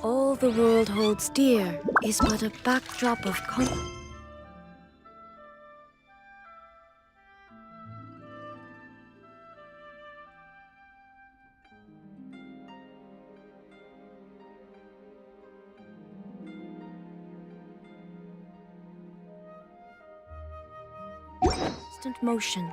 All the world holds dear is but a backdrop of constant motion.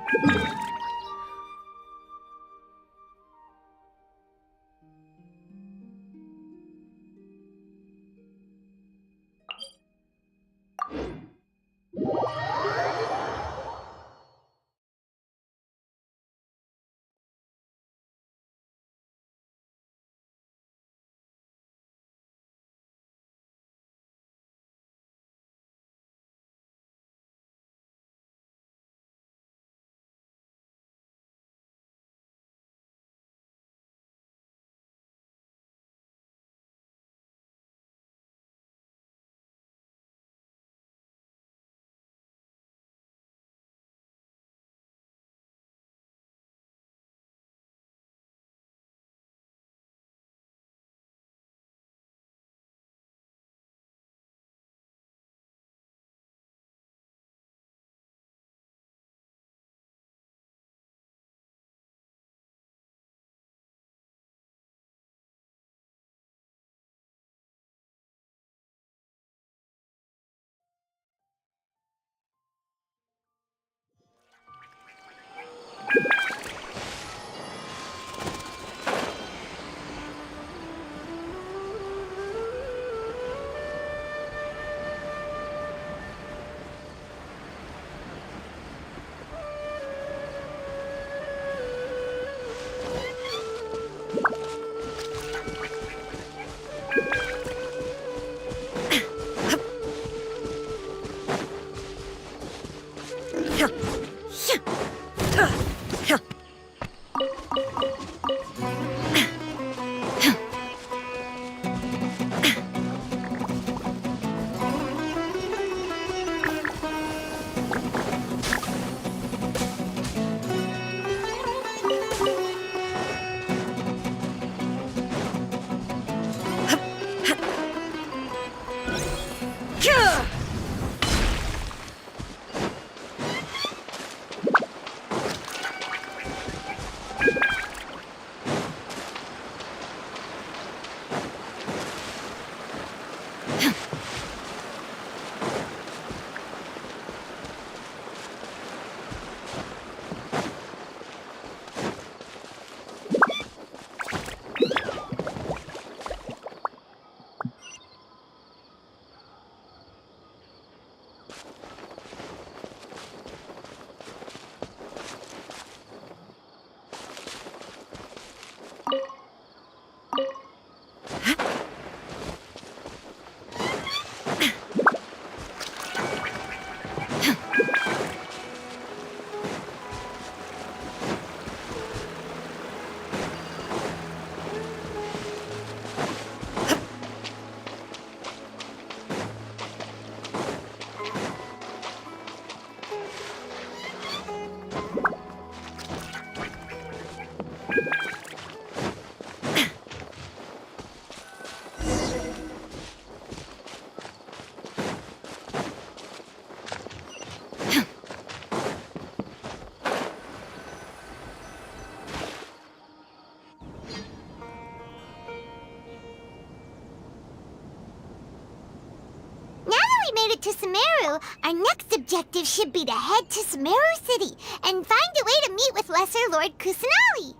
To Sumeru, our next objective should be to head to Sumeru City and find a way to meet with Lesser Lord Kusanali.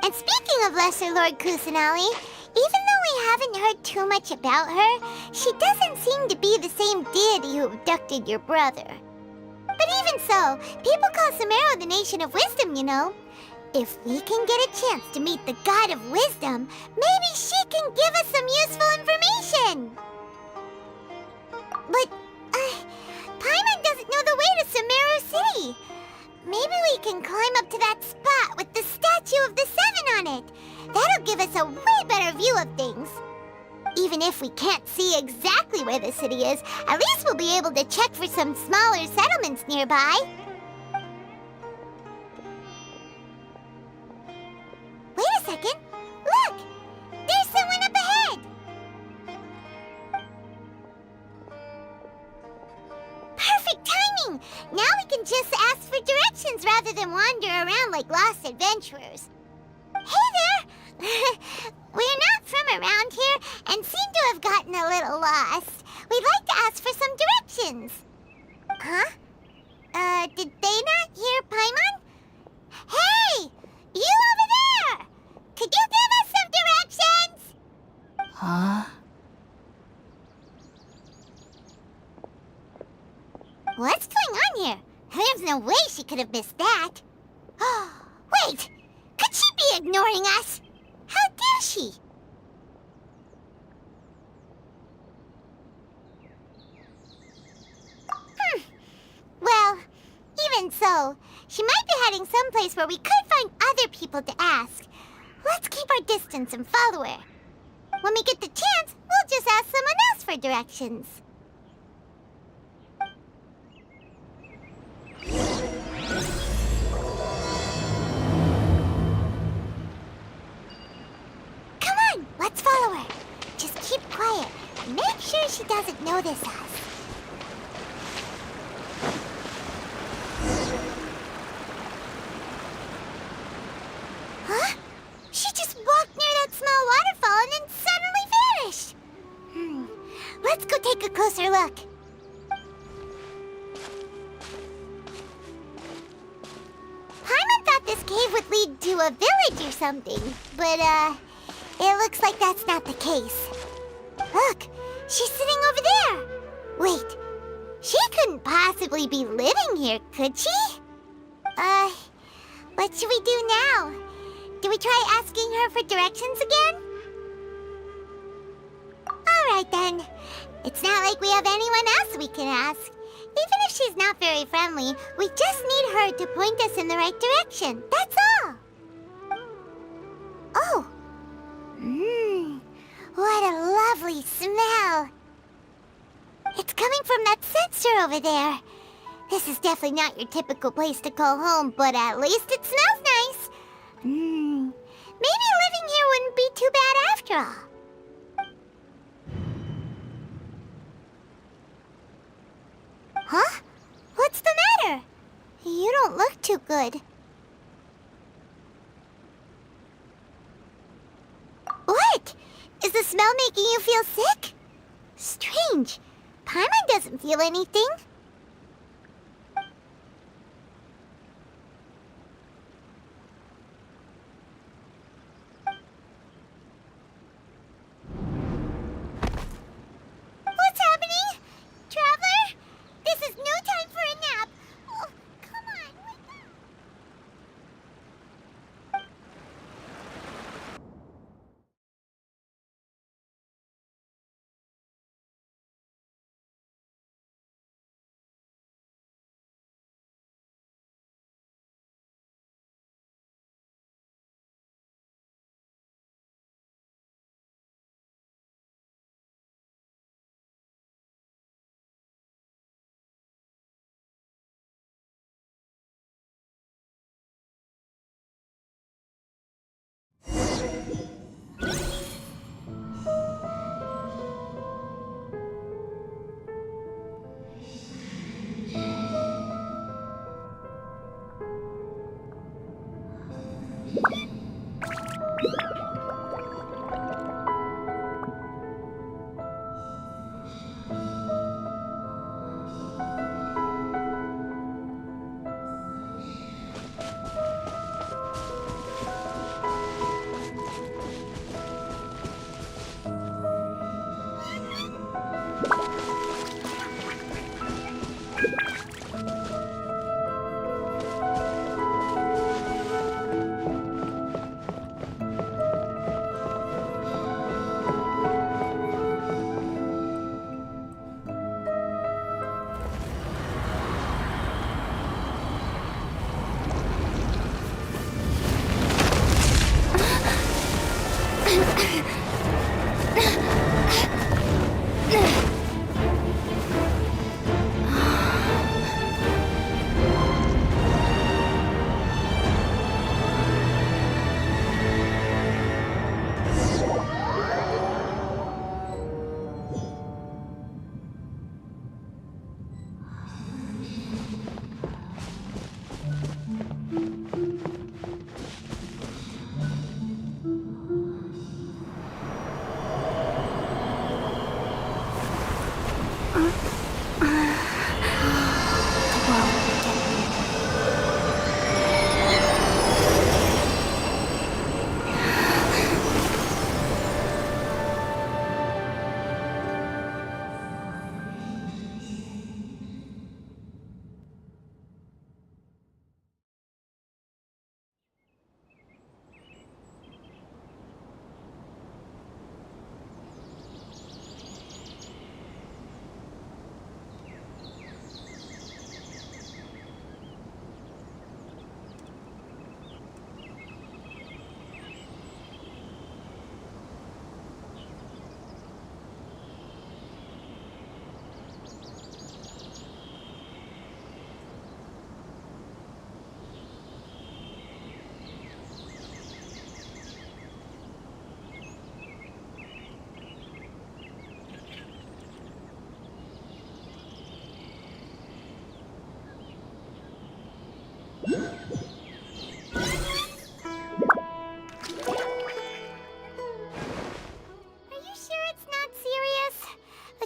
And speaking of Lesser Lord Kusanali, even though we haven't heard too much about her, she doesn't seem to be the same deity who abducted your brother. But even so, people call Sumeru the Nation of Wisdom, you know. If we can get a chance to meet the God of Wisdom, maybe she can give us some useful information. But, Paimon doesn't know the way to Sumeru City. Maybe we can climb up to that spot with the statue of the Seven on it. That'll give us a way better view of things. Even if we can't see exactly where the city is, at least we'll be able to check for some smaller settlements nearby. Wait a second. Look! There's someone up ahead! Perfect timing! Now we can just ask for directions rather than wander around like lost adventurers. Hey there! We're not from around here and seem to have gotten a little lost. We'd like to ask for some directions. Huh? Did they not hear Paimon? Hey! You over there! Could you give us some directions? Huh? What's going on here? There's no way she could have missed that. Wait! Could she be ignoring us? How dare she? Well, even so, she might be heading someplace where we could find other people to ask. Let's keep our distance and follow her. When we get the chance, we'll just ask someone else for directions. Come on, let's follow her. Just keep quiet and make sure she doesn't notice us. Huh? She just walked near that small waterfall and then suddenly vanished. Let's go take a closer look. Paimon thought this cave would lead to a village or something, but, it looks like that's not the case. Look, she's sitting over there. Wait, she couldn't possibly be living here, could she? What should we do now? Do we try asking her for directions again? All right, then. It's not like we have anyone else we can ask. Even if she's not very friendly, we just need her to point us in the right direction. That's all. Oh. What a lovely smell. It's coming from that sensor over there. This is definitely not your typical place to call home, but at least it smells nice. Maybe living here wouldn't be too bad after all. Huh? What's the matter? You don't look too good. What? Is the smell making you feel sick? strange. Paimon doesn't feel anything. What's happening? Traveler? This is no time for a nap. Oh, come on, wake up.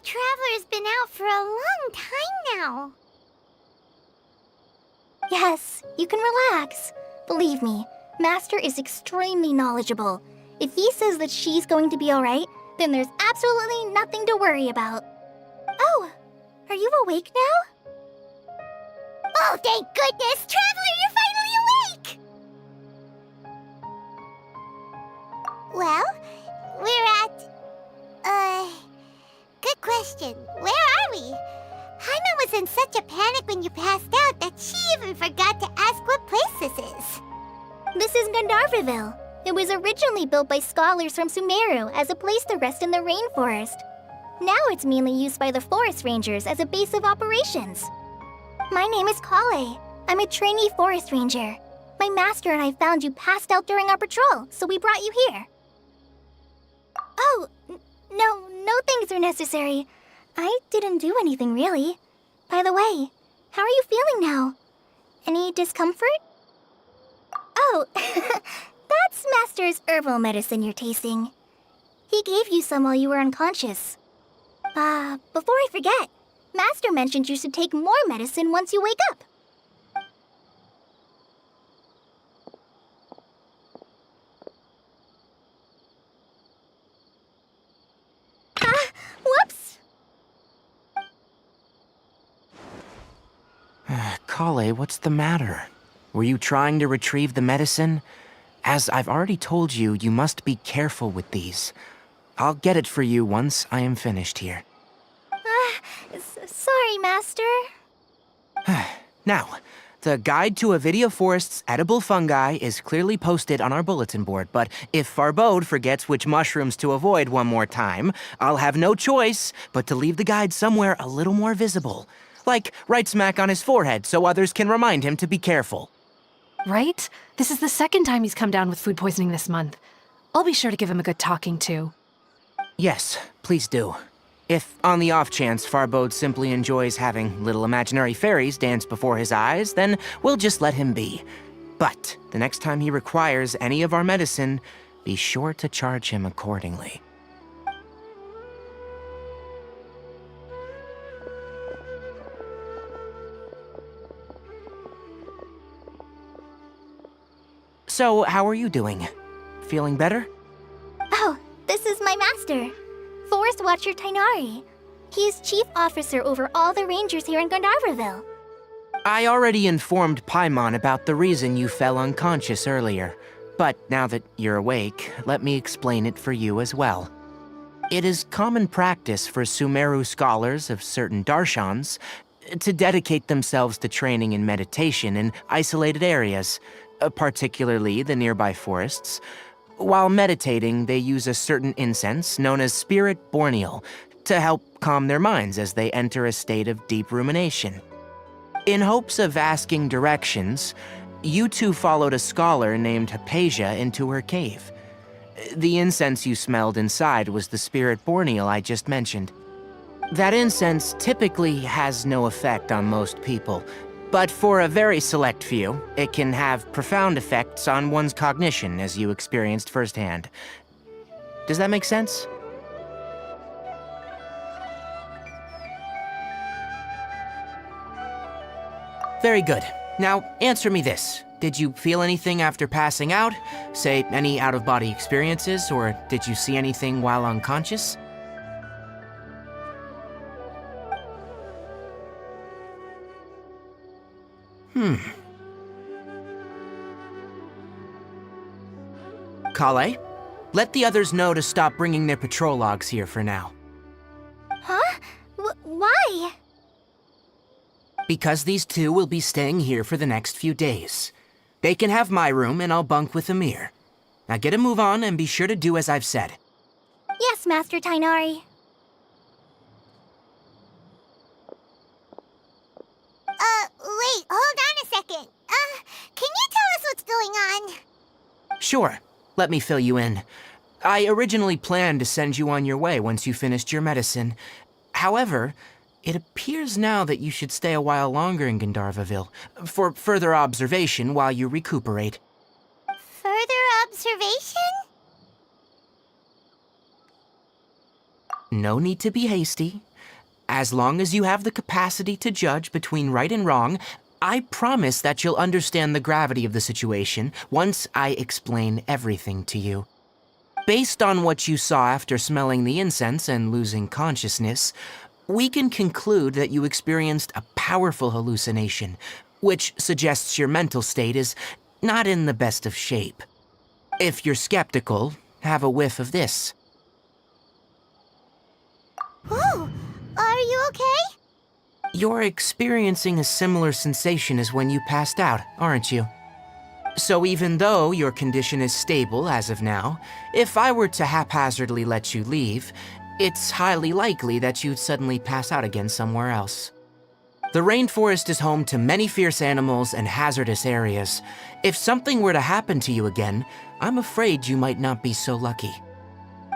Traveler's been out for a long time now. Yes, you can relax. Believe me, Master is extremely knowledgeable. If he says that she's going to be alright, then there's absolutely nothing to worry about. Oh, are you awake now? Oh, thank goodness! Traveler, you're finally awake! Well, we're at... Good question. Where are we? Paimon was in such a panic when you passed out that she even forgot to ask what place this is. This is Gandharvaville. It was originally built by scholars from Sumeru as a place to rest in the rainforest. Now it's mainly used by the forest rangers as a base of operations. My name is Kale. I'm a trainee forest ranger. My master and I found you passed out during our patrol, so we brought you here. Oh, no thanks are necessary. I didn't do anything really. By the way, how are you feeling now? Any discomfort? Oh, that's Master's herbal medicine you're tasting. He gave you some while you were unconscious. Before I forget, Master mentioned you should take more medicine once you wake up. Whoops! Kale, what's the matter? Were you trying to retrieve the medicine? As I've already told you, you must be careful with these. I'll get it for you once I am finished here. Sorry, Master. Now, the guide to Avidia Forest's edible fungi is clearly posted on our bulletin board, but if Farbode forgets which mushrooms to avoid one more time, I'll have no choice but to leave the guide somewhere a little more visible. Like right smack on his forehead so others can remind him to be careful. Right? This is the second time he's come down with food poisoning this month. I'll be sure to give him a good talking to. Yes, please do. If, on the off chance, Farbode simply enjoys having little imaginary fairies dance before his eyes, then we'll just let him be. But the next time he requires any of our medicine, be sure to charge him accordingly. So, how are you doing? Feeling better? Oh, this is my master, Forest Watcher Tainari. He is chief officer over all the rangers here in Gandharvaville. I already informed Paimon about the reason you fell unconscious earlier. But now that you're awake, let me explain it for you as well. It is common practice for Sumeru scholars of certain darshans to dedicate themselves to training in meditation in isolated areas, particularly the nearby forests. While meditating, they use a certain incense known as Spirit Borneal to help calm their minds as they enter a state of deep rumination. In hopes of asking directions, you two followed a scholar named Hypatia into her cave. The incense you smelled inside was the Spirit Borneal I just mentioned. That incense typically has no effect on most people, but for a very select few, it can have profound effects on one's cognition, as you experienced firsthand. Does that make sense? Very good. Now, answer me this. Did you feel anything after passing out? Say, any out-of-body experiences, or did you see anything while unconscious? Kale, let the others know to stop bringing their patrol logs here for now. Huh? Why? Because these two will be staying here for the next few days. They can have my room and I'll bunk with Amir. Now get a move on and be sure to do as I've said. Yes, Master Tainari. Wait, hold on a second. Can you tell us what's going on? Sure, let me fill you in. I originally planned to send you on your way once you finished your medicine. However, it appears now that you should stay a while longer in Gandharvaville for further observation while you recuperate. Further observation? No need to be hasty. As long as you have the capacity to judge between right and wrong, I promise that you'll understand the gravity of the situation once I explain everything to you. Based on what you saw after smelling the incense and losing consciousness, we can conclude that you experienced a powerful hallucination, which suggests your mental state is not in the best of shape. If you're skeptical, have a whiff of this. Ooh, are you okay? You're experiencing a similar sensation as when you passed out, aren't you? So even though your condition is stable as of now, if I were to haphazardly let you leave, it's highly likely that you'd suddenly pass out again somewhere else. The rainforest is home to many fierce animals and hazardous areas. If something were to happen to you again, I'm afraid you might not be so lucky.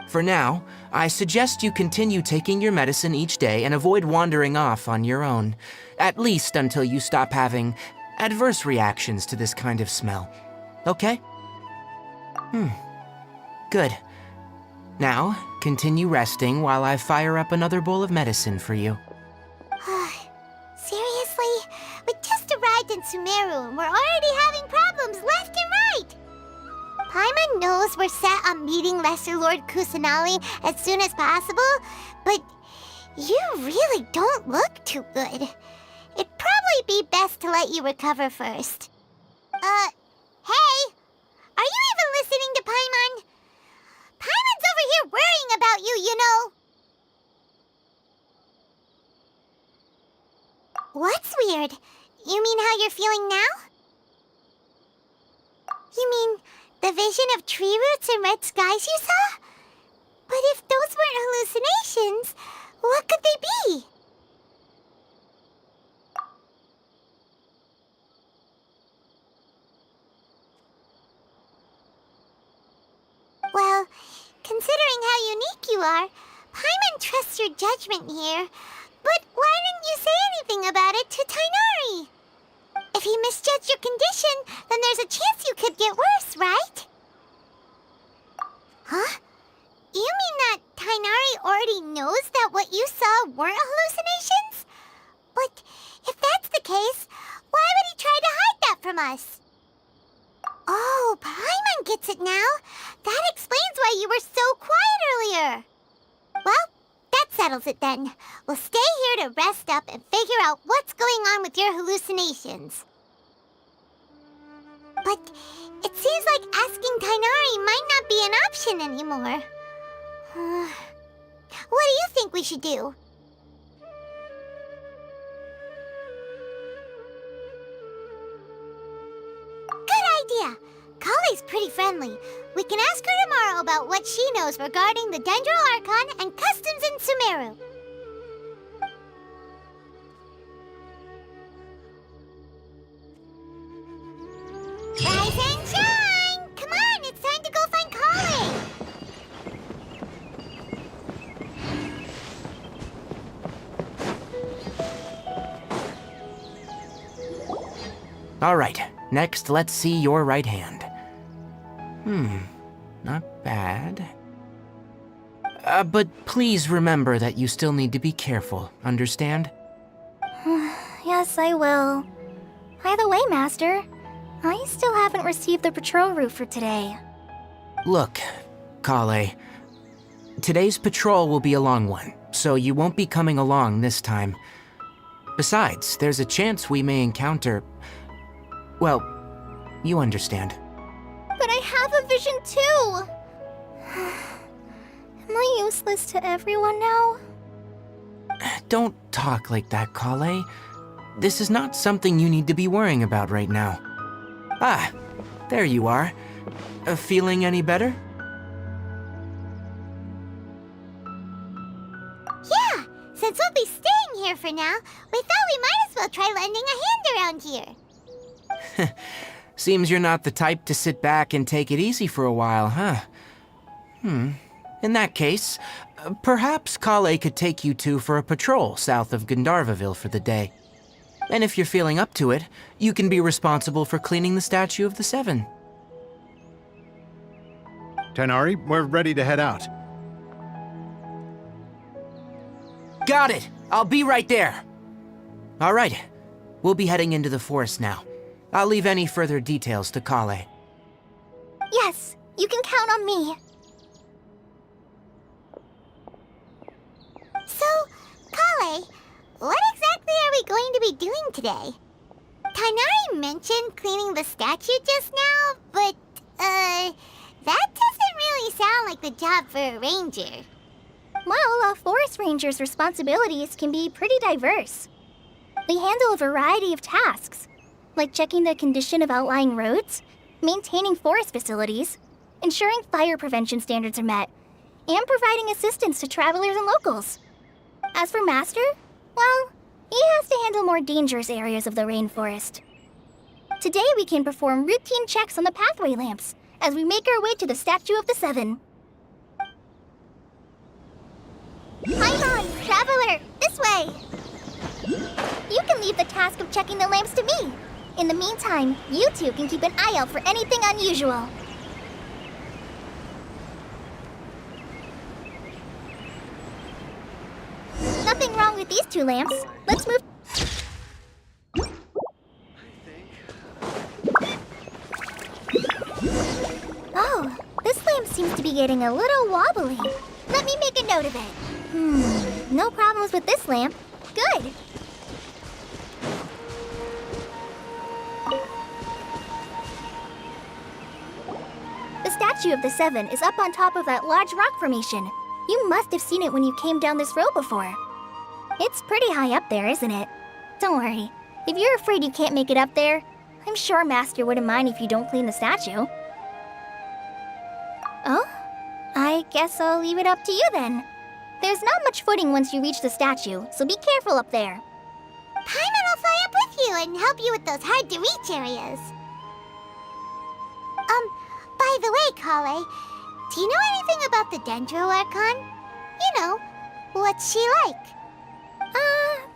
For now, I suggest you continue taking your medicine each day and avoid wandering off on your own, at least until you stop having adverse reactions to this kind of smell. Okay? Good. Now, continue resting while I fire up another bowl of medicine for you. Seriously? We just arrived in Sumeru and we're already having problems left and right! Paimon knows we're set on meeting Lesser Lord Kusanali as soon as possible, but you really don't look too good. It'd probably be best to let you recover first. Hey! Are you even listening to Paimon? Paimon's over here worrying about you, you know! What's weird? You mean how you're feeling now? You mean the vision of tree roots and red skies you saw? But if those weren't hallucinations, what could they be? Well, considering how unique you are, Paimon trusts your judgment here. But why didn't you say anything about it to Tighnari? If he misjudged your condition, then there's a chance you could get worse, right? Huh? You mean that Tighnari already knows that what you saw weren't hallucinations? But if that's the case, why would he try to hide that from us? Oh, Paimon gets it now. That explains why you were so quiet earlier. Well, that settles it then. We'll stay here to rest up and figure out what's going on with your hallucinations. But it seems like asking Tighnari might not be an option anymore. What do you think we should do? Good idea. Kale's pretty friendly. We can ask her tomorrow about what she knows regarding the Dendro Archon and customs in Sumeru. Rise and shine! Come on, it's time to go find Kale! All right, next let's see your right hand. Not bad. But please remember that you still need to be careful, understand? Yes, I will. By the way, Master, I still haven't received the patrol route for today. Look, Kale, today's patrol will be a long one, so you won't be coming along this time. Besides, there's a chance we may encounter... well, you understand. But I have a vision too! Am I useless to everyone now? Don't talk like that, Kale. This is not something you need to be worrying about right now. Ah, there you are. Feeling any better? Yeah, since we'll be staying here for now, we thought we might as well try lending a hand around here. Seems you're not the type to sit back and take it easy for a while, huh? In that case, perhaps Kale could take you two for a patrol south of Gandharvaville for the day. And if you're feeling up to it, you can be responsible for cleaning the Statue of the Seven. Tighnari, we're ready to head out. Got it! I'll be right there! All right, we'll be heading into the forest now. I'll leave any further details to Kale. Yes, you can count on me. So, Kale, what exactly are we going to be doing today? Tighnari mentioned cleaning the statue just now, but, that doesn't really sound like the job for a ranger. Well, a forest ranger's responsibilities can be pretty diverse. They handle a variety of tasks, like checking the condition of outlying roads, maintaining forest facilities, ensuring fire prevention standards are met, and providing assistance to travelers and locals. As for Master, well, he has to handle more dangerous areas of the rainforest. Today we can perform routine checks on the pathway lamps as we make our way to the Statue of the Seven. Paimon, traveler, this way! You can leave the task of checking the lamps to me. In the meantime, you two can keep an eye out for anything unusual. Nothing wrong with these two lamps. Let's move. Oh, this lamp seems to be getting a little wobbly. Let me make a note of it. No problems with this lamp. Good. The statue of the Seven is up on top of that large rock formation. You must have seen it when you came down this road before. It's pretty high up there, isn't it? Don't worry. If you're afraid you can't make it up there, I'm sure Master wouldn't mind if you don't clean the statue. Oh? I guess I'll leave it up to you then. There's not much footing once you reach the statue, so be careful up there. Paimon will fly up with you and help you with those hard-to-reach areas. By the way, Kale, do you know anything about the Dendro Archon? You know, what's she like?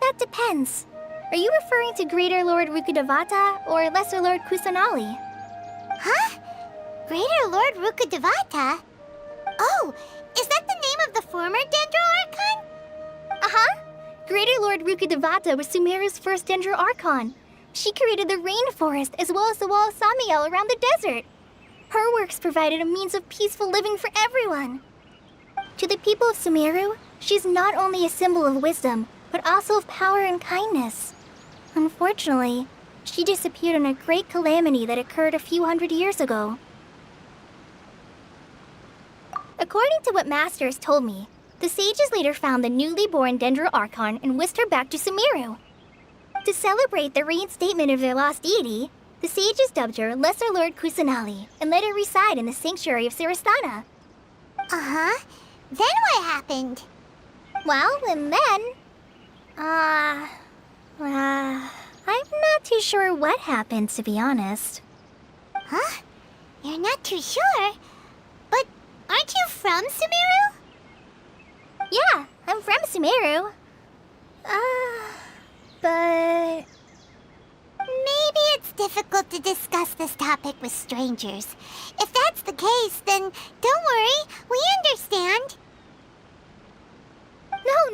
That depends. Are you referring to Greater Lord Rukkhadevata or Lesser Lord Kusanali? Huh? Greater Lord Rukkhadevata? Oh, is that the name of the former Dendro Archon? Uh-huh. Greater Lord Rukkhadevata was Sumeru's first Dendro Archon. She created the rainforest as well as the wall of Samiel around the desert. Her works provided a means of peaceful living for everyone. To the people of Sumeru, she's not only a symbol of wisdom, but also of power and kindness. Unfortunately, she disappeared in a great calamity that occurred a few hundred years ago. According to what Master has told me, the sages later found the newly born Dendro Archon and whisked her back to Sumeru. To celebrate the reinstatement of their lost deity, the sages dubbed her Lesser Lord Kusanali and let her reside in the sanctuary of Sarastana. Uh-huh. Then what happened? Well, and then... I'm not too sure what happened, to be honest. Huh? You're not too sure? But aren't you from Sumeru? Yeah, I'm from Sumeru. But... Maybe it's difficult to discuss this topic with strangers. If that's the case, then don't worry, we understand.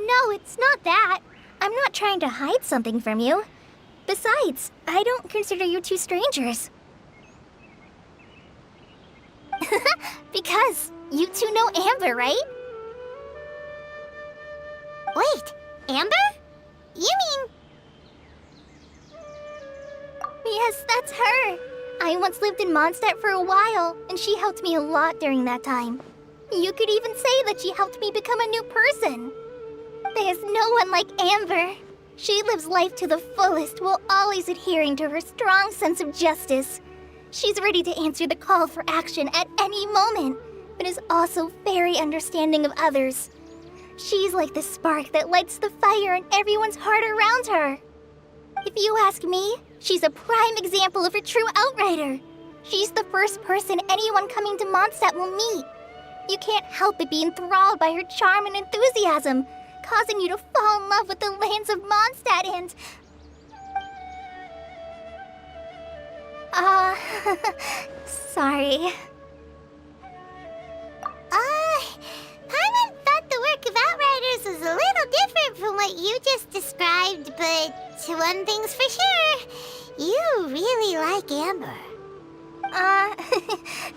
No, it's not that. I'm not trying to hide something from you. Besides, I don't consider you two strangers. Because you two know Amber, right? Wait, Amber? You mean... Yes, that's her. I once lived in Mondstadt for a while, and she helped me a lot during that time. You could even say that she helped me become a new person. There's no one like Amber. She lives life to the fullest while always adhering to her strong sense of justice. She's ready to answer the call for action at any moment, but is also very understanding of others. She's like the spark that lights the fire in everyone's heart around her. If you ask me, she's a prime example of a true outrider. She's the first person anyone coming to Mondstadt will meet. You can't help but be enthralled by her charm and enthusiasm, causing you to fall in love with the lands of Mondstadt and... sorry. Paimon thought the work of Outriders was a little different from what you just described, but one thing's for sure, you really like Amber.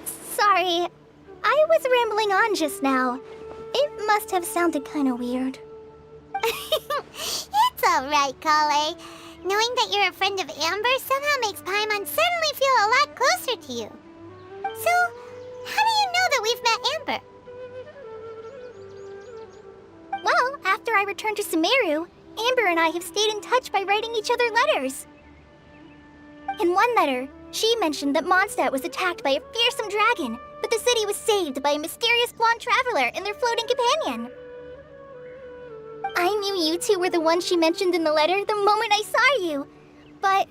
Sorry. I was rambling on just now. It must have sounded kind of weird. It's alright, Kale. Knowing that you're a friend of Amber somehow makes Paimon suddenly feel a lot closer to you. So, how do you know that we've met Amber? Well, after I returned to Sumeru, Amber and I have stayed in touch by writing each other letters. In one letter, she mentioned that Mondstadt was attacked by a fearsome dragon, but the city was saved by a mysterious blonde traveler and their floating companion. I knew you two were the ones she mentioned in the letter the moment I saw you. But,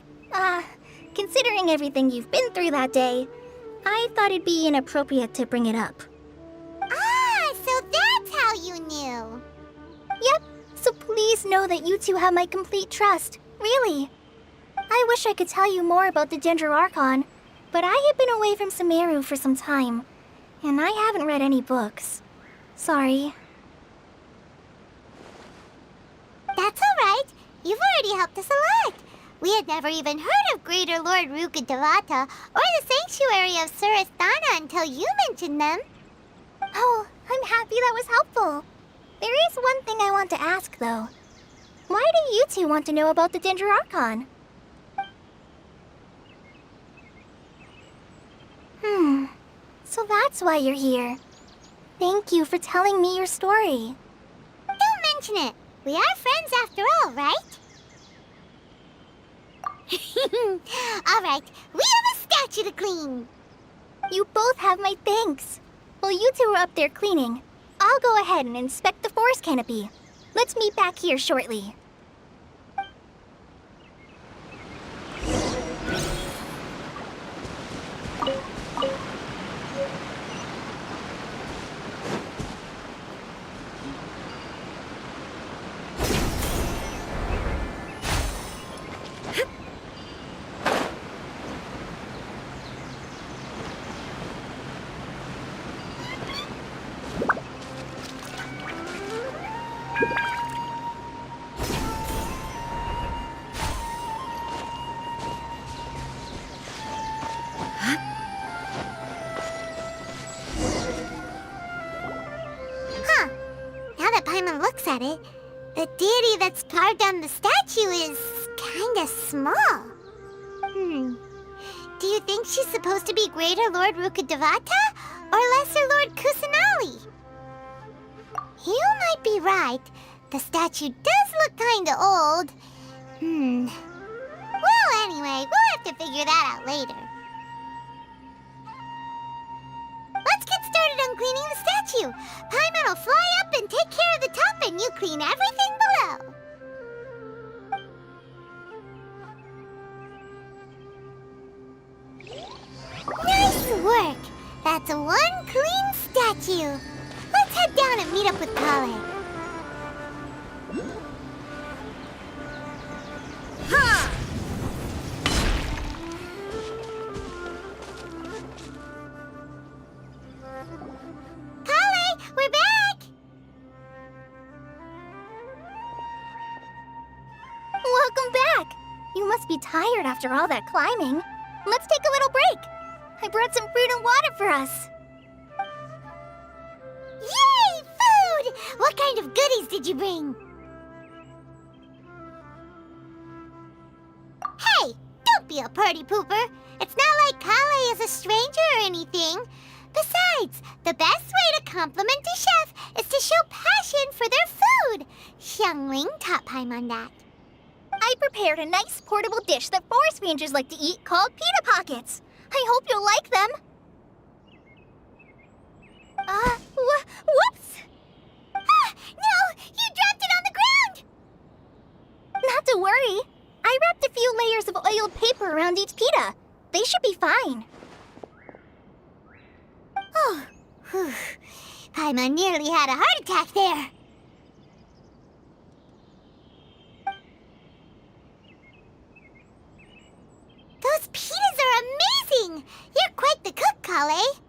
considering everything you've been through that day, I thought it'd be inappropriate to bring it up. Ah, so that's how you knew. Yep, so please know that you two have my complete trust, really. I wish I could tell you more about the Dendro Archon, but I have been away from Sumeru for some time, and I haven't read any books. Sorry. really helped us a lot. We had never even heard of Greater Lord Rukkhadevata or the Sanctuary of Surasthana until you mentioned them. Oh, I'm happy that was helpful. There is one thing I want to ask, though. Why do you two want to know about the Danger Archon? So that's why you're here. Thank you for telling me your story. Don't mention it. We are friends after all, right? All right, we have a statue to clean. You both have my thanks. While you two are up there cleaning, I'll go ahead and inspect the forest canopy. Let's meet back here shortly. Now that Paimon looks at it, the deity that's carved on the statue is kinda small. Do you think she's supposed to be Greater Lord Rukkhadevata or Lesser Lord Kusanali? You might be right. The statue does look kinda old. Well, anyway, we'll have to figure that out later. Let's get started on cleaning the statue. Paimon will fly up and take care of the top, and you clean everything below. Nice work! That's one clean statue. Let's head down and meet up with Kale. Kale, we're back! Welcome back! You must be tired after all that climbing. Let's take a little break. I brought some fruit and water for us. Yay! Food! What kind of goodies did you bring? Hey! Don't be a party pooper! It's not like Kale is a stranger or anything. Besides, the best way to compliment a chef is to show passion for their food. Xiangling taught Paimon that. I prepared a nice portable dish that forest rangers like to eat called pita pockets. I hope you'll like them. Whoops! Ah! No! You dropped it on the ground! Not to worry. I wrapped a few layers of oiled paper around each pita. They should be fine. Oh, whew. Paimon nearly had a heart attack there. Those pitas are amazing! You're quite the cook, Kale.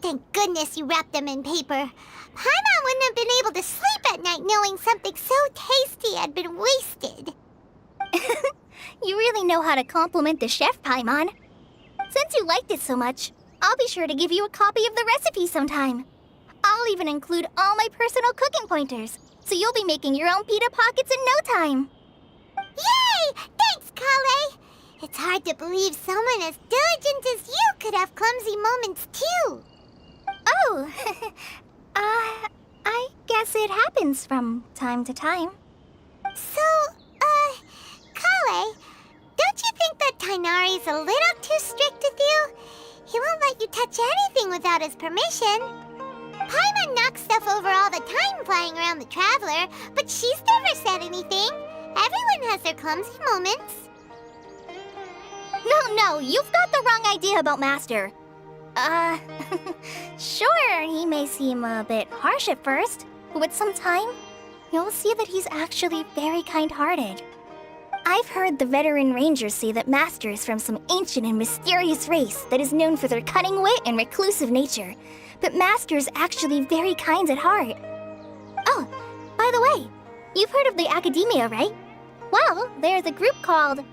Thank goodness you wrapped them in paper. Paimon wouldn't have been able to sleep at night knowing something so tasty had been wasted. You really know how to compliment the chef, Paimon. Since you liked it so much, I'll be sure to give you a copy of the recipe sometime. I'll even include all my personal cooking pointers, so you'll be making your own pita pockets in no time. Yay! Thanks, Kale! It's hard to believe someone as diligent as you could have clumsy moments, too. Oh, I guess it happens from time to time. So, Kale, don't you think that Tainari's a little too strict with you? He won't let you touch anything without his permission. Paimon knocks stuff over all the time flying around the Traveler, but she's never said anything. Everyone has their clumsy moments. No, you've got the wrong idea about Master. Sure, he may seem a bit harsh at first, but with some time, you'll see that he's actually very kind-hearted. I've heard the veteran rangers say that Master is from some ancient and mysterious race that is known for their cunning wit and reclusive nature, but Master is actually very kind at heart. Oh, by the way, You've heard of the Academia, right? Well, there's a group called...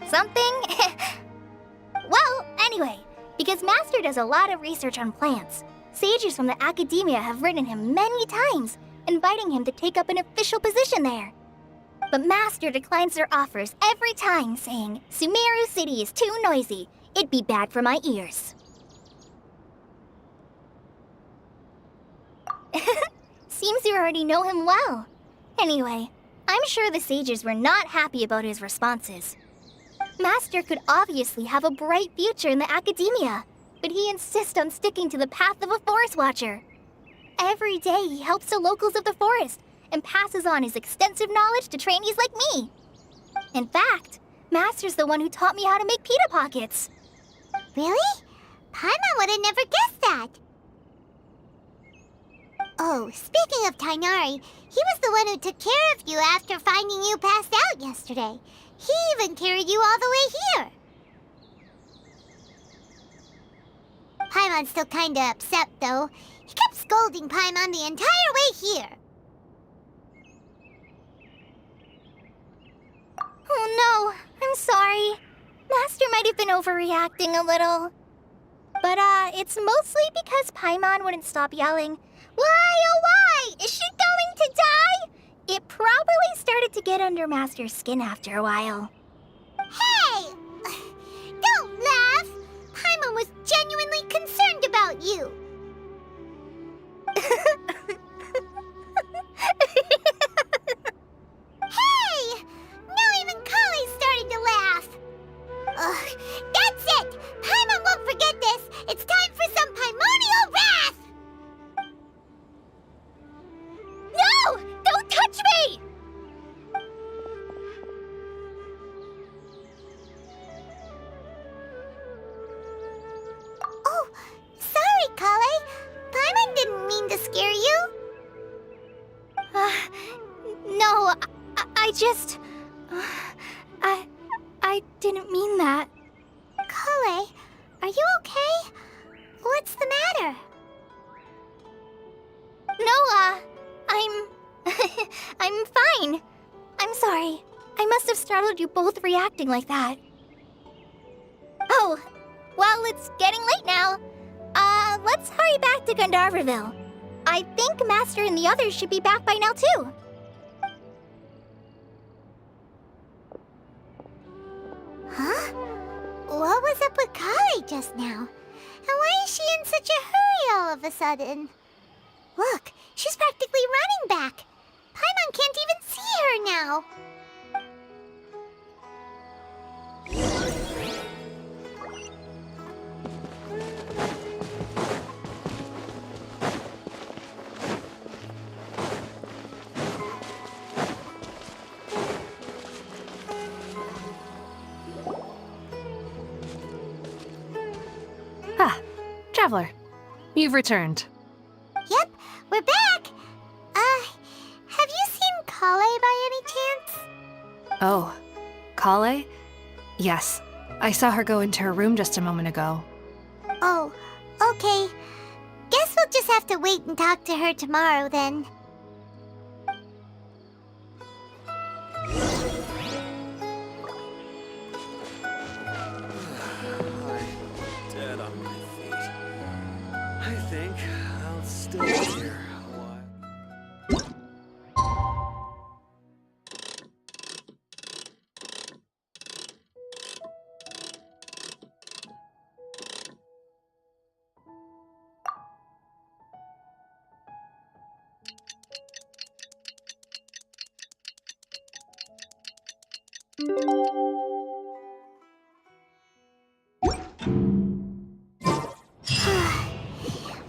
something? Well, anyway, because Master does a lot of research on plants, sages from the Academia have written him many times, inviting him to take up an official position there. But Master declines their offers every time, saying, Sumeru City is too noisy. It'd be bad for my ears. Seems you already know him well. Anyway, I'm sure the sages were not happy about his responses. Master could obviously have a bright future in the Academia, but he insists on sticking to the path of a forest watcher. Every day he helps the locals of the forest and passes on his extensive knowledge to trainees like me. In fact, Master's the one who taught me how to make pita pockets. Really? Paimon would have never guessed that. Oh, speaking of Tainari, he was the one who took care of you after finding you passed out yesterday. He even carried you all the way here. Paimon's still kinda upset, though. He kept scolding Paimon the entire way here. Oh no, I'm sorry. Master might have been overreacting a little. But, it's mostly because Paimon wouldn't stop yelling, Why, oh why? Is she going to die? It probably started to get under Master's skin after a while. Hey! Don't laugh! Paimon was genuinely concerned about you. Hey! Now even Kale's starting to laugh. Ugh, that's it! Paimon won't forget this! It's time for some Paimonial wrath! No! Don't touch me! Oh, sorry, Kale. Paimon didn't mean to scare you. No, I just... I didn't mean that. Kale, are you okay? What's the matter? No, I'm... I'm fine. I'm sorry. I must have startled you both reacting like that. Oh, well, it's getting late now. Let's hurry back to Gandharville. I think Master and the others should be back by now, too. Huh? What was up with Kale just now? And why is she in such a hurry all of a sudden? Look, she's practically running back. Paimon can't even see her now. Ah, Traveler, you've returned. Yep, we're back. Have you seen Kale by any chance? Oh, Kale? Yes, I saw her go into her room just a moment ago. Oh, okay. Guess we'll just have to wait and talk to her tomorrow then. I'm dead on my feet. I think I'll stay here a while.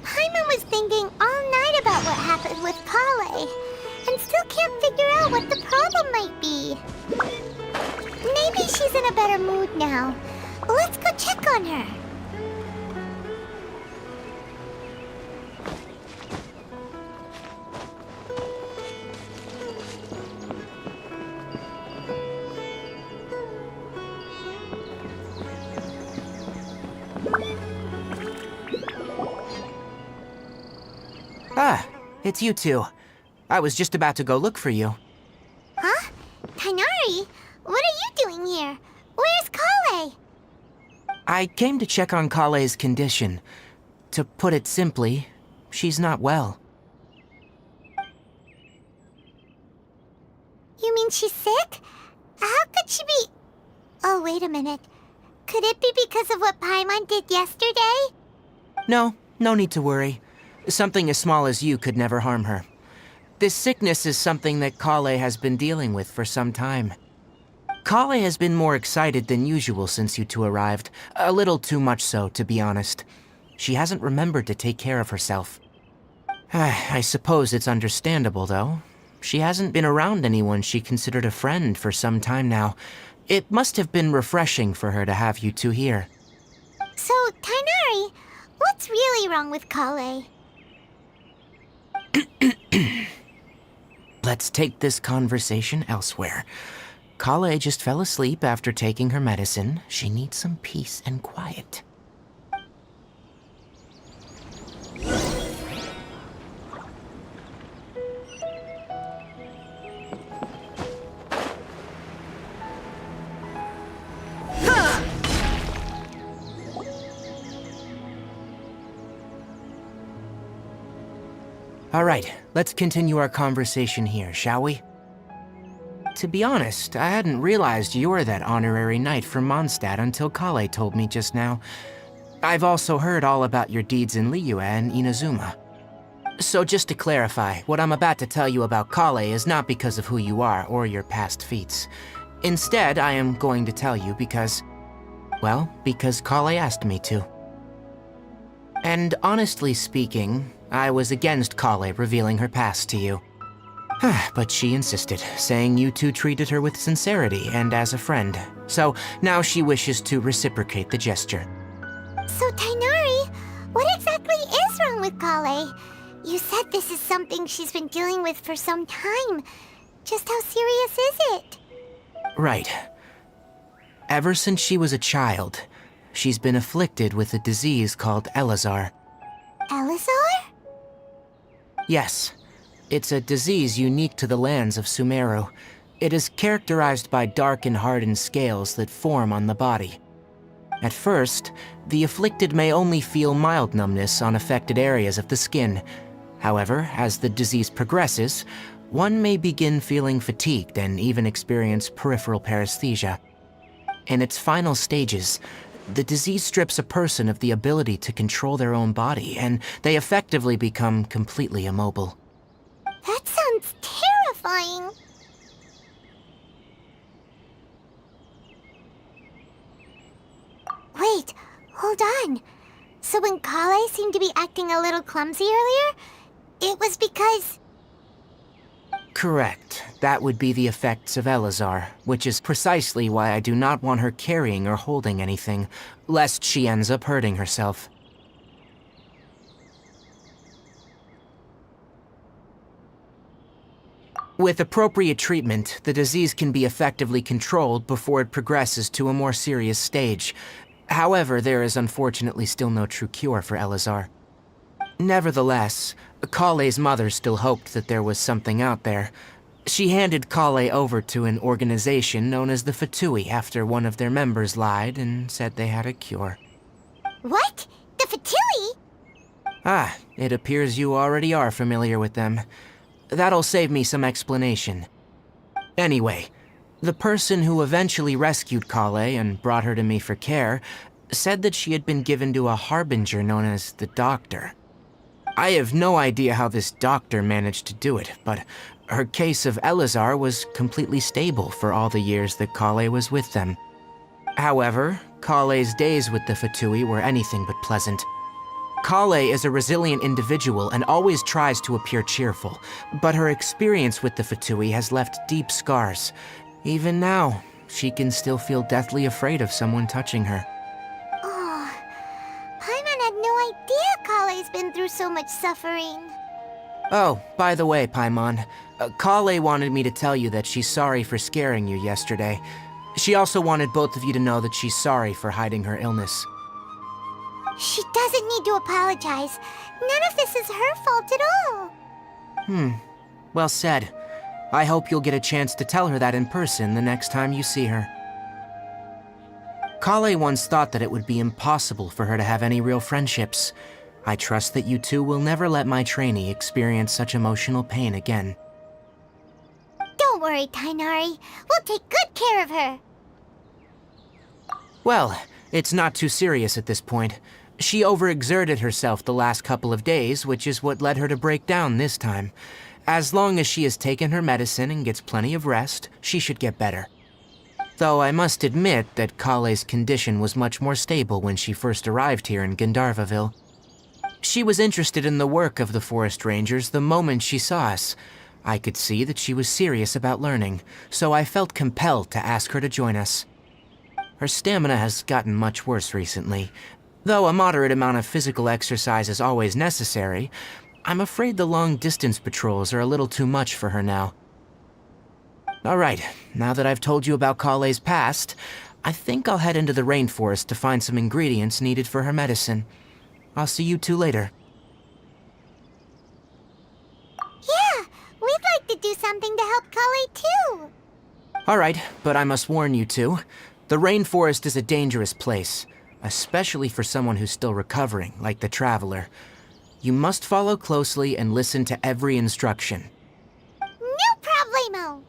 Paimon was thinking all night about what happened with Kale, and still can't figure out what the problem might be. Maybe she's in a better mood now. Let's go check on her. Ah, it's you two. I was just about to go look for you. Huh? Tainari, what are you doing here? Where's Kale? I came to check on Kale's condition. To put it simply, she's not well. You mean she's sick? How could she be... Oh, wait a minute. Could it be because of what Paimon did yesterday? No need to worry. Something as small as you could never harm her. This sickness is something that Kale has been dealing with for some time. Kale has been more excited than usual since you two arrived. A little too much so, to be honest. She hasn't remembered to take care of herself. I suppose it's understandable, though. She hasn't been around anyone she considered a friend for some time now. It must have been refreshing for her to have you two here. So, Tainari, what's really wrong with Kale? Let's take this conversation elsewhere. Kale just fell asleep after taking her medicine. She needs some peace and quiet. All right, let's continue our conversation here, shall we? To be honest, I hadn't realized you're that honorary knight from Mondstadt until Kale told me just now. I've also heard all about your deeds in Liyue and Inazuma. So just to clarify, what I'm about to tell you about Kale is not because of who you are or your past feats. Instead, I am going to tell you because Kale asked me to. And honestly speaking, I was against Kale revealing her past to you. But she insisted, saying you two treated her with sincerity and as a friend. So now she wishes to reciprocate the gesture. So, Tainari, what exactly is wrong with Kale? You said this is something she's been dealing with for some time. Just how serious is it? Right. Ever since she was a child, she's been afflicted with a disease called Elazar. Elazar? Yes. It's a disease unique to the lands of Sumeru. It is characterized by dark and hardened scales that form on the body. At first, the afflicted may only feel mild numbness on affected areas of the skin. However, as the disease progresses, one may begin feeling fatigued and even experience peripheral paresthesia. In its final stages, the disease strips a person of the ability to control their own body, and they effectively become completely immobile. That sounds terrifying. Wait, hold on. So when Kale seemed to be acting a little clumsy earlier, it was because... Correct. That would be the effects of Elazar, which is precisely why I do not want her carrying or holding anything, lest she ends up hurting herself. With appropriate treatment, the disease can be effectively controlled before it progresses to a more serious stage. However, there is unfortunately still no true cure for Elazar. Nevertheless, Kale's mother still hoped that there was something out there. She handed Kale over to an organization known as the Fatui after one of their members lied and said they had a cure. What? The Fatui? Ah, it appears you already are familiar with them. That'll save me some explanation. Anyway, the person who eventually rescued Kale and brought her to me for care said that she had been given to a harbinger known as the Doctor. I have no idea how this doctor managed to do it, but her case of Elazar was completely stable for all the years that Kale was with them. However, Kale's days with the Fatui were anything but pleasant. Kale is a resilient individual and always tries to appear cheerful, but her experience with the Fatui has left deep scars. Even now, she can still feel deathly afraid of someone touching her. Oh, Paimon had no idea Kale's been through so much suffering. Oh, by the way, Paimon, Kale wanted me to tell you that she's sorry for scaring you yesterday. She also wanted both of you to know that she's sorry for hiding her illness. She doesn't need to apologize. None of this is her fault at all. Well said. I hope you'll get a chance to tell her that in person the next time you see her. Kale once thought that it would be impossible for her to have any real friendships. I trust that you two will never let my trainee experience such emotional pain again. Don't worry, Tainari. We'll take good care of her. Well, it's not too serious at this point. She overexerted herself the last couple of days, which is what led her to break down this time. As long as she has taken her medicine and gets plenty of rest, she should get better. Though I must admit that Kale's condition was much more stable when she first arrived here in Gandharvaville. She was interested in the work of the forest rangers the moment she saw us. I could see that she was serious about learning, so I felt compelled to ask her to join us. Her stamina has gotten much worse recently. Though a moderate amount of physical exercise is always necessary, I'm afraid the long-distance patrols are a little too much for her now. Alright, now that I've told you about Kale's past, I think I'll head into the rainforest to find some ingredients needed for her medicine. I'll see you two later. Yeah, we'd like to do something to help Kale too. Alright, but I must warn you two. The rainforest is a dangerous place, especially for someone who's still recovering, like the Traveler. You must follow closely and listen to every instruction. No problemo.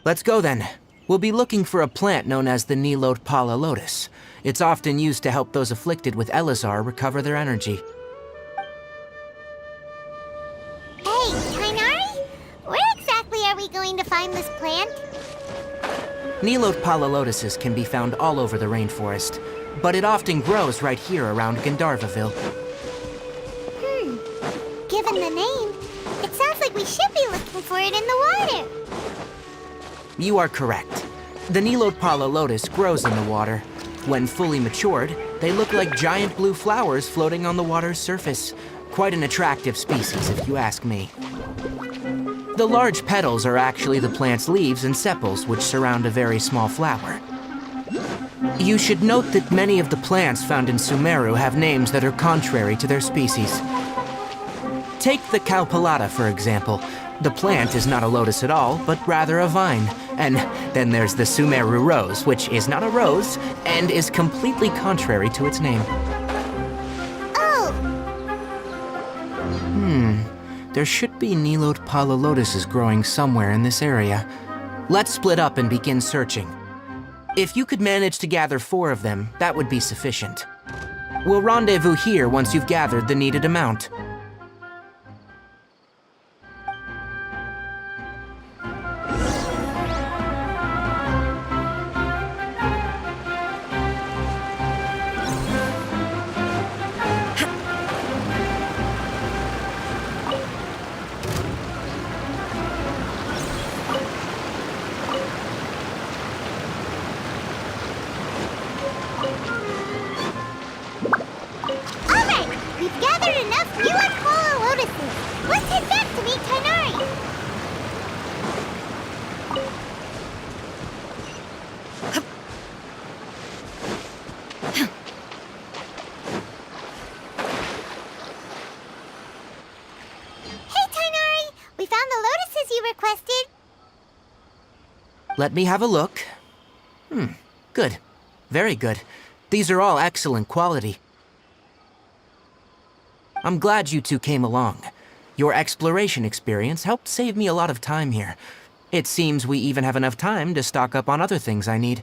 Let's go then. We'll be looking for a plant known as the Nilot Pala Lotus. It's often used to help those afflicted with Elazar recover their energy. Hey, Tainari? Where exactly are we going to find this plant? Nilot Pala Lotuses can be found all over the rainforest, but it often grows right here around Gandharvaville. Given the name, it sounds like we should be looking for it in the water. You are correct. The Nilot Pala Lotus grows in the water. When fully matured, they look like giant blue flowers floating on the water's surface. Quite an attractive species, if you ask me. The large petals are actually the plant's leaves and sepals, which surround a very small flower. You should note that many of the plants found in Sumeru have names that are contrary to their species. Take the Cowpelata, for example. The plant is not a lotus at all, but rather a vine. And then there's the Sumeru rose, which is not a rose, and is completely contrary to its name. Oh, There should be Nilot Pala lotuses growing somewhere in this area. Let's split up and begin searching. If you could manage to gather 4 of them, that would be sufficient. We'll rendezvous here once you've gathered the needed amount. all right. We've gathered enough Nilot Pala lotuses. Let's head back to meet Tainari. Hey, Tainari. We found the lotuses you requested. Let me have a look. Good. Very good. These are all excellent quality. I'm glad you two came along. Your exploration experience helped save me a lot of time here. It seems we even have enough time to stock up on other things I need.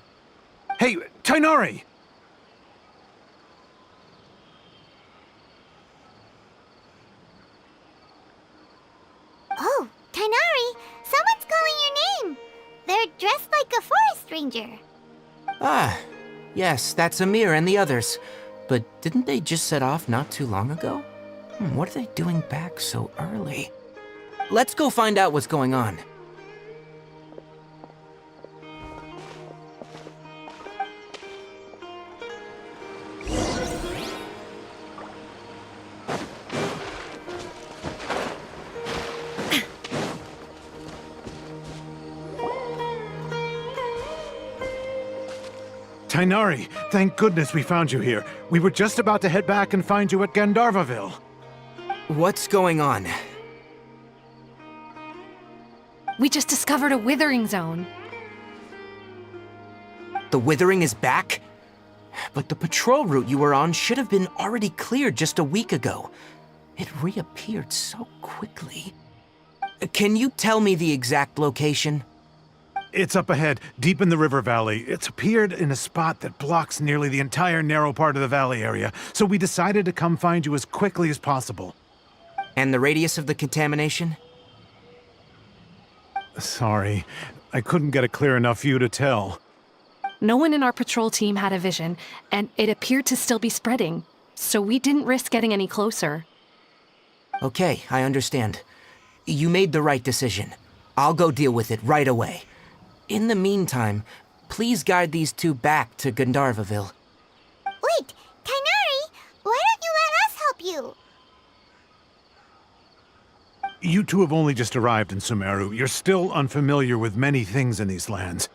Hey, Tainari! Oh, Tainari, someone's calling your name. They're dressed like a forest ranger. Ah, yes, that's Amir and the others. But didn't they just set off not too long ago? What are they doing back so early? Let's go find out what's going on. Tainari, thank goodness we found you here. We were just about to head back and find you at Gandharvaville. What's going on? We just discovered a withering zone. The withering is back? But the patrol route you were on should have been already cleared just a week ago. It reappeared so quickly. Can you tell me the exact location? It's up ahead, deep in the river valley. It's appeared in a spot that blocks nearly the entire narrow part of the valley area, so we decided to come find you as quickly as possible. And the radius of the contamination? Sorry, I couldn't get a clear enough view to tell. No one in our patrol team had a vision, and it appeared to still be spreading, so we didn't risk getting any closer. Okay, I understand. You made the right decision. I'll go deal with it right away. In the meantime, please guide these two back to Gandharvaville. Wait, Tainari, why don't you let us help you? You two have only just arrived in Sumeru. You're still unfamiliar with many things in these lands.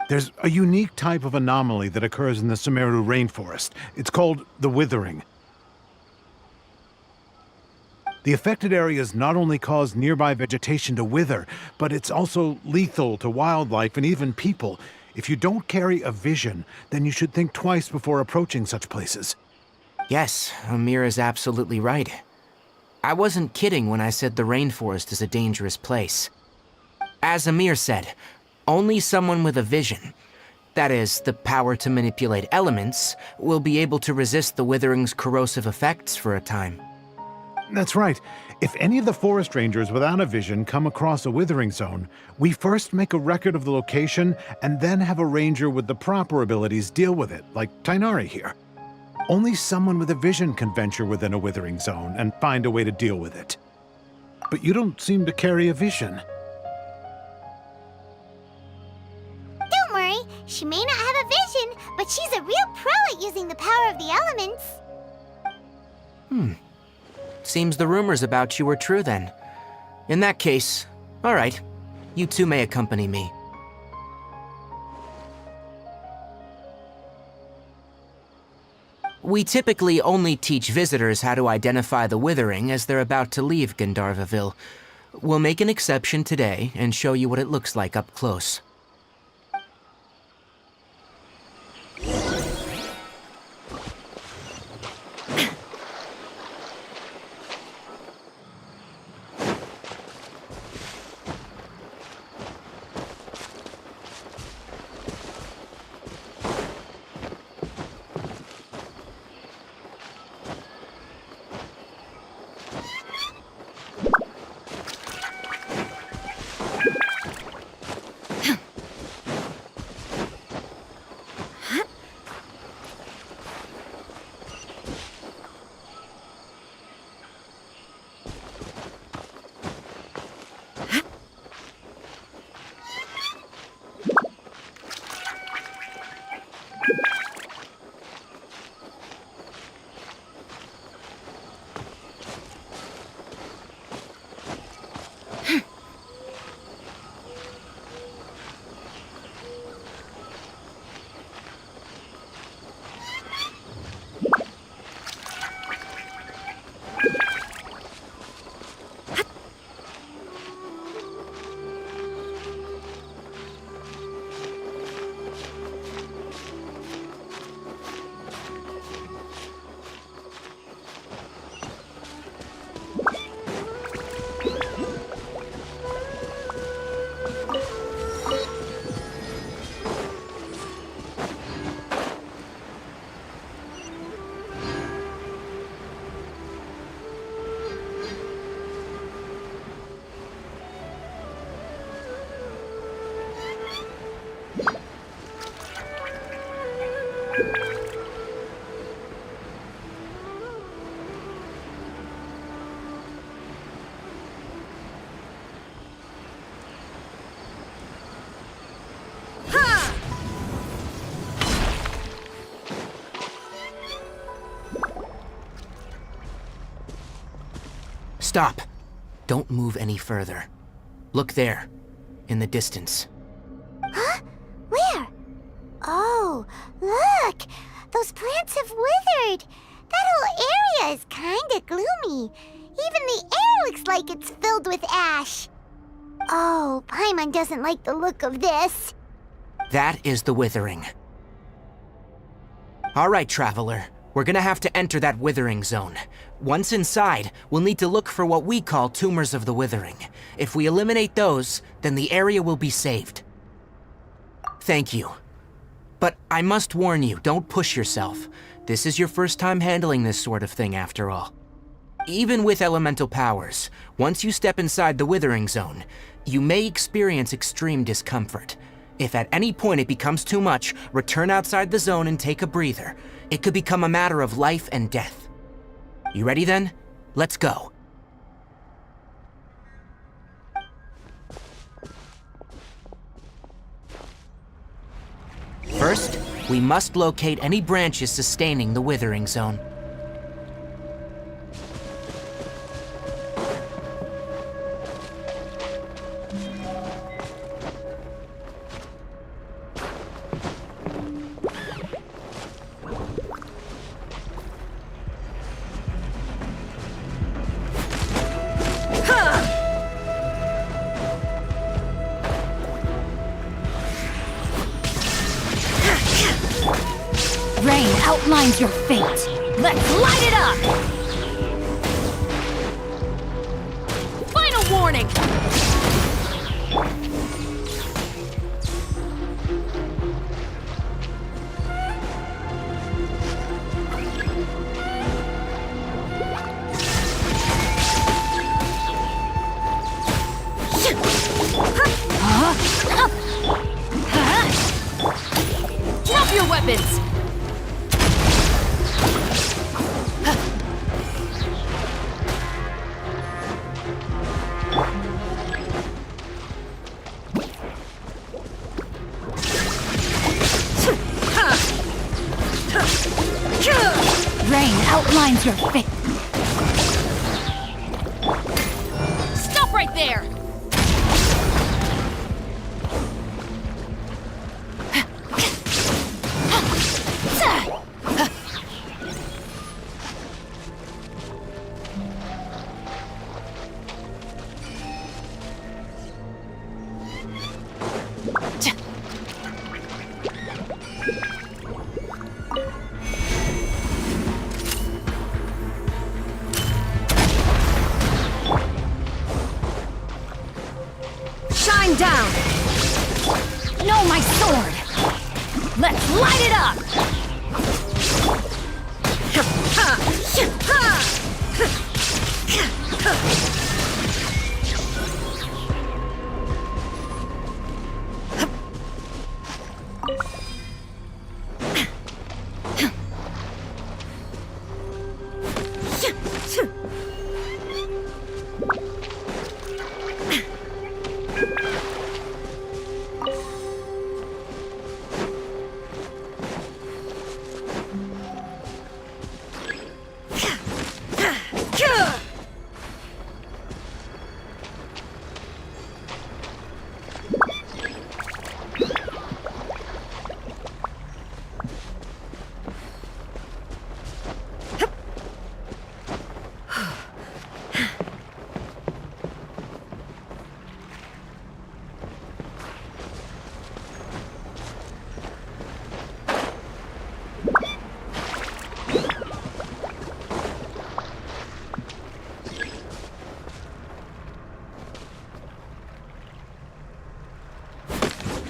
There's a unique type of anomaly that occurs in the Sumeru rainforest. It's called the withering. The affected areas not only cause nearby vegetation to wither, but it's also lethal to wildlife and even people. If you don't carry a vision, then you should think twice before approaching such places. Yes, Amir is absolutely right. I wasn't kidding when I said the rainforest is a dangerous place. As Amir said, only someone with a vision, that is, the power to manipulate elements, will be able to resist the withering's corrosive effects for a time. That's right. If any of the forest rangers without a vision come across a withering zone, we first make a record of the location and then have a ranger with the proper abilities deal with it, like Tainari here. Only someone with a vision can venture within a withering zone and find a way to deal with it. But you don't seem to carry a vision. Don't worry, she may not have a vision, but she's a real pro at using the power of the elements. Seems the rumors about you were true then. In that case, all right, you two may accompany me. We typically only teach visitors how to identify the withering as they're about to leave Gandharvaville. We'll make an exception today and show you what it looks like up close. Stop. Don't move any further. Look there, in the distance. Huh? Where? Oh, look gloomy. Even the air looks like it's filled with ash. Oh, Paimon doesn't like the look of this. That is the Withering. All right, Traveler. We're gonna have to enter that Withering zone. Once inside, we'll need to look for what we call Tumors of the Withering. If we eliminate those, then the area will be saved. Thank you. But I must warn you, don't push yourself. This is your first time handling this sort of thing, after all. Even with elemental powers, once you step inside the Withering zone, you may experience extreme discomfort. If at any point it becomes too much, return outside the zone and take a breather. It could become a matter of life and death. You ready then? Let's go. First, we must locate any branches sustaining the Withering zone. Rain outlines your fate. Let's light it up! Final warning! Drop your weapons! Rain outlines your fate. Stop right there! Shine down! No, my sword! Let's light it up!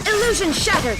Illusion shattered!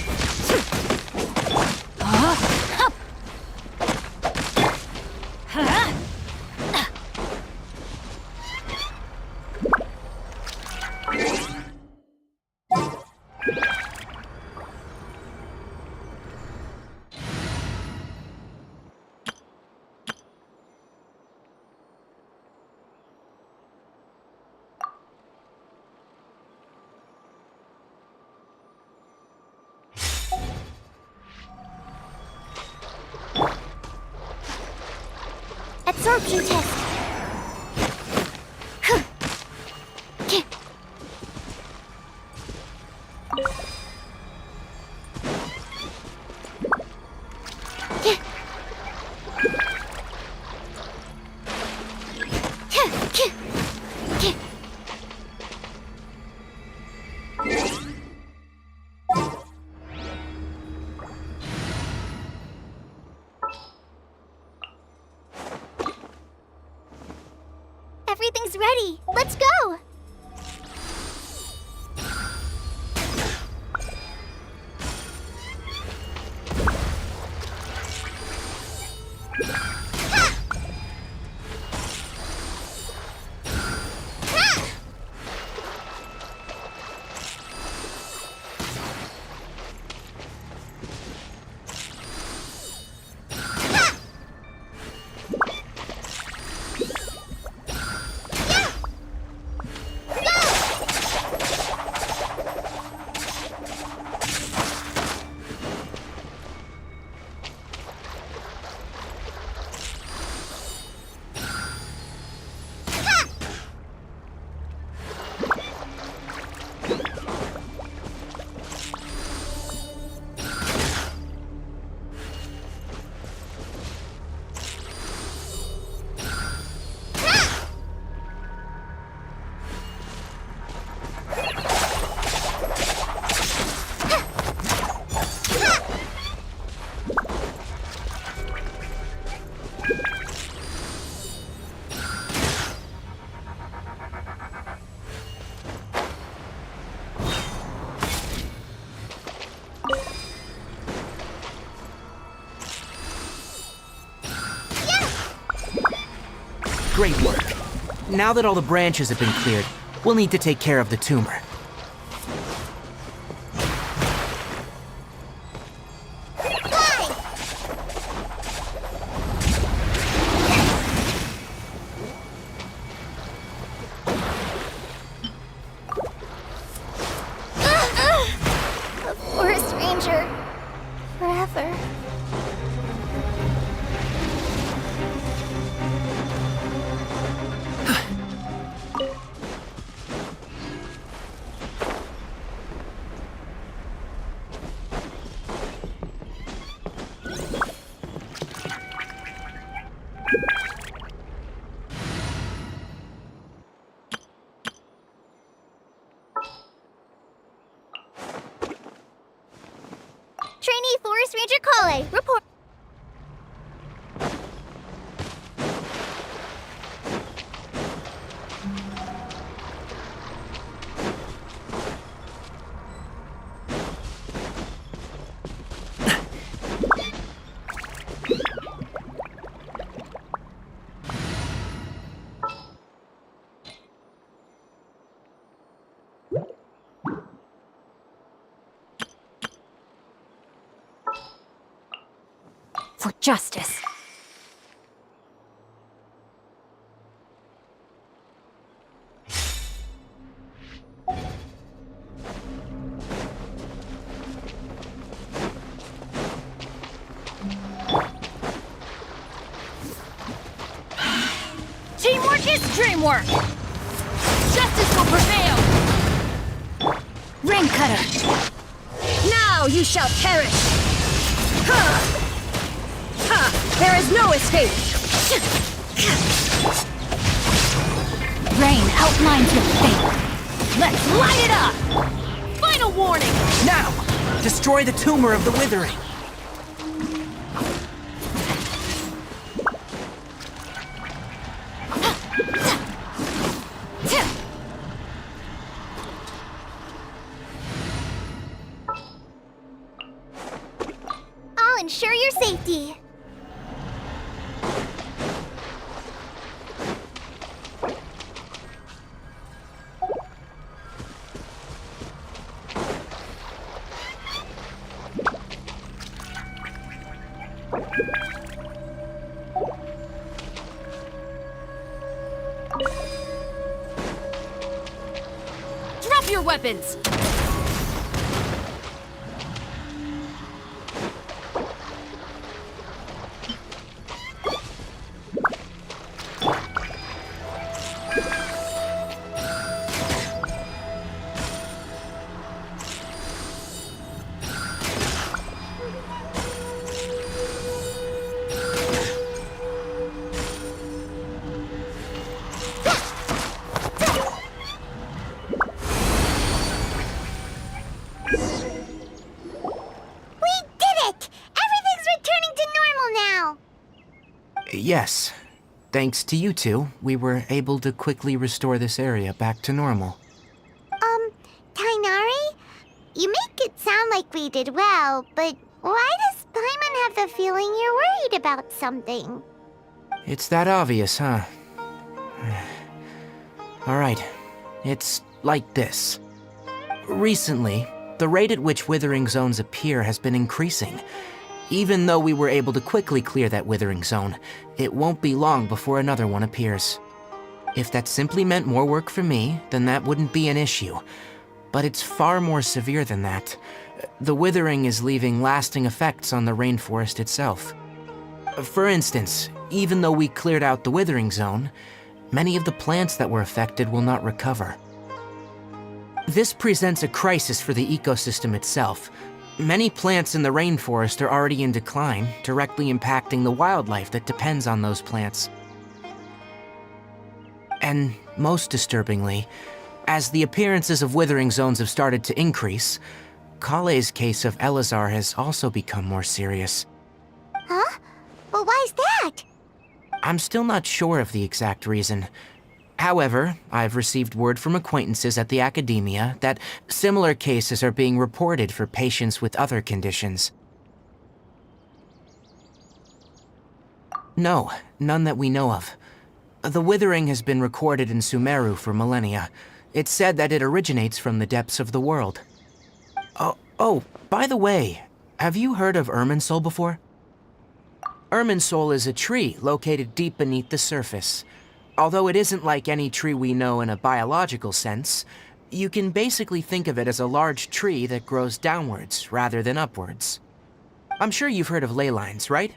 Absorption test. Everything's ready. Let's go! Great work. Now that all the branches have been cleared, we'll need to take care of the tumor. A forest ranger. Forever. Trainee Forest Ranger Kale, report. For justice. Teamwork is dreamwork! Justice will prevail! Rain Cutter! Now you shall perish! Ha! Ha! There is no escape! Rain outlines your fate! Let's light it up! Final warning! Now! Destroy the tumor of the withering! I'll ensure your safety. Drop your weapons! Yes. Thanks to you two, we were able to quickly restore this area back to normal. Tainari? You make it sound like we did well, but why does Paimon have the feeling you're worried about something? It's that obvious, huh? Alright, it's like this. Recently, the rate at which withering zones appear has been increasing. Even though we were able to quickly clear that withering zone, it won't be long before another one appears. If that simply meant more work for me, then that wouldn't be an issue. But it's far more severe than that. The withering is leaving lasting effects on the rainforest itself. For instance, even though we cleared out the withering zone, many of the plants that were affected will not recover. This presents a crisis for the ecosystem itself. Many plants in the rainforest are already in decline, directly impacting the wildlife that depends on those plants. And most disturbingly, as the appearances of withering zones have started to increase, Kale's case of Elazar has also become more serious. Huh? But why's that? I'm still not sure of the exact reason. However, I've received word from acquaintances at the academia that similar cases are being reported for patients with other conditions. No, none that we know of. The withering has been recorded in Sumeru for millennia. It's said that it originates from the depths of the world. Oh, by the way, have you heard of Irminsul before? Irminsul is a tree located deep beneath the surface. Although it isn't like any tree we know in a biological sense, you can basically think of it as a large tree that grows downwards rather than upwards. I'm sure you've heard of ley lines, right?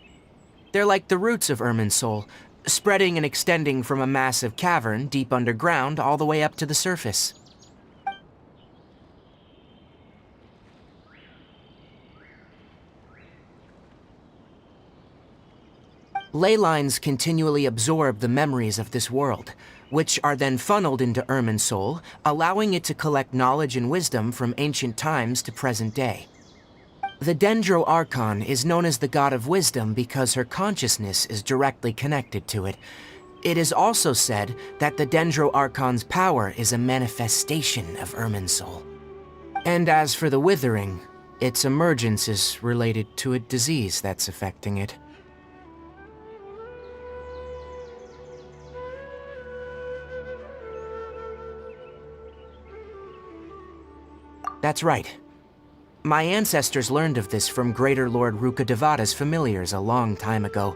They're like the roots of Irminsul, spreading and extending from a massive cavern deep underground all the way up to the surface. Ley lines continually absorb the memories of this world, which are then funneled into Irminsul, allowing it to collect knowledge and wisdom from ancient times to present day. The Dendro Archon is known as the God of Wisdom because her consciousness is directly connected to it. It is also said that the Dendro Archon's power is a manifestation of Irminsul. And as for the Withering, its emergence is related to a disease that's affecting it. That's right. My ancestors learned of this from Greater Lord Rukkhadevata's familiars a long time ago,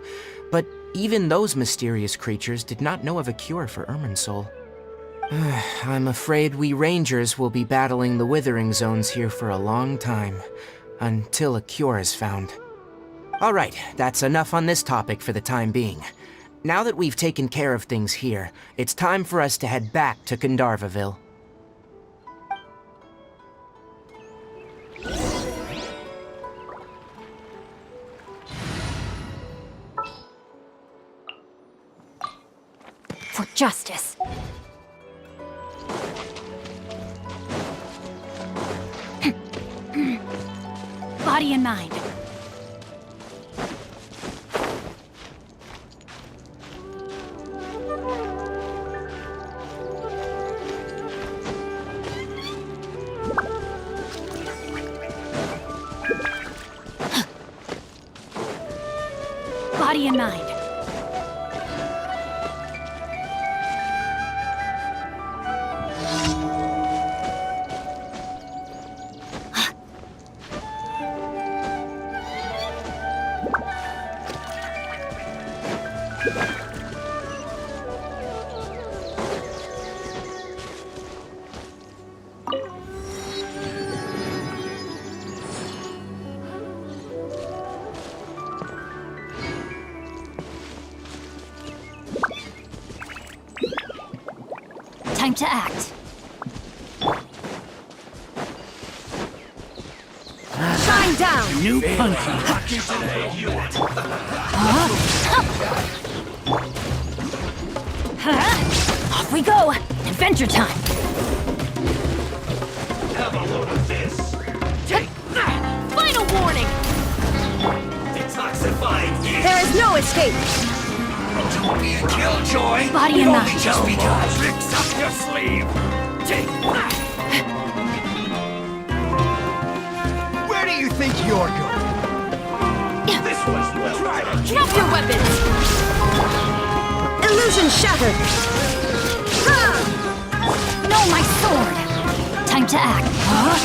but even those mysterious creatures did not know of a cure for Irminsul. I'm afraid we Rangers will be battling the Withering Zones here for a long time, until a cure is found. Alright, that's enough on this topic for the time being. Now that we've taken care of things here, it's time for us to head back to Gandharvaville. For justice. Body and mind. Body and mind. Time to act. Shine down! New punky. Off we go! Adventure time! Have a load of this. Take that! Final warning! Detoxifying heat. There is no escape! Don't be a killjoy. Body We've and only mind. just begun. Tricks up your sleeve. Take that. Where do you think you're going? This was well. Try to Drop your weapons! Illusion shattered! No, my sword! Time to act. I'll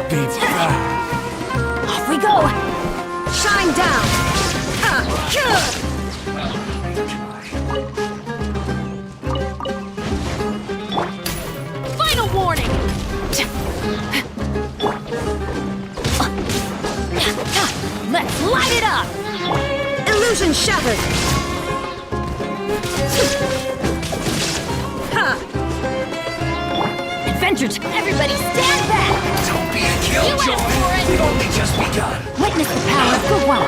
be back. Off we go! Shine down! Final warning! Let's light it up! Illusion shattered! Adventure everybody stand back! Don't be a killjoy. You asked for it. We've only just begun. Witness the power of Gurwa!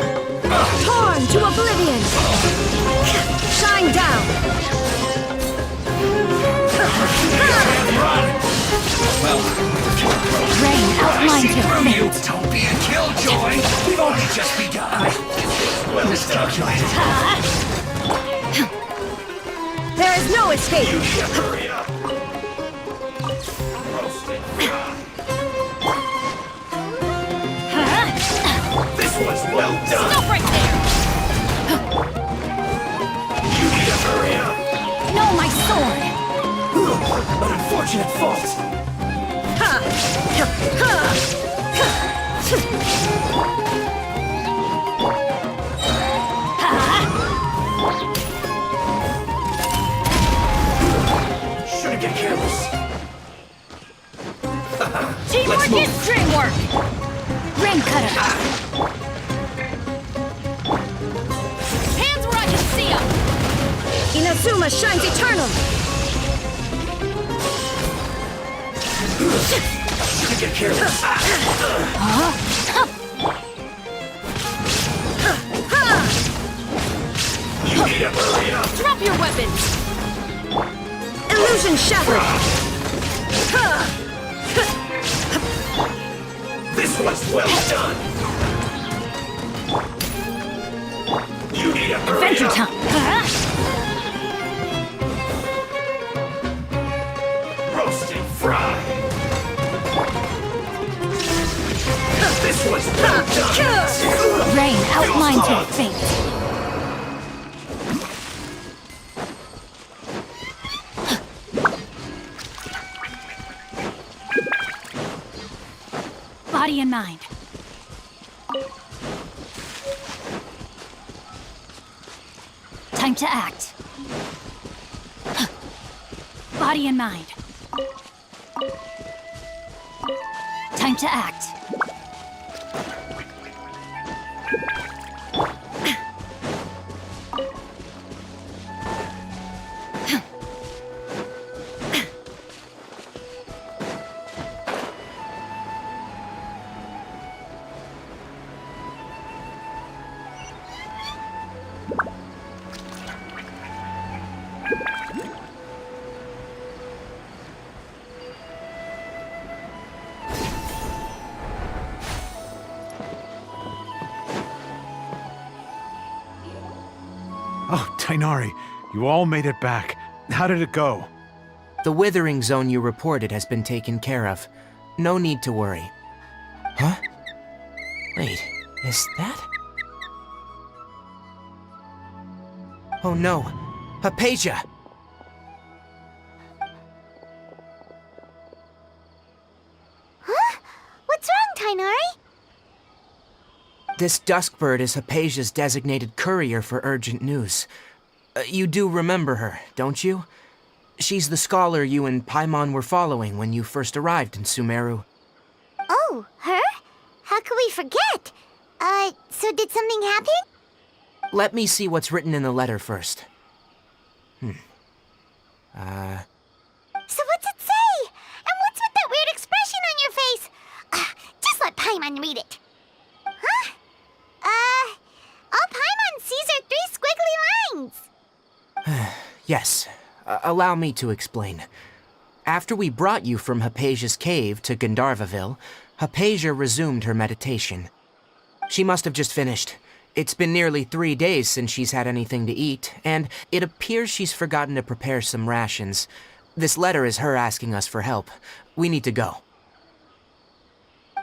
Torn to oblivion! Shine down! Run. Well, Rain I outlines see your through you. fate! Don't be a killjoy. We've only just begun. Well, this calculated. There is no escape! Hurry up. Roasted. This was well done. Stop right there! You need to hurry up. No, my sword! An unfortunate fault. Shouldn't get careless. Teamwork is dreamwork! Rain cutter! Hands where I can see 'em! Inazuma shines eternal! Shouldn't get careless. You need to hurry up. Drop your weapons! Illusion shattered! This was well done. You need to hurry Adventure up. time! Roasted fry. This was well done. Rain outlines your fate! Body and mind. Time to act. Body and mind. Time to act. Oh, Tainari, you all made it back. How did it go? The withering zone you reported has been taken care of. No need to worry. Huh? Wait, is that? Oh no, Hypatia! Huh? What's wrong, Tainari? This Duskbird is Hypatia's designated courier for urgent news. You do remember her, don't you? She's the scholar you and Paimon were following when you first arrived in Sumeru. Oh, her? How could we forget? So did something happen? Let me see what's written in the letter first. So what's it say? And what's with that weird expression on your face? Just let Paimon read it. Huh? All Paimon sees are 3 squiggly lines. Yes, allow me to explain. After we brought you from Hypatia's cave to Gandharvaville, Hypatia resumed her meditation. She must have just finished. It's been nearly 3 days since she's had anything to eat, and it appears she's forgotten to prepare some rations. This letter is her asking us for help. We need to go.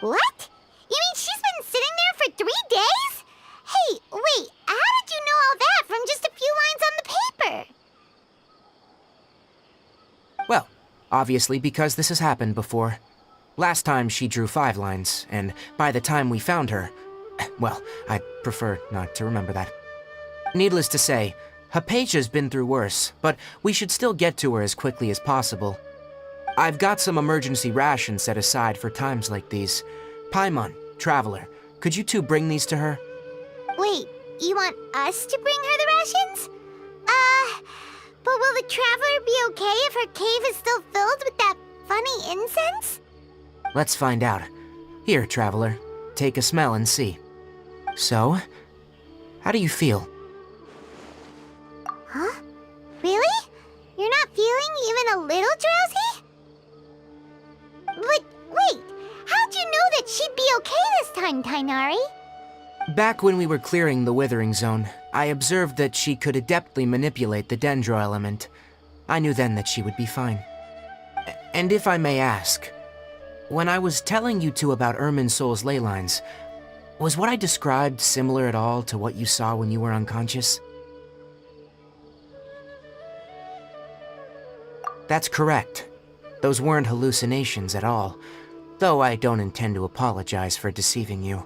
What? You mean she's been sitting there for 3 days? Hey, wait, how did you know all that from just a few lines on the paper? Well, obviously because this has happened before. Last time she drew 5 lines, and by the time we found her, well, I'd prefer not to remember that. Needless to say, Hypatia's been through worse, but we should still get to her as quickly as possible. I've got some emergency rations set aside for times like these. Paimon, Traveler, could you two bring these to her? Wait, you want us to bring her the rations? But will the Traveler be okay if her cave is still filled with that funny incense? Let's find out. Here, Traveler, take a smell and see. So, how do you feel? Huh? Really? You're not feeling even a little drowsy? But wait, how'd you know that she'd be okay this time, Tainari? Back when we were clearing the Withering Zone, I observed that she could adeptly manipulate the Dendro element. I knew then that she would be fine. And if I may ask, when I was telling you two about Irminsol's ley lines, was what I described similar at all to what you saw when you were unconscious? That's correct. Those weren't hallucinations at all, though I don't intend to apologize for deceiving you.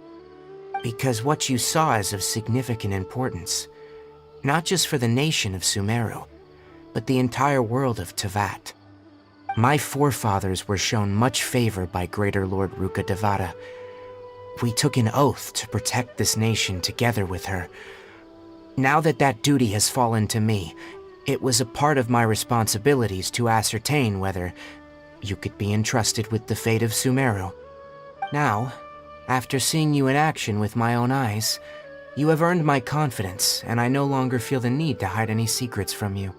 Because what you saw is of significant importance, not just for the nation of Sumeru, but the entire world of Teyvat. My forefathers were shown much favor by Greater Lord Ruka Devata. We took an oath to protect this nation together with her. Now that that duty has fallen to me, it was a part of my responsibilities to ascertain whether you could be entrusted with the fate of Sumeru. Now, after seeing you in action with my own eyes, you have earned my confidence, and I no longer feel the need to hide any secrets from you.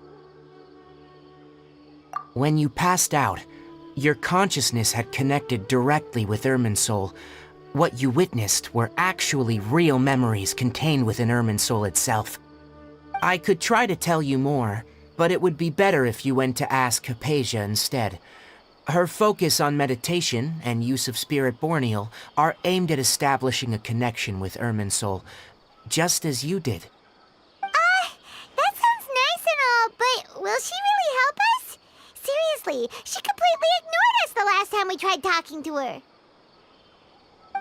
When you passed out, your consciousness had connected directly with Irminsul. What you witnessed were actually real memories contained within Irminsul itself. I could try to tell you more, but it would be better if you went to ask Hypatia instead. Her focus on meditation and use of Spirit Borneal are aimed at establishing a connection with Irminsul, just as you did. That sounds nice and all, but will she really help us? Seriously, she completely ignored us the last time we tried talking to her.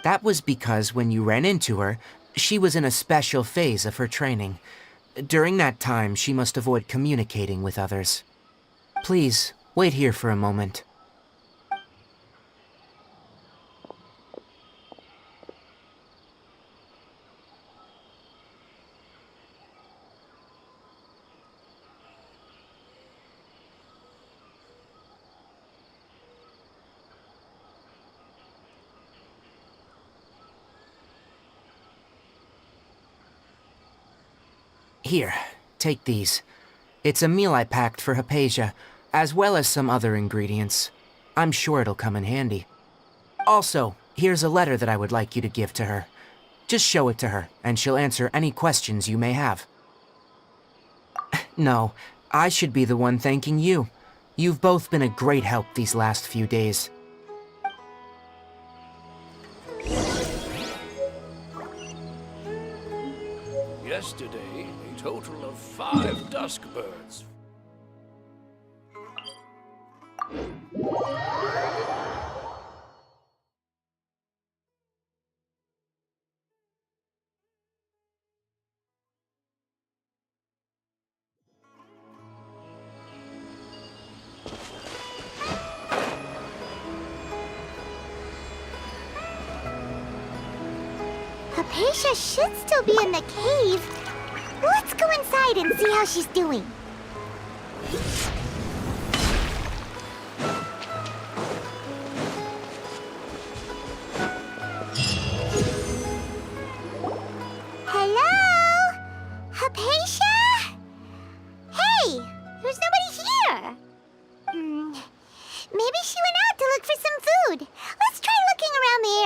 That was because when you ran into her, she was in a special phase of her training. During that time, she must avoid communicating with others. Please, wait here for a moment. Here, take these. It's a meal I packed for Hypatia, as well as some other ingredients. I'm sure it'll come in handy. Also, here's a letter that I would like you to give to her. Just show it to her, and she'll answer any questions you may have. No, I should be the one thanking you. You've both been a great help these last few days. Yesterday, a total of 5 dusk birds. Hypatia should still be in the cave. Let's go inside and see how she's doing. Hello? Hypatia? Hey, there's nobody here. Maybe she went out to look for some food. Let's try looking around the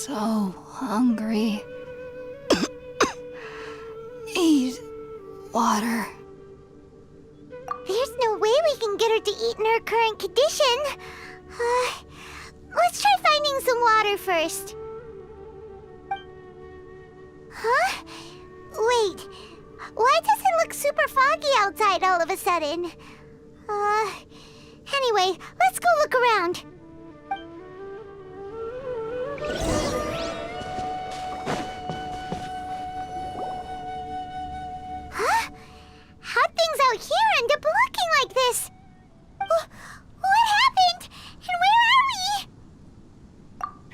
so hungry. Need water. There's no way we can get her to eat in her current condition. Let's try finding some water first. Huh? Wait. Why does it look super foggy outside all of a sudden? Anyway, let's go look around. Huh? How'd things out here end up looking like this? What happened? And where are we?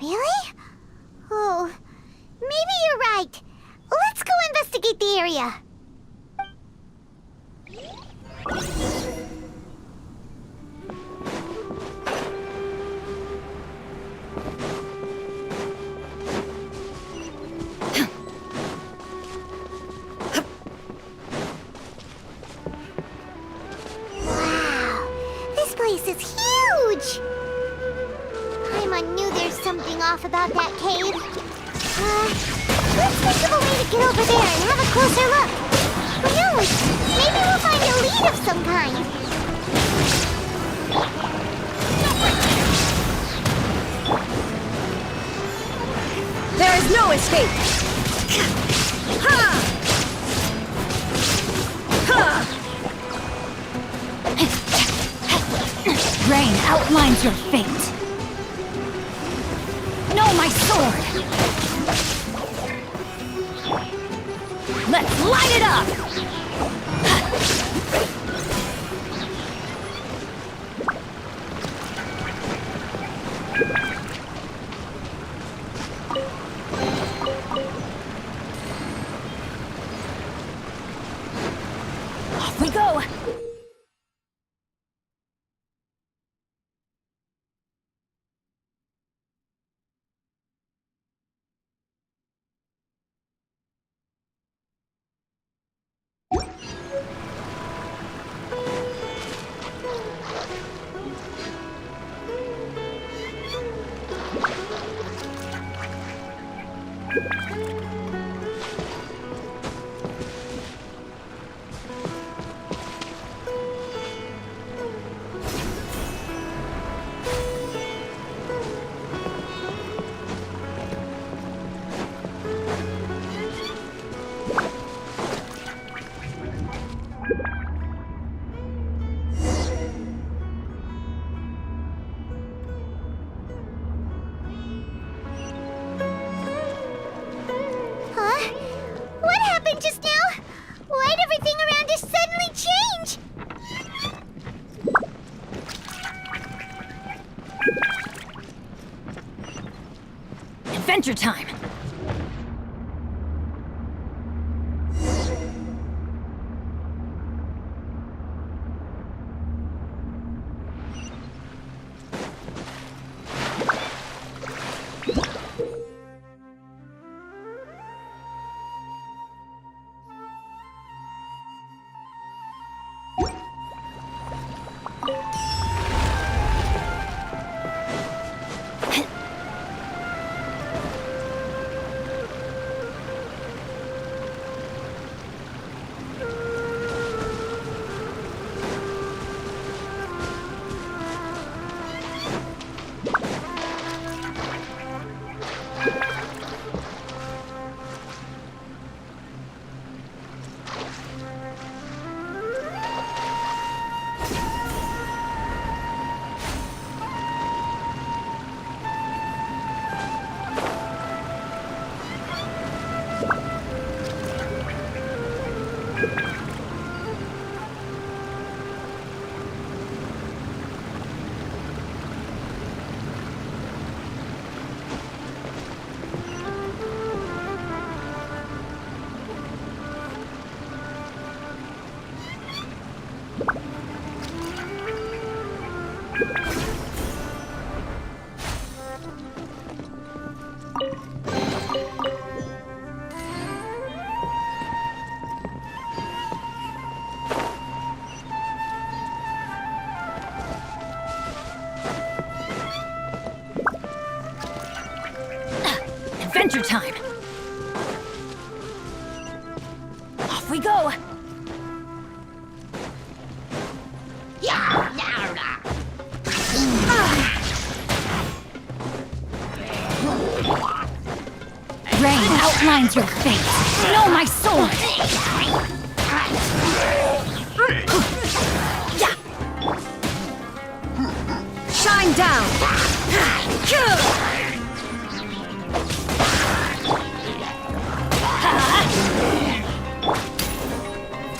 Really? Oh, maybe you're right. Let's go investigate the area. Off about that cave. Let's think of a way to get over there and have a closer look. Who knows? Maybe we'll find a lead of some kind. There is no escape! Ha! Ha! Rain outlines your fate. No, my sword! Let's light it up! Off we go! Adventure time! Adventure time! Off we go! Rain outlines your fate. Know my sword! Shine down!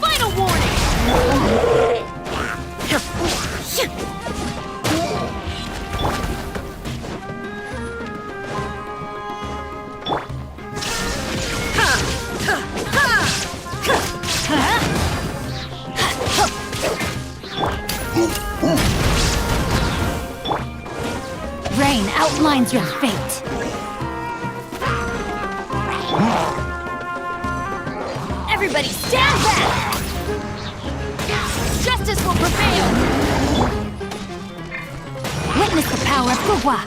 Final warning! Rain outlines your fate. Everybody stand back! Justice will prevail! Witness the power of Gua.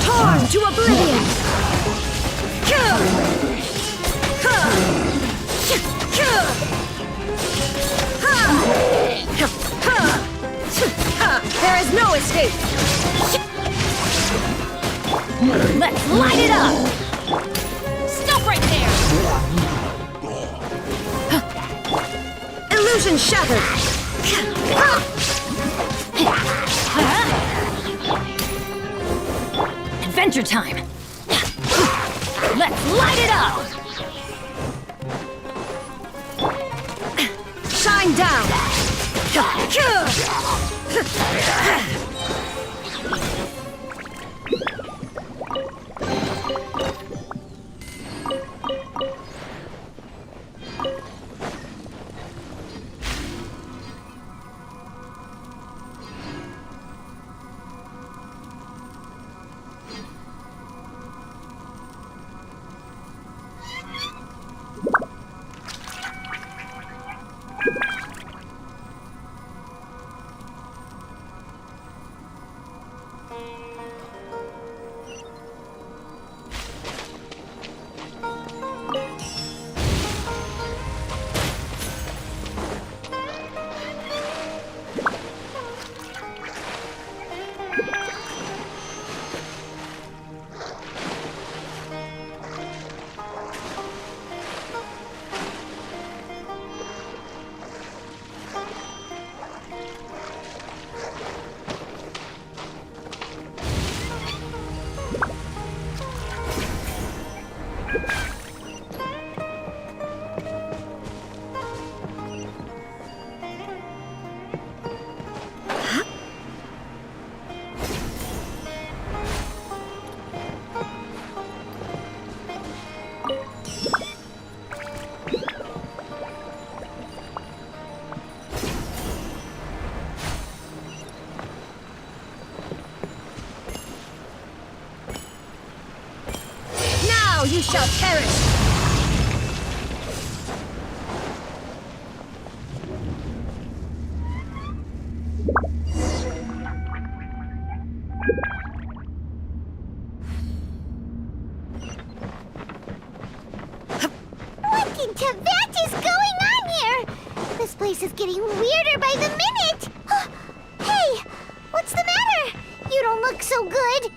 Torn to oblivion! There is no escape! Let's light it up! Stop right there! Illusion shattered! Adventure time! Let's light it up! Shine down! Now you shall perish! What in Tibet is going on here? This place is getting weirder by the minute! Hey, what's the matter? You don't look so good.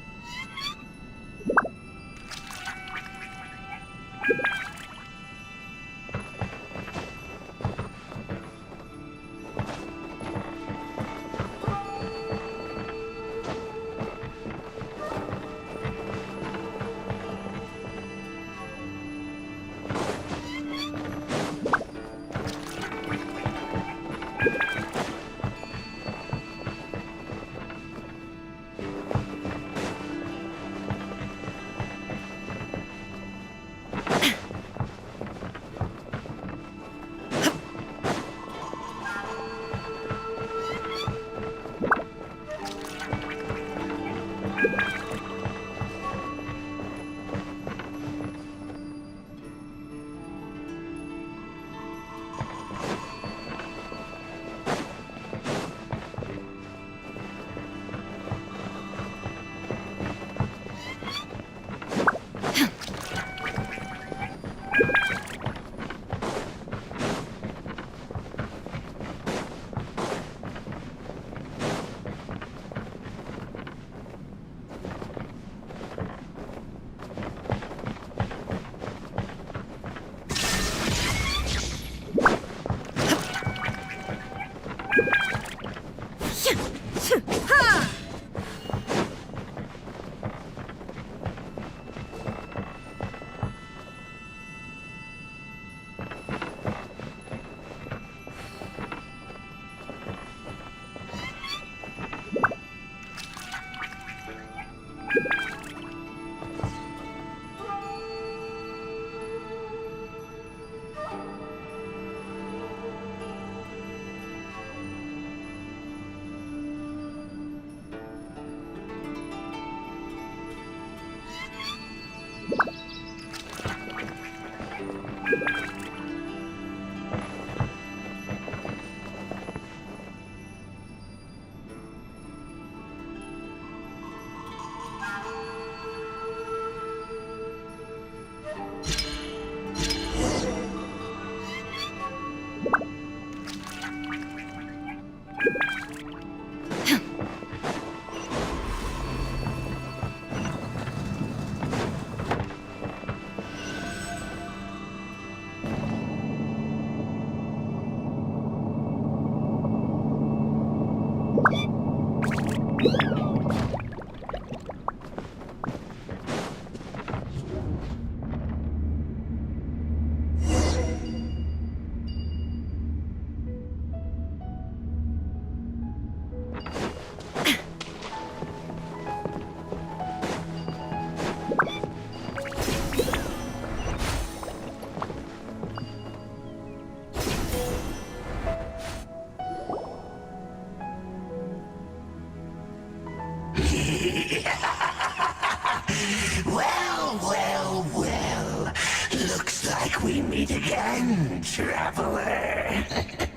Well. Looks like we meet again, traveler. The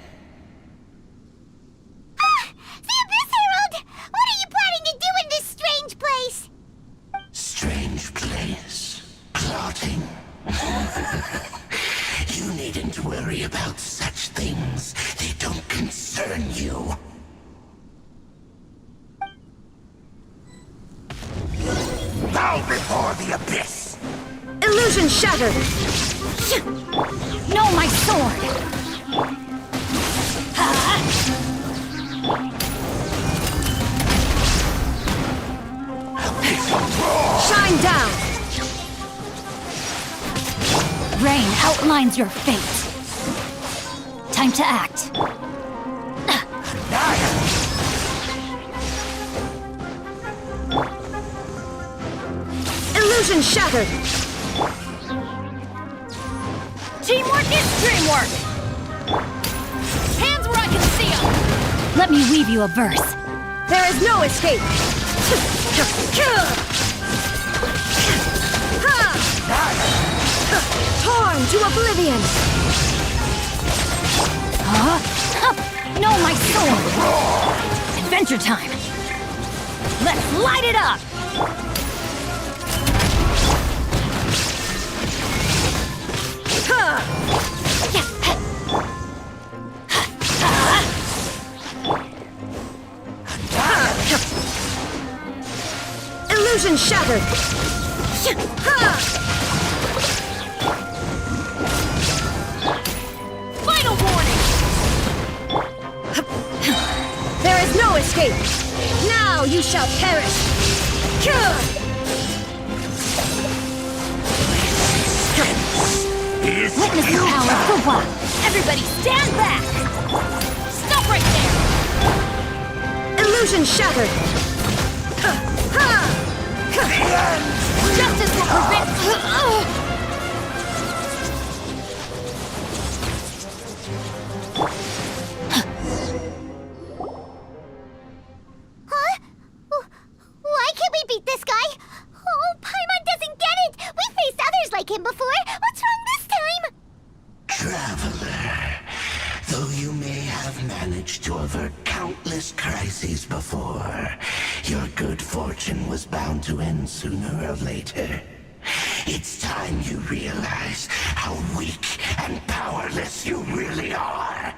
Abyss Herald! What are you planning to do in this strange place? Strange place. Plotting. You needn't worry about such things. They don't concern you. Bow before the abyss! Illusion shattered! No, my sword! Shine down! Rain outlines your fate. Time to act. Illusion shattered! Teamwork is dreamwork! Hands where I can see them! Let me weave you a verse. There is no escape! Torn to oblivion! No, my sword! Adventure time! Let's light it up! Illusion shattered! Final warning! There is no escape! Now you shall perish! Witness the power for what? Everybody stand back! Stop right there! Illusion shattered! Justice will prevent... Huh? Why can't we beat this guy? Oh, Paimon doesn't get it! We faced others like him before! What's wrong this time? Traveler, though you may have managed to avert countless crises before, your good fortune was bound to end sooner or later. It's time you realize how weak and powerless you really are.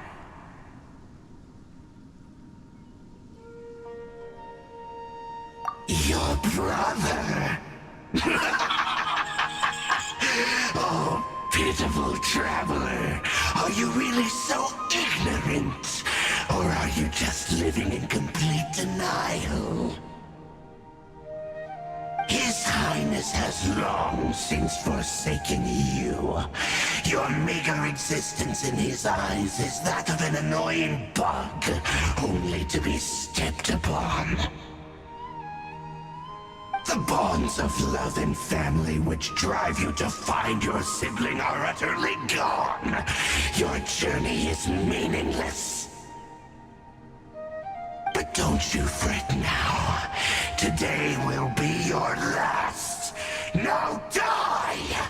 Your brother? Oh, pitiful traveler. Are you really so ignorant? Or are you just living in complete denial? His Highness has long since forsaken you. Your meager existence in his eyes is that of an annoying bug, only to be stepped upon. The bonds of love and family which drive you to find your sibling are utterly gone. Your journey is meaningless. But don't you fret now. Today will be your last. Now die!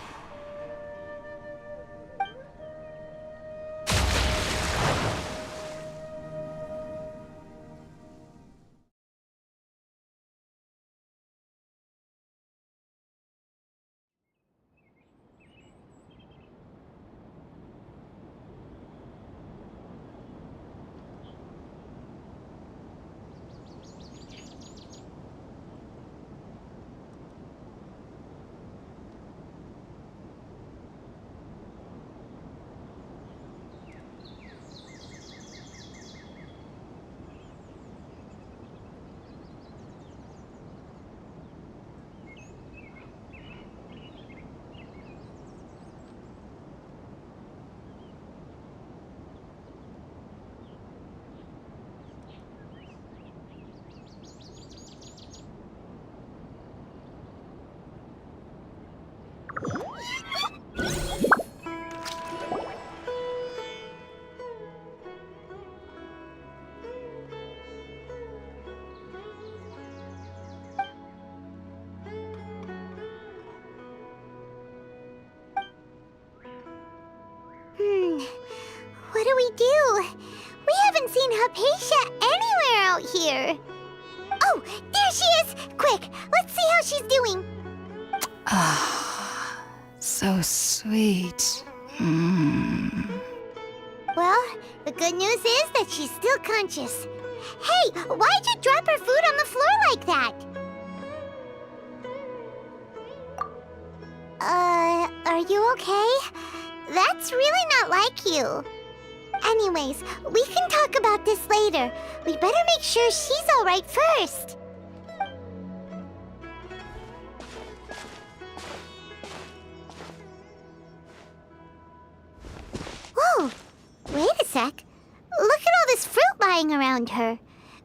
do we do? We haven't seen Hypatia anywhere out here. Oh, there she is! Quick, let's see how she's doing. Ah, so sweet. Well, the good news is that she's still conscious. Hey, why'd you drop her food on the floor like that? Are you okay? That's really not like you. Anyways, we can talk about this later. We better make sure she's alright first. Whoa! Wait a sec. Look at all this fruit lying around her.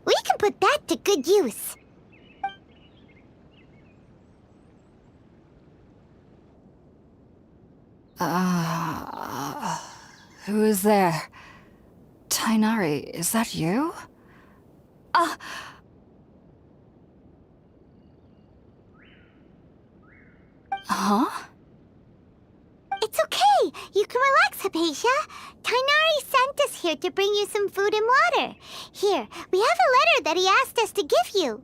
We can put that to good use. Who is there? Tainari, is that you? Huh? It's okay. You can relax, Hypatia. Tainari sent us here to bring you some food and water. Here, we have a letter that he asked us to give you.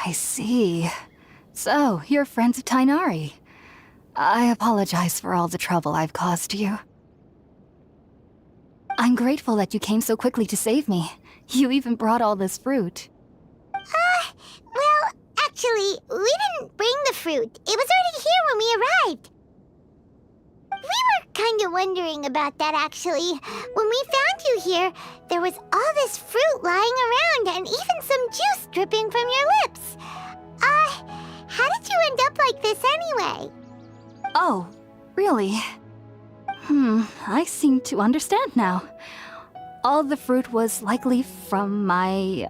I see. So, you're friends of Tainari. I apologize for all the trouble I've caused you. I'm grateful that you came so quickly to save me. You even brought all this fruit. Well, actually, we didn't bring the fruit. It was already here when we arrived. We were kind of wondering about that, actually. When we found you here, there was all this fruit lying around and even some juice dripping from your lips. How did you end up like this anyway? Oh, really? I seem to understand now. All the fruit was likely from my,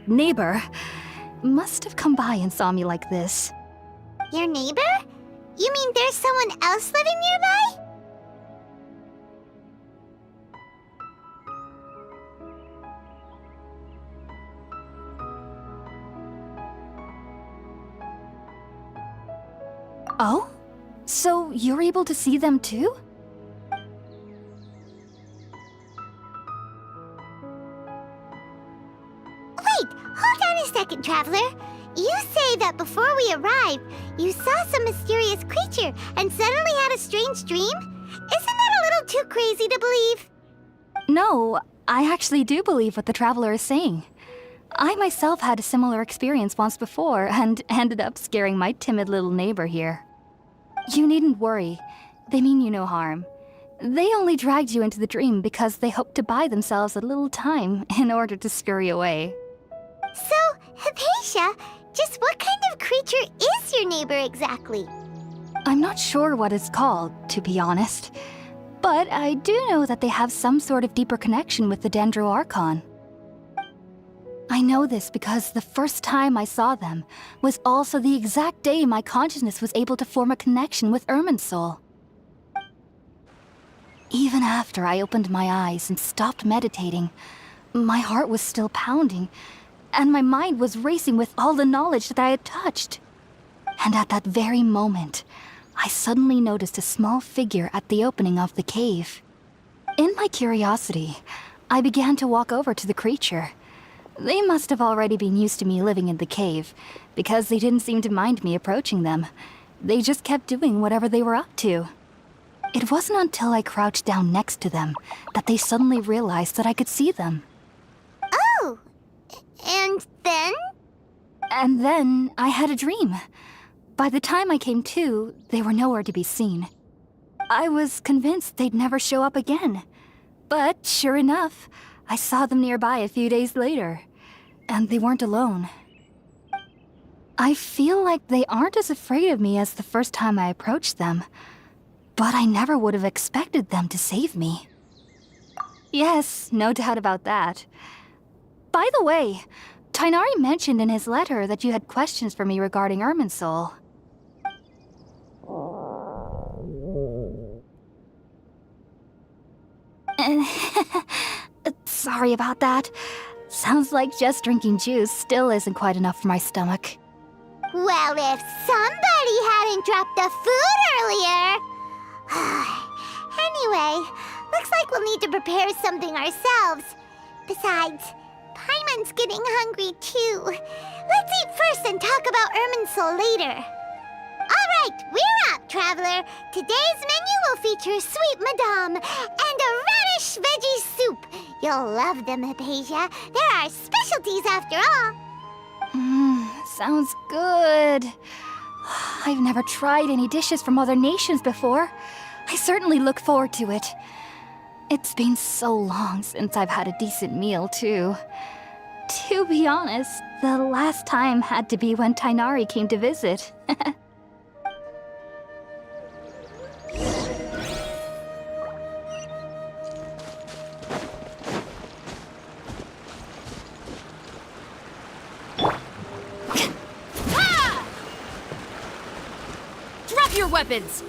neighbor. Must have come by and saw me like this. Your neighbor? You mean there's someone else living nearby? Oh? So you're able to see them too? Wait, hold on a second, Traveler. You say that before we arrived, you saw some mysterious creature and suddenly had a strange dream? Isn't that a little too crazy to believe? No, I actually do believe what the Traveler is saying. I myself had a similar experience once before and ended up scaring my timid little neighbor here. You needn't worry. They mean you no harm. They only dragged you into the dream because they hoped to buy themselves a little time in order to scurry away. So, Hypatia, just what kind of creature is your neighbor exactly? I'm not sure what it's called, to be honest. But I do know that they have some sort of deeper connection with the Dendro Archon. I know this because the first time I saw them was also the exact day my consciousness was able to form a connection with Irminsul. Even after I opened my eyes and stopped meditating, my heart was still pounding, and my mind was racing with all the knowledge that I had touched. And at that very moment, I suddenly noticed a small figure at the opening of the cave. In my curiosity, I began to walk over to the creature. They must have already been used to me living in the cave, because they didn't seem to mind me approaching them. They just kept doing whatever they were up to. It wasn't until I crouched down next to them that they suddenly realized that I could see them. Oh! And then? And then I had a dream. By the time I came to, they were nowhere to be seen. I was convinced they'd never show up again. But sure enough, I saw them nearby a few days later. And they weren't alone. I feel like they aren't as afraid of me as the first time I approached them. But I never would have expected them to save me. Yes, no doubt about that. By the way, Tainari mentioned in his letter that you had questions for me regarding Irminsul. sorry about that. Sounds like just drinking juice still isn't quite enough for my stomach. Well, if somebody hadn't dropped the food earlier... Anyway, looks like we'll need to prepare something ourselves. Besides, Paimon's getting hungry too. Let's eat first and talk about Irminsul later. All right, we're up, Traveler. Today's menu will feature sweet madame and a radish veggie soup. You'll love them, Hypatia. They're our specialties after all. Sounds good. I've never tried any dishes from other nations before. I certainly look forward to it. It's been so long since I've had a decent meal, too. To be honest, the last time had to be when Tighnari came to visit. Drop your weapons!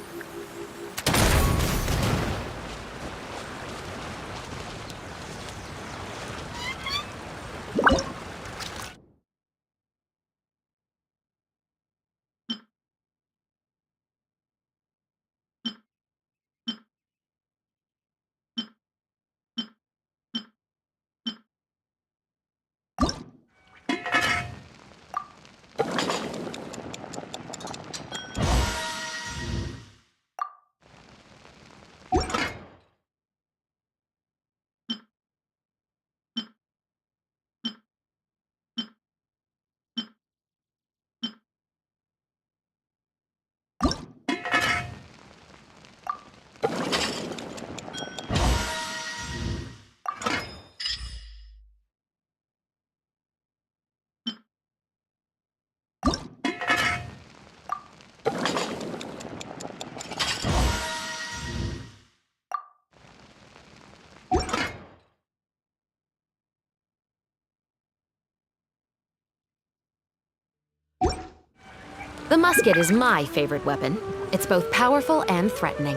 The musket is my favorite weapon. It's both powerful and threatening.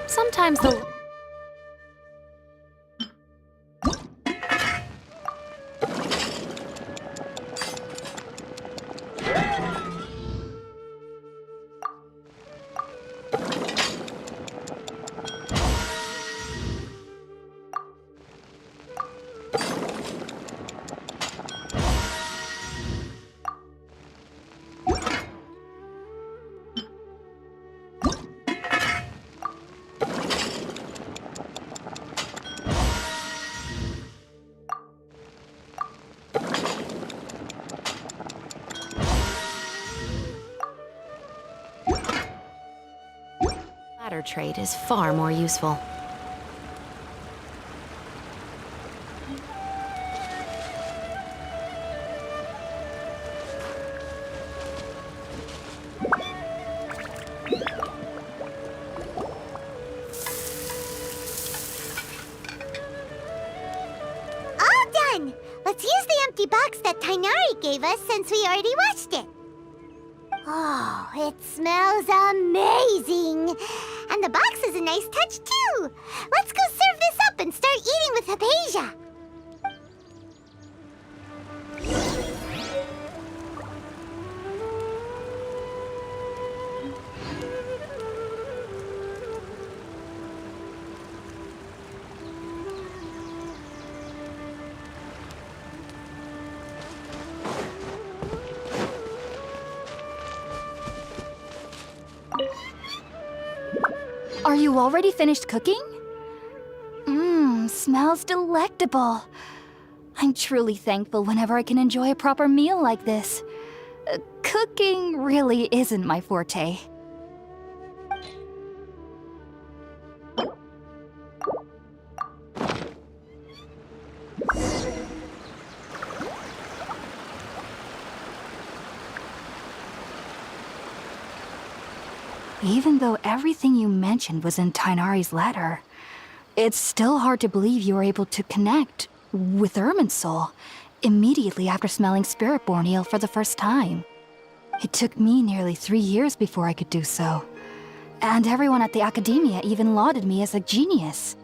Sometimes the... latter trait is far more useful. All done! Let's use the empty box that Tighnari gave us since we already washed it. Oh, it smells amazing! And the box is a nice touch, too! Let's go serve this up and start eating with Hypatia! Are you already finished cooking? Smells delectable. I'm truly thankful whenever I can enjoy a proper meal like this. Cooking really isn't my forte. Even though everything you mentioned was in Tighnari's letter, it's still hard to believe you were able to connect with Irminsul immediately after smelling Spiritborn eel for the first time. It took me nearly 3 years before I could do so. And everyone at the Academia even lauded me as a genius.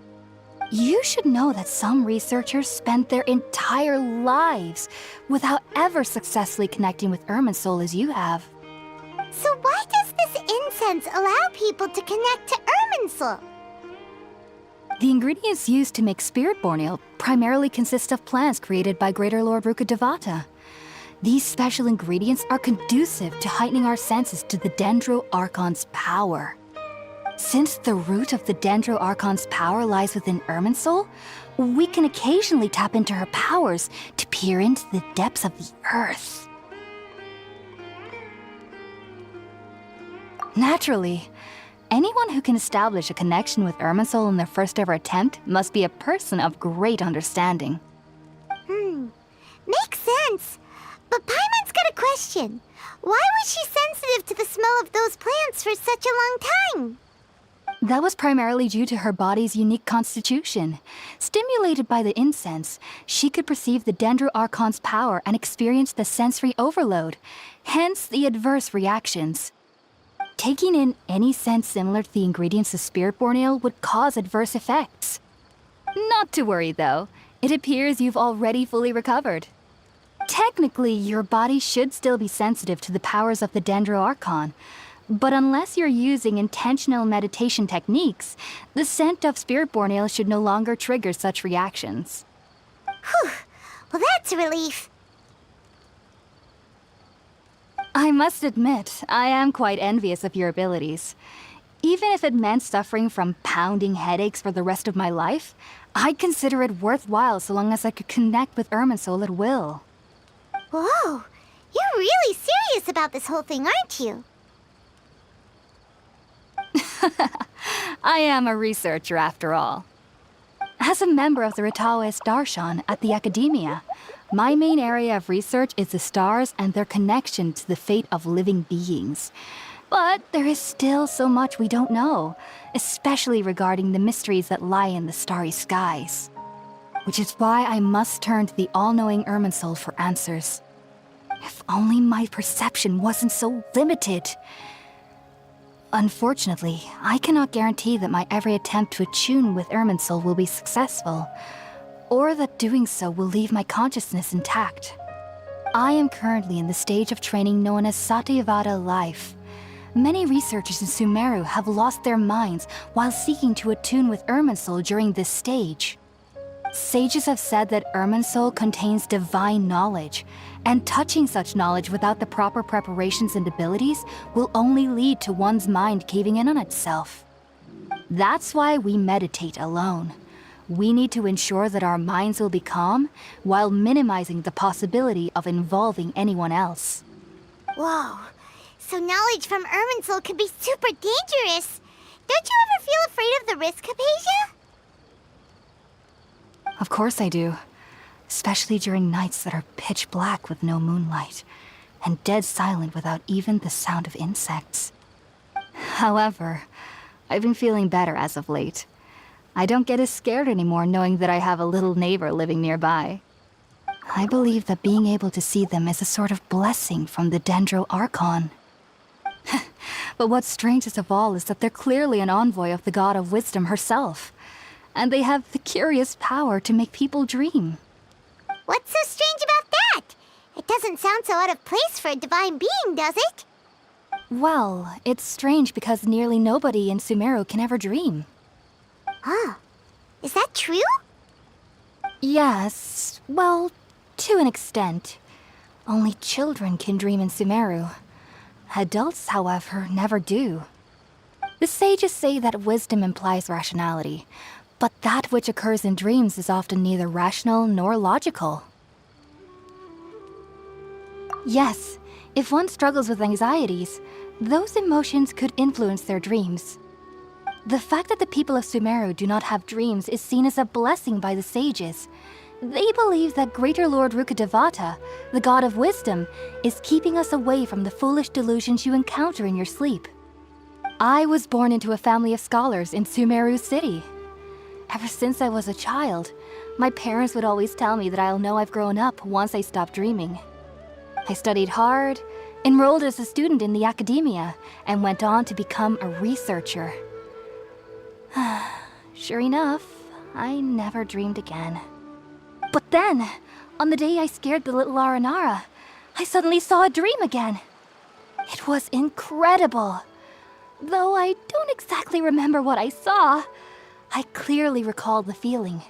You should know that some researchers spend their entire lives without ever successfully connecting with Irminsul as you have. So why does this incense allow people to connect to Irminsul? The ingredients used to make Spirit-Born Ale primarily consist of plants created by Greater Lord Rukkhadevata. These special ingredients are conducive to heightening our senses to the Dendro Archon's power. Since the root of the Dendro Archon's power lies within Irminsul, we can occasionally tap into her powers to peer into the depths of the earth. Naturally, anyone who can establish a connection with Irminsul in their first ever attempt must be a person of great understanding. Makes sense. But Paimon's got a question. Why was she sensitive to the smell of those plants for such a long time? That was primarily due to her body's unique constitution. Stimulated by the incense, she could perceive the Dendro Archon's power and experience the sensory overload, hence the adverse reactions. Taking in any scent similar to the ingredients of Spirit-Born Ale would cause adverse effects. Not to worry though, it appears you've already fully recovered. Technically, your body should still be sensitive to the powers of the Dendro Archon, but unless you're using intentional meditation techniques, the scent of Spirit-Born Ale should no longer trigger such reactions. Whew. Well, that's a relief. I must admit, I am quite envious of your abilities. Even if it meant suffering from pounding headaches for the rest of my life, I'd consider it worthwhile so long as I could connect with Irminsul at will. Whoa, you're really serious about this whole thing, aren't you? I am a researcher after all. As a member of the Ritaoist Darshan at the Academia, my main area of research is the stars and their connection to the fate of living beings. But there is still so much we don't know, especially regarding the mysteries that lie in the starry skies. Which is why I must turn to the all-knowing Irminsul for answers. If only my perception wasn't so limited. Unfortunately, I cannot guarantee that my every attempt to attune with Irminsul will be successful, or that doing so will leave my consciousness intact. I am currently in the stage of training known as Satyavada life. Many researchers in Sumeru have lost their minds while seeking to attune with Irminsul during this stage. Sages have said that Irminsul contains divine knowledge, and touching such knowledge without the proper preparations and abilities will only lead to one's mind caving in on itself. That's why we meditate alone. We need to ensure that our minds will be calm while minimizing the possibility of involving anyone else. Whoa, so knowledge from Irminsul can be super dangerous. Don't you ever feel afraid of the risk, Hypatia? Of course I do. Especially during nights that are pitch black with no moonlight, and dead silent without even the sound of insects. However, I've been feeling better as of late. I don't get as scared anymore knowing that I have a little neighbor living nearby. I believe that being able to see them is a sort of blessing from the Dendro Archon. But what's strangest of all is that they're clearly an envoy of the God of Wisdom herself, and they have the curious power to make people dream. What's so strange about that? It doesn't sound so out of place for a divine being, does it? Well, it's strange because nearly nobody in Sumeru can ever dream. Huh. Is that true? Yes, well, to an extent. Only children can dream in Sumeru. Adults, however, never do. The sages say that wisdom implies rationality, but that which occurs in dreams is often neither rational nor logical. Yes, if one struggles with anxieties, those emotions could influence their dreams. The fact that the people of Sumeru do not have dreams is seen as a blessing by the sages. They believe that Greater Lord Rukkhadevata, the God of Wisdom, is keeping us away from the foolish delusions you encounter in your sleep. I was born into a family of scholars in Sumeru City. Ever since I was a child, my parents would always tell me that I'll know I've grown up once I stop dreaming. I studied hard, enrolled as a student in the Academia, and went on to become a researcher. Sure enough, I never dreamed again. But then, on the day I scared the little Aranara, I suddenly saw a dream again. It was incredible. Though I don't exactly remember what I saw, I clearly recall the feeling.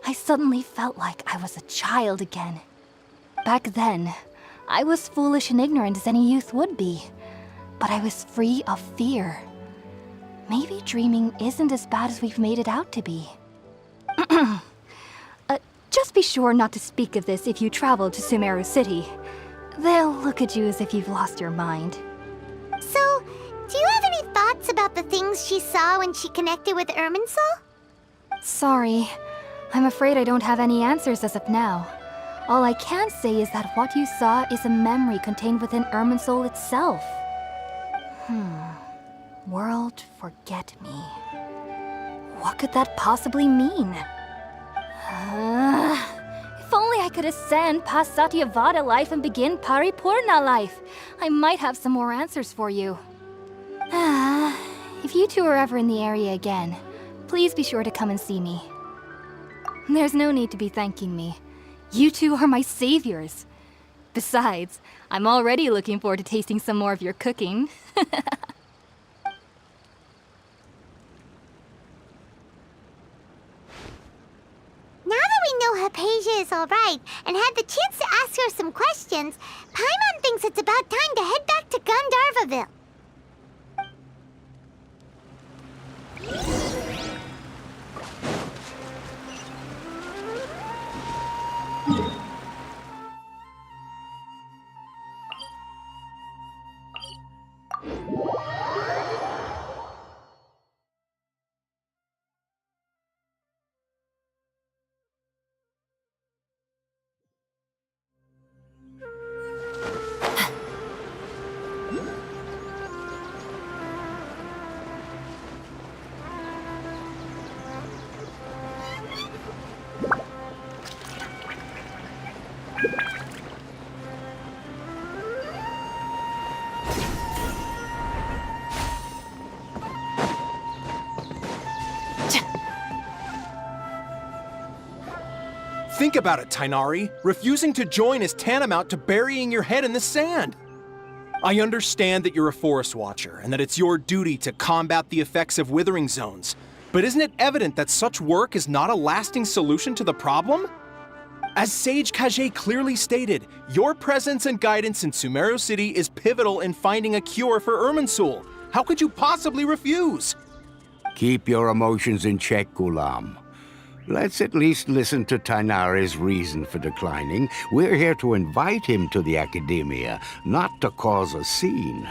I suddenly felt like I was a child again. Back then, I was foolish and ignorant as any youth would be, but I was free of fear. Maybe dreaming isn't as bad as we've made it out to be. Just be sure not to speak of this if you travel to Sumeru City. They'll look at you as if you've lost your mind. So, do you have any thoughts about the things she saw when she connected with Irminsul? Sorry. I'm afraid I don't have any answers as of now. All I can say is that what you saw is a memory contained within Irminsul itself. World forget me. What could that possibly mean? If only I could ascend past Satyavada life and begin Paripurna life, I might have some more answers for you. If you two are ever in the area again, please be sure to come and see me. There's no need to be thanking me. You two are my saviors. Besides, I'm already looking forward to tasting some more of your cooking. Now that we know Hypatia is alright and had the chance to ask her some questions, Paimon thinks it's about time to head back to Gandharvaville. Think about it, Tighnari. Refusing to join is tantamount to burying your head in the sand. I understand that you're a forest watcher and that it's your duty to combat the effects of withering zones. But isn't it evident that such work is not a lasting solution to the problem? As Sage Kage clearly stated, your presence and guidance in Sumeru City is pivotal in finding a cure for Irminsul. How could you possibly refuse? Keep your emotions in check, Ghulam. Let's at least listen to Tighnari's reason for declining. We're here to invite him to the Academia, not to cause a scene.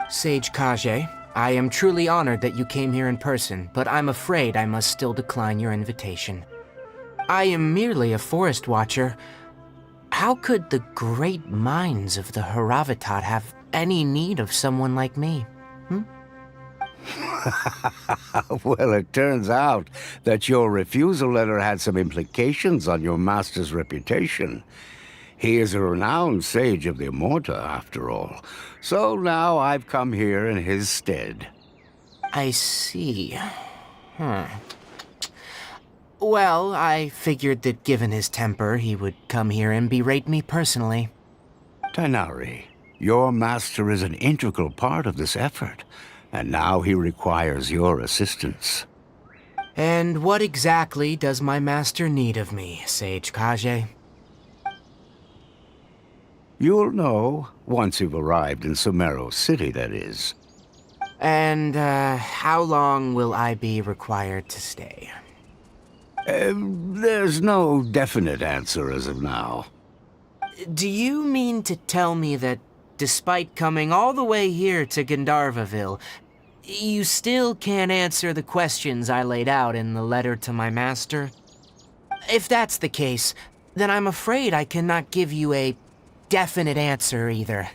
Sage Kage, I am truly honored that you came here in person, but I'm afraid I must still decline your invitation. I am merely a forest watcher. How could the great minds of the Haravatat have any need of someone like me? Well, it turns out that your refusal letter had some implications on your master's reputation. He is a renowned sage of the Immorta, after all. So now I've come here in his stead. I see. Well, I figured that given his temper, he would come here and berate me personally. Tighnari, your master is an integral part of this effort. And now he requires your assistance. And what exactly does my master need of me, Sage Kage? You'll know, once you've arrived in Sumeru City, that is. And, how long will I be required to stay? There's no definite answer as of now. Do you mean to tell me that, despite coming all the way here to Gandharvaville, you still can't answer the questions I laid out in the letter to my master? If that's the case, then I'm afraid I cannot give you a definite answer either.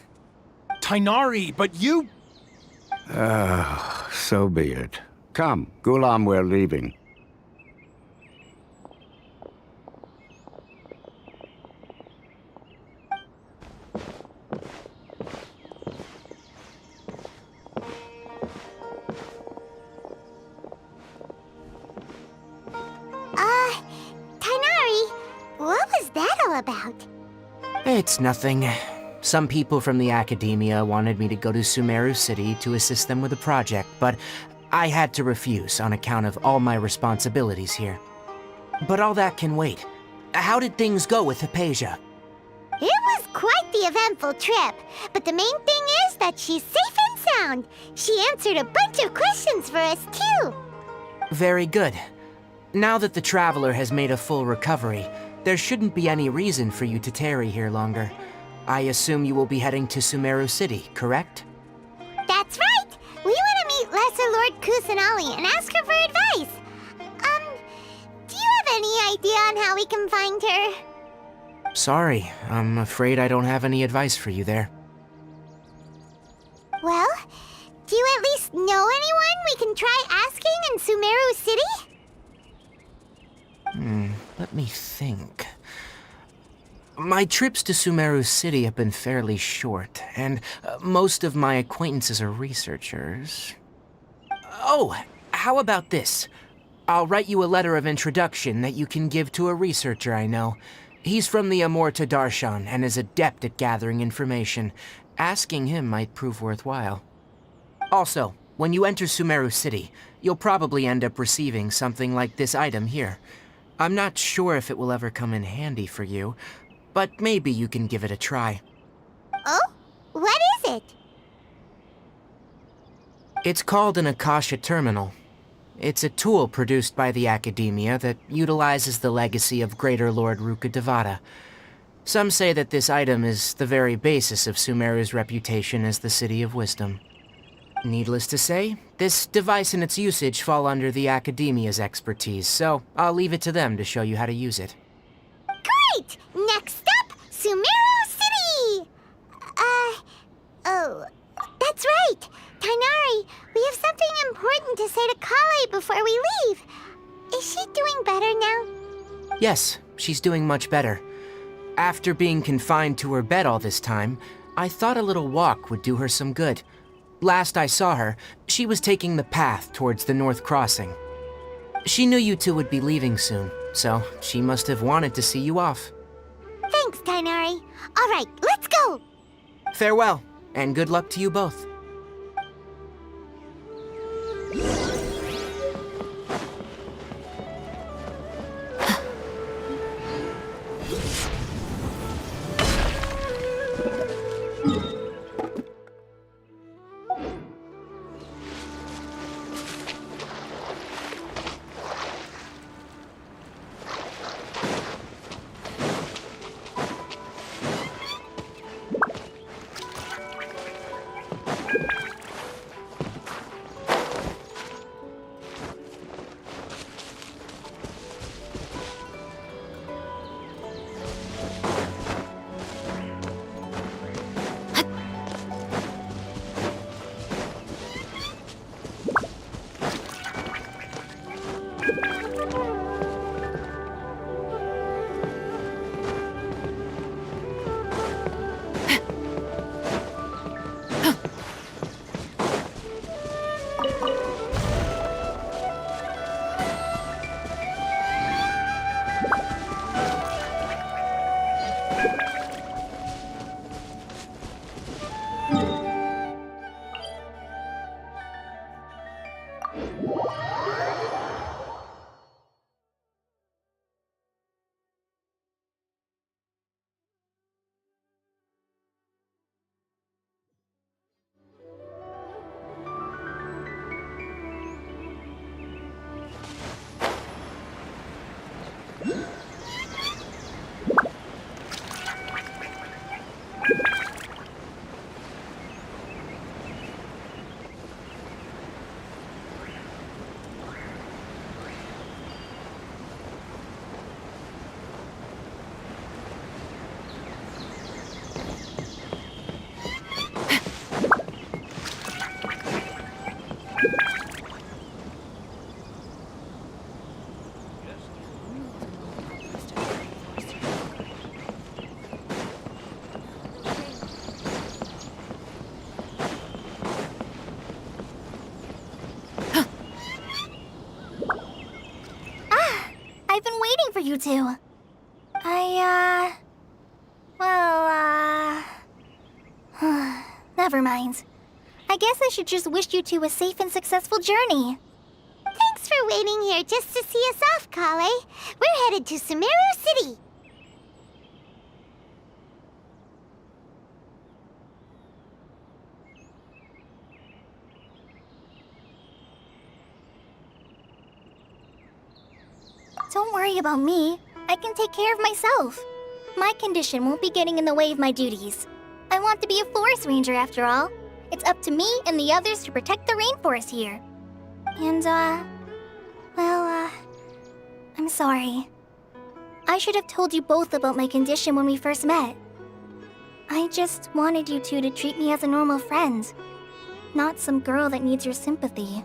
Tighnari, but you... So be it. Come, Ghulam, we're leaving. all about? It's nothing. Some people from the academia wanted me to go to Sumeru City to assist them with a project, but I had to refuse on account of all my responsibilities here. But all that can wait. How did things go with Hypatia? It was quite the eventful trip, but the main thing is that she's safe and sound. She answered a bunch of questions for us, too. Very good. Now that the Traveler has made a full recovery, there shouldn't be any reason for you to tarry here longer. I assume you will be heading to Sumeru City, correct? That's right! We want to meet Lesser Lord Kusanali and ask her for advice. Do you have any idea on how we can find her? Sorry, I'm afraid I don't have any advice for you there. Well, do you at least know anyone we can try asking in Sumeru City? Let me think. My trips to Sumeru City have been fairly short, and most of my acquaintances are researchers. Oh, how about this? I'll write you a letter of introduction that you can give to a researcher I know. He's from the Amorta Darshan and is adept at gathering information. Asking him might prove worthwhile. Also, when you enter Sumeru City, you'll probably end up receiving something like this item here. I'm not sure if it will ever come in handy for you, but maybe you can give it a try. Oh? What is it? It's called an Akasha Terminal. It's a tool produced by the Academia that utilizes the legacy of Greater Lord Rukkhadevata. Some say that this item is the very basis of Sumeru's reputation as the City of Wisdom. Needless to say, this device and its usage fall under the Academia's expertise, so I'll leave it to them to show you how to use it. Great! Next up, Sumeru City! Oh, that's right! Tainari, we have something important to say to Kale before we leave. Is she doing better now? Yes, she's doing much better. After being confined to her bed all this time, I thought a little walk would do her some good. Last I saw her, she was taking the path towards the North Crossing. She knew you two would be leaving soon, so she must have wanted to see you off. Thanks, Tainari. All right, let's go! Farewell, and good luck to you both. I've been waiting for you two. I never mind. I guess I should just wish you two a safe and successful journey. Thanks for waiting here just to see us off, Kale. We're headed to Sumeru City. Don't worry about me. I can take care of myself. My condition won't be getting in the way of my duties. I want to be a forest ranger after all. It's up to me and the others to protect the rainforest here. And, I'm sorry. I should have told you both about my condition when we first met. I just wanted you two to treat me as a normal friend, not some girl that needs your sympathy.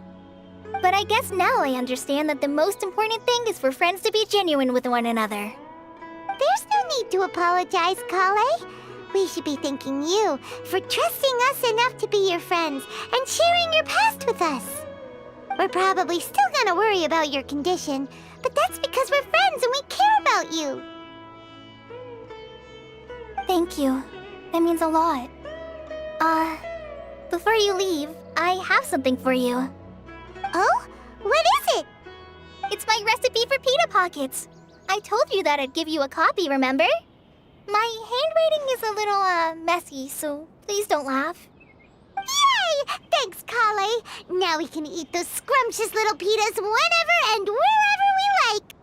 But I guess now I understand that the most important thing is for friends to be genuine with one another. There's no need to apologize, Kale. We should be thanking you for trusting us enough to be your friends and sharing your past with us. We're probably still gonna worry about your condition, but that's because we're friends and we care about you. Thank you. That means a lot. Before you leave, I have something for you. Oh? What is it? It's my recipe for pita pockets. I told you that I'd give you a copy, remember? My handwriting is a little, messy, so please don't laugh. Yay! Thanks, Kale. Now we can eat those scrumptious little pitas whenever and wherever we like.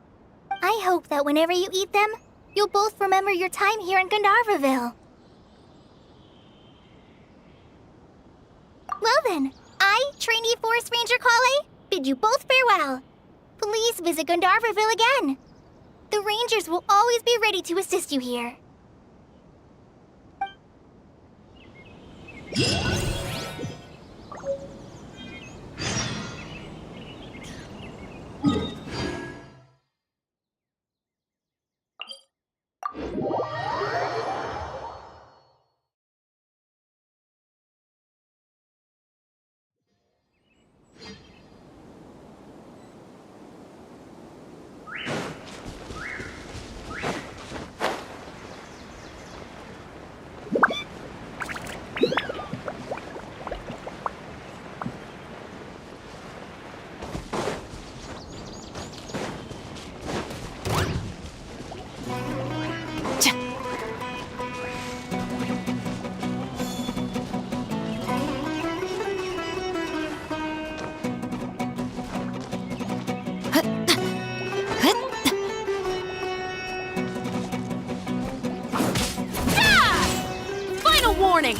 I hope that whenever you eat them, you'll both remember your time here in Gandharvaville. Well then, I, trainee Forest Ranger Kale, bid you both farewell. Please visit Gandharvaville again. The Rangers will always be ready to assist you here. Warning!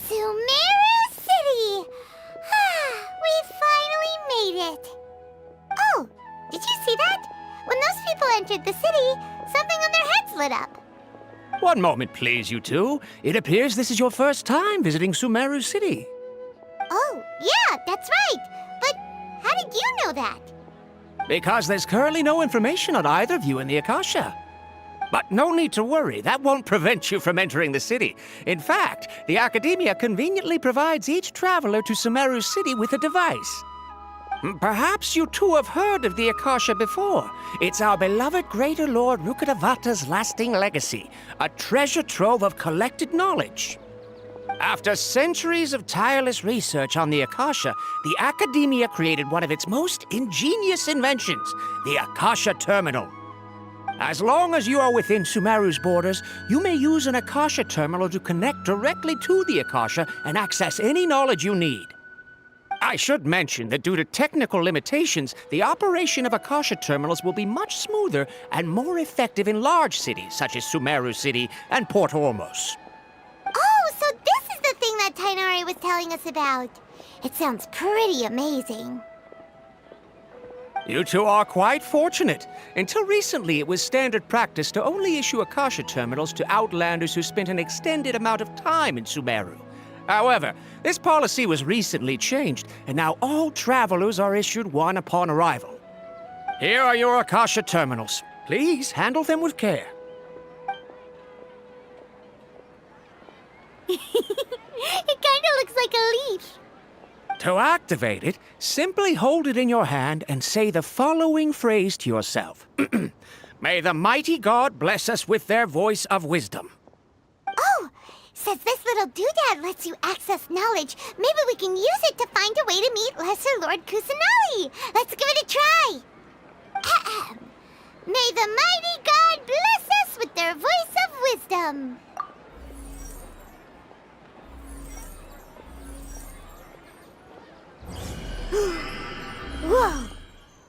Sumeru City! We finally made it! Oh, did you see that? When those people entered the city, something on their heads lit up. One moment, please, you two. It appears this is your first time visiting Sumeru City. Oh, yeah, that's right. But how did you know that? Because there's currently no information on either of you in the Akasha. But no need to worry, that won't prevent you from entering the city. In fact, the Academia conveniently provides each traveler to Sumeru City with a device. Perhaps you two have heard of the Akasha before. It's our beloved Greater Lord Rukkhadevata's lasting legacy, a treasure trove of collected knowledge. After centuries of tireless research on the Akasha, the Academia created one of its most ingenious inventions, the Akasha Terminal. As long as you are within Sumeru's borders, you may use an Akasha terminal to connect directly to the Akasha and access any knowledge you need. I should mention that due to technical limitations, the operation of Akasha terminals will be much smoother and more effective in large cities such as Sumeru City and Port Ormos. that Tainari was telling us about. It sounds pretty amazing. You two are quite fortunate. Until recently, it was standard practice to only issue Akasha terminals to outlanders who spent an extended amount of time in Sumeru. However, this policy was recently changed, and now all travelers are issued one upon arrival. Here are your Akasha terminals. Please handle them with care. It kinda looks like a leaf. To activate it, simply hold it in your hand and say the following phrase to yourself. May the mighty God bless us with their voice of wisdom. Oh, says this little doodad lets you access knowledge. Maybe we can use it to find a way to meet Lesser Lord Kusanali. Let's give it a try. Ahem. May the mighty God bless us with their voice of wisdom. Whoa!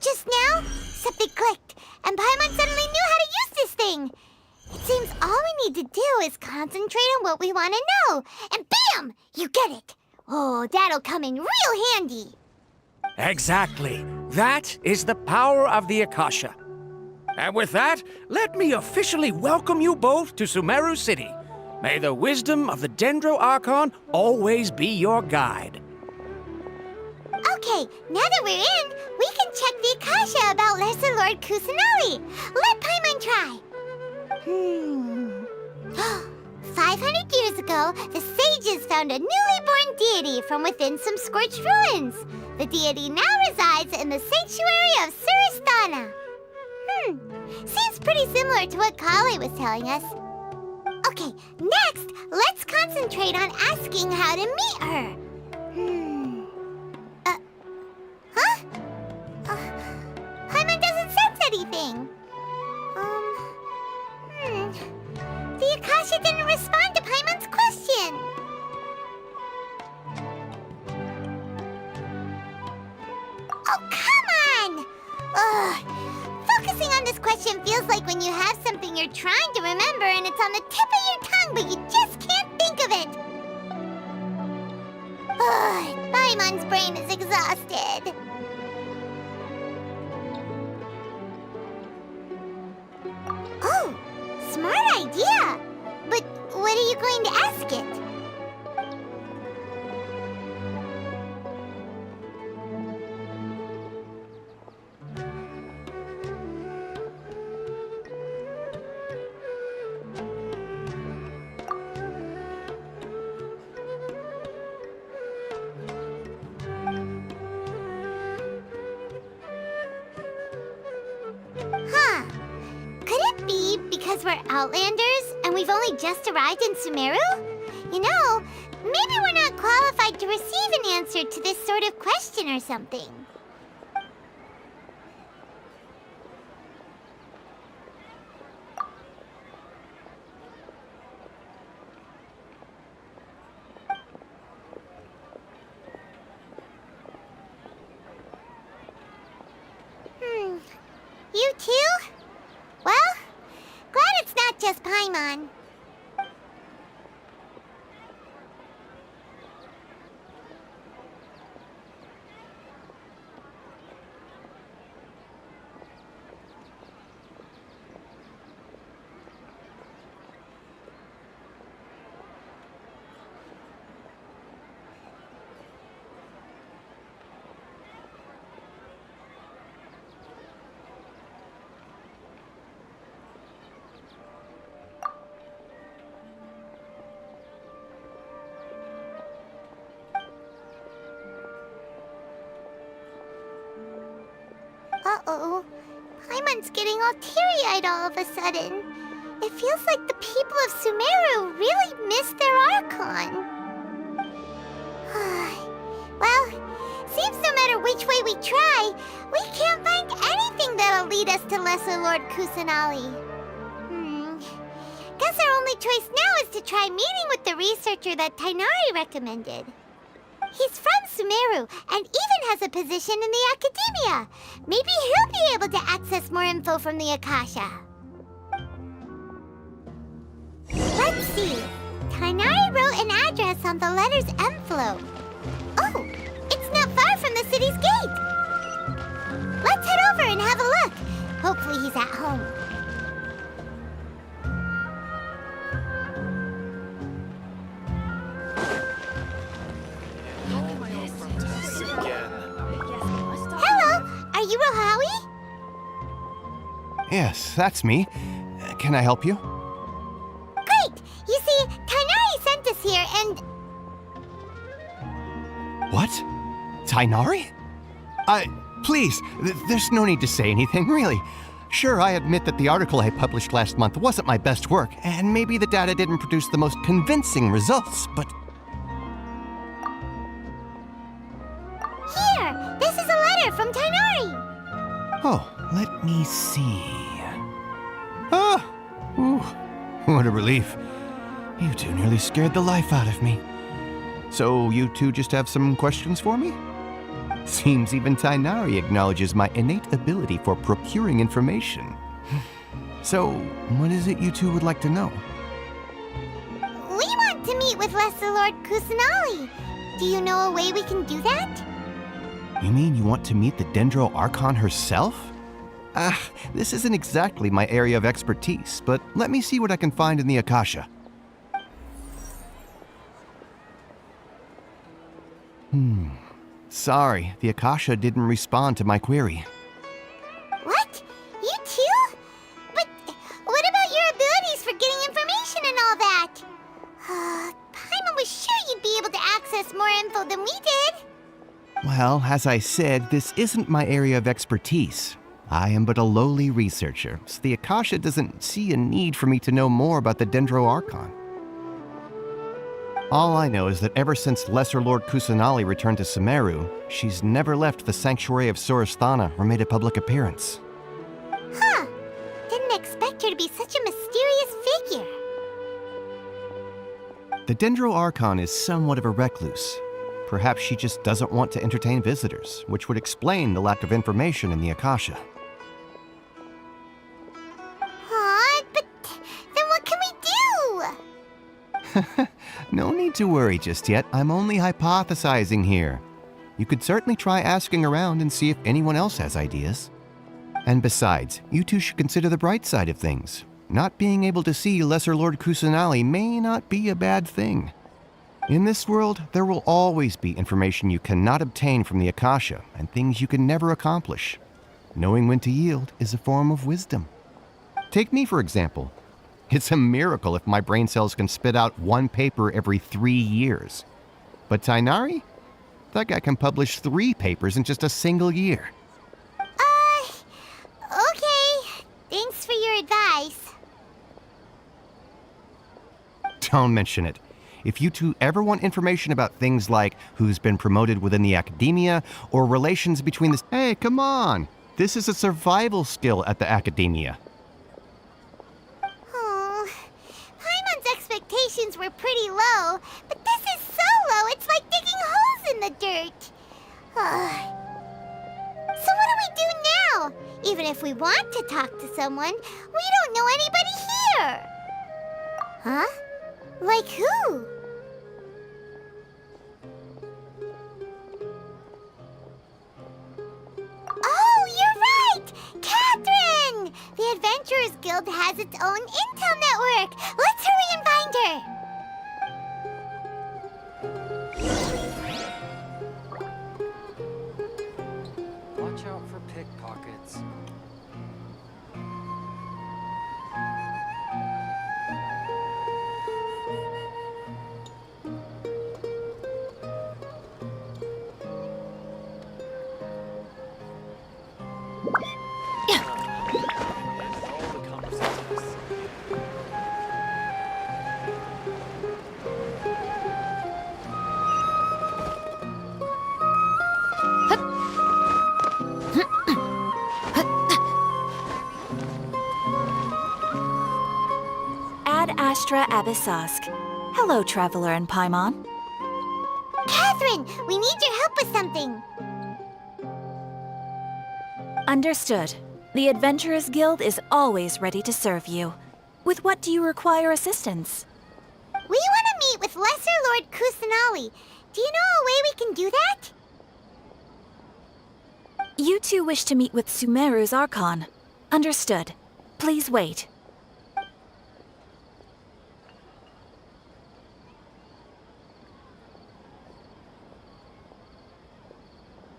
Just now, something clicked, and Paimon suddenly knew how to use this thing. It seems all we need to do is concentrate on what we want to know, and bam! You get it. Oh, that'll come in real handy. Exactly. That is the power of the Akasha. And with that, let me officially welcome you both to Sumeru City. May the wisdom of the Dendro Archon always be your guide. Okay, now that we're in, we can check the Akasha about Lesser Lord Kusanali. Let Paimon try. 500 years ago, the sages found a newly born deity from within some scorched ruins. The deity now resides in the sanctuary of Suristana. Seems pretty similar to what Kali was telling us. Okay, next, let's concentrate on asking how to meet her. Paimon doesn't sense anything. The Akasha didn't respond to Paimon's question. Oh, come on! Ugh. Focusing on this question feels like when you have something you're trying to remember and it's on the tip of your tongue, but you just can't think of it. Ugh, Paimon's brain is exhausted. Oh, smart idea! But what are you going to ask it? Because we're Outlanders and we've only just arrived in Sumeru? You know, maybe we're not qualified to receive an answer to this sort of question or something. You too? Well, glad it's not just Paimon. Uh-oh. Paimon's getting all teary-eyed all of a sudden. It feels like the people of Sumeru really miss their Archon. Well, seems no matter which way we try, we can't find anything that'll lead us to Lesser Lord Kusanali. Guess our only choice now is to try meeting with the researcher that Tainari recommended. He's from Sumeru and even has a position in the Academia. Maybe he'll be able to access more info from the Akasha. Let's see. Tainari wrote an address on the letter's envelope. Oh, it's not far from the city's gate. Let's head over and have a look. Hopefully he's at home. Hello, are you Rohawi? Yes, that's me. Can I help you? Great! You see, Tainari sent us here and... What? Tainari? Please, there's no need to say anything, really. Sure, I admit that the article I published last month wasn't my best work, and maybe the data didn't produce the most convincing results, but... Here! This is a letter from Tainari! Oh, let me see... Ah! Ooh, what a relief. You two nearly scared the life out of me. So you two just have some questions for me? Seems even Tainari acknowledges my innate ability for procuring information. So, what is it you two would like to know? We want to meet with Lesser Lord Kusanali. Do you know a way we can do that? You mean you want to meet the Dendro Archon herself? This isn't exactly my area of expertise, but let me see what I can find in the Akasha. Sorry, the Akasha didn't respond to my query. What? You too? But what about your abilities for getting information and all that? Paimon was sure you'd be able to access more info than we did. Well, as I said, this isn't my area of expertise. I am but a lowly researcher, so the Akasha doesn't see a need for me to know more about the Dendro Archon. All I know is that ever since Lesser Lord Kusanali returned to Sumeru, she's never left the Sanctuary of Sorasthana or made a public appearance. Huh. Didn't expect her to be such a mysterious figure. The Dendro Archon is somewhat of a recluse. Perhaps she just doesn't want to entertain visitors, which would explain the lack of information in the Akasha. But then what can we do? No need to worry just yet. I'm only hypothesizing here. You could certainly try asking around and see if anyone else has ideas. And besides, you two should consider the bright side of things. Not being able to see Lesser Lord Kusanali may not be a bad thing. In this world, there will always be information you cannot obtain from the Akasha and things you can never accomplish. Knowing when to yield is a form of wisdom. Take me, for example. It's a miracle if my brain cells can spit out one paper every 3 years. But Tainari? That guy can publish 3 papers in just a single year. Okay. Thanks for your advice. Don't mention it. If you two ever want information about things like who's been promoted within the academia or relations between the... Hey, come on! This is a survival skill at the academia. Expectations were pretty low, but this is so low, it's like digging holes in the dirt. So what do we do now? Even if we want to talk to someone, we don't know anybody here. Huh? Like who? Oh, you're right! Catherine! The Adventurers Guild has its own intel network. Let's hurry and find her. Watch out for pickpockets. Ad Astra Abyssosk. Hello, Traveler and Paimon. Catherine, we need your help with something. Understood. The Adventurers Guild is always ready to serve you. With what do you require assistance? We want to Lesser Lord Kusanali. Do you know a way we can do that? You two wish to meet with Sumeru's Archon. Understood. Please wait.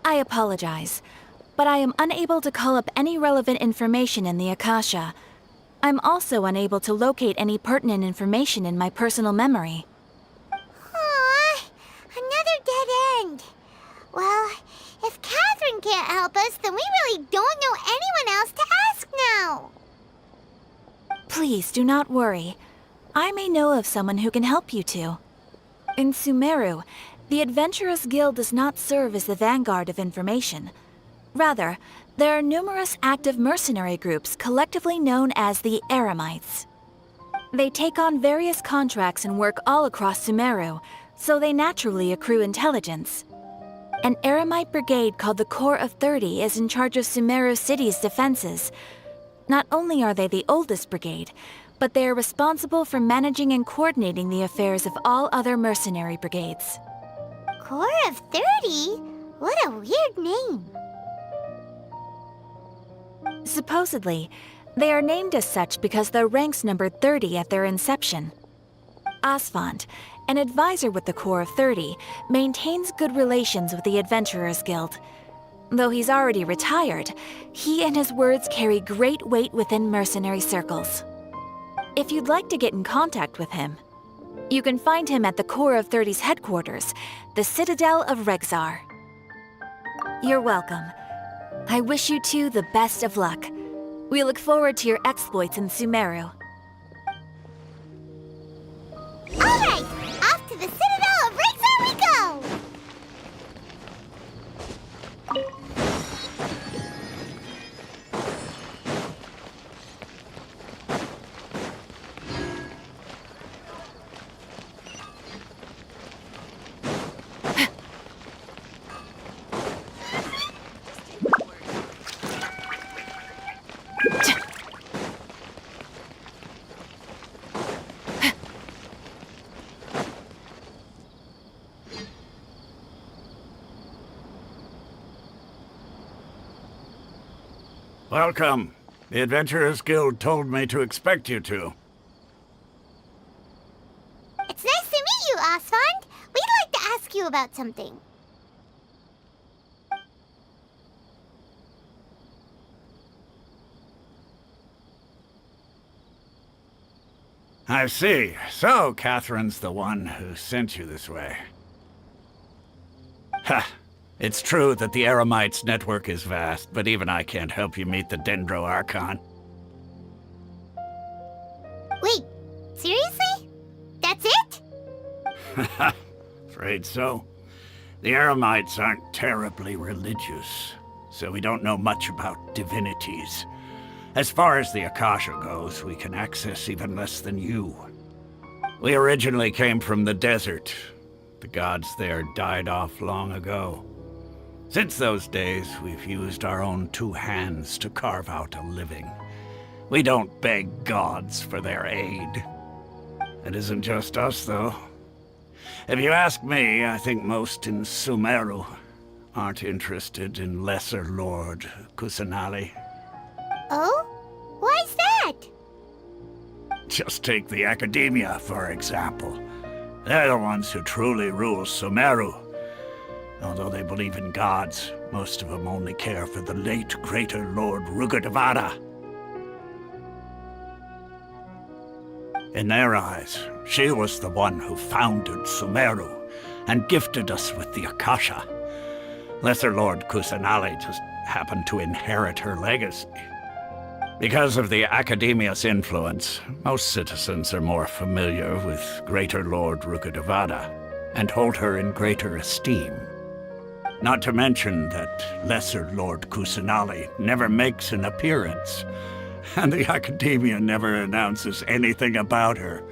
I apologize, but I am unable to call up any relevant information in the Akasha. I'm also unable to locate any pertinent information in my personal memory. Aww, another dead end. Well, if Catherine can't help us, then we really don't know anyone else to ask now. Please do not worry. I may know of someone who can help you two. In Sumeru, the Adventurers Guild does not serve as the vanguard of information. Rather, there are numerous active mercenary groups collectively known as the Eremites. They take on various contracts and work all across Sumeru, so they naturally accrue intelligence. An Eremite brigade called the Corps of 30 is in charge of Sumeru City's defenses. Not only are they the oldest brigade, but they are responsible for managing and coordinating the affairs of all other mercenary brigades. Corps of 30? What a weird name. Supposedly, they are named as such because their ranks numbered 30 at their inception. Asfand, an advisor with the Corps of 30, maintains good relations with the Adventurers Guild. Though he's already retired, he and his words carry great weight within mercenary circles. If you'd like to get in contact with him, you can find him at the Corps of 30's headquarters, the Citadel of Rexar. You're welcome. I wish you two the best of luck. We look forward to your exploits in Sumeru. Alright, off to the Citadel of Rexar we go! Welcome. The Adventurers Guild told me to expect you two. It's nice to meet you, Asfand. We'd like to ask you about something. I see. So, Catherine's the one who sent you this way. Ha! It's true that the Eremites' network is vast, but even I can't help you meet the Dendro Archon. Wait, seriously? That's it? Afraid so. The Eremites aren't terribly religious, so we don't know much about divinities. As far as the Akasha goes, we can access even less than you. We originally came from the desert. The gods there died off long ago. Since those days, we've used our own two hands to carve out a living. We don't beg gods for their aid. It isn't just us, though. If you ask me, I think most in Sumeru aren't interested in Lesser Lord Kusanali. Oh? Why's that? Just take the Academia, for example. They're the ones who truly rule Sumeru. Although they believe in gods, most of them only care for the late Greater Lord Rugudevada. In their eyes, she was the one who founded Sumeru and gifted us with the Akasha. Lesser Lord Kusanali just happened to inherit her legacy. Because of the Academia's influence, most citizens are more familiar with Greater Lord Rugudevada and hold her in greater esteem. Not to mention that Lesser Lord Kusanali never makes an appearance, and the Academia never announces anything about her.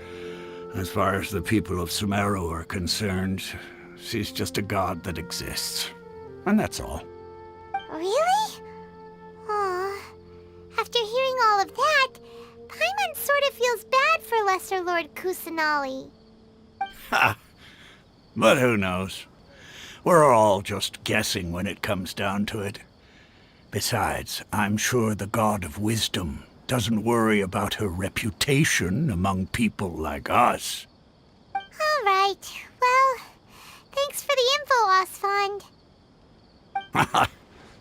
As far as the people of Sumeru are concerned, she's just a god that exists. And that's all. Really? Aw. After hearing all of that, Paimon sort of feels bad for Lesser Lord Kusanali. Ha! But who knows? We're all just guessing when it comes down to it. Besides, I'm sure the God of Wisdom doesn't worry about her reputation among people like us. All right. Well, thanks for the info, Osfond.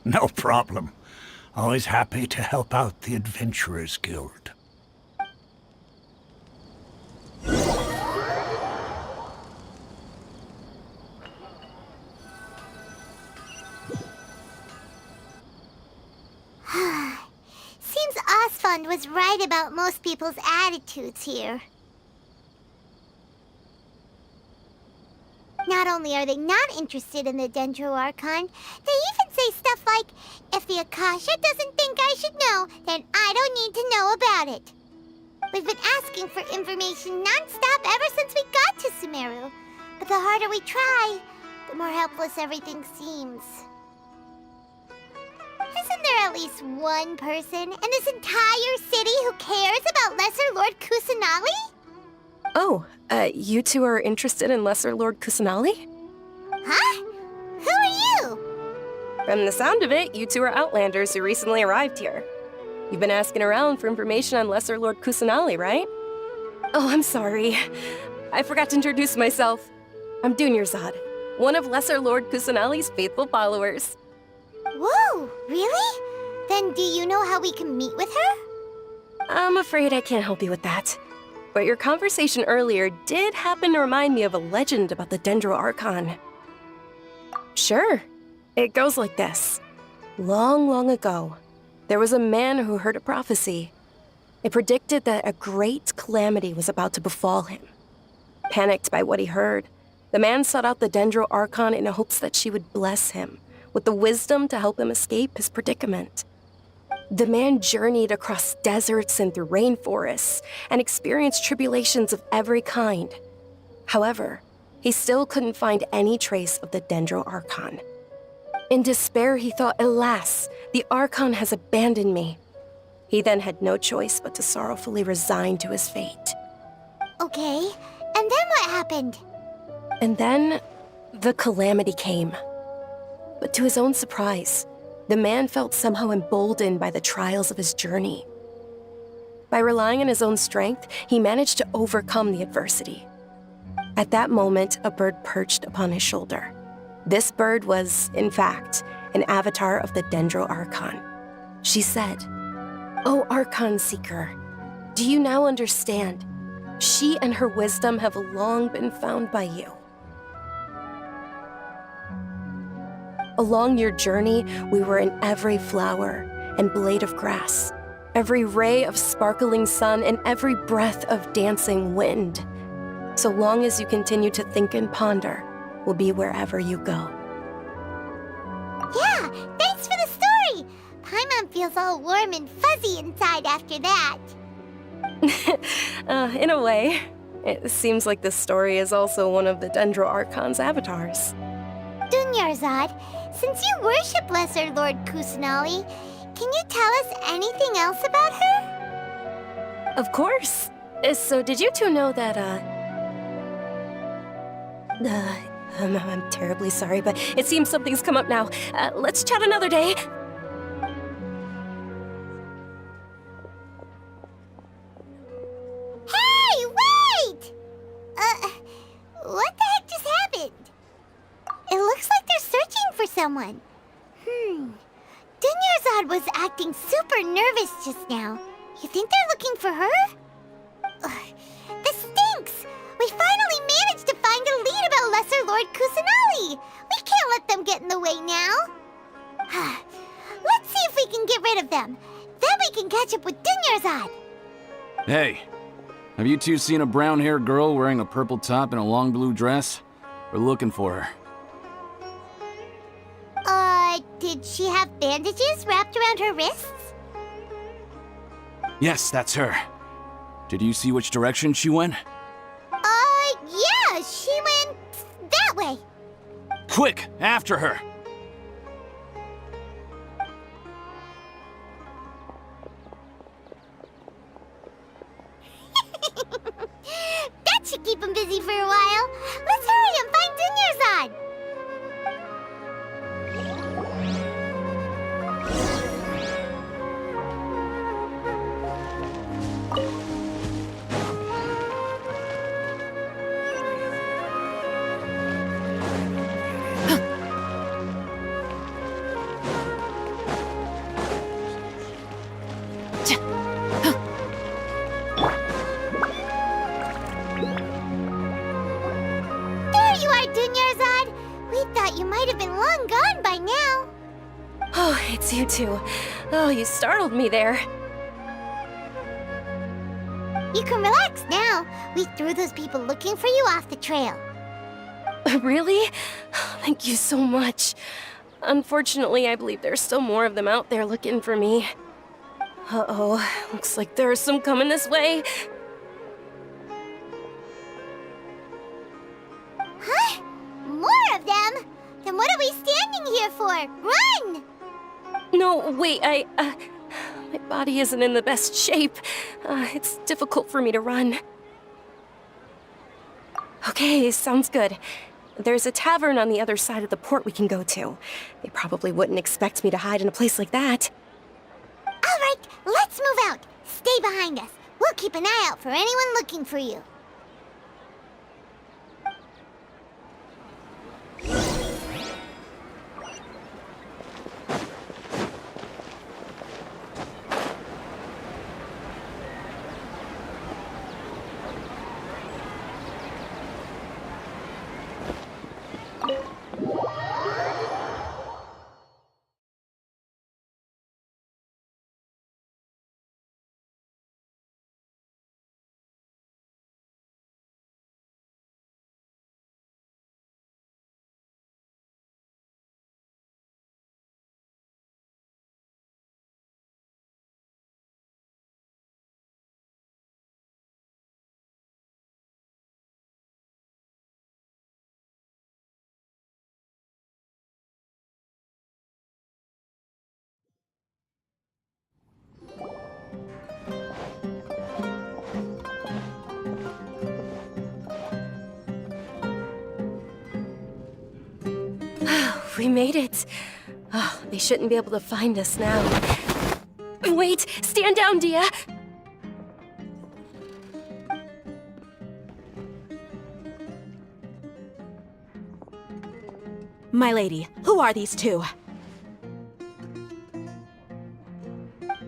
No problem. Always happy to help out the Adventurers Guild. Seems Osfond was right about most people's attitudes here. Not only are they not interested in the Dendro Archon, they even say stuff like, if the Akasha doesn't think I should know, then I don't need to know about it. We've been asking for information non-stop ever since we got to Sumeru. But the harder we try, the more helpless everything seems. Isn't there at least one person in this entire city who cares about Lesser Lord Kusanali? Oh, you two are interested in Lesser Lord Kusanali? Huh? Who are you? From the sound of it, you two are Outlanders who recently arrived here. You've been asking around for information on Lesser Lord Kusanali, right? Oh, I'm sorry. I forgot to introduce myself. I'm Dunyarzad, one of Lesser Lord Kusanali's faithful followers. Whoa, really? Then do you know how we can meet with her? I'm afraid I can't help you with that. But your conversation earlier did happen to remind me of a legend about the Dendro Archon. Sure. It goes like this. Long, long ago, there was a man who heard a prophecy. It predicted that a great calamity was about to befall him. Panicked by what he heard, the man sought out the Dendro Archon in hopes that she would bless him with the wisdom to help him escape his predicament. The man journeyed across deserts and through rainforests and experienced tribulations of every kind. However, he still couldn't find any trace of the Dendro Archon. In despair, he thought, alas, the Archon has abandoned me. He then had no choice but to sorrowfully resign to his fate. Okay, and then what happened? And then, the calamity came. But to his own surprise, the man felt somehow emboldened by the trials of his journey. By relying on his own strength, he managed to overcome the adversity. At that moment, a bird perched upon his shoulder. This bird was, in fact, an avatar of the Dendro Archon. She said, "O Archon Seeker, do you now understand? She and her wisdom have long been found by you. Along your journey, we were in every flower and blade of grass, every ray of sparkling sun, and every breath of dancing wind. So long as you continue to think and ponder, we'll be wherever you go." Yeah, thanks for the story! Paimon feels all warm and fuzzy inside after that. In a way, it seems like this story is also one of the Dendro Archon's avatars. Dunyarzad, since you worship Lesser Lord Kusanali, can you tell us anything else about her? Of course. So did you two know that, I'm terribly sorry, but it seems something's come up now. Let's chat another day. Hey, wait! What the heck just happened? It looks like they're searching for someone. Dunyarzad was acting super nervous just now. You think they're looking for her? This stinks! We finally managed to find a lead about Lesser Lord Kusanali! We can't let them get in the way now. Let's see if we can get rid of them. Then we can catch up with Dunyarzad. Hey, have you two seen a brown-haired girl wearing a purple top and a long blue dress? We're looking for her. Did she have bandages wrapped around her wrists? Yes, that's her. Did you see which direction she went? Yeah, she went that way. Quick, after her! That should keep him busy for a while. Oh, it's you two. Oh, you startled me there. You can relax now. We threw those people looking for you off the trail. Really? Thank you so much. Unfortunately, I believe there's still more of them out there looking for me. Uh-oh, looks like there's some coming this way. Huh? More of them? Then what are we standing here for? Run! No, wait, my body isn't in the best shape. It's difficult for me to run. Okay, sounds good. There's a tavern on the other side of the port we can go to. They probably wouldn't expect me to hide in a place like that. All right, let's move out. Stay behind us. We'll keep an eye out for anyone looking for you. We made it. Oh, they shouldn't be able to find us now. Wait, stand down, Dia. My lady, who are these two?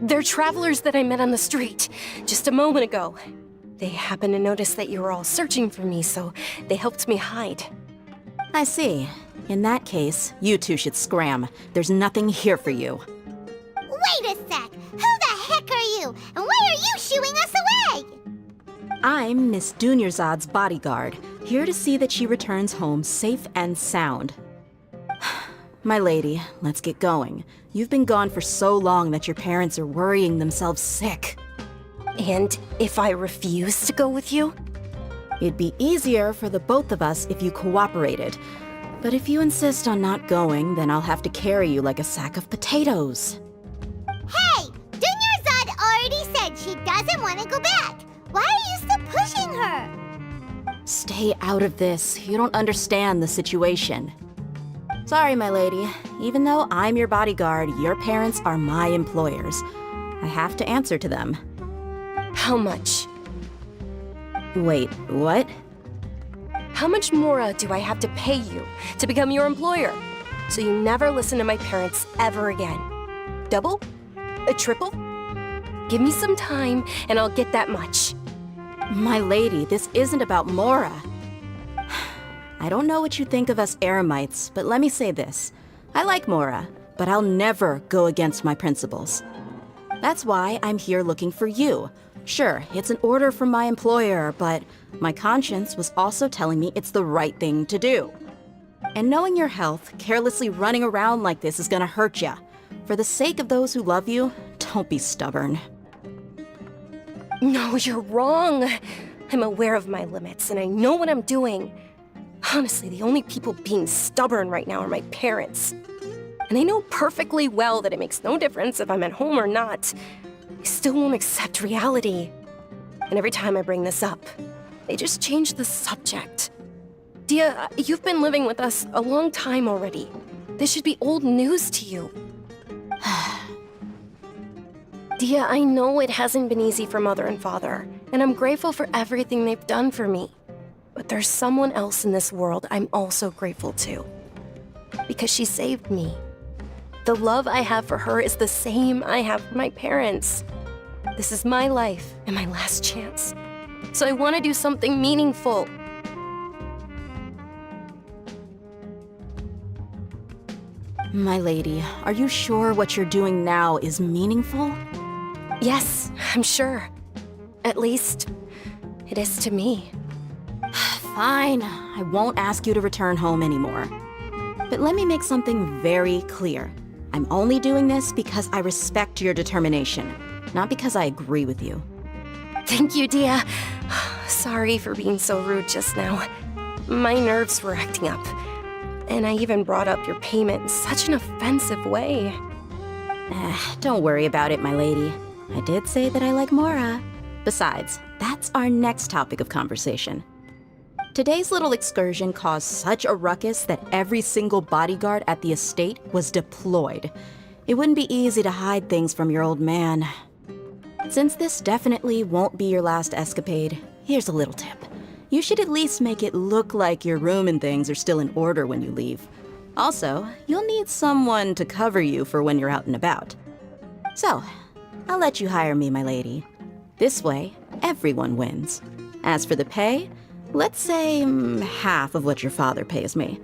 They're travelers that I met on the street just a moment ago. They happened to notice that you were all searching for me, so they helped me hide. I see. In that case, you two should scram. There's nothing here for you. Wait a sec! Who the heck are you? And why are you shooing us away? I'm Miss Dunyarzad's bodyguard, here to see that she returns home safe and sound. My lady, let's get going. You've been gone for so long that your parents are worrying themselves sick. And if I refuse to go with you? It'd be easier for the both of us if you cooperated. But if you insist on not going, then I'll have to carry you like a sack of potatoes. Hey! Dunyarzad already said she doesn't want to go back. Why are you still pushing her? Stay out of this. You don't understand the situation. Sorry, my lady. Even though I'm your bodyguard, your parents are my employers. I have to answer to them. How much? Wait, what? How much more do I have to pay you to become your employer? So you never listen to my parents ever again. Double? A triple? Give me some time and I'll get that much. My lady, this isn't about Mora. I don't know what you think of us Eremites, but let me say this. I like Mora, but I'll never go against my principles. That's why I'm here looking for you. Sure, it's an order from my employer, but my conscience was also telling me it's the right thing to do. And knowing your health, carelessly running around like this is gonna hurt ya. For the sake of those who love you, don't be stubborn. No, you're wrong. I'm aware of my limits, and I know what I'm doing. Honestly, the only people being stubborn right now are my parents. And I know perfectly well that it makes no difference if I'm at home or not. They still won't accept reality. And every time I bring this up, they just change the subject. Dia, you've been living with us a long time already. This should be old news to you. Dia, I know it hasn't been easy for Mother and Father, and I'm grateful for everything they've done for me. But there's someone else in this world I'm also grateful to. Because she saved me. The love I have for her is the same I have for my parents. This is my life and my last chance. So I want to do something meaningful. My lady, are you sure what you're doing now is meaningful? Yes, I'm sure. At least, it is to me. Fine, I won't ask you to return home anymore. But let me make something very clear. I'm only doing this because I respect your determination, not because I agree with you. Thank you, Dia. Sorry for being so rude just now. My nerves were acting up. And I even brought up your payment in such an offensive way. Don't worry about it, my lady. I did say that I like Mora. Besides, that's our next topic of conversation. Today's little excursion caused such a ruckus that every single bodyguard at the estate was deployed. It wouldn't be easy to hide things from your old man. Since this definitely won't be your last escapade, here's a little tip. You should at least make it look like your room and things are still in order when you leave. Also, you'll need someone to cover you for when you're out and about. So, I'll let you hire me, my lady. This way, everyone wins. As for the pay, let's say half of what your father pays me.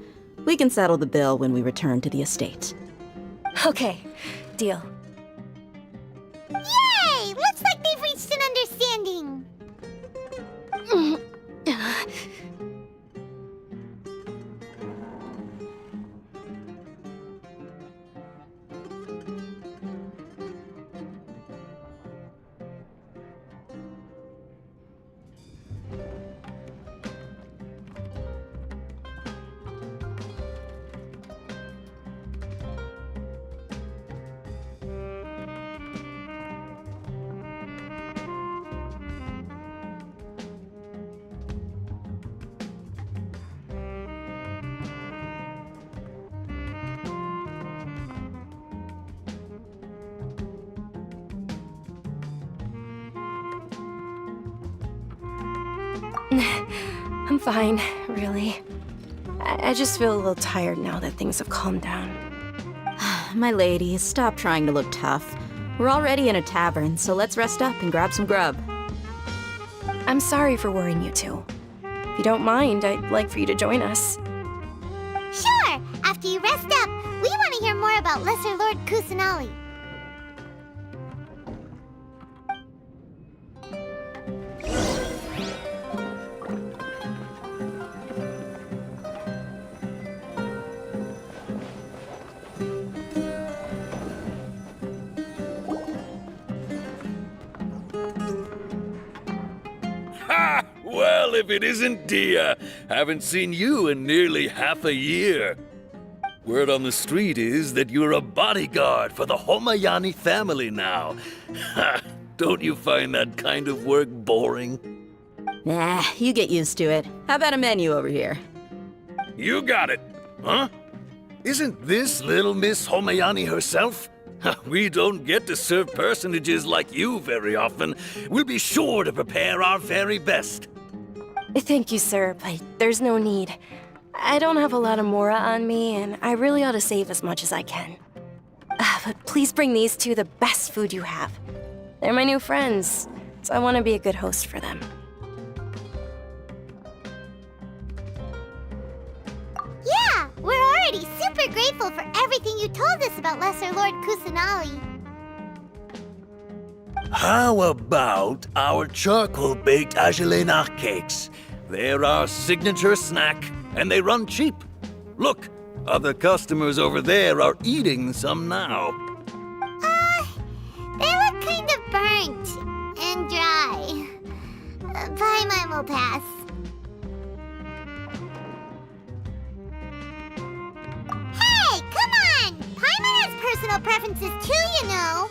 We can settle the bill when we return to the estate. Okay, deal. Yay! Looks like they've reached an understanding. I'm fine, really. I just feel a little tired now that things have calmed down. My lady, stop trying to look tough. We're already in a tavern, so let's rest up and grab some grub. I'm sorry for worrying you two. If you don't mind, I'd like for you to join us. Sure! After you rest up, we want to hear more about Lesser Lord Kusanali. Ha! Well, if it isn't Dia. Haven't seen you in nearly half a year. Word on the street is that you're a bodyguard for the Homayani family now. Ha! Don't you find that kind of work boring? Nah, you get used to it. How about a menu over here? You got it. Huh? Isn't this little Miss Homayani herself? We don't get to serve personages like you very often. We'll be sure to prepare our very best. Thank you, sir, but there's no need. I don't have a lot of Mora on me, and I really ought to save as much as I can. But please bring these two the best food you have. They're my new friends, so I want to be a good host for them. Yeah, we're already super grateful for everything you told us about Lesser Lord Kusanali. How about our charcoal-baked Agelena cakes? They're our signature snack, and they run cheap. Look, other customers over there are eating some now. They look kind of burnt and dry. Paimon will pass. Hey, come on! Paimon has personal preferences too, you know.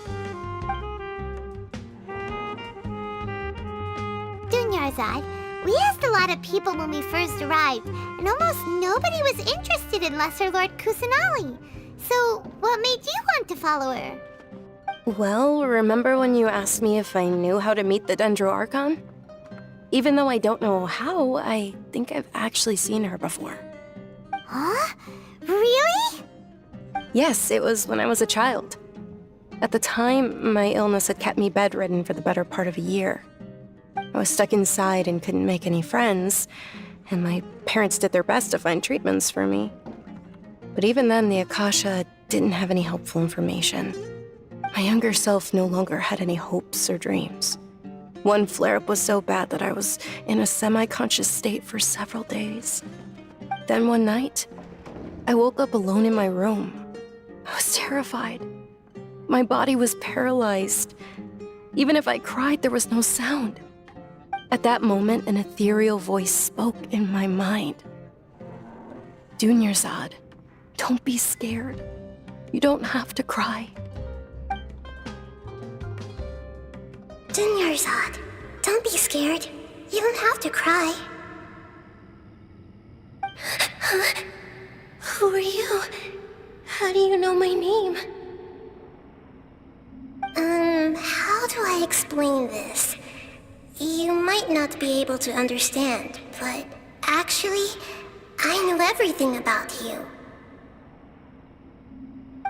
Dunyarzad, we asked a lot of people when we first arrived, and almost nobody was interested in Lesser Lord Kusanali. So, what made you want to follow her? Well, remember when you asked me if I knew how to meet the Dendro Archon? Even though I don't know how, I think I've actually seen her before. Huh? Really? Yes, it was when I was a child. At the time, my illness had kept me bedridden for the better part of a year. I was stuck inside and couldn't make any friends, and my parents did their best to find treatments for me. But even then, the Akasha didn't have any helpful information. My younger self no longer had any hopes or dreams. One flare-up was so bad that I was in a semi-conscious state for several days. Then one night, I woke up alone in my room. I was terrified. My body was paralyzed. Even if I cried, there was no sound. At that moment, an ethereal voice spoke in my mind. Dunyarzad, don't be scared. You don't have to cry. Dunyarzad, don't be scared. You don't have to cry. Who are you? How do you know my name? How do I explain this? You might not be able to understand, but actually, I know everything about you.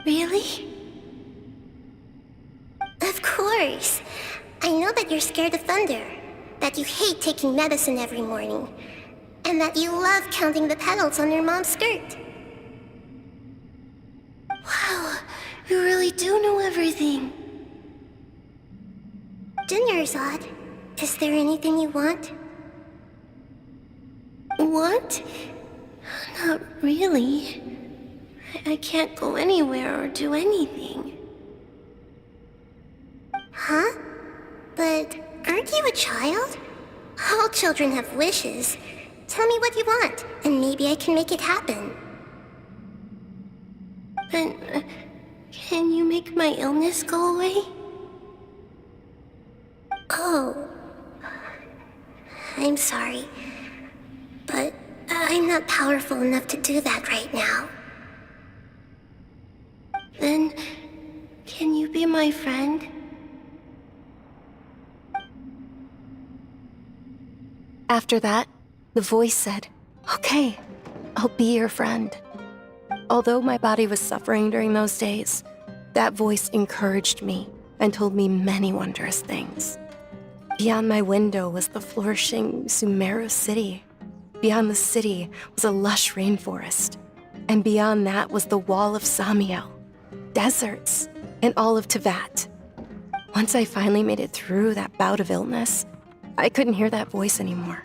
Really? Of course. I know that you're scared of thunder, that you hate taking medicine every morning, and that you love counting the petals on your mom's skirt. Wow, you really do know everything. Dunyarzad, is there anything you want? Want? Not really. I can't go anywhere or do anything. Huh? But aren't you a child? All children have wishes. Tell me what you want, and maybe I can make it happen. But can you make my illness go away? Oh. I'm sorry. But I'm not powerful enough to do that right now. Then, can you be my friend? After that, the voice said, "Okay, I'll be your friend." Although my body was suffering during those days, that voice encouraged me and told me many wondrous things. Beyond my window was the flourishing Sumeru city. Beyond the city was a lush rainforest. And beyond that was the wall of Samiel, deserts, and all of Tevat. Once I finally made it through that bout of illness, I couldn't hear that voice anymore.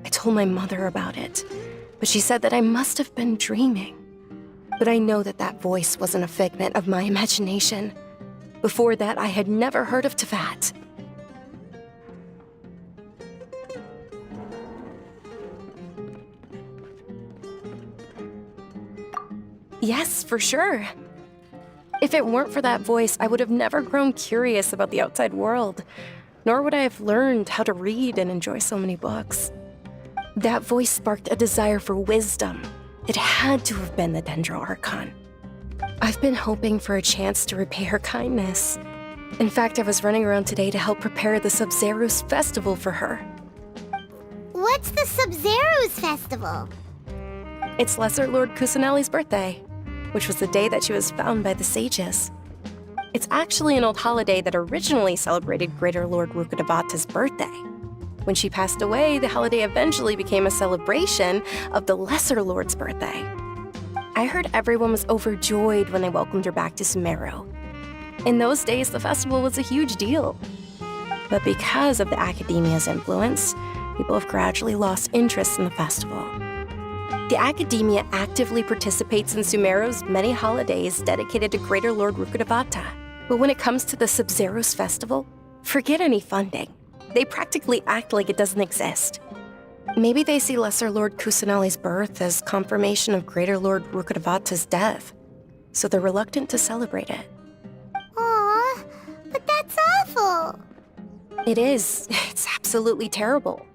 I told my mother about it, but she said that I must have been dreaming. But I know that that voice wasn't a figment of my imagination. Before that, I had never heard of Tevat. Yes, for sure. If it weren't for that voice, I would have never grown curious about the outside world, nor would I have learned how to read and enjoy so many books. That voice sparked a desire for wisdom. It had to have been the Dendro Archon. I've been hoping for a chance to repay her kindness. In fact, I was running around today to help prepare the Sub-Zerus festival for her. What's the Sub-Zerus festival? It's Lesser Lord Kusanali's birthday, which was the day that she was found by the sages. It's actually an old holiday that originally celebrated Greater Lord Rukkhadevata's birthday. When she passed away, the holiday eventually became a celebration of the Lesser Lord's birthday. I heard everyone was overjoyed when they welcomed her back to Sumeru. In those days, the festival was a huge deal. But because of the Academia's influence, people have gradually lost interest in the festival. The Academia actively participates in Sumeru's many holidays dedicated to Greater Lord Rukkhadevata. But when it comes to the Sub-Zerus festival, forget any funding. They practically act like it doesn't exist. Maybe they see Lesser Lord Kusanali's birth as confirmation of Greater Lord Rukkhadevata's death, so they're reluctant to celebrate it. Aw, but that's awful. It is. It's absolutely terrible.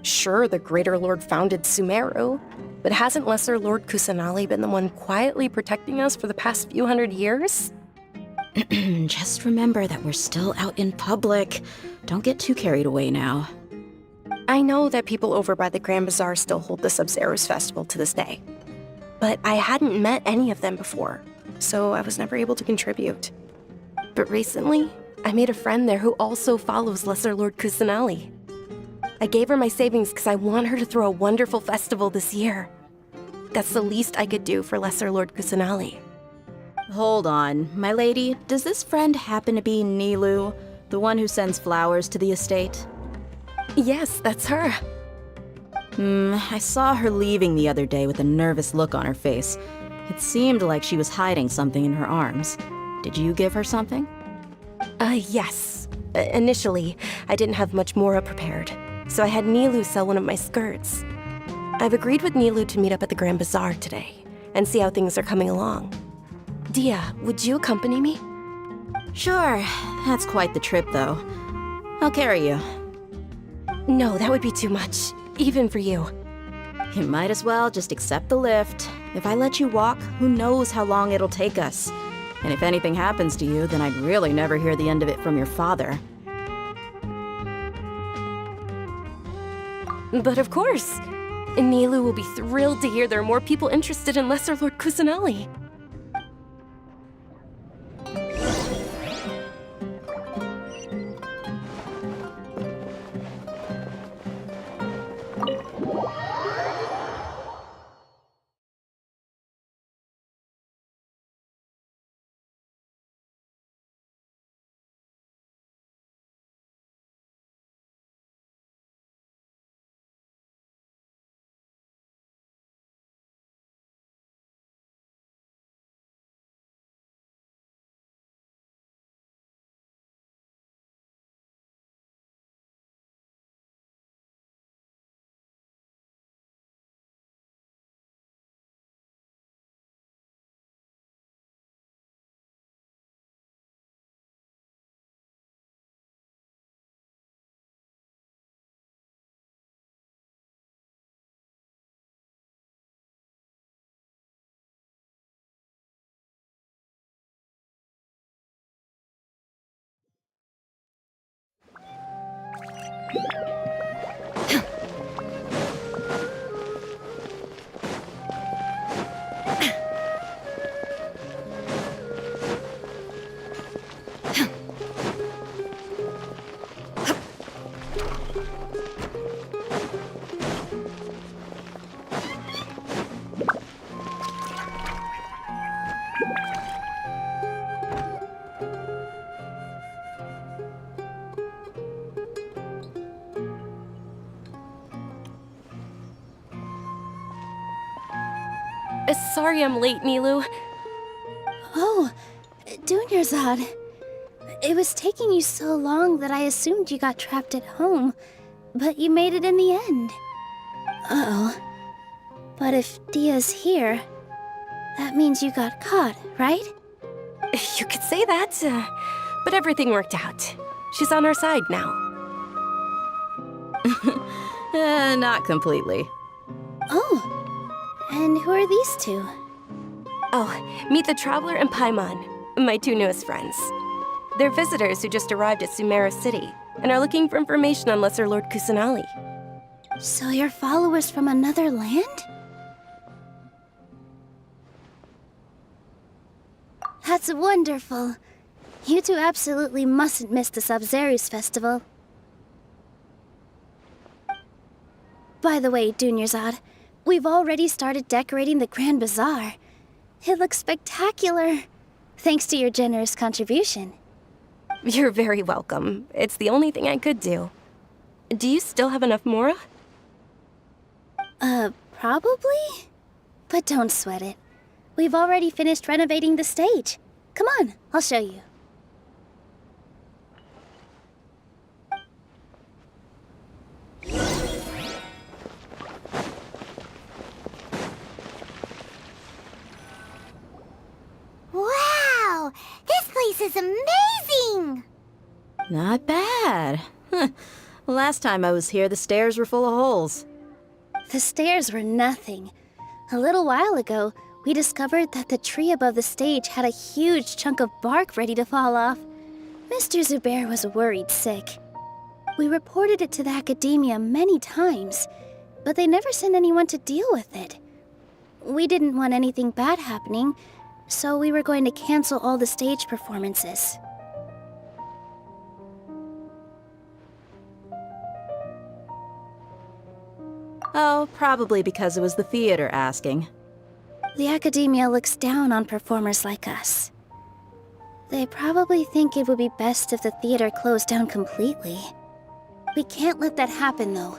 Sure, the Greater Lord founded Sumeru, but hasn't Lesser Lord Kusanali been the one quietly protecting us for the past few hundred years? Just remember that we're still out in public. Don't get too carried away now. I know that people over by the Grand Bazaar still hold the Sub-Zerus festival to this day, but I hadn't met any of them before, so I was never able to contribute. But recently, I made a friend there who also follows Lesser Lord Kusanali. I gave her my savings because I want her to throw a wonderful festival this year. That's the least I could do for Lesser Lord Kusanali. Hold on, my lady. Does this friend happen to be Nilu, the one who sends flowers to the estate? Yes, that's her. I saw her leaving the other day with a nervous look on her face. It seemed like she was hiding something in her arms. Did you give her something? Yes. Initially, I didn't have much Mora prepared, so I had Nilu sell one of my skirts. I've agreed with Nilu to meet up at the Grand Bazaar today and see how things are coming along. Dia, would you accompany me? Sure. That's quite the trip, though. I'll carry you. No, that would be too much, even for you. You might as well just accept the lift. If I let you walk, who knows how long it'll take us. And if anything happens to you, then I'd really never hear the end of it from your father. But of course. Nilu will be thrilled to hear there are more people interested in Lesser Lord Kusanali. Sorry I'm late, Nilu. Oh, Dunyarzad. It was taking you so long that I assumed you got trapped at home, but you made it in the end. Uh-oh. But if Dia's here, that means you got caught, right? You could say that, but everything worked out. She's on our side now. Not completely. Oh. And who are these two? Oh, meet the Traveler and Paimon, my two newest friends. They're visitors who just arrived at Sumeru City and are looking for information on Lesser Lord Kusanali. So you're followers from another land? That's wonderful. You two absolutely mustn't miss the Sabzeruz festival. By the way, Dunyarzad, we've already started decorating the Grand Bazaar. It looks spectacular, thanks to your generous contribution. You're very welcome. It's the only thing I could do. Do you still have enough Mora? Probably? But don't sweat it. We've already finished renovating the stage. Come on, I'll show you. Wow! This place is amazing! Not bad. Last time I was here, the stairs were full of holes. The stairs were nothing. A little while ago, we discovered that the tree above the stage had a huge chunk of bark ready to fall off. Mr. Zubair was worried sick. We reported it to the academia many times, but they never sent anyone to deal with it. We didn't want anything bad happening, so we were going to cancel all the stage performances. Oh, probably because it was the theater asking. The Academia looks down on performers like us. They probably think it would be best if the theater closed down completely. We can't let that happen, though.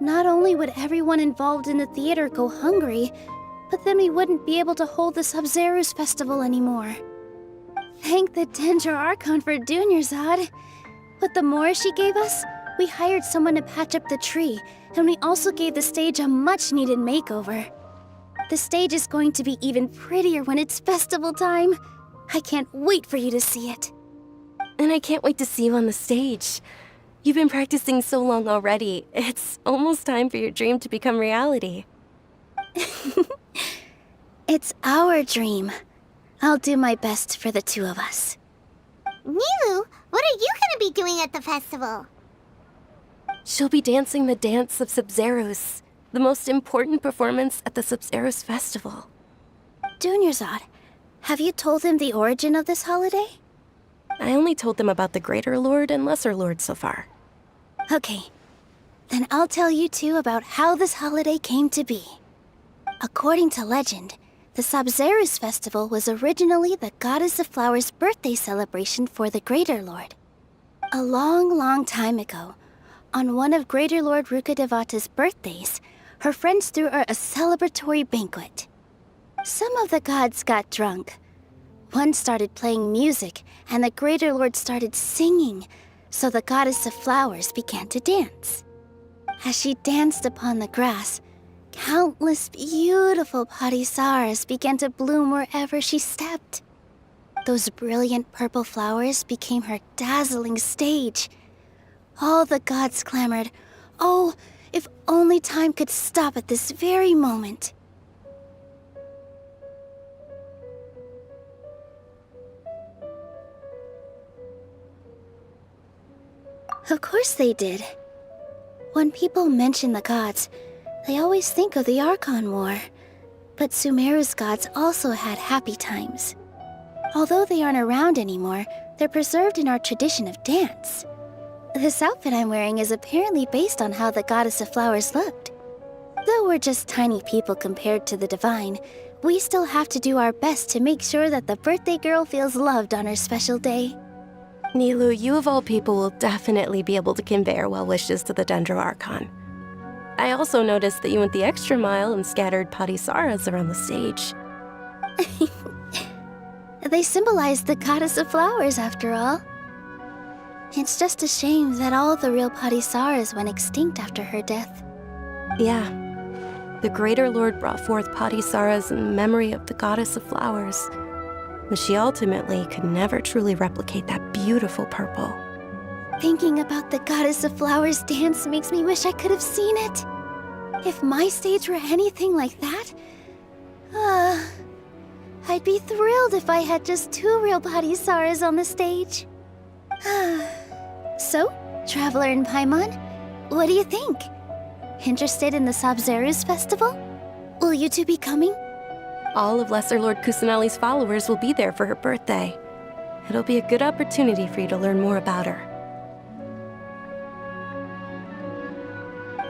Not only would everyone involved in the theater go hungry, but then we wouldn't be able to hold the Sub-Zero's festival anymore. Thank the Dendro Archon for Dunyarzad. With the more she gave us, we hired someone to patch up the tree, and we also gave the stage a much-needed makeover. The stage is going to be even prettier when it's festival time. I can't wait for you to see it. And I can't wait to see you on the stage. You've been practicing so long already. It's almost time for your dream to become reality. It's our dream. I'll do my best for the two of us. Nilou, what are you gonna be doing at the festival? She'll be dancing the dance of Sub-Zeros, the most important performance at the Sub-Zeros festival. Dunyarzad, have you told him the origin of this holiday? I only told them about the Greater Lord and Lesser Lord so far. Okay, then I'll tell you two about how this holiday came to be. According to legend, the Sub-Zeros festival was originally the Goddess of Flowers' birthday celebration for the Greater Lord. A long, long time ago, on one of Greater Lord Rukkhadevata's birthdays, her friends threw her a celebratory banquet. Some of the gods got drunk. One started playing music, and the Greater Lord started singing, so the Goddess of Flowers began to dance. As she danced upon the grass, countless beautiful parisaras began to bloom wherever she stepped. Those brilliant purple flowers became her dazzling stage. All the gods clamored, "Oh, if only time could stop at this very moment." Of course they did. When people mention the gods, they always think of the Archon War. But Sumeru's gods also had happy times. Although they aren't around anymore, they're preserved in our tradition of dance. This outfit I'm wearing is apparently based on how the Goddess of Flowers looked. Though we're just tiny people compared to the Divine, we still have to do our best to make sure that the birthday girl feels loved on her special day. Nilou, you of all people will definitely be able to convey our well wishes to the Dendro Archon. I also noticed that you went the extra mile and scattered parisaras around the stage. They symbolize the Goddess of Flowers, after all. It's just a shame that all the real parisaras went extinct after her death. Yeah. The Greater Lord brought forth parisaras in memory of the Goddess of Flowers, but she ultimately could never truly replicate that beautiful purple. Thinking about the Goddess of Flowers dance makes me wish I could have seen it. If my stage were anything like that, I'd be thrilled if I had just two real parisaras on the stage. So, Traveler and Paimon, what do you think? Interested in the Sub-Zeros festival? Will you two be coming? All of Lesser Lord Kusanali's followers will be there for her birthday. It'll be a good opportunity for you to learn more about her.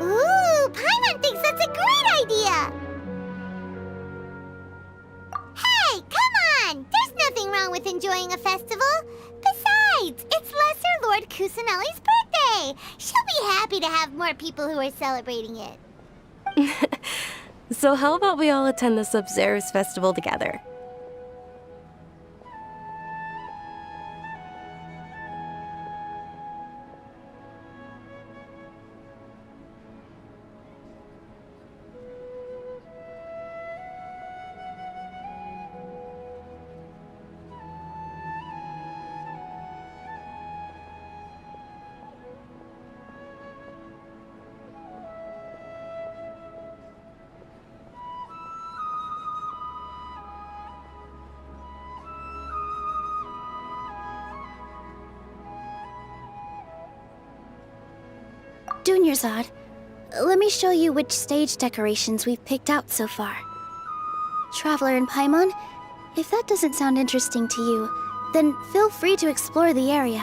Ooh, Paimon thinks that's a great idea! Hey, come on! There's nothing wrong with enjoying a festival. Besides, it's Lesser Lord Kusanali's birthday! She'll be happy to have more people who are celebrating it. So how about we all attend the Sub-Zeros festival together? Dunyarzad, let me show you which stage decorations we've picked out so far. Traveler and Paimon, if that doesn't sound interesting to you, then feel free to explore the area.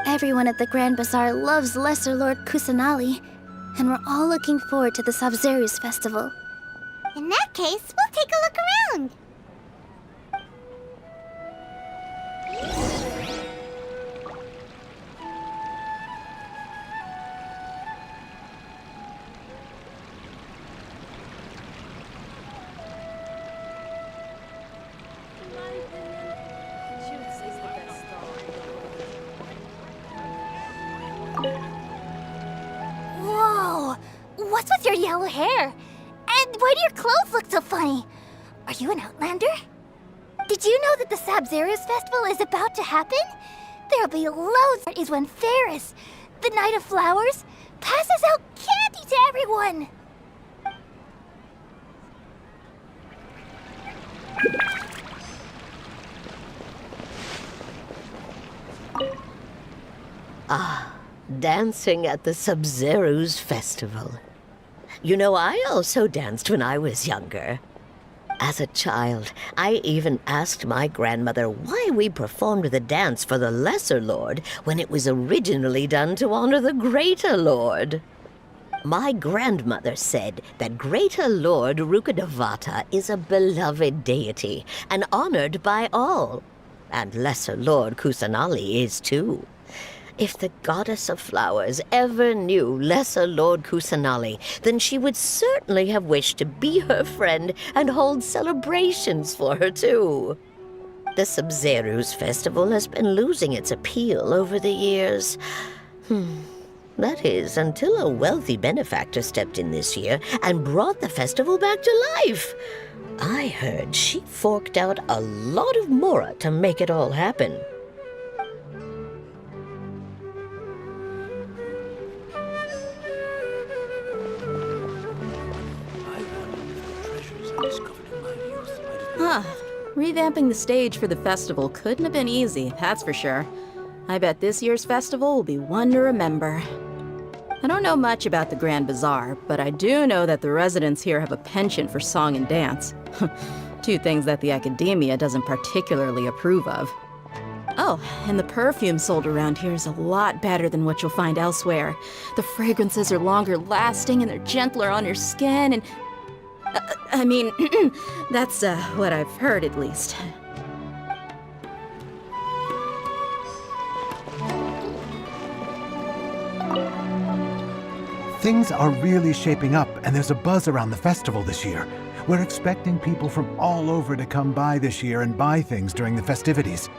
Everyone at the Grand Bazaar loves Lesser Lord Kusanali, and we're all looking forward to the Sub-Zeros festival. In that case, we'll take a look around. Whoa! What's with your yellow hair? And why do your clothes look so funny? Are you an outlander? Did you know that the Sabzeruz festival is about to happen? There'll be loads. That is when Ferris, the Knight of Flowers, passes out candy to everyone. Ah, dancing at the Sabzeruz festival. You know, I also danced when I was younger. As a child, I even asked my grandmother why we performed the dance for the Lesser Lord when it was originally done to honor the Greater Lord. My grandmother said that Greater Lord Rukkhadevata is a beloved deity and honored by all. And Lesser Lord Kusanali is too. If the Goddess of Flowers ever knew Lesser Lord Kusanali, then she would certainly have wished to be her friend and hold celebrations for her too. The Sabzeruz festival has been losing its appeal over the years. That is, until a wealthy benefactor stepped in this year and brought the festival back to life. I heard she forked out a lot of mora to make it all happen. Huh. Revamping the stage for the festival couldn't have been easy, that's for sure. I bet this year's festival will be one to remember. I don't know much about the Grand Bazaar, but I do know that the residents here have a penchant for song and dance. Two things that the academia doesn't particularly approve of. Oh, and the perfume sold around here is a lot better than what you'll find elsewhere. The fragrances are longer lasting and they're gentler on your skin and... I mean, that's what I've heard at least. Things are really shaping up, and there's a buzz around the festival this year. We're expecting people from all over to come by this year and buy things during the festivities.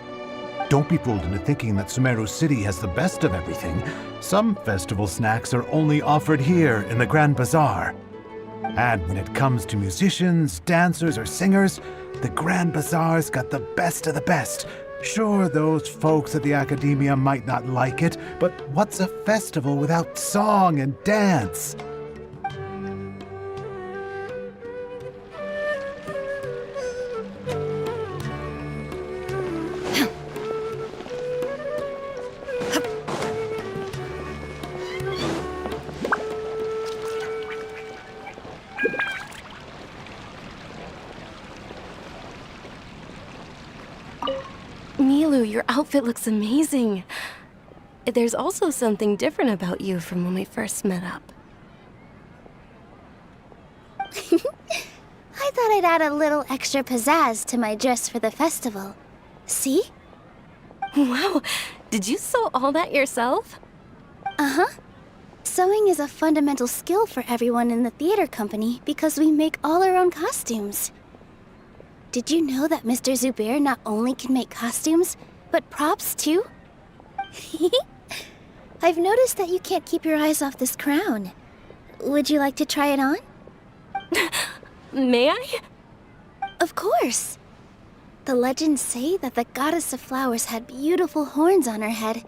Don't be fooled into thinking that Sumeru City has the best of everything. Some festival snacks are only offered here in the Grand Bazaar. And when it comes to musicians, dancers, or singers, the Grand Bazaar's got the best of the best. Sure, those folks at the academia might not like it, but what's a festival without song and dance? Milu, your outfit looks amazing. There's also something different about you from when we first met up. I thought I'd add a little extra pizzazz to my dress for the festival. See? Wow, did you sew all that yourself? Uh-huh. Sewing is a fundamental skill for everyone in the theater company because we make all our own costumes. Did you know that Mr. Zubair not only can make costumes, but props too? I've noticed that you can't keep your eyes off this crown. Would you like to try it on? May I? Of course. The legends say that the Goddess of Flowers had beautiful horns on her head,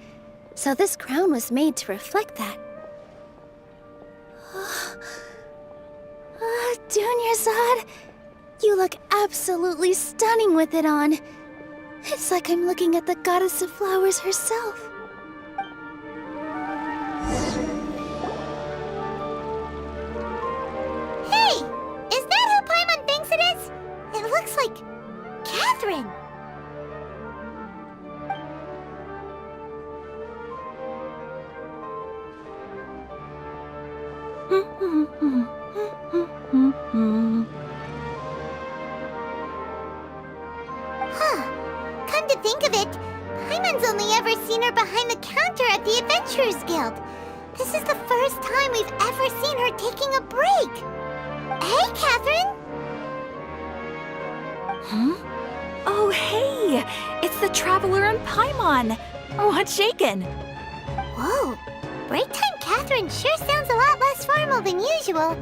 so this crown was made to reflect that. Dunyarzad, you look absolutely stunning with it on. It's like I'm looking at the Goddess of Flowers herself. Hey! Is that who Paimon thinks it is? It looks like... Catherine! Come to think of it, Paimon's only ever seen her behind the counter at the Adventurers Guild. This is the first time we've ever seen her taking a break. Hey, Catherine! Huh? Oh, hey! It's the Traveler and Paimon! What's shaken? Whoa! Break time Catherine sure sounds a lot less formal than usual.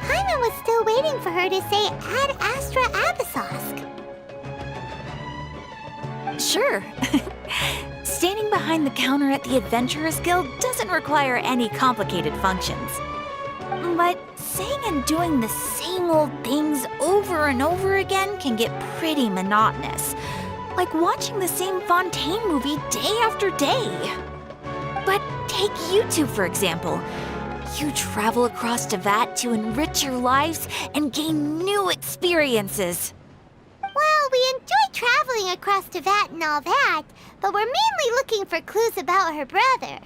Paimon was still waiting for her to say Ad Astra Abyssosque. Sure. Standing behind the counter at the Adventurers Guild doesn't require any complicated functions. But saying and doing the same old things over and over again can get pretty monotonous. Like watching the same Fontaine movie day after day. But take you two, for example. You travel across Tevat to enrich your lives and gain new experiences. Well, we enjoy traveling across Tevat and all that, but we're mainly looking for clues about her brother.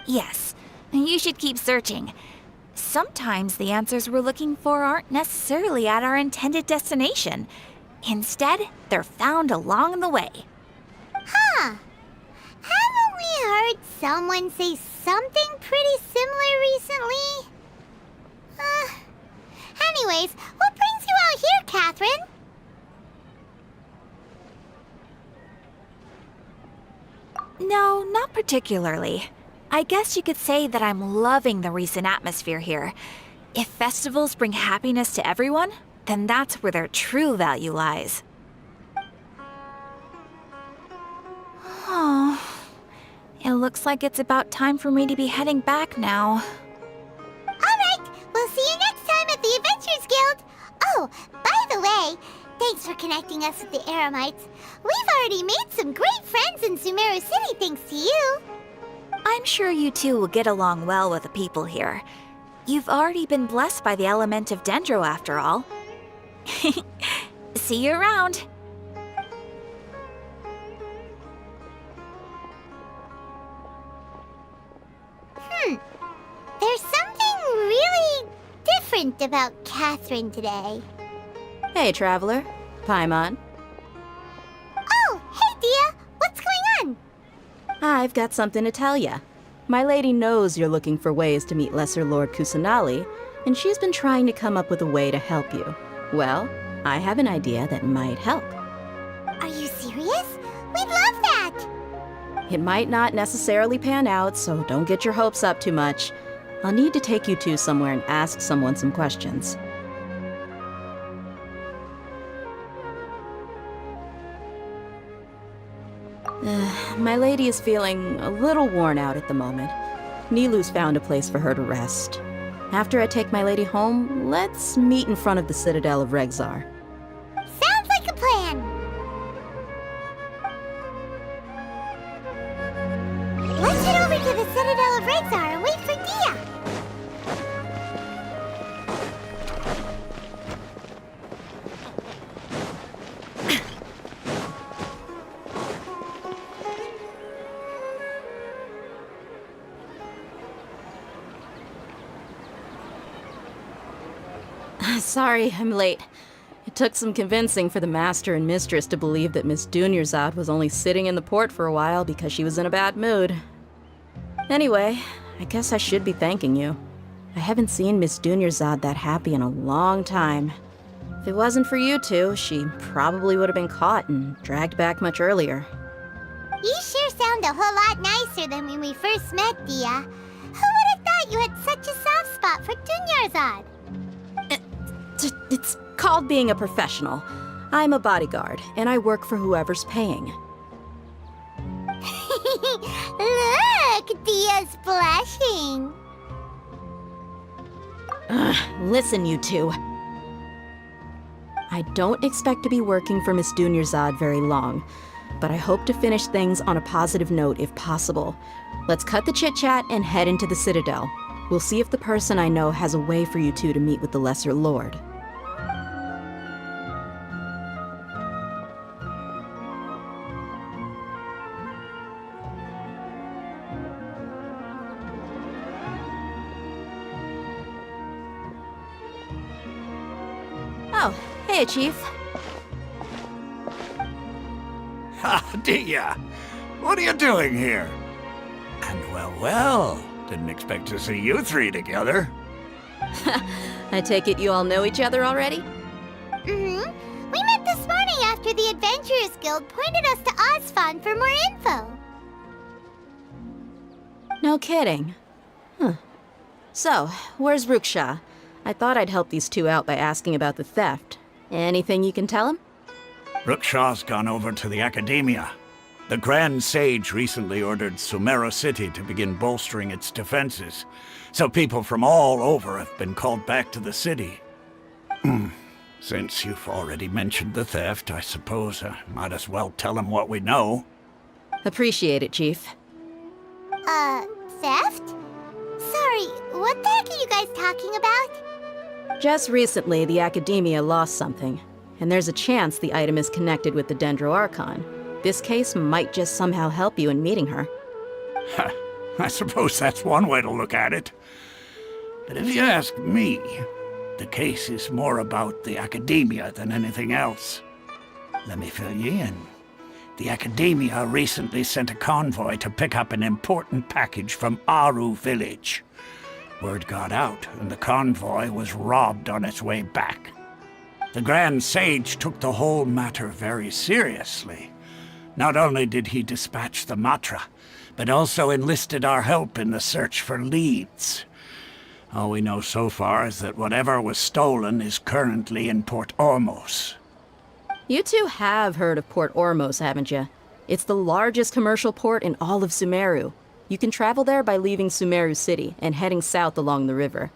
Yes, you should keep searching. Sometimes the answers we're looking for aren't necessarily at our intended destination. Instead, they're found along the way. Huh. Haven't we heard someone say something pretty similar recently? Anyways, what brings you out here, Catherine? No, not particularly. I guess you could say that I'm loving the recent atmosphere here. If festivals bring happiness to everyone, then that's where their true value lies. Oh, it looks like it's about time for me to be heading back now. Alright, we'll see you next time at the Adventurers Guild. Oh, by the way, thanks for connecting us with the Eremites. We've already made some great friends in Sumeru City thanks to you. I'm sure you two will get along well with the people here. You've already been blessed by the element of Dendro after all. See you around. There's something really different about Catherine today. Hey, Traveler. Paimon. Oh, hey, Dia. What's going on? I've got something to tell ya. My lady knows you're looking for ways to meet Lesser Lord Kusanali, and she's been trying to come up with a way to help you. Well, I have an idea that might help. Are you serious? We'd love that! It might not necessarily pan out, so don't get your hopes up too much. I'll need to take you two somewhere and ask someone some questions. My lady is feeling a little worn out at the moment. Nilu's found a place for her to rest. After I take my lady home, let's meet in front of the Citadel of Regzar. Sounds like a plan! Let's head over to the Citadel of Regzar and wait for Dia! Sorry, I'm late. It took some convincing for the Master and Mistress to believe that Miss Dunyarzad was only sitting in the port for a while because she was in a bad mood. Anyway, I guess I should be thanking you. I haven't seen Miss Dunyarzad that happy in a long time. If it wasn't for you two, she probably would have been caught and dragged back much earlier. You sure sound a whole lot nicer than when we first met, Dia. Who would have thought you had such a soft spot for Dunyarzad? It's called being a professional. I'm a bodyguard, and I work for whoever's paying. Look, Dia's blushing. Listen, you two. I don't expect to be working for Miss Dunyarzad very long, but I hope to finish things on a positive note if possible. Let's cut the chit-chat and head into the Citadel. We'll see if the person I know has a way for you two to meet with the Lesser Lord. Oh, hey, Chief. Dia, what are you doing here? And well, didn't expect to see you three together. I take it you all know each other already? Mm-hmm. We met this morning after the Adventurers Guild pointed us to Osfon for more info. No kidding. Huh. So, where's Ruksha? I thought I'd help these two out by asking about the theft. Anything you can tell him? Ruksha's gone over to the Academia. The Grand Sage recently ordered Sumeru City to begin bolstering its defenses, so people from all over have been called back to the city. Since you've already mentioned the theft, I suppose I might as well tell him what we know. Appreciate it, Chief. Theft? Sorry, what the heck are you guys talking about? Just recently, the Academia lost something, and there's a chance the item is connected with the Dendro Archon. This case might just somehow help you in meeting her. I suppose that's one way to look at it. But if you ask me, the case is more about the Academia than anything else. Let me fill you in. The Academia recently sent a convoy to pick up an important package from Aru village. Word got out, and the convoy was robbed on its way back. The Grand Sage took the whole matter very seriously. Not only did he dispatch the Matra, but also enlisted our help in the search for leads. All we know so far is that whatever was stolen is currently in Port Ormos. You two have heard of Port Ormos, haven't you? It's the largest commercial port in all of Sumeru. You can travel there by leaving Sumeru City and heading south along the river.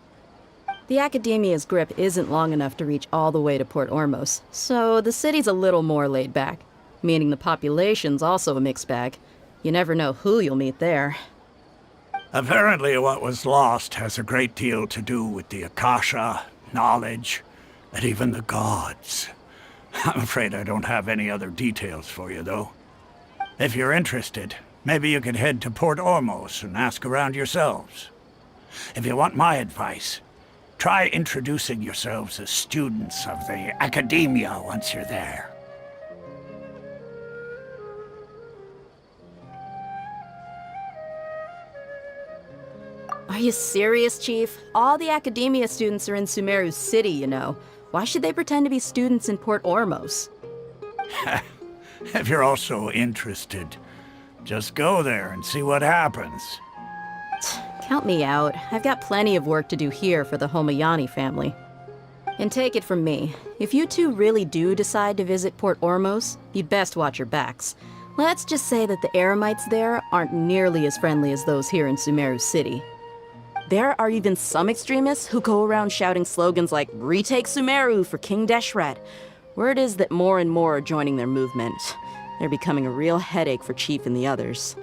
The Academia's grip isn't long enough to reach all the way to Port Ormos, so the city's a little more laid back, meaning the population's also a mixed bag. You never know who you'll meet there. Apparently what was lost has a great deal to do with the Akasha, knowledge, and even the gods. I'm afraid I don't have any other details for you, though. If you're interested, maybe you could head to Port Ormos and ask around yourselves. If you want my advice, try introducing yourselves as students of the Academia once you're there. Are you serious, Chief? All the Academia students are in Sumeru City, you know. Why should they pretend to be students in Port Ormos? If you're also interested, just go there and see what happens. Count me out. I've got plenty of work to do here for the Homayani family. And take it from me, if you two really do decide to visit Port Ormos, you'd best watch your backs. Let's just say that the Eremites there aren't nearly as friendly as those here in Sumeru City. There are even some extremists who go around shouting slogans like, "Retake Sumeru for King Deshret." Word is that more and more are joining their movement. They're becoming a real headache for Chief and the others.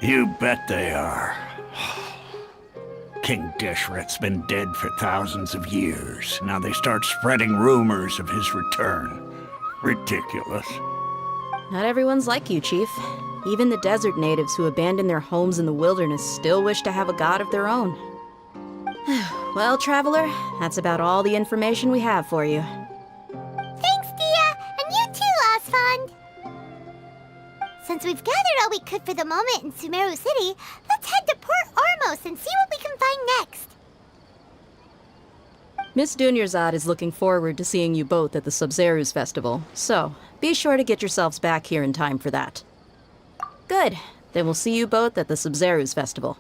You bet they are. King Deshret's been dead for thousands of years. Now they start spreading rumors of his return. Ridiculous. Not everyone's like you, Chief. Even the desert natives who abandoned their homes in the wilderness still wish to have a god of their own. Well, Traveler, that's about all the information we have for you. Thanks, Dia, and you too, Osfond. Since we've gathered all we could for the moment in Sumeru City, let's head to Port Ormos and see what we can find next. Miss Dunyarzad is looking forward to seeing you both at the Sub-Zeru's festival, so be sure to get yourselves back here in time for that. Good. Then we'll see you both at the Sub-Zeru's festival.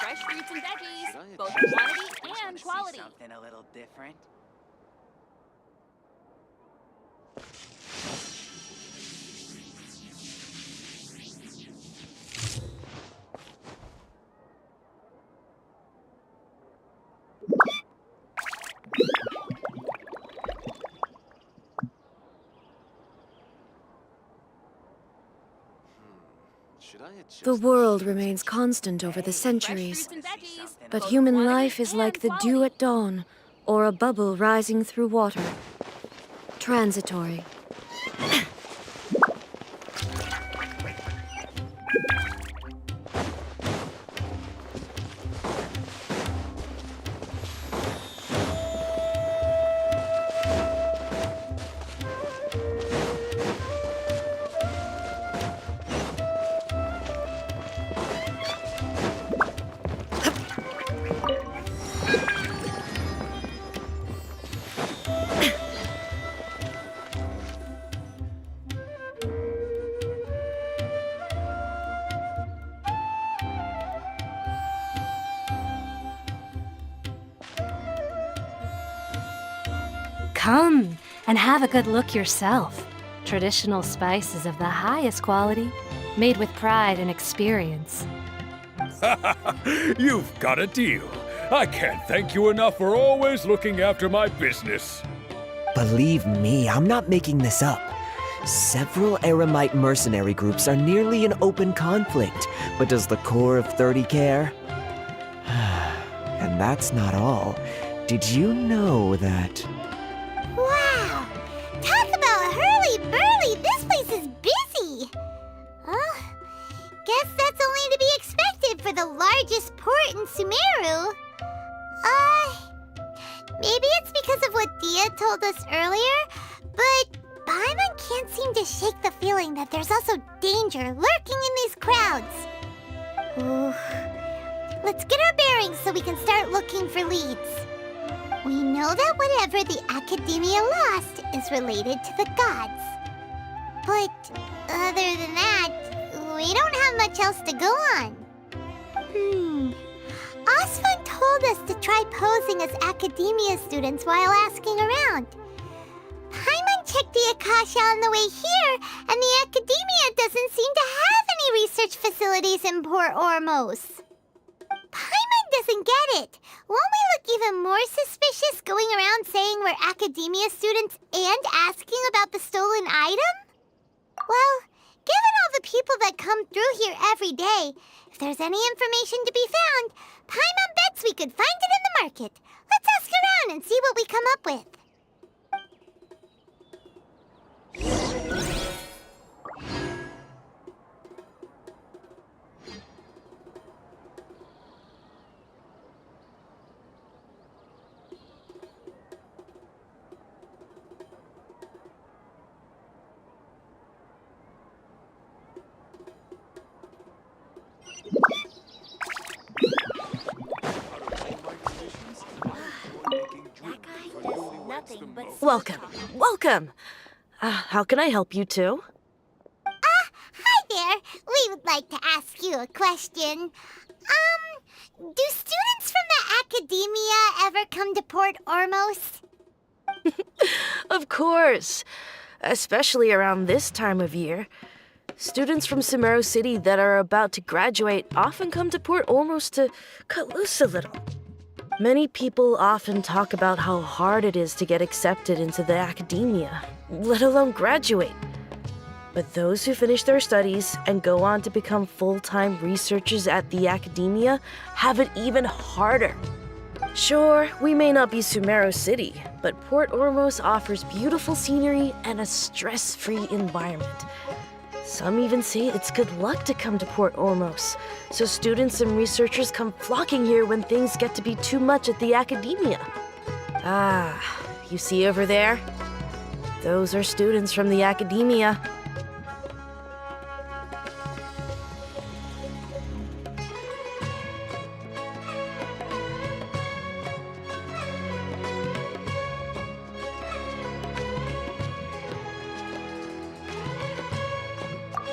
Fresh fruits and veggies, both quantity and quality. Something a little different. The world remains constant over the centuries, but human life is like the dew at dawn, or a bubble rising through water. Transitory. Come and have a good look yourself. Traditional spices of the highest quality, made with pride and experience. You've got a deal. I can't thank you enough for always looking after my business. Believe me, I'm not making this up. Several Eremite mercenary groups are nearly in open conflict, but does the core of 30 care? And that's not all. Did you know that... Wow! Talk about hurly-burly! This place is busy! Guess that's only to be expected for the largest port in Sumeru. Maybe it's because of what Dia told us earlier, but Paimon can't seem to shake the feeling that there's also danger lurking in these crowds. Ooh. Let's get our bearings so we can start looking for leads. We know that whatever the Academia lost is related to the gods. But other than that, we don't have much else to go on. Osfun told us to try posing as Academia students while asking around. Paimon checked the Akasha on the way here, and the Academia doesn't seem to have any research facilities in Port Ormos. Paimon doesn't get it. Won't we look even more suspicious going around saying we're Academia students and asking about the stolen item? Well, given all the people that come through here every day, if there's any information to be found, Paimon bets we could find it in the market. Let's ask around and see what we come up with. Welcome. Welcome. How can I help you two? Hi there. We would like to ask you a question. Do students from the Academia ever come to Port Ormos? Of course. Especially around this time of year. Students from Sumeru City that are about to graduate often come to Port Ormos to cut loose a little. Many people often talk about how hard it is to get accepted into the Academia, let alone graduate. But those who finish their studies and go on to become full-time researchers at the Academia have it even harder. Sure, we may not be Sumeru City, but Port Ormos offers beautiful scenery and a stress-free environment. Some even say it's good luck to come to Port Ormos, so students and researchers come flocking here when things get to be too much at the Academia. You see over there? Those are students from the Academia.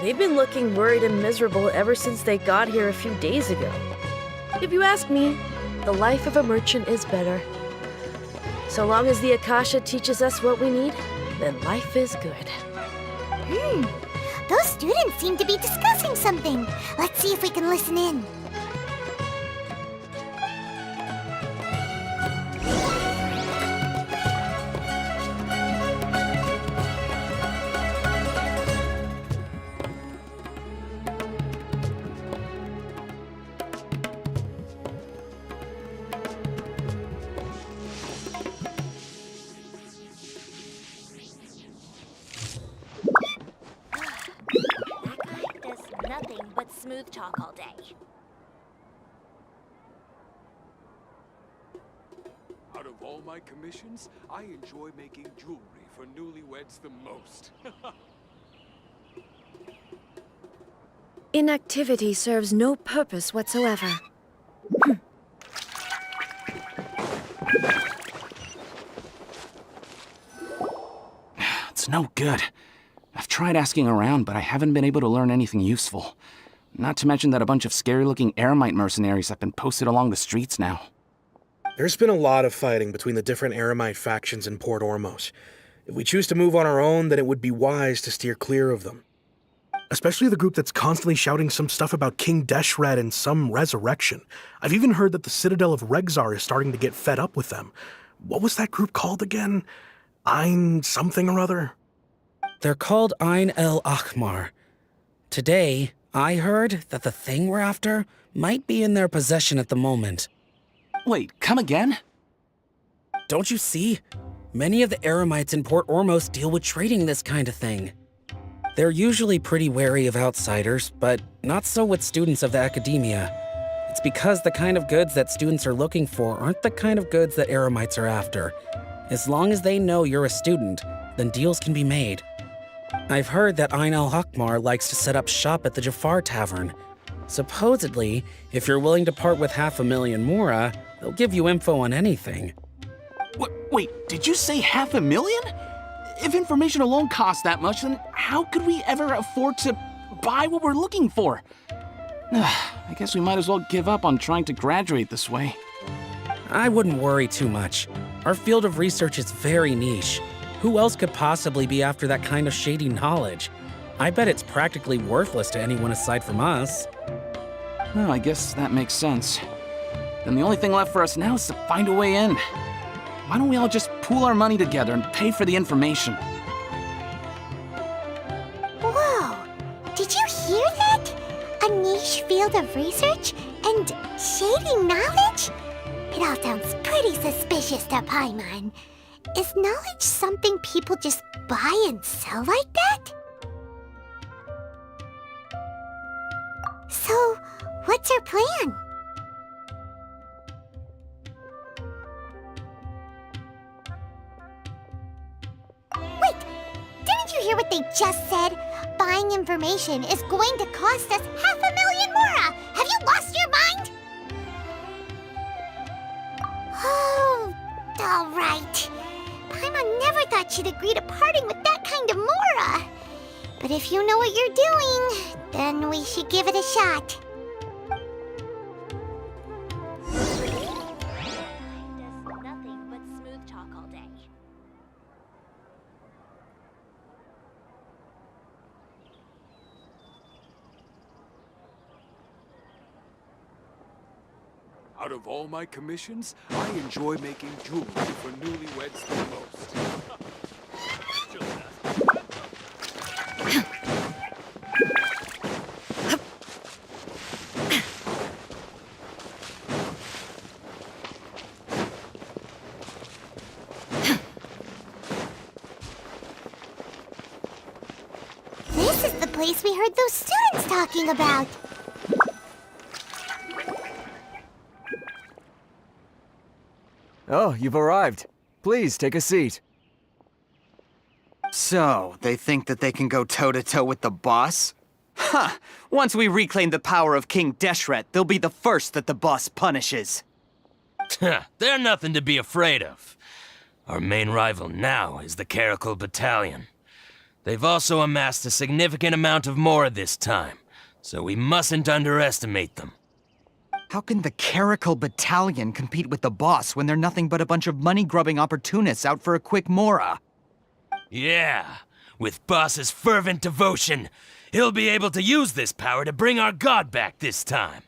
They've been looking worried and miserable ever since they got here a few days ago. If you ask me, the life of a merchant is better. So long as the Akasha teaches us what we need, then life is good. Those students seem to be discussing something. Let's see if we can listen in. Nothing but smooth talk all day. Out of all my commissions, I enjoy making jewelry for newlyweds the most. Inactivity serves no purpose whatsoever. It's no good. I've tried asking around, but I haven't been able to learn anything useful. Not to mention that a bunch of scary-looking Eremite mercenaries have been posted along the streets now. There's been a lot of fighting between the different Eremite factions in Port Ormos. If we choose to move on our own, then it would be wise to steer clear of them. Especially the group that's constantly shouting some stuff about King Deshret and some resurrection. I've even heard that the Citadel of Regzar is starting to get fed up with them. What was that group called again? Ein something or other? They're called Ein El Achmar. Today, I heard that the thing we're after might be in their possession at the moment. Wait, come again? Don't you see? Many of the Eremites in Port Ormos deal with trading this kind of thing. They're usually pretty wary of outsiders, but not so with students of the academia. It's because the kind of goods that students are looking for aren't the kind of goods that Eremites are after. As long as they know you're a student, then deals can be made. I've heard that Ein El Hakmar likes to set up shop at the Jafar Tavern. Supposedly, if you're willing to part with 500,000 Mora, they'll give you info on anything. Wait, did you say 500,000? If information alone costs that much, then how could we ever afford to buy what we're looking for? I guess we might as well give up on trying to graduate this way. I wouldn't worry too much. Our field of research is very niche. Who else could possibly be after that kind of shady knowledge? I bet it's practically worthless to anyone aside from us. Well, I guess that makes sense. Then the only thing left for us now is to find a way in. Why don't we all just pool our money together and pay for the information? Whoa! Did you hear that? A niche field of research and shady knowledge? It all sounds pretty suspicious to Paimon. Is knowledge something people just buy and sell like that? So, what's our plan? Wait, didn't you hear what they just said? Buying information is going to cost us 500,000 Mora! Have you lost your mind? Oh, all right. Paimon never thought she'd agree to parting with that kind of Mora. But if you know what you're doing, then we should give it a shot. Nothing but smooth talk all day. Out of all my commissions, I enjoy making jewelry for newlyweds the most. This is the place we heard those students talking about. Oh, you've arrived. Please, take a seat. So, they think that they can go toe-to-toe with the boss? Huh! Once we reclaim the power of King Deshret, they'll be the first that the boss punishes. They're nothing to be afraid of. Our main rival now is the Caracal Battalion. They've also amassed a significant amount of Mora this time, so we mustn't underestimate them. How can the Caracal Battalion compete with the boss when they're nothing but a bunch of money-grubbing opportunists out for a quick Mora? Yeah, with Boss's fervent devotion, he'll be able to use this power to bring our god back this time.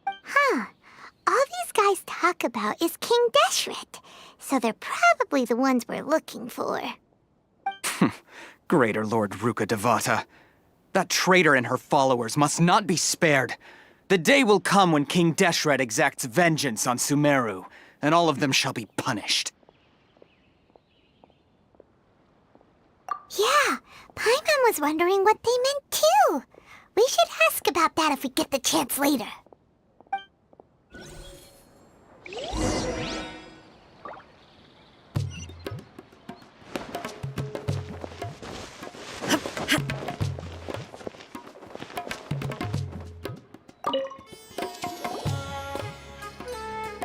Huh. All these guys talk about is King Deshret, so they're probably the ones we're looking for. Greater Lord Ruka Devata. That traitor and her followers must not be spared. The day will come when King Deshret exacts vengeance on Sumeru, and all of them shall be punished. Yeah, Paimon was wondering what they meant too. We should ask about that if we get the chance later.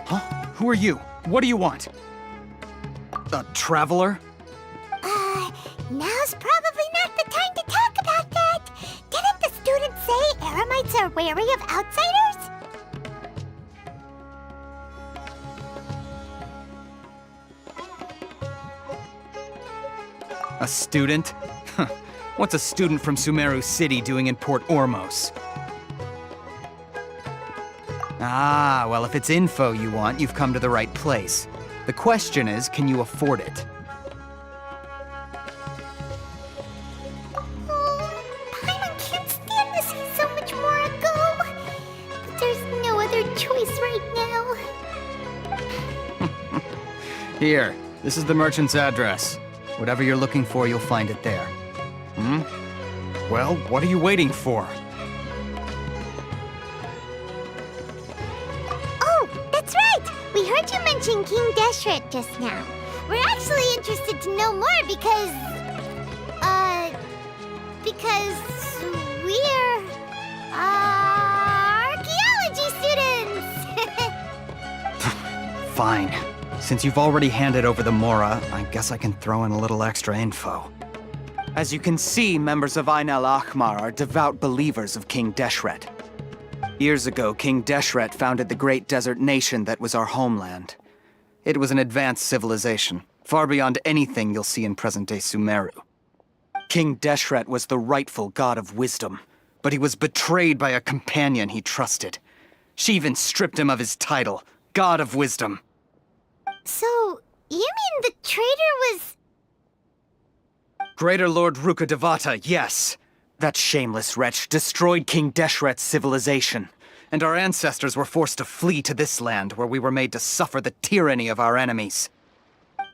Huh? Who are you? What do you want? A traveler? Now's probably not the time to talk about that. Didn't the students say Eremites are wary of outsiders? A student? What's a student from Sumeru City doing in Port Ormos? Ah, well, if it's info you want, you've come to the right place. The question is, can you afford it? Paimon can't stand to see so much more go. But there's no other choice right now. Here, this is the merchant's address. Whatever you're looking for, you'll find it there. Hmm? Well, what are you waiting for? Oh, that's right! We heard you mention King Deshret just now. We're actually interested to know more because we're, archaeology students! Fine. Since you've already handed over the Mora, I guess I can throw in a little extra info. As you can see, members of Ain al-Ahmar are devout believers of King Deshret. Years ago, King Deshret founded the great desert nation that was our homeland. It was an advanced civilization, far beyond anything you'll see in present-day Sumeru. King Deshret was the rightful god of wisdom, but he was betrayed by a companion he trusted. She even stripped him of his title, God of Wisdom. So, you mean the traitor was... Greater Lord Rukkhadevata, yes. That shameless wretch destroyed King Deshret's civilization, and our ancestors were forced to flee to this land where we were made to suffer the tyranny of our enemies.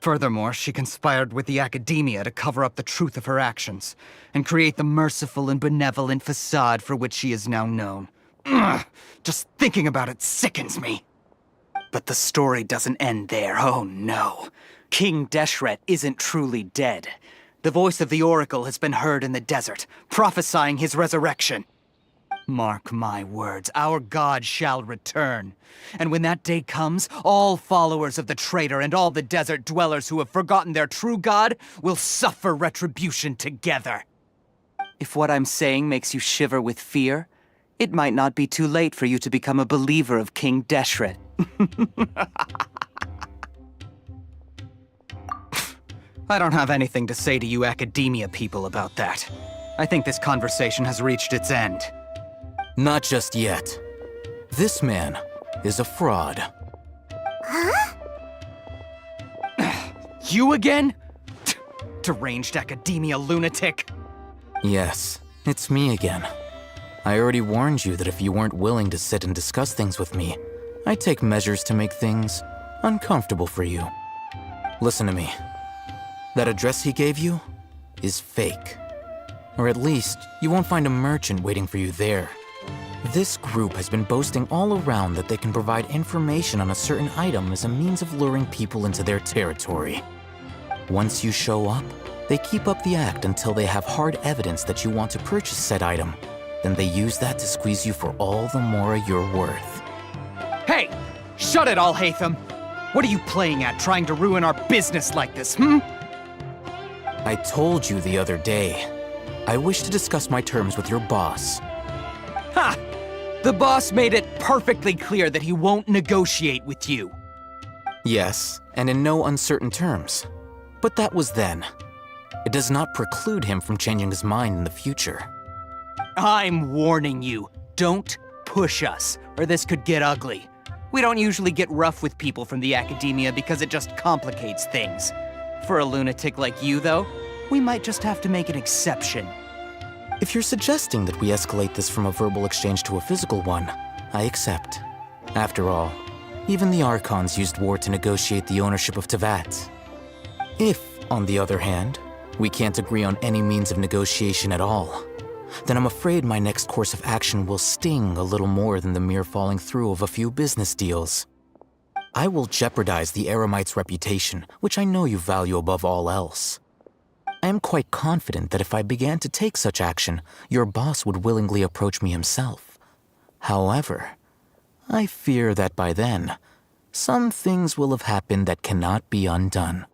Furthermore, she conspired with the Academia to cover up the truth of her actions, and create the merciful and benevolent facade for which she is now known. Ugh, just thinking about it sickens me. But the story doesn't end there, oh no. King Deshret isn't truly dead. The voice of the Oracle has been heard in the desert, prophesying his resurrection. Mark my words, our god shall return. And when that day comes, all followers of the traitor and all the desert dwellers who have forgotten their true god will suffer retribution together. If what I'm saying makes you shiver with fear, it might not be too late for you to become a believer of King Deshret. I don't have anything to say to you Academia people about that. I think this conversation has reached its end. Not just yet. This man is a fraud. Huh? You again? Deranged Academia lunatic. Yes, it's me again. I already warned you that if you weren't willing to sit and discuss things with me, I'd take measures to make things uncomfortable for you. Listen to me. That address he gave you is fake. Or at least, you won't find a merchant waiting for you there. This group has been boasting all around that they can provide information on a certain item as a means of luring people into their territory. Once you show up, they keep up the act until they have hard evidence that you want to purchase said item. Then they use that to squeeze you for all the more you're worth. Hey! Shut it, Al-Haytham! What are you playing at, trying to ruin our business like this, hmm? I told you the other day. I wish to discuss my terms with your boss. Ha! The boss made it perfectly clear that he won't negotiate with you. Yes, and in no uncertain terms. But that was then. It does not preclude him from changing his mind in the future. I'm warning you, don't push us, or this could get ugly. We don't usually get rough with people from the Academia because it just complicates things. For a lunatic like you, though, we might just have to make an exception. If you're suggesting that we escalate this from a verbal exchange to a physical one, I accept. After all, even the Archons used war to negotiate the ownership of Teyvat. If, on the other hand, we can't agree on any means of negotiation at all, then I'm afraid my next course of action will sting a little more than the mere falling through of a few business deals. I will jeopardize the Eremite's reputation, which I know you value above all else. I am quite confident that if I began to take such action, your boss would willingly approach me himself. However, I fear that by then, some things will have happened that cannot be undone.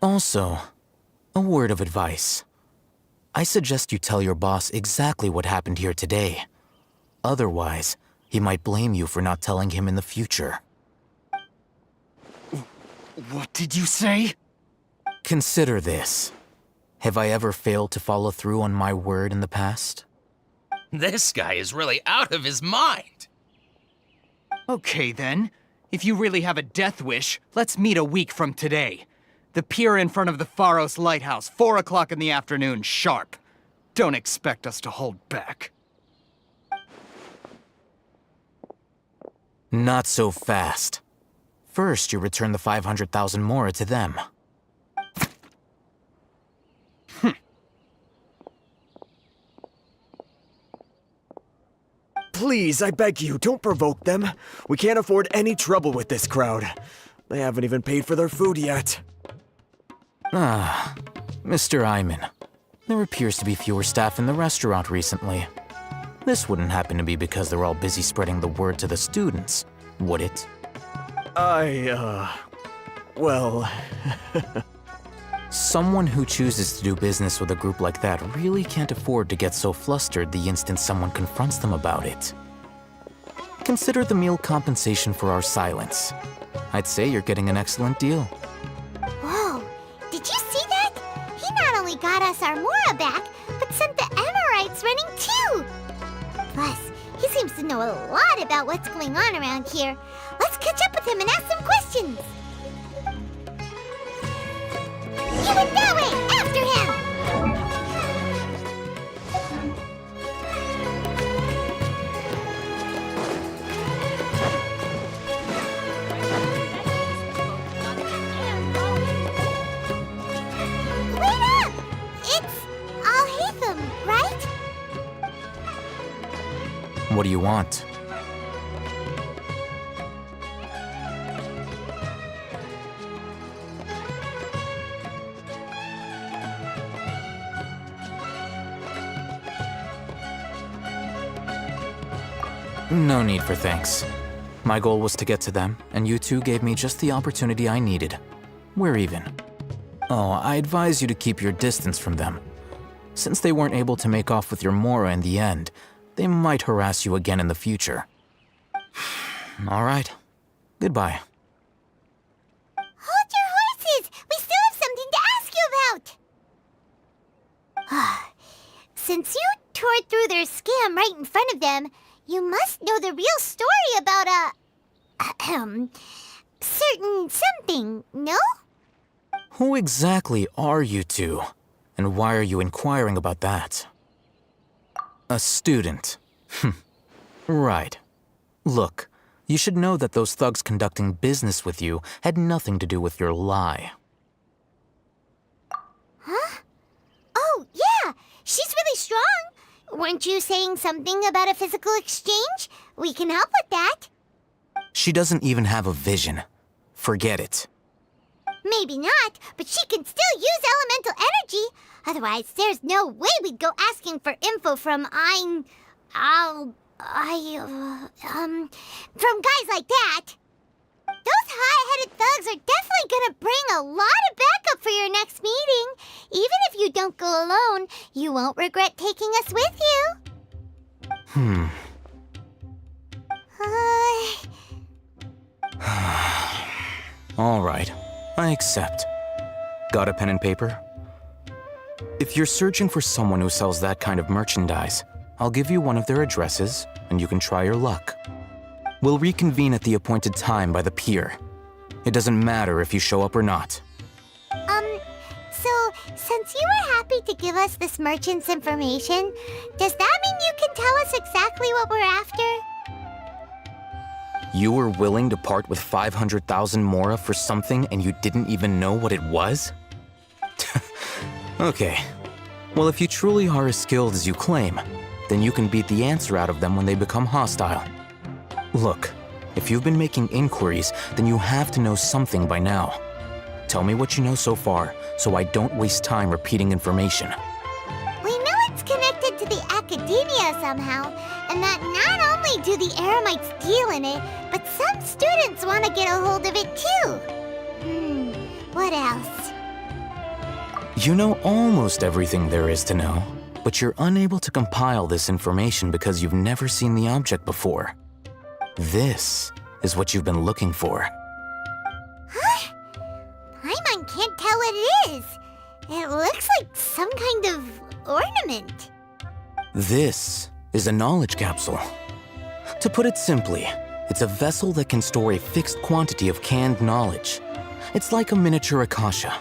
Also, a word of advice. I suggest you tell your boss exactly what happened here today. Otherwise, he might blame you for not telling him in the future. What did you say? Consider this. Have I ever failed to follow through on my word in the past? This guy is really out of his mind. Okay then. If you really have a death wish, let's meet a week from today. The pier in front of the Pharos Lighthouse, 4 o'clock in the afternoon, sharp. Don't expect us to hold back. Not so fast. First, you return the 500,000 mora to them. Please, I beg you, don't provoke them. We can't afford any trouble with this crowd. They haven't even paid for their food yet. Ah, Mr. Iman. There appears to be fewer staff in the restaurant recently. This wouldn't happen to be because they're all busy spreading the word to the students, would it? Well... Someone who chooses to do business with a group like that really can't afford to get so flustered the instant someone confronts them about it. Consider the meal compensation for our silence. I'd say you're getting an excellent deal. Whoa, did you see that? He not only got us our Mora back, but sent the Amorites running too! Plus, he seems to know a lot about what's going on around here. Let's catch up with him and ask some questions! You went that way! After him! Wait up! It's Al-Hatham, right? What do you want? No need for thanks. My goal was to get to them, and you two gave me just the opportunity I needed. We're even. Oh, I advise you to keep your distance from them. Since they weren't able to make off with your Mora in the end, they might harass you again in the future. All right. Goodbye. Hold your horses! We still have something to ask you about! Since you tore through their scam right in front of them, you must know the real story about certain something, no? Who exactly are you two? And why are you inquiring about that? A student. Right. Look, you should know that those thugs conducting business with you had nothing to do with your lie. Huh? Oh, yeah! She's really strong! Weren't you saying something about a physical exchange? We can help with that. She doesn't even have a vision. Forget it. Maybe not, but she can still use elemental energy. Otherwise, there's no way we'd go asking for info from from guys like that. Those high-headed thugs are definitely gonna bring a lot of backup for your next meeting. Even if you don't go alone, you won't regret taking us with you. All right, I accept. Got a pen and paper? If you're searching for someone who sells that kind of merchandise, I'll give you one of their addresses, and you can try your luck. We'll reconvene at the appointed time by the pier. It doesn't matter if you show up or not. So, since you were happy to give us this merchant's information, does that mean you can tell us exactly what we're after? You were willing to part with 500,000 mora for something and you didn't even know what it was? Okay. Well, if you truly are as skilled as you claim, then you can beat the answer out of them when they become hostile. Look, if you've been making inquiries, then you have to know something by now. Tell me what you know so far, so I don't waste time repeating information. We know it's connected to the academia somehow, and that not only do the Eremites deal in it, but some students want to get a hold of it too. What else? You know almost everything there is to know, but you're unable to compile this information because you've never seen the object before. This is what you've been looking for. Huh? Paimon can't tell what it is. It looks like some kind of ornament. This is a knowledge capsule. To put it simply, it's a vessel that can store a fixed quantity of canned knowledge. It's like a miniature Akasha.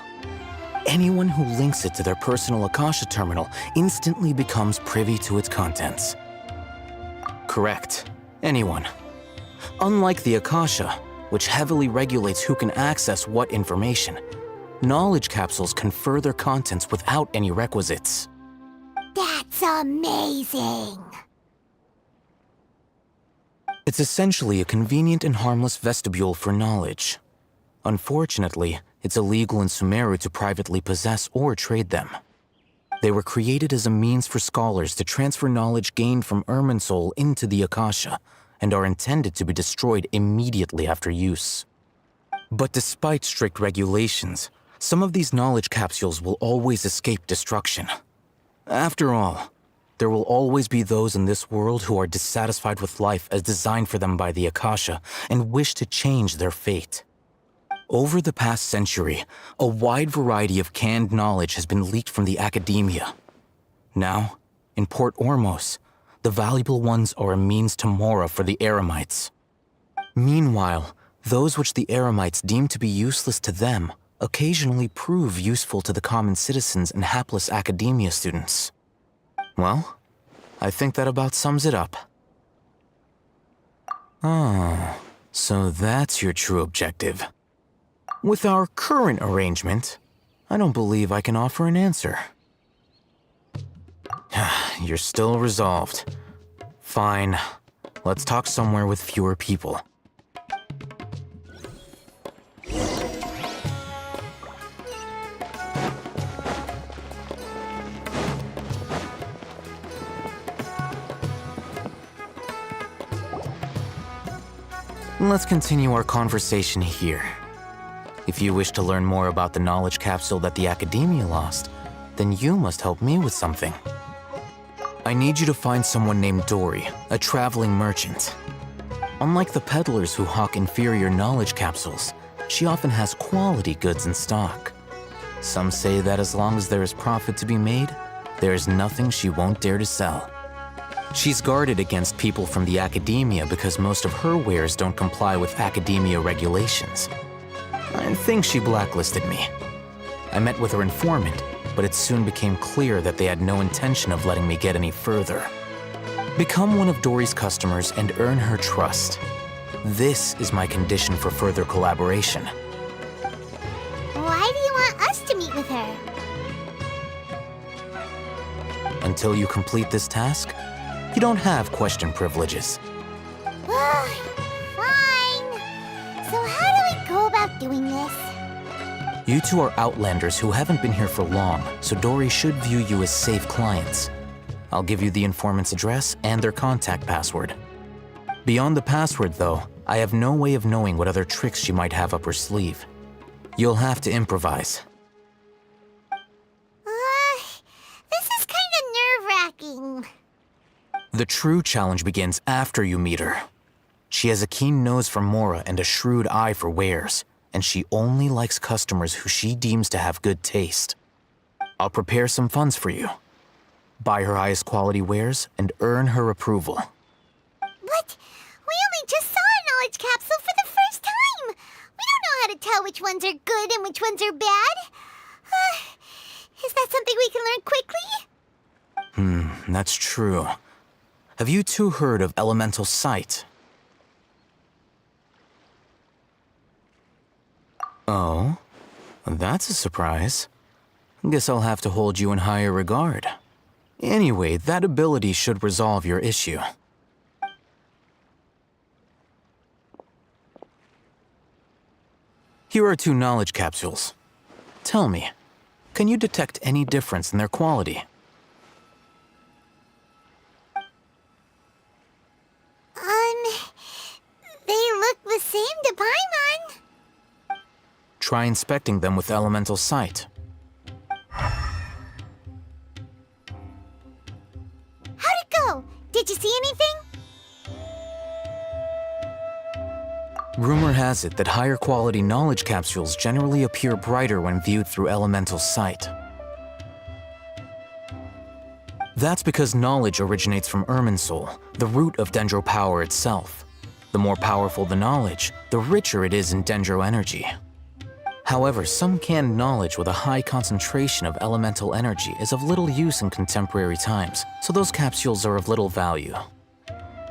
Anyone who links it to their personal Akasha terminal instantly becomes privy to its contents. Correct. Anyone. Unlike the Akasha, which heavily regulates who can access what information, knowledge capsules confer their contents without any requisites. That's amazing! It's essentially a convenient and harmless vestibule for knowledge. Unfortunately, it's illegal in Sumeru to privately possess or trade them. They were created as a means for scholars to transfer knowledge gained from Irminsul into the Akasha, and are intended to be destroyed immediately after use. But despite strict regulations, some of these knowledge capsules will always escape destruction. After all, there will always be those in this world who are dissatisfied with life as designed for them by the Akasha and wish to change their fate. Over the past century, a wide variety of canned knowledge has been leaked from the academia. Now, in Port Ormos, the valuable ones are a means to mora for the Eremites. Meanwhile, those which the Eremites deem to be useless to them occasionally prove useful to the common citizens and hapless academia students. Well, I think that about sums it up. Oh, so that's your true objective. With our current arrangement, I don't believe I can offer an answer. You're still resolved. Fine. Let's talk somewhere with fewer people. Let's continue our conversation here. If you wish to learn more about the knowledge capsule that the Academia lost, then you must help me with something. I need you to find someone named Dory, a traveling merchant. Unlike the peddlers who hawk inferior knowledge capsules, she often has quality goods in stock. Some say that as long as there is profit to be made, there is nothing she won't dare to sell. She's guarded against people from the Academia because most of her wares don't comply with Academia regulations. I think she blacklisted me. I met with her informant, but it soon became clear that they had no intention of letting me get any further. Become one of Dory's customers and earn her trust. This is my condition for further collaboration. Why do you want us to meet with her? Until you complete this task, you don't have question privileges. Fine. So how do we go about doing this? You two are Outlanders who haven't been here for long, so Dory should view you as safe clients. I'll give you the informant's address and their contact password. Beyond the password, though, I have no way of knowing what other tricks she might have up her sleeve. You'll have to improvise. This is kind of nerve-wracking. The true challenge begins after you meet her. She has a keen nose for mora and a shrewd eye for wares, and she only likes customers who she deems to have good taste. I'll prepare some funds for you. Buy her highest quality wares and earn her approval. But we only just saw a knowledge capsule for the first time. We don't know how to tell which ones are good and which ones are bad. Is that something we can learn quickly? That's true. Have you two heard of elemental sight? Oh, that's a surprise. Guess I'll have to hold you in higher regard. Anyway, that ability should resolve your issue. Here are 2 knowledge capsules. Tell me, can you detect any difference in their quality? They look the same to Paimon. Try inspecting them with elemental sight. How'd it go? Did you see anything? Rumor has it that higher quality knowledge capsules generally appear brighter when viewed through elemental sight. That's because knowledge originates from Irminsul, the root of Dendro power itself. The more powerful the knowledge, the richer it is in Dendro energy. However, some canned knowledge with a high concentration of elemental energy is of little use in contemporary times, so those capsules are of little value.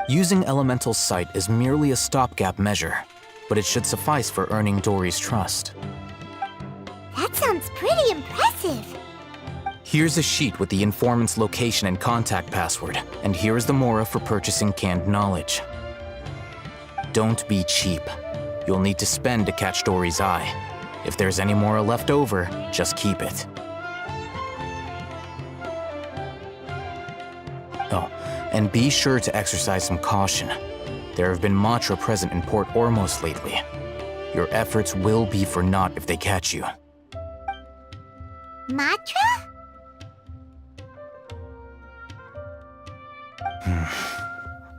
Using elemental sight is merely a stopgap measure, but it should suffice for earning Dory's trust. That sounds pretty impressive. Here's a sheet with the informant's location and contact password, and here is the mora for purchasing canned knowledge. Don't be cheap. You'll need to spend to catch Dory's eye. If there's any mora left over, just keep it. Oh, and be sure to exercise some caution. There have been Matra present in Port Ormos lately. Your efforts will be for naught if they catch you. Matra?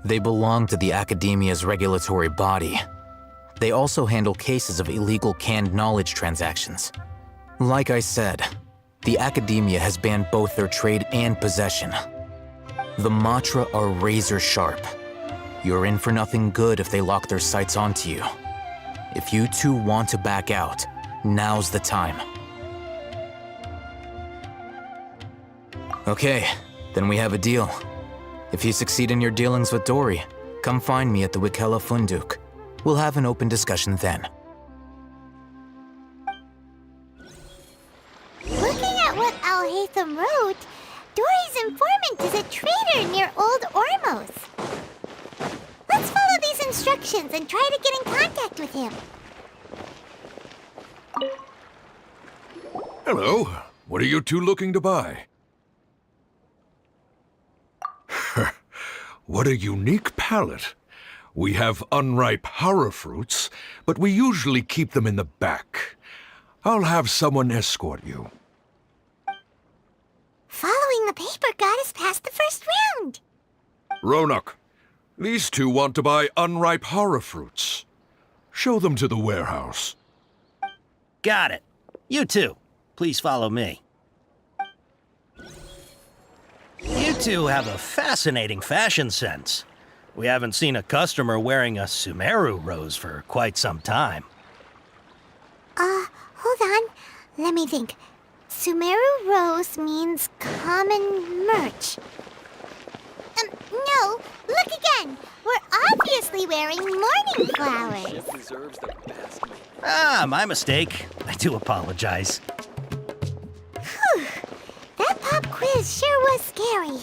They belong to the Academia's regulatory body. They also handle cases of illegal canned knowledge transactions. Like I said, the Academia has banned both their trade and possession. The Matra are razor sharp. You're in for nothing good if they lock their sights onto you. If you two want to back out, now's the time. Okay, then we have a deal. If you succeed in your dealings with Dory, come find me at the Wikela Funduk. We'll have an open discussion then. Looking at what Al-Haytham wrote, Dory's informant is a traitor near Old Ormos. Let's follow these instructions and try to get in contact with him. Hello. What are you two looking to buy? What a unique palate. We have unripe hara fruits, but we usually keep them in the back. I'll have someone escort you. Following the paper got us past the first round. Ronak, these two want to buy unripe hara fruits. Show them to the warehouse. Got it. You two, please follow me. You two have a fascinating fashion sense. We haven't seen a customer wearing a Sumeru rose for quite some time. Hold on. Let me think. Sumeru rose means common merch. No, look again. We're obviously wearing morning flowers. Ah, my mistake. I do apologize. Whew. That pop quiz sure was scary.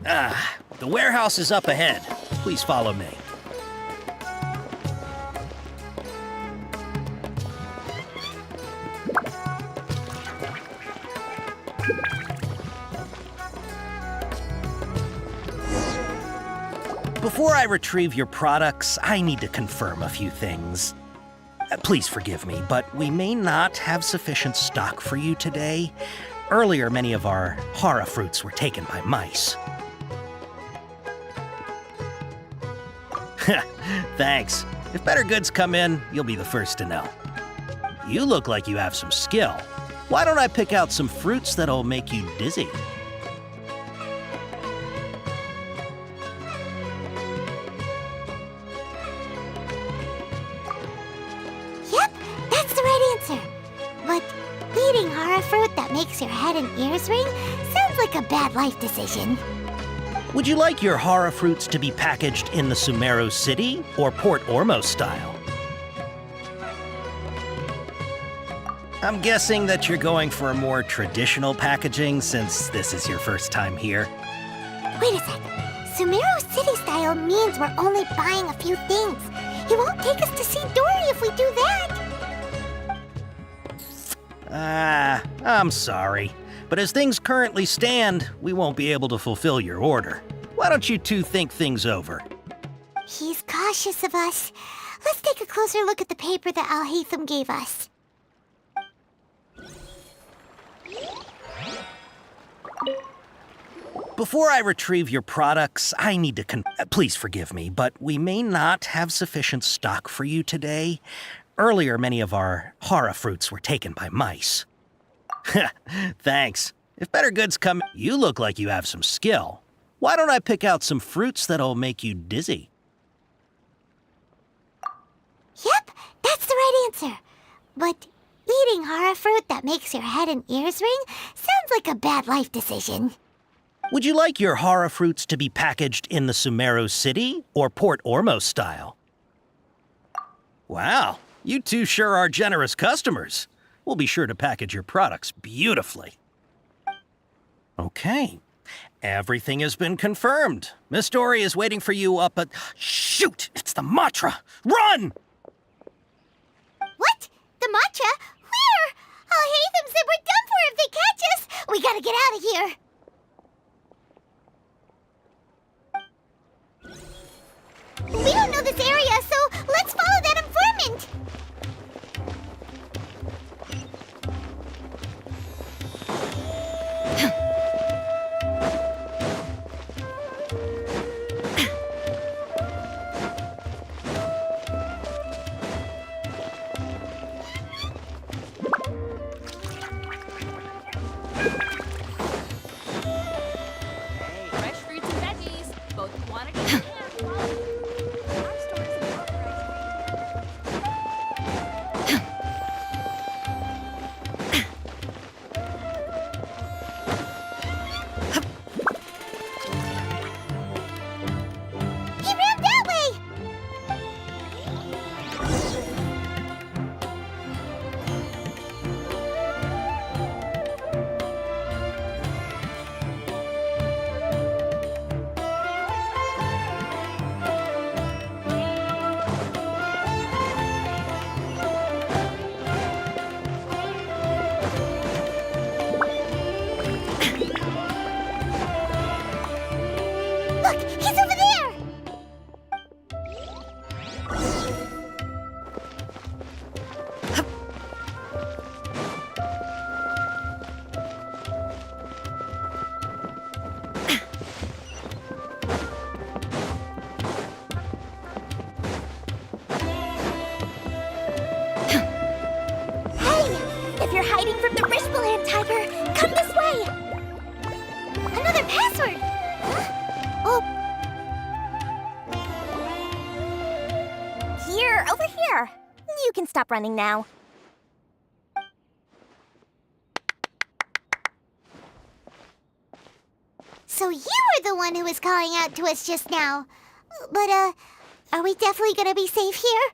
Ah, the warehouse is up ahead. Please follow me. Before I retrieve your products, I need to confirm a few things. Please forgive me, but we may not have sufficient stock for you today. Earlier, many of our hara fruits were taken by mice. Thanks. If better goods come in, you'll be the first to know. You look like you have some skill. Why don't I pick out some fruits that'll make you dizzy? Yep, that's the right answer. But eating hara fruit that makes your head and ears ring sounds like a bad life decision. Would you like your hara fruits to be packaged in the Sumeru City or Port Ormos style? I'm guessing that you're going for a more traditional packaging since this is your first time here. Wait a sec. Sumeru City style means we're only buying a few things. He won't take us to see Dory if we do that. I'm sorry. But as things currently stand, we won't be able to fulfill your order. Why don't you two think things over? He's cautious of us. Let's take a closer look at the paper that Al-Haytham gave us. Before I retrieve your products, I need to please forgive me, but we may not have sufficient stock for you today. Earlier, many of our hara fruits were taken by mice. Thanks. If better goods come, you look like you have some skill. Why don't I pick out some fruits that'll make you dizzy? Yep, that's the right answer. But eating horror fruit that makes your head and ears ring sounds like a bad life decision. Would you like your horror fruits to be packaged in the Sumeru City or Port Ormos style? Wow, you two sure are generous customers. We'll be sure to package your products beautifully. Okay, everything has been confirmed. Miss Dory is waiting for you up at... Shoot! It's the Matra! Run! What? The Matra? Where? Oh, Hatham said we're done for if they catch us. We gotta get out of here. We don't know this area, so let's follow that informant. Fresh fruits and veggies, both quantity and quality. Our stores He ran that way. Look, he's over there. Hey, if you're hiding from the Rishbaland tiger, come this way. Another password. Huh? Oh. Here, over here. You can stop running now. So you were the one who was calling out to us just now. But, are we definitely gonna be safe here?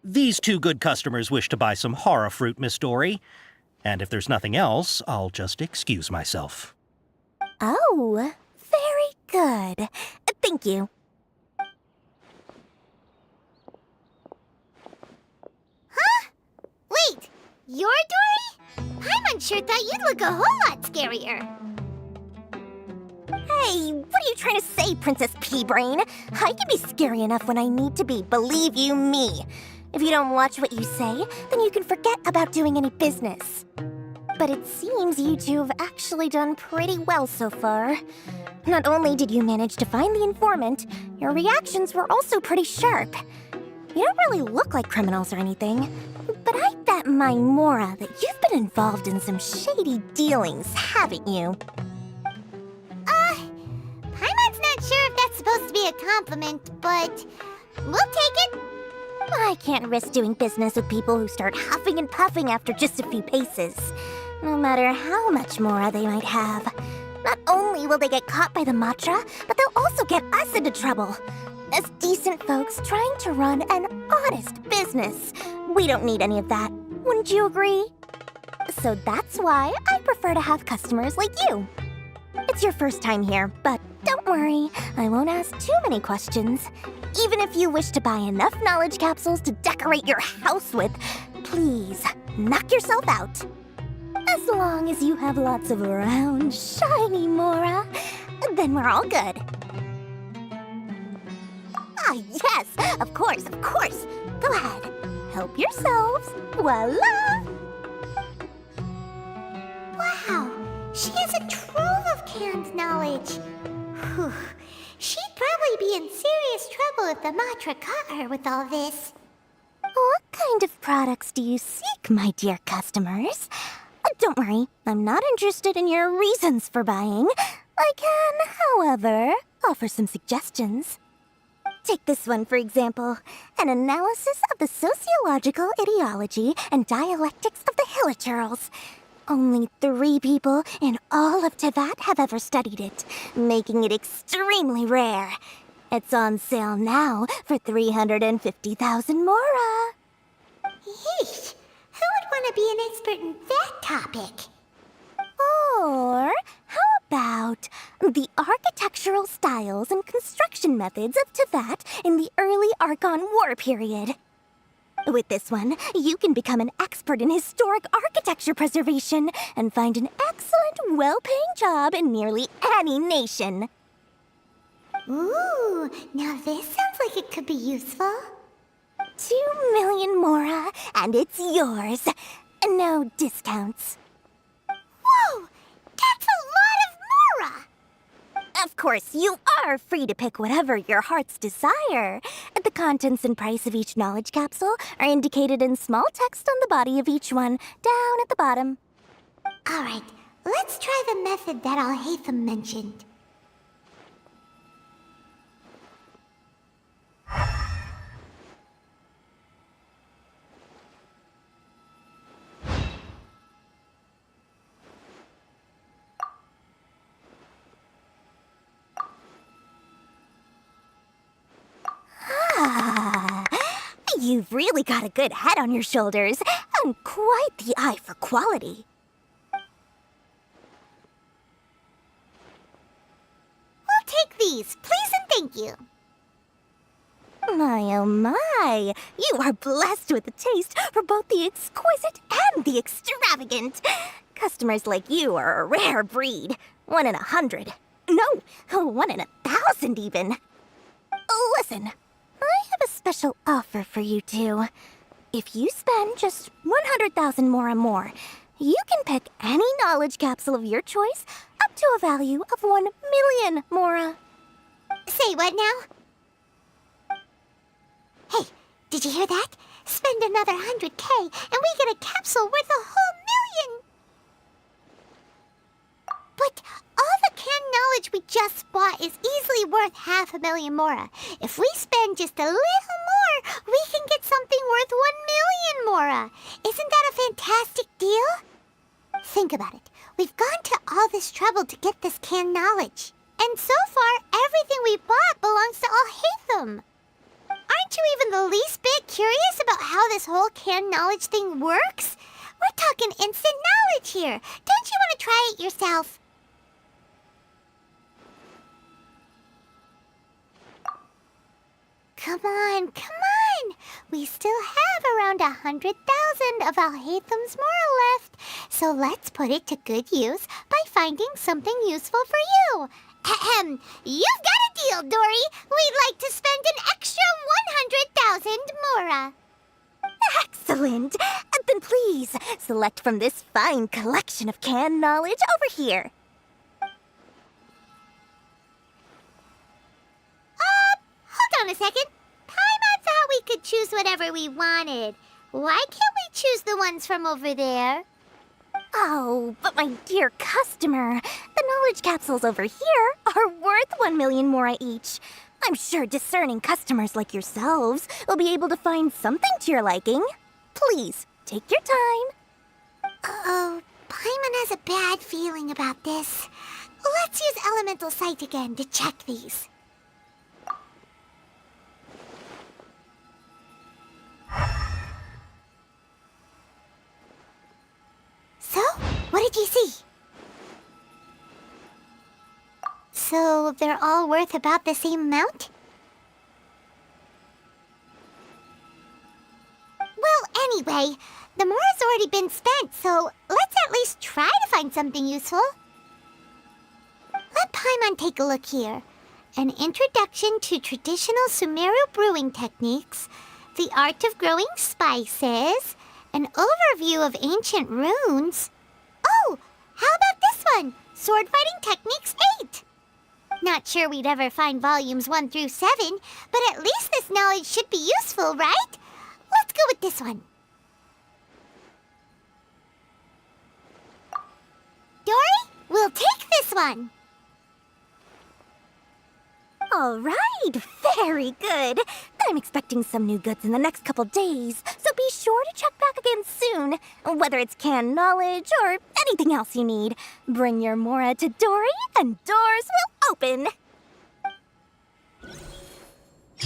These two good customers wish to buy some horror fruit, Miss Dory. And if there's nothing else, I'll just excuse myself. Oh, very good. Thank you. Huh? Wait, you're Dory? Paimon thought you'd look a whole lot scarier. Hey, what are you trying to say, Princess Pea-Brain? I can be scary enough when I need to be, believe you me. If you don't watch what you say, then you can forget about doing any business. But it seems you two have actually done pretty well so far. Not only did you manage to find the informant, your reactions were also pretty sharp. You don't really look like criminals or anything, but I bet my Mora that you've been involved in some shady dealings, haven't you? Paimon's not sure if that's supposed to be a compliment, but we'll take it. I can't risk doing business with people who start huffing and puffing after just a few paces, no matter how much Mora they might have. Not only will they get caught by the Matra, but they'll also get us into trouble. As decent folks trying to run an honest business, we don't need any of that. Wouldn't you agree? So that's why I prefer to have customers like you. It's your first time here, but don't worry, I won't ask too many questions. Even if you wish to buy enough knowledge capsules to decorate your house with, please, knock yourself out. As long as you have lots of round, shiny Mora, then we're all good. Ah, yes, of course, of course. Go ahead, help yourselves. Voila! Wow, she has a trove of canned knowledge. Whew. She'd probably be in serious trouble if the Matra caught her with all this. What kind of products do you seek, my dear customers? Don't worry, I'm not interested in your reasons for buying. I can, however, offer some suggestions. Take this one, for example. An analysis of the sociological ideology and dialectics of the Hilichurls. Only 3 people in all of Teyvat have ever studied it, making it extremely rare. It's on sale now for 350,000 mora. Yeesh. Who would want to be an expert in that topic? Or how about the architectural styles and construction methods of Teyvat in the early Archon War period? With this one, you can become an expert in historic architecture preservation and find an excellent, well-paying job in nearly any nation. Ooh, now this sounds like it could be useful. 2 million mora, and it's yours. No discounts. Whoa! That's a lot of mora! Of course, you are free to pick whatever your heart's desire. The contents and price of each knowledge capsule are indicated in small text on the body of each one, down at the bottom. Alright, let's try the method that Alhaitham mentioned. You've really got a good head on your shoulders, and quite the eye for quality. We'll take these, please and thank you. My oh my, you are blessed with a taste for both the exquisite and the extravagant. Customers like you are a rare breed. 1 in 100. No, 1 in 1,000 even. Listen. I have a special offer for you two. If you spend just 100,000 mora more, you can pick any knowledge capsule of your choice up to a value of 1 million mora. Say what now? Hey, did you hear that? Spend another 100K and we get a capsule worth a whole million! But all the canned knowledge we just bought is easily worth 500,000 mora. If we spend just a little more, we can get something worth 1 million mora. Isn't that a fantastic deal? Think about it. We've gone to all this trouble to get this canned knowledge. And so far, everything we bought belongs to Alhaitham. Aren't you even the least bit curious about how this whole canned knowledge thing works? We're talking instant knowledge here. Don't you want to try it yourself? Come on, come on! We still have around 100,000 of Alhaitham's mora left, so let's put it to good use by finding something useful for you. Ahem, you've got a deal, Dory. We'd like to spend an extra 100,000 mora. Excellent! Then please, select from this fine collection of canned knowledge over here. Hold on a second. Paimon thought we could choose whatever we wanted. Why can't we choose the ones from over there? Oh, but my dear customer, the knowledge capsules over here are worth 1 million mora each. I'm sure discerning customers like yourselves will be able to find something to your liking. Please, take your time. Uh-oh, Paimon has a bad feeling about this. Let's use Elemental Sight again to check these. So, what did you see? So, they're all worth about the same amount? Well, anyway, the mora's already been spent, so let's at least try to find something useful. Let Paimon take a look here. An introduction to traditional Sumeru brewing techniques, the art of growing spices, an overview of ancient runes. Oh, how about this one? Sword Fighting Techniques 8. Not sure we'd ever find volumes 1 through 7, but at least this knowledge should be useful, right? Let's go with this one. Dory, we'll take this one. All right, very good. I'm expecting some new goods in the next couple days, so be sure to check back again soon. Whether it's canned knowledge or anything else you need, bring your Mora to Dory and doors will open.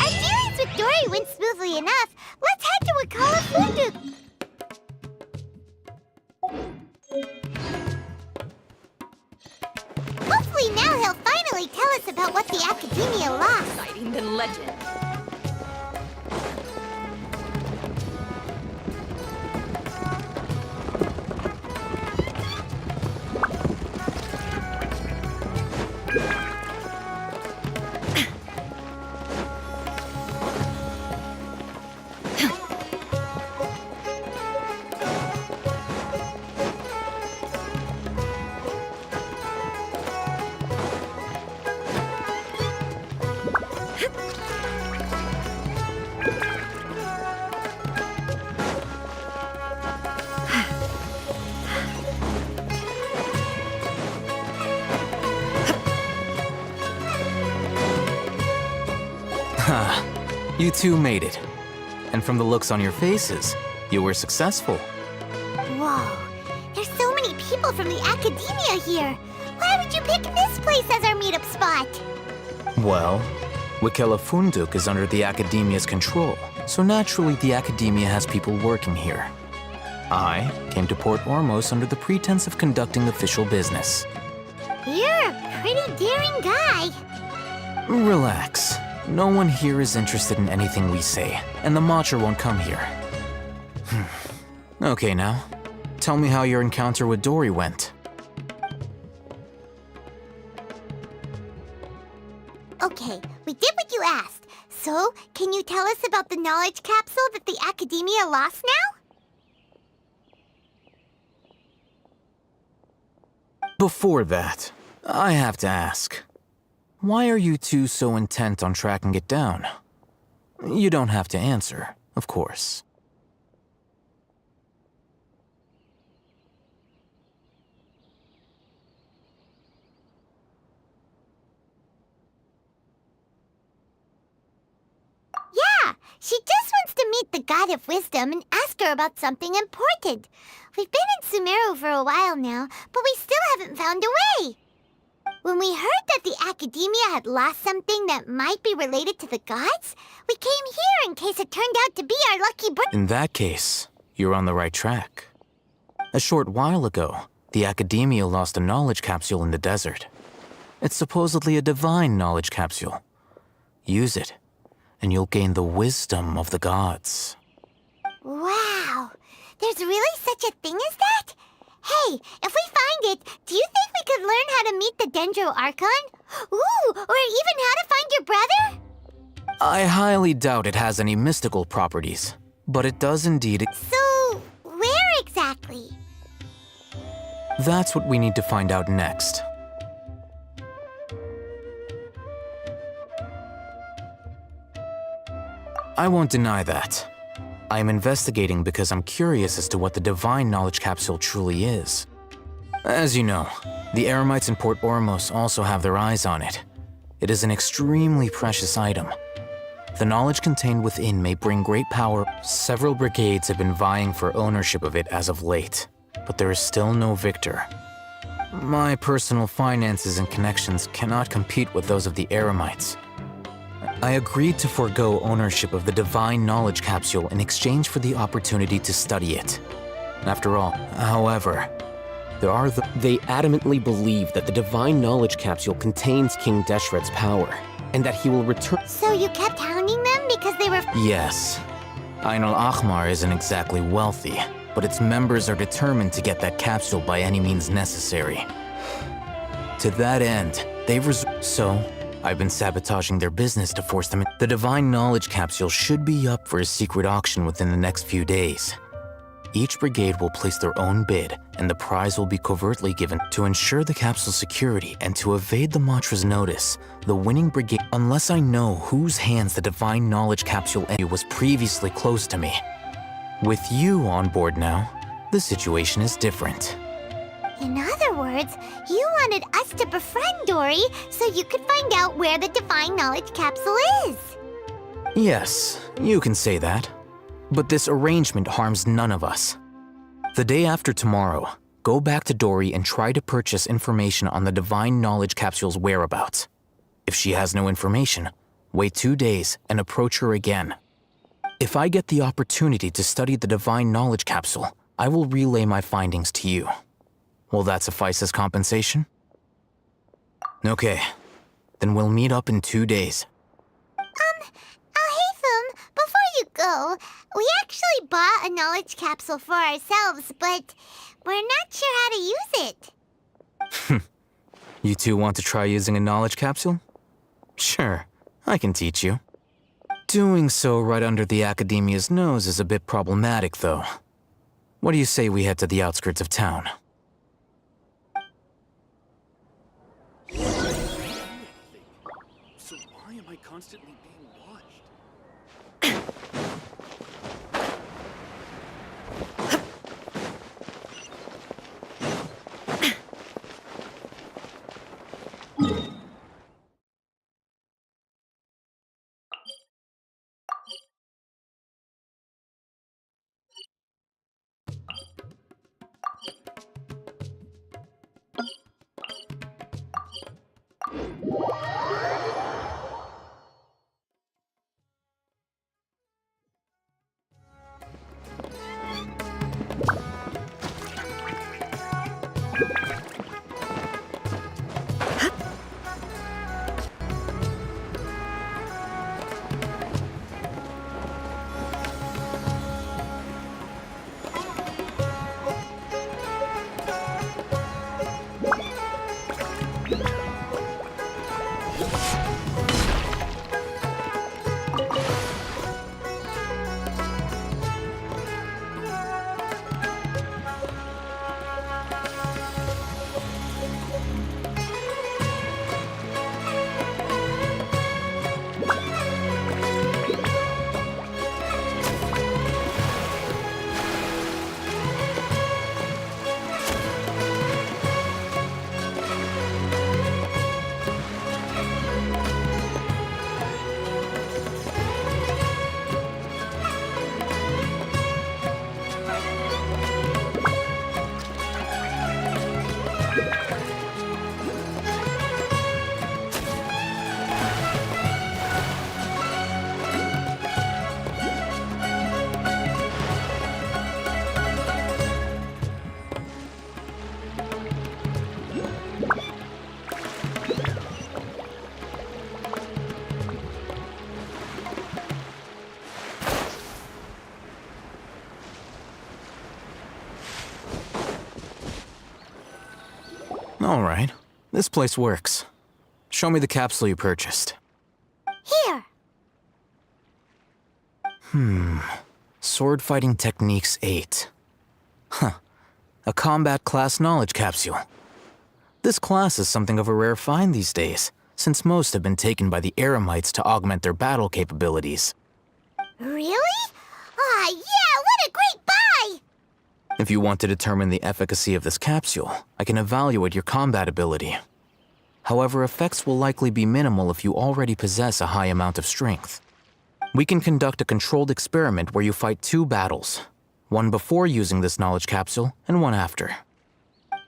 Our dealings with Dory went smoothly enough. Let's head to Akala Funduk. Hopefully now he'll finally tell us about what the Academia lost. Exciting than legend. You two made it. And from the looks on your faces, you were successful. Whoa, there's so many people from the Academia here. Why would you pick this place as our meetup spot? Well, Wakela Funduk is under the Academia's control, so naturally the Academia has people working here. I came to Port Ormos under the pretense of conducting official business. You're a pretty daring guy. Relax. No one here is interested in anything we say, and the Matcha won't come here. Okay now, tell me how your encounter with Dory went. Okay, we did what you asked. So, can you tell us about the knowledge capsule that the Academia lost now? Before that, I have to ask. Why are you two so intent on tracking it down? You don't have to answer, of course. Yeah, she just wants to meet the God of Wisdom and ask her about something important. We've been in Sumeru for a while now, but we still haven't found a way. When we heard that the Academia had lost something that might be related to the gods, we came here in case it turned out to be our lucky break. In that case, you're on the right track. A short while ago, the Academia lost a knowledge capsule in the desert. It's supposedly a divine knowledge capsule. Use it, and you'll gain the wisdom of the gods. Wow, there's really such a thing as that? Hey, if we find it, do you think we could learn how to meet the Dendro Archon? Ooh, or even how to find your brother? I highly doubt it has any mystical properties, but it does indeed. So, where exactly? That's what we need to find out next. I won't deny that. I am investigating because I'm curious as to what the divine knowledge capsule truly is. As you know, the Eremites in Port Ormos also have their eyes on it. It is an extremely precious item. The knowledge contained within may bring great power. Several brigades have been vying for ownership of it as of late, but there is still no victor. My personal finances and connections cannot compete with those of the Eremites. I agreed to forego ownership of the divine knowledge capsule in exchange for the opportunity to study it. After all, however, they adamantly believe that the divine knowledge capsule contains King Deshret's power, and that he will return. So you kept hounding them because they were... Yes. Ain al-Ahmar isn't exactly wealthy, but its members are determined to get that capsule by any means necessary. To that end, I've been sabotaging their business to force them in. The divine knowledge capsule should be up for a secret auction within the next few days. Each brigade will place their own bid, and the prize will be covertly given. To ensure the capsule's security and to evade the Matra's notice, the winning brigade, unless I know whose hands the divine knowledge capsule was previously close to me, With you on board now, the situation is different. In other words, you wanted us to befriend Dory so you could find out where the Divine Knowledge Capsule is. Yes, you can say that. But this arrangement harms none of us. The day after tomorrow, go back to Dory and try to purchase information on the Divine Knowledge Capsule's whereabouts. If she has no information, wait 2 days and approach her again. If I get the opportunity to study the Divine Knowledge Capsule, I will relay my findings to you. Will that suffice as compensation? Okay, then we'll meet up in 2 days. Alhaitham, before you go, we actually bought a knowledge capsule for ourselves, but we're not sure how to use it. You two want to try using a knowledge capsule? Sure, I can teach you. Doing so right under the Academia's nose is a bit problematic, though. What do you say we head to the outskirts of town? So why am I constantly being watched? All right, this place works. Show me the capsule you purchased. Here. Sword Fighting Techniques 8. Huh. A combat class knowledge capsule. This class is something of a rare find these days, since most have been taken by the Eremites to augment their battle capabilities. Really? Ah, yeah, what a great buy! If you want to determine the efficacy of this capsule, I can evaluate your combat ability. However, effects will likely be minimal if you already possess a high amount of strength. We can conduct a controlled experiment where you fight 2 battles, one before using this knowledge capsule and one after.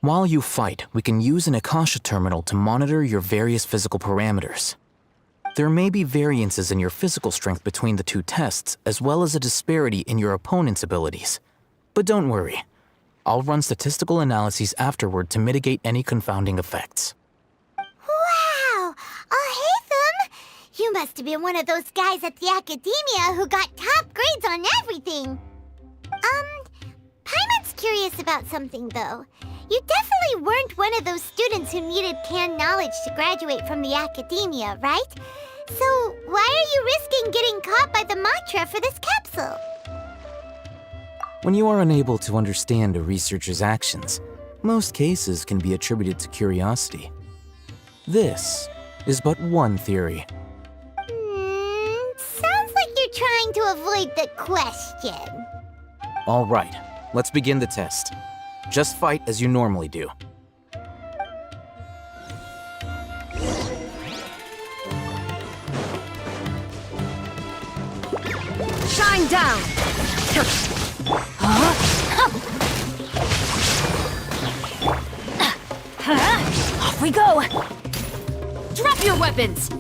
While you fight, we can use an Akasha terminal to monitor your various physical parameters. There may be variances in your physical strength between the 2 tests, as well as a disparity in your opponent's abilities. But don't worry, I'll run statistical analyses afterward to mitigate any confounding effects. Wow! Alhaitham! You must have been one of those guys at the Academia who got top grades on everything. Paimon's curious about something, though. You definitely weren't one of those students who needed canned knowledge to graduate from the Academia, right? So why are you risking getting caught by the mantra for this capsule? When you are unable to understand a researcher's actions, most cases can be attributed to curiosity. This is but one theory. Sounds like you're trying to avoid the question. All right, let's begin the test. Just fight as you normally do. Shine down! Off we go! Drop your weapons!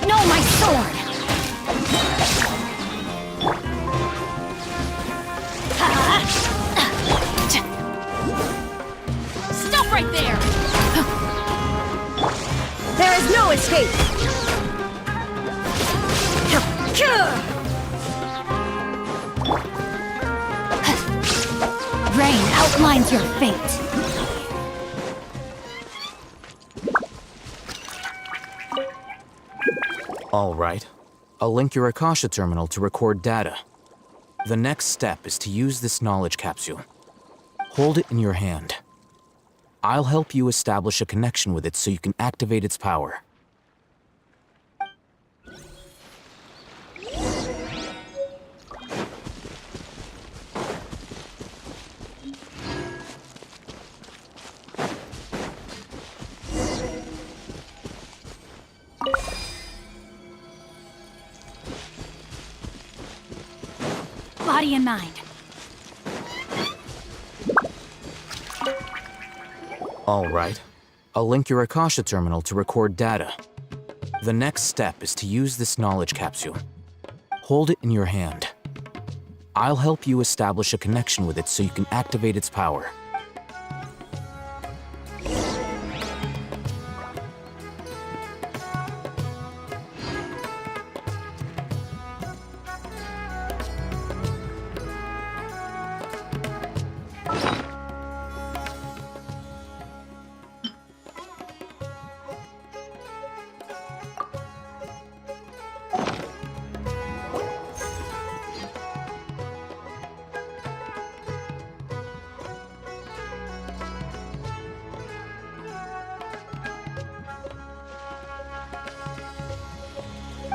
No, my sword! Stop right there! There is no escape! Rain outlines your fate. All right. I'll link your Akasha terminal to record data. The next step is to use this knowledge capsule. Hold it in your hand. I'll help you establish a connection with it so you can activate its power. Body and mind. All right. I'll link your Akasha terminal to record data. The next step is to use this knowledge capsule. Hold it in your hand. I'll help you establish a connection with it so you can activate its power.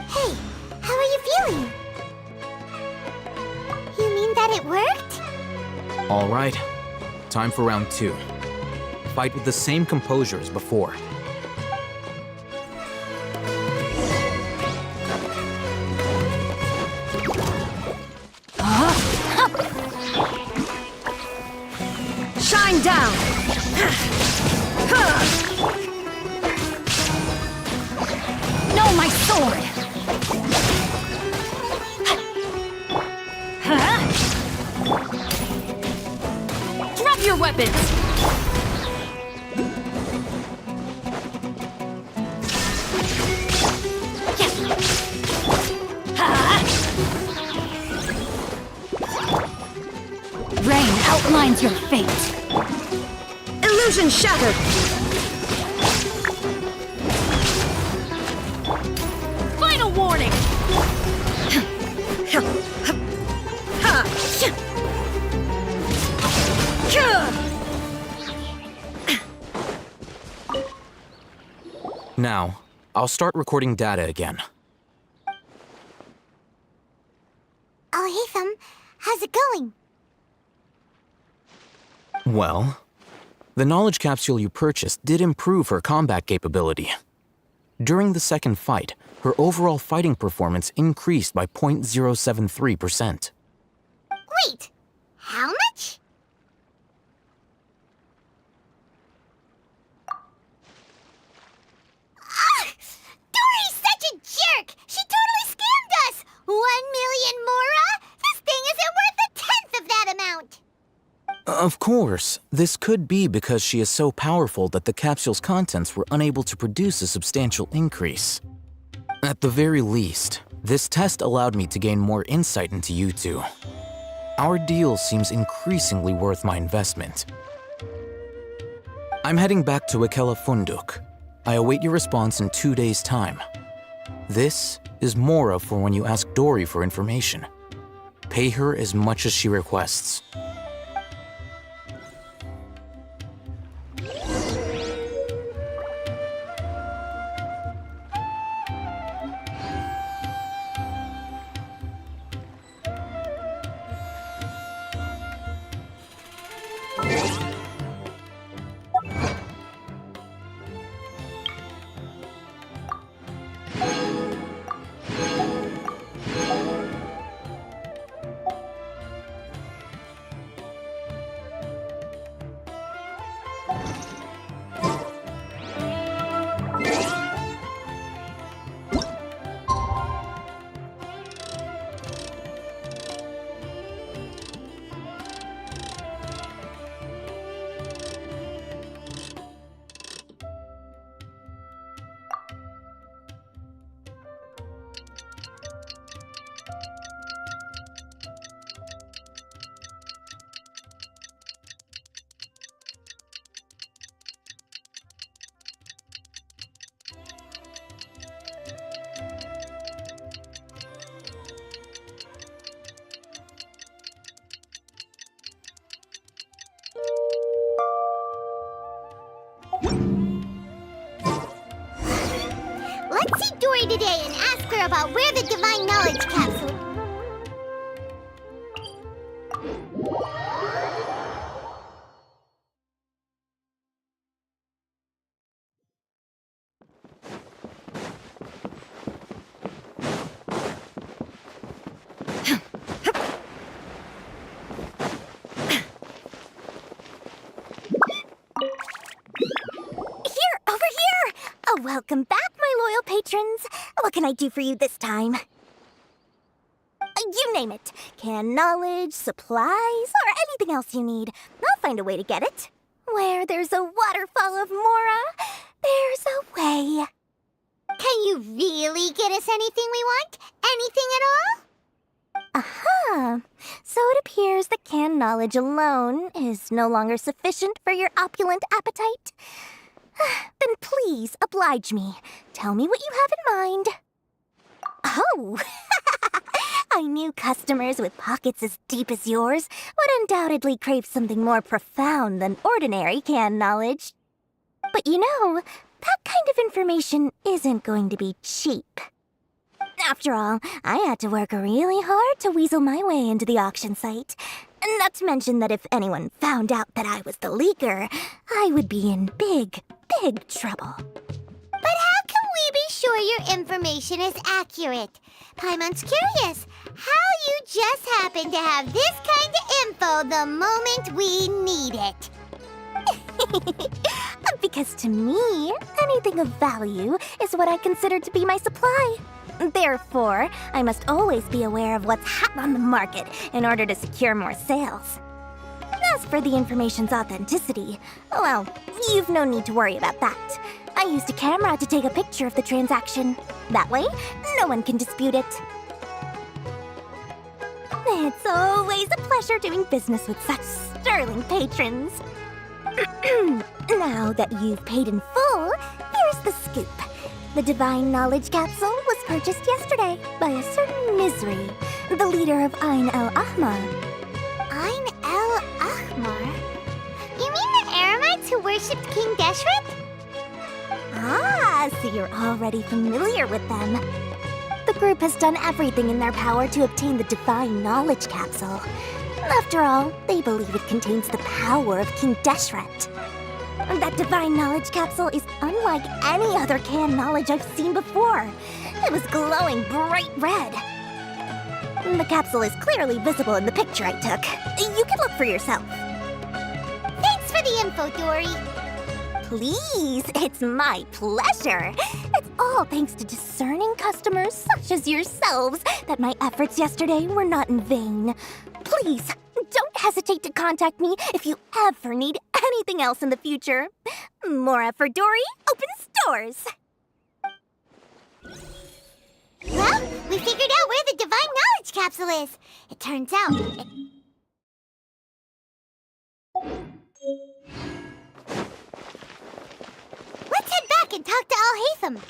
Hey, how are you feeling? You mean that it worked? All right. Time for round 2. Fight with the same composure as before. Shine down! No, my sword! Drop your weapons! Rain outlines your fate. Illusion shattered! Final warning! Now, I'll start recording data again. Oh, hey, how's it going? Well, the knowledge capsule you purchased did improve her combat capability. During the second fight, her overall fighting performance increased by 0.073%. Wait, how much? Dory's such a jerk! She totally scammed us! 1 million mora? This thing isn't worth a tenth of that amount! Of course, this could be because she is so powerful that the capsule's contents were unable to produce a substantial increase. At the very least, this test allowed me to gain more insight into you two. Our deal seems increasingly worth my investment. I'm heading back to Ikela Funduk. I await your response in 2 days' time. This is Mora for when you ask Dory for information. pay her as much as she requests. Let's see Dory today and ask her about where the Divine Knowledge Capsule... Welcome back, my loyal patrons. What can I do for you this time? You name it. Canned knowledge, supplies, or anything else you need. I'll find a way to get it. Where there's a waterfall of Mora, there's a way. Can you really get us anything we want? Anything at all? Aha! So it appears that canned knowledge alone is no longer sufficient for your opulent appetite. Then please oblige me. Tell me what you have in mind. Oh! I knew customers with pockets as deep as yours would undoubtedly crave something more profound than ordinary canned knowledge. But you know, that kind of information isn't going to be cheap. After all, I had to work really hard to weasel my way into the auction site. Not to mention that if anyone found out that I was the leaker, I would be in big trouble. But how can we be sure your information is accurate? Paimon's curious how you just happen to have this kind of info the moment we need it. Because to me, anything of value is what I consider to be my supply. Therefore, I must always be aware of what's hot on the market in order to secure more sales. As for the information's authenticity, well, you've no need to worry about that. I used a camera to take a picture of the transaction. That way, no one can dispute it. It's always a pleasure doing business with such sterling patrons. Now that you've paid in full, here's the scoop. The Divine Knowledge Capsule was purchased yesterday by a certain Misery, the leader of Ain el-Ahmar. Ain el-Ahmar? You mean the Eremites who worshipped King Deshret? Ah, so you're already familiar with them. The group has done everything in their power to obtain the Divine Knowledge Capsule. After all, they believe it contains the power of King Deshret. That Divine Knowledge Capsule is unlike any other canned knowledge I've seen before. It was glowing bright red. The capsule is clearly visible in the picture I took. You can look for yourself. Thanks for the info, Dory. Please, it's my pleasure. It's all thanks to discerning customers such as yourselves that my efforts yesterday were not in vain. Please, don't hesitate to contact me if you ever need anything else in the future. Mora for Dory opens doors. Well, we figured out where the Divine Knowledge Capsule is. It turns out... Let's head back and talk to Al-Haytham.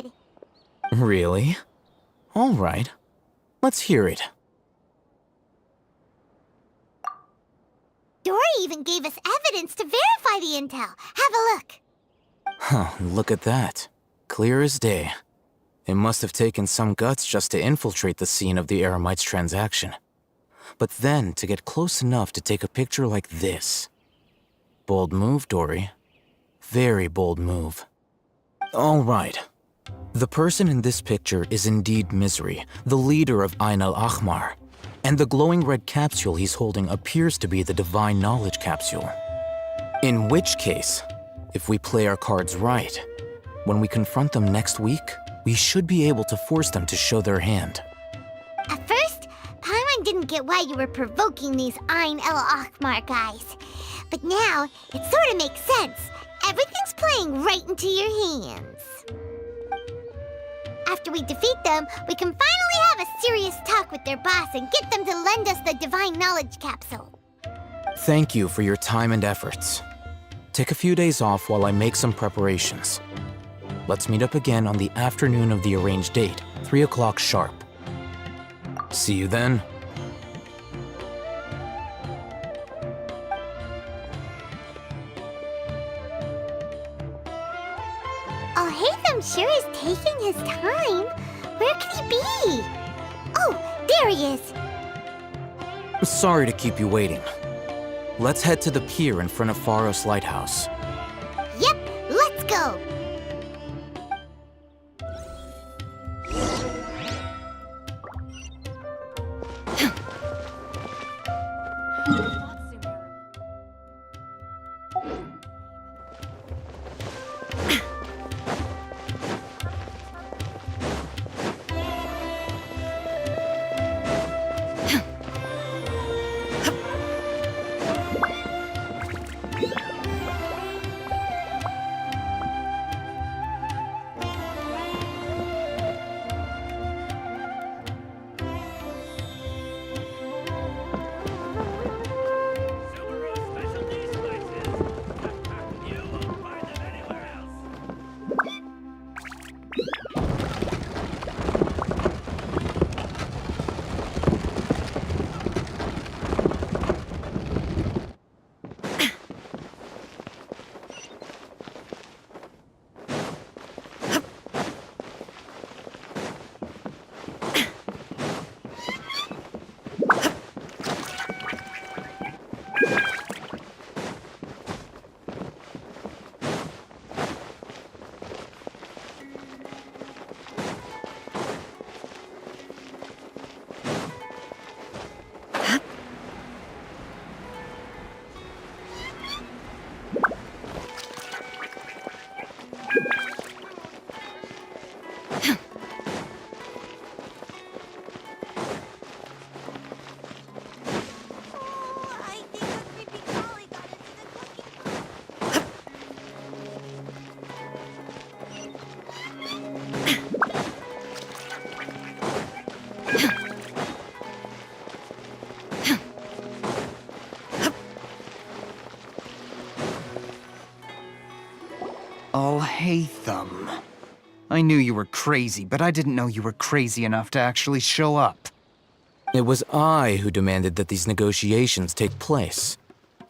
needed. Really? All right. Let's hear it. Dory even gave us evidence to verify the intel. Have a look. Huh, look at that. Clear as day. It must have taken some guts just to infiltrate the scene of the Eremites' transaction. But then to get close enough to take a picture like this. Bold move, Dory. Very bold move. All right. The person in this picture is indeed Misery, the leader of Ain al-Ahmar. And the glowing red capsule he's holding appears to be the Divine Knowledge capsule. In which case, if we play our cards right, when we confront them next week, we should be able to force them to show their hand. At first, Paimon didn't get why you were provoking these Ain el-Ahmar guys. But now, it sort of makes sense. Everything's playing right into your hands. After we defeat them, we can finally have a serious talk with their boss and get them to lend us the Divine Knowledge capsule. Thank you for your time and efforts. Take a few days off while I make some preparations. Let's meet up again on the afternoon of the arranged date, 3 o'clock sharp. See you then. Alhaitham sure is taking his time. Where could he be? Oh, there he is. Sorry to keep you waiting. Let's head to the pier in front of Pharos Lighthouse. Yep, let's go. Alhaitham. I knew you were crazy, but I didn't know you were crazy enough to actually show up. It was I who demanded that these negotiations take place.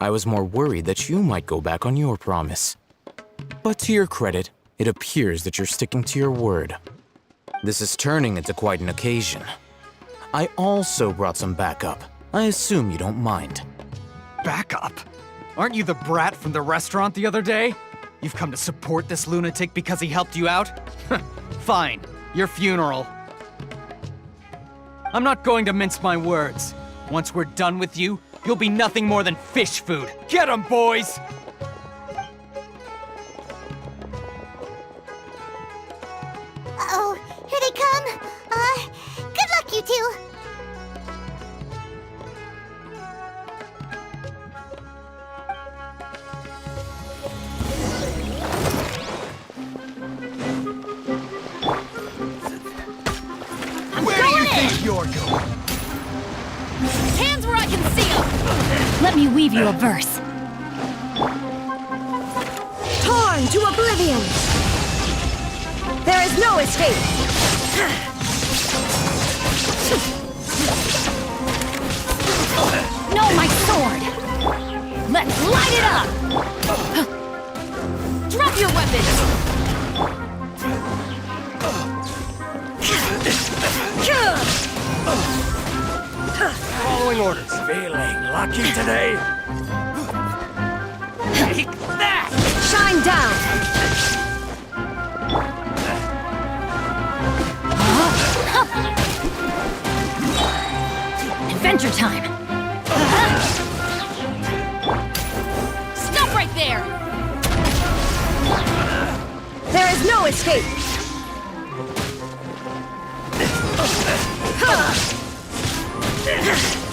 I was more worried that you might go back on your promise. But to your credit, it appears that you're sticking to your word. This is turning into quite an occasion. I also brought some backup. I assume you don't mind. Backup? Aren't you the brat from the restaurant the other day? You've come to support this lunatic because he helped you out? Fine, your funeral. I'm not going to mince my words. Once we're done with you, you'll be nothing more than fish food. Get 'em, boys! Uh-oh, here they come. Good luck, you two. You're going. Hands where I can see them! Let me weave you a verse. Torn to oblivion! There There is no escape! No, my sword! Let's light it up! Drop your weapons! Following orders. Feeling lucky today? Take that! Shine down! Adventure time! Stop right there! There is no escape!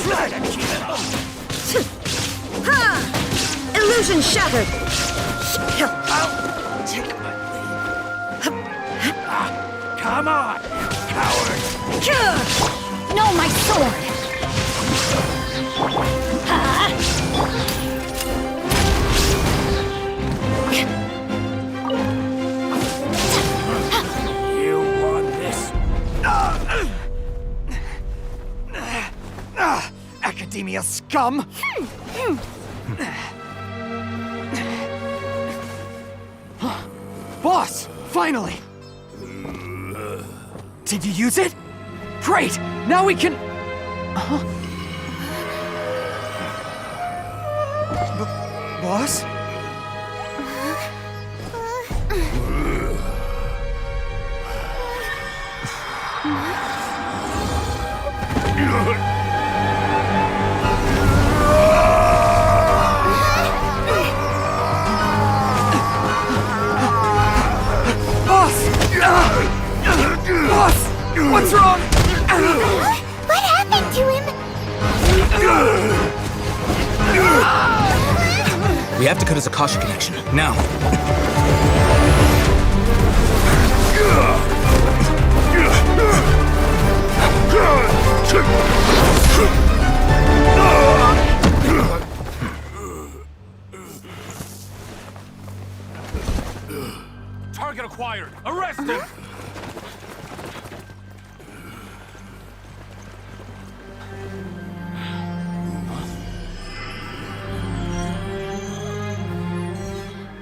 Try to keep it up. Illusion shattered! I'll take my lead. Come on, coward! No, my sword! You won this. Academia scum! Boss! Finally! Did you use it? Great! Now we can... Boss? Boss! What's wrong? What happened to him? We have to cut his Akasha connection, now. Target acquired. Arrest him.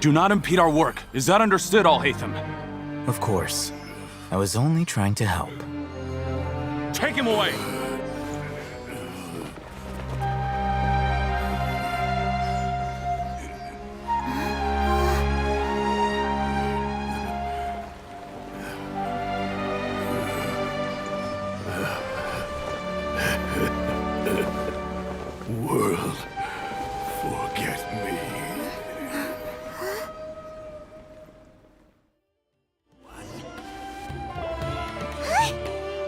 Do not impede our work. Is that understood, Al-Haytham? Of course. I was only trying to help. Take him away! World, forget me.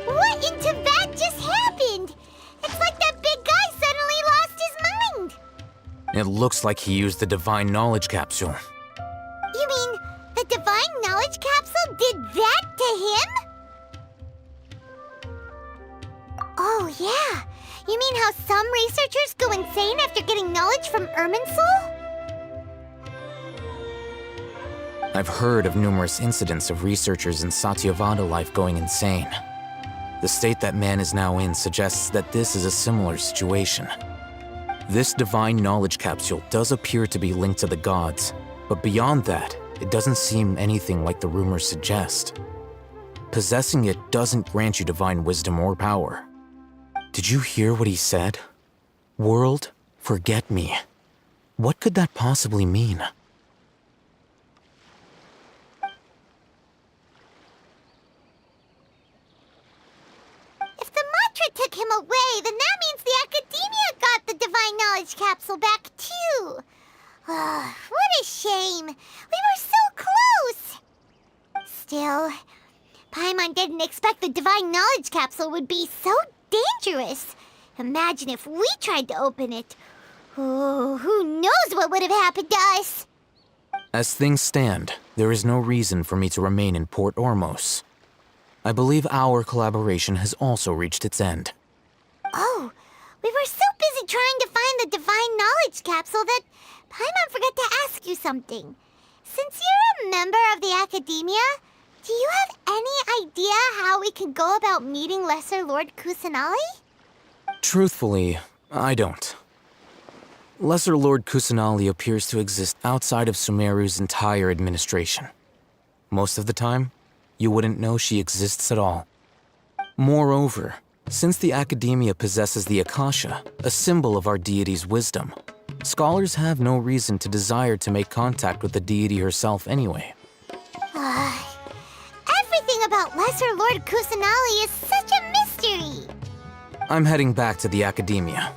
What in Tibet just happened? It's like that big guy suddenly lost his mind. It looks like he used the Divine Knowledge Capsule. You mean the Divine Knowledge Capsule did that to him? Oh, yeah. You mean how some researchers go insane after getting knowledge from Irminsul? I've heard of numerous incidents of researchers in Satyavada life going insane. The state that man is now in suggests that this is a similar situation. This Divine Knowledge Capsule does appear to be linked to the gods, but beyond that, it doesn't seem anything like the rumors suggest. Possessing it doesn't grant you divine wisdom or power. Did you hear what he said? World, forget me. What could that possibly mean? If the mantra took him away, then that means the Academia got the Divine Knowledge Capsule back too. What a shame. We were so close. Still, Paimon didn't expect the Divine Knowledge Capsule would be so dangerous. Imagine if we tried to open it. Oh, who knows what would have happened to us? As things stand, there is no reason for me to remain in Port Ormos. I believe our collaboration has also reached its end. Oh, we were so busy trying to find the Divine Knowledge Capsule that Paimon forgot to ask you something. Since you're a member of the Academia, Do you have any idea how we can go about meeting Lesser Lord Kusanali? Truthfully, I don't. Lesser Lord Kusanali appears to exist outside of Sumeru's entire administration. Most of the time, you wouldn't know she exists at all. Moreover, since the Academia possesses the Akasha, a symbol of our deity's wisdom, scholars have no reason to desire to make contact with the deity herself anyway. Everything about Lesser Lord Kusanali is such a mystery! I'm heading back to the Academia.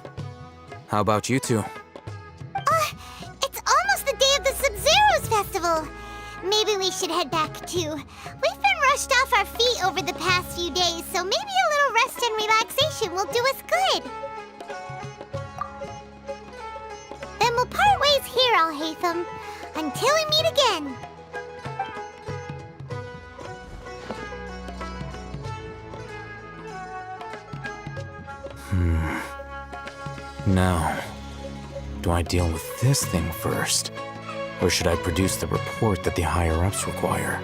How about you two? It's almost the day of the Sub-Zero's festival. Maybe we should head back too. We've been rushed off our feet over the past few days, so maybe a little rest and relaxation will do us good. Then we'll part ways here, Alhaitham, until we meet again. Now, do I deal with this thing first? Or should I produce the report that the higher-ups require?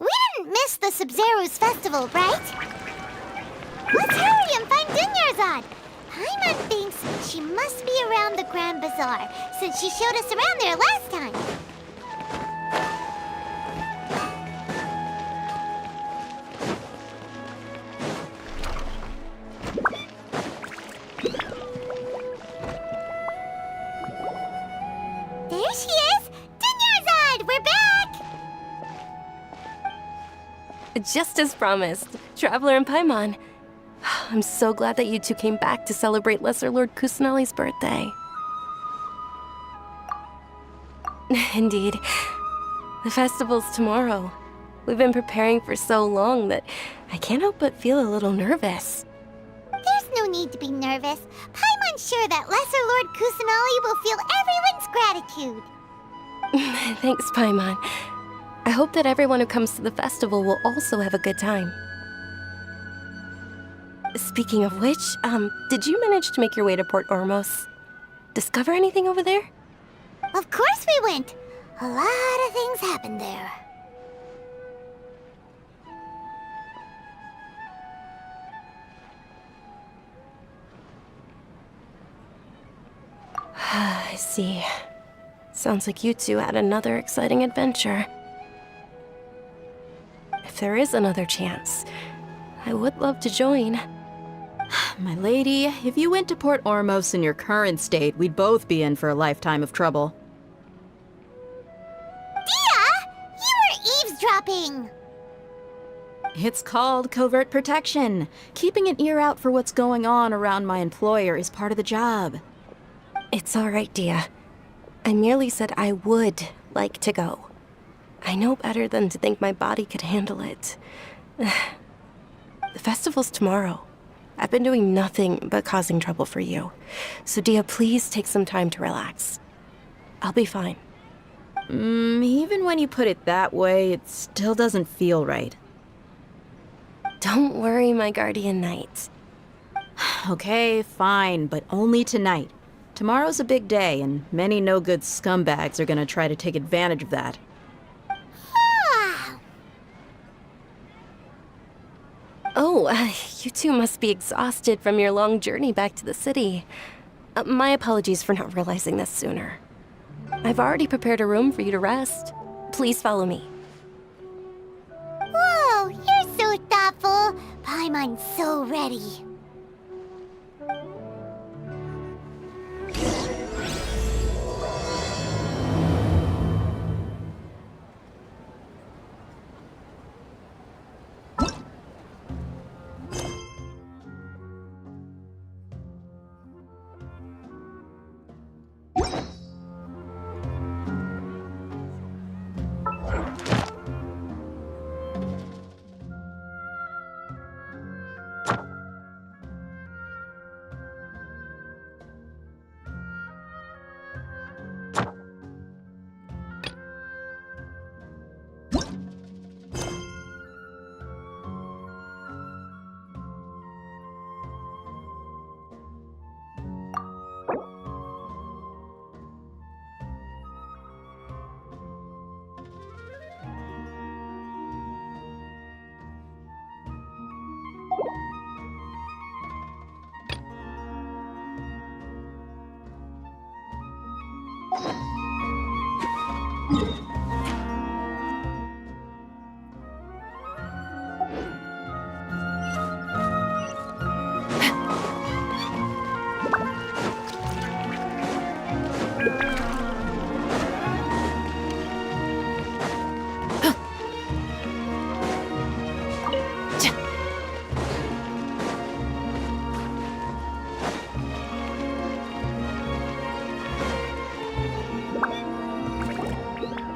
We didn't miss the Sub-Zero's festival, right? Let's hurry and find Dunyarzad. Paimon thinks she must be around the Grand Bazaar, since she showed us around there last time. There she is! Dunyarzad, we're back! Just as promised, Traveler and Paimon. I'm so glad that you two came back to celebrate Lesser Lord Kusanali's birthday. Indeed. The festival's tomorrow. We've been preparing for so long that I can't help but feel a little nervous. There's no need to be nervous. Paimon's sure that Lesser Lord Kusanali will feel everyone's gratitude. Thanks, Paimon. I hope that everyone who comes to the festival will also have a good time. Speaking of which, did you manage to make your way to Port Ormos? Discover anything over there? Of course we went. A lot of things happened there. I see. Sounds like you two had another exciting adventure. If there is another chance, I would love to join. My lady, if you went to Port Ormos in your current state, we'd both be in for a lifetime of trouble. Dia! You were eavesdropping! It's called covert protection. Keeping an ear out for what's going on around my employer is part of the job. It's all right, Dia. I merely said I would like to go. I know better than to think my body could handle it. The festival's tomorrow. I've been doing nothing but causing trouble for you. So Dia, please take some time to relax. I'll be fine. Even when you put it that way, it still doesn't feel right. Don't worry, my guardian knight. Okay, fine, but only tonight. Tomorrow's a big day, and many no-good scumbags are gonna try to take advantage of that. Oh, you two must be exhausted from your long journey back to the city. My apologies for not realizing this sooner. I've already prepared a room for you to rest. Please follow me. Whoa, you're so thoughtful. Paimon's so ready.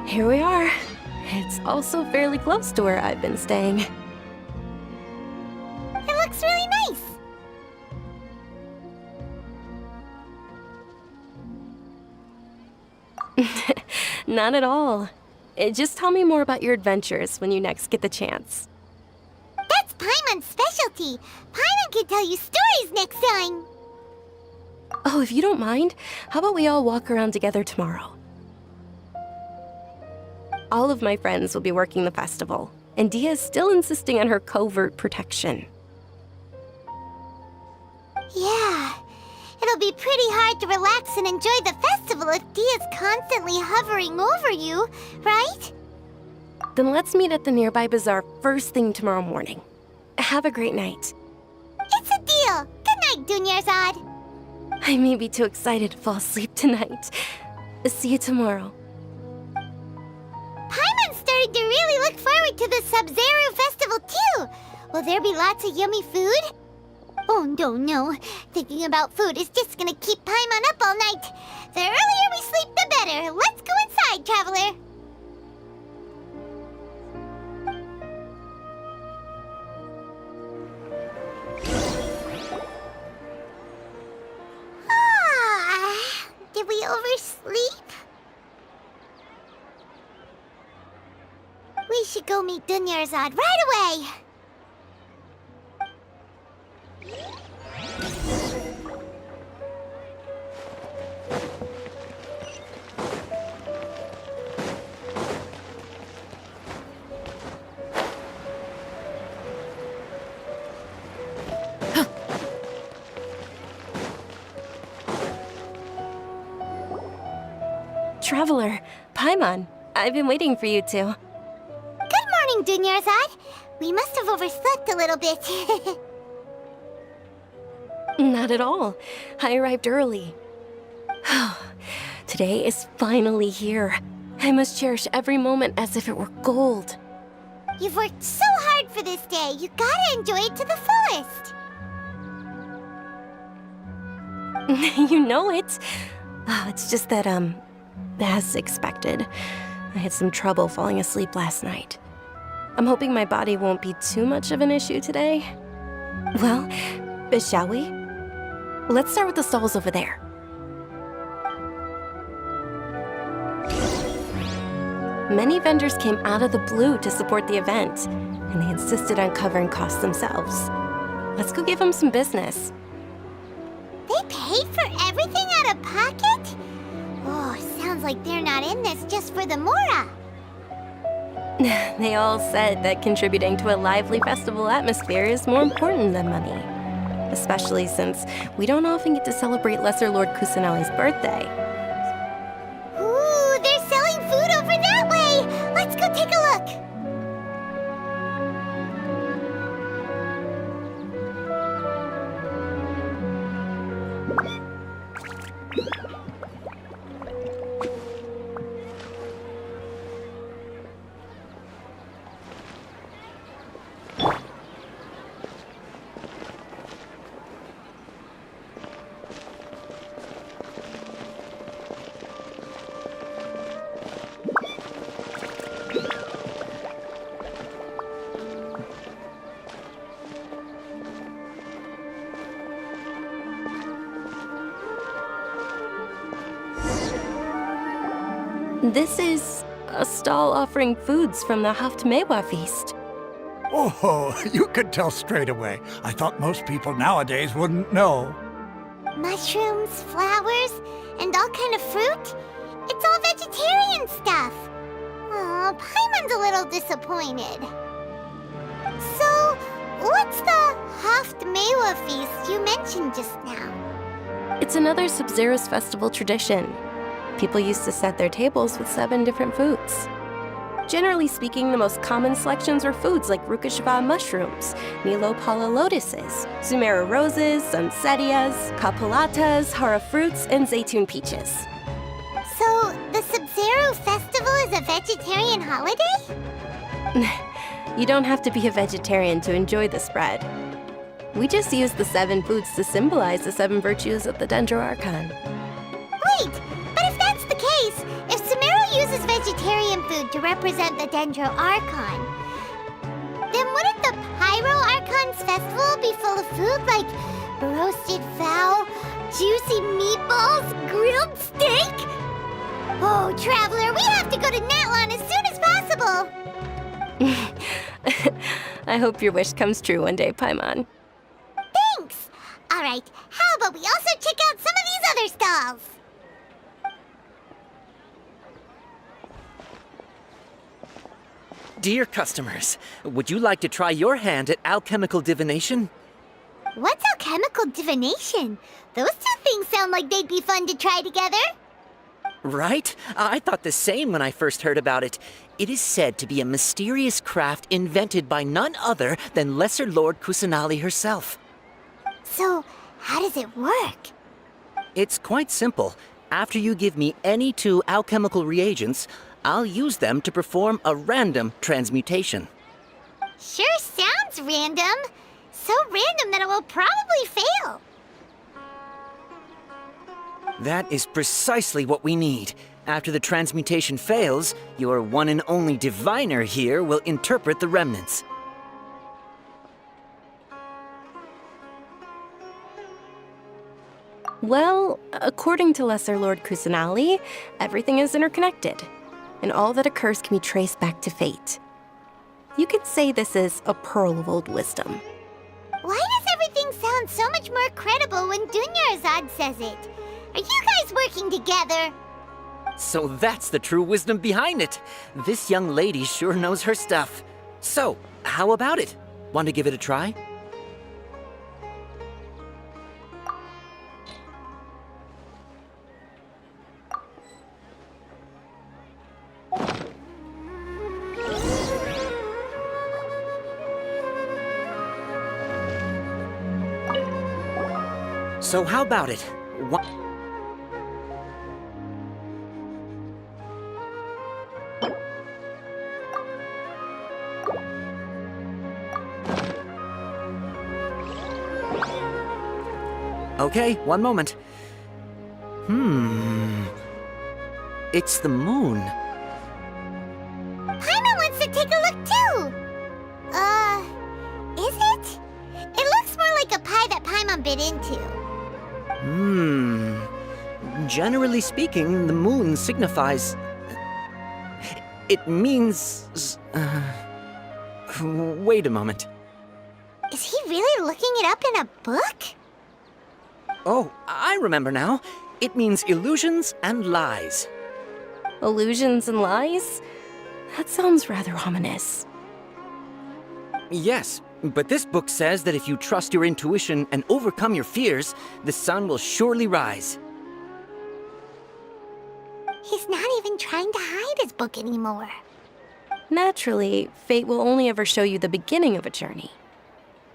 Here we are. It's also fairly close to where I've been staying. It looks really nice. Not at all. Just tell me more about your adventures when you next get the chance. That's Paimon's specialty. Paimon can tell you stories next time. Oh, if you don't mind, how about we all walk around together tomorrow? All of my friends will be working the festival, and Dia is still insisting on her covert protection. Yeah, it'll be pretty hard to relax and enjoy the festival if Dia's constantly hovering over you, right? Then let's meet at the nearby bazaar first thing tomorrow morning. Have a great night. It's a deal. Good night, Dunyarzad. I may be too excited to fall asleep tonight. See you tomorrow. Paimon's starting to really look forward to the Sub-Zero festival too. Will there be lots of yummy food? Oh, no. Thinking about food is just gonna keep Paimon up all night. The earlier we sleep, the better. Let's go inside, traveler. Did we oversleep? We should go meet Dunyarzad right away. Traveler, Paimon, I've been waiting for you two. Good morning, Dunyarzad. We must have overslept a little bit. Not at all. I arrived early. Today is finally here. I must cherish every moment as if it were gold. You've worked so hard for this day. You gotta enjoy it to the fullest. You know it. Oh, it's just that, as expected, I had some trouble falling asleep last night. I'm hoping my body won't be too much of an issue today. Well, shall we? Let's start with the stalls over there. Many vendors came out of the blue to support the event, and they insisted on covering costs themselves. Let's go give them some business. They paid for everything out of pocket? Oh, sounds like they're not in this just for the Mora. They all said that contributing to a lively festival atmosphere is more important than money. Especially since we don't often get to celebrate Lesser Lord Kusanali's birthday. Ooh, they're selling food over that way! Let's go take a look! This is a stall offering foods from the Haftmewa feast. Oh, you could tell straight away. I thought most people nowadays wouldn't know. Mushrooms, flowers, and all kind of fruit? It's all vegetarian stuff. Aw, Paimon's a little disappointed. So, what's the Haftmewa feast you mentioned just now? It's another Sub-Zero's festival tradition. People used to set their tables with 7 different foods. Generally speaking, the most common selections were foods like Rukashva mushrooms, Nilopala lotuses, Sumera roses, Sunsettias, Kapulatas, Hara fruits, and Zaytun peaches. So, the Sub-Zero festival is a vegetarian holiday? You don't have to be a vegetarian to enjoy the spread. We just use the 7 foods to symbolize the 7 virtues of the Dendro Archon. Wait! But if that's the case, if Sumeru uses vegetarian food to represent the Dendro Archon, then wouldn't the Pyro Archon's festival be full of food like roasted fowl, juicy meatballs, grilled steak? Oh, Traveler, we have to go to Natlon as soon as possible! I hope your wish comes true one day, Paimon. Thanks! Alright, how about we also check out some of these other stalls? Dear customers, would you like to try your hand at alchemical divination? What's alchemical divination? Those two things sound like they'd be fun to try together. Right? I thought the same when I first heard about it. It is said to be a mysterious craft invented by none other than Lesser Lord Kusanali herself. So, how does it work? It's quite simple. After you give me any 2 alchemical reagents, I'll use them to perform a random transmutation. Sure sounds random. So random that it will probably fail. That is precisely what we need. After the transmutation fails, your one and only diviner here will interpret the remnants. Well, according to Lesser Lord Kusanali, everything is interconnected, and all that occurs can be traced back to fate. You could say this is a pearl of old wisdom. Why does everything sound so much more credible when Dunyarzad says it? Are you guys working together? So that's the true wisdom behind it. This young lady sure knows her stuff. So, how about it? Want to give it a try? So how about it? Okay, one moment. It's the moon. Paimon wants to take a look too! Is it? It looks more like a pie that Paimon bit into. Generally speaking, the moon signifies... It means... Wait a moment. Is he really looking it up in a book? Oh, I remember now. It means illusions and lies. Illusions and lies? That sounds rather ominous. Yes, but this book says that if you trust your intuition and overcome your fears, the sun will surely rise. He's not even trying to hide his book anymore. Naturally, fate will only ever show you the beginning of a journey.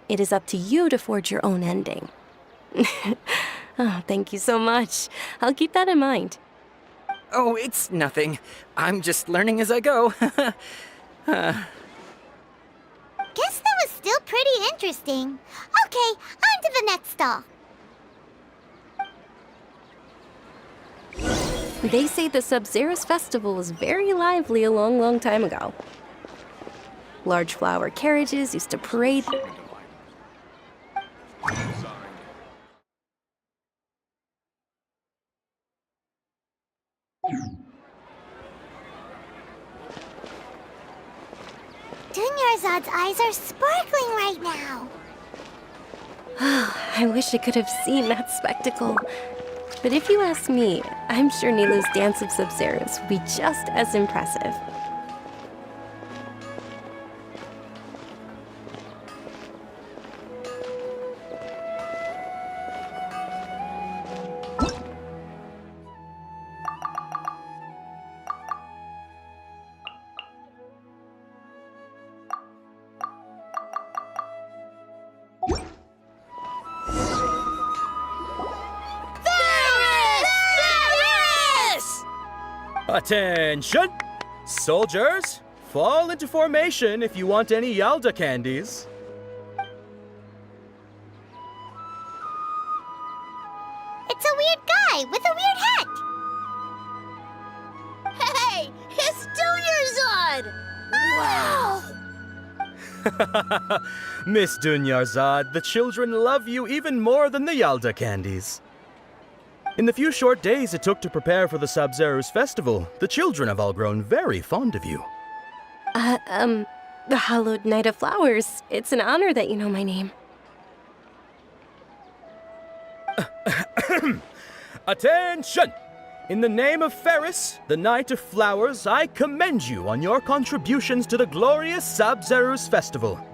It is up to you to forge your own ending. Oh, thank you so much. I'll keep that in mind. Oh, it's nothing. I'm just learning as I go. Guess that was still pretty interesting. Okay, on to the next stall. They say the Sub-Zeros Festival was very lively a long, long time ago. Large flower carriages used to parade. Dunyarzad's eyes are sparkling right now. I wish I could have seen that spectacle. But if you ask me, I'm sure Nilou's dance of Sub-Zeros will be just as impressive. Attention! Soldiers, fall into formation if you want any Yalda candies. It's a weird guy with a weird hat. Hey, it's Dunyarzad! Wow! Miss Dunyarzad, the children love you even more than the Yalda candies. In the few short days it took to prepare for the Sub-Zeros festival, the children have all grown very fond of you. The Hallowed Knight of Flowers. It's an honor that you know my name. Attention! In the name of Ferris, the Knight of Flowers, I commend you on your contributions to the glorious Sub-Zeros festival.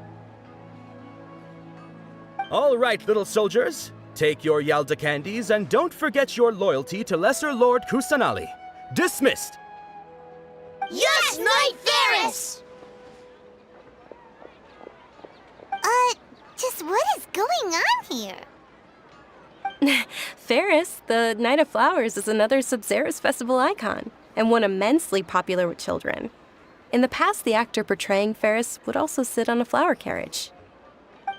All right, little soldiers. Take your Yalda candies and don't forget your loyalty to Lesser Lord Kusanali. Dismissed! Yes, Knight Ferris! Just what is going on here? Ferris, the Knight of Flowers, is another Sub-Zeros festival icon, and one immensely popular with children. In the past, the actor portraying Ferris would also sit on a flower carriage.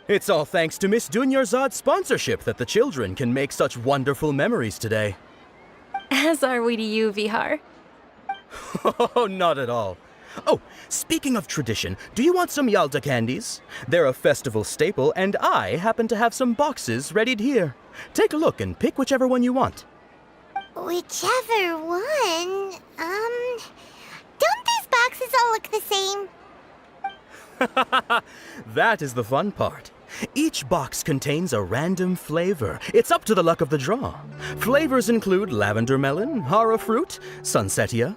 It's all thanks to Miss Dunyarzad's sponsorship that the children can make such wonderful memories today. As are we to you, Vihar. Oh, not at all. Oh, speaking of tradition, do you want some Yalda candies? They're a festival staple, and I happen to have some boxes readied here. Take a look and pick whichever one you want. Whichever one? Don't these boxes all look the same? That is the fun part. Each box contains a random flavor. It's up to the luck of the draw. Flavors include lavender melon, hara fruit, sunsetia.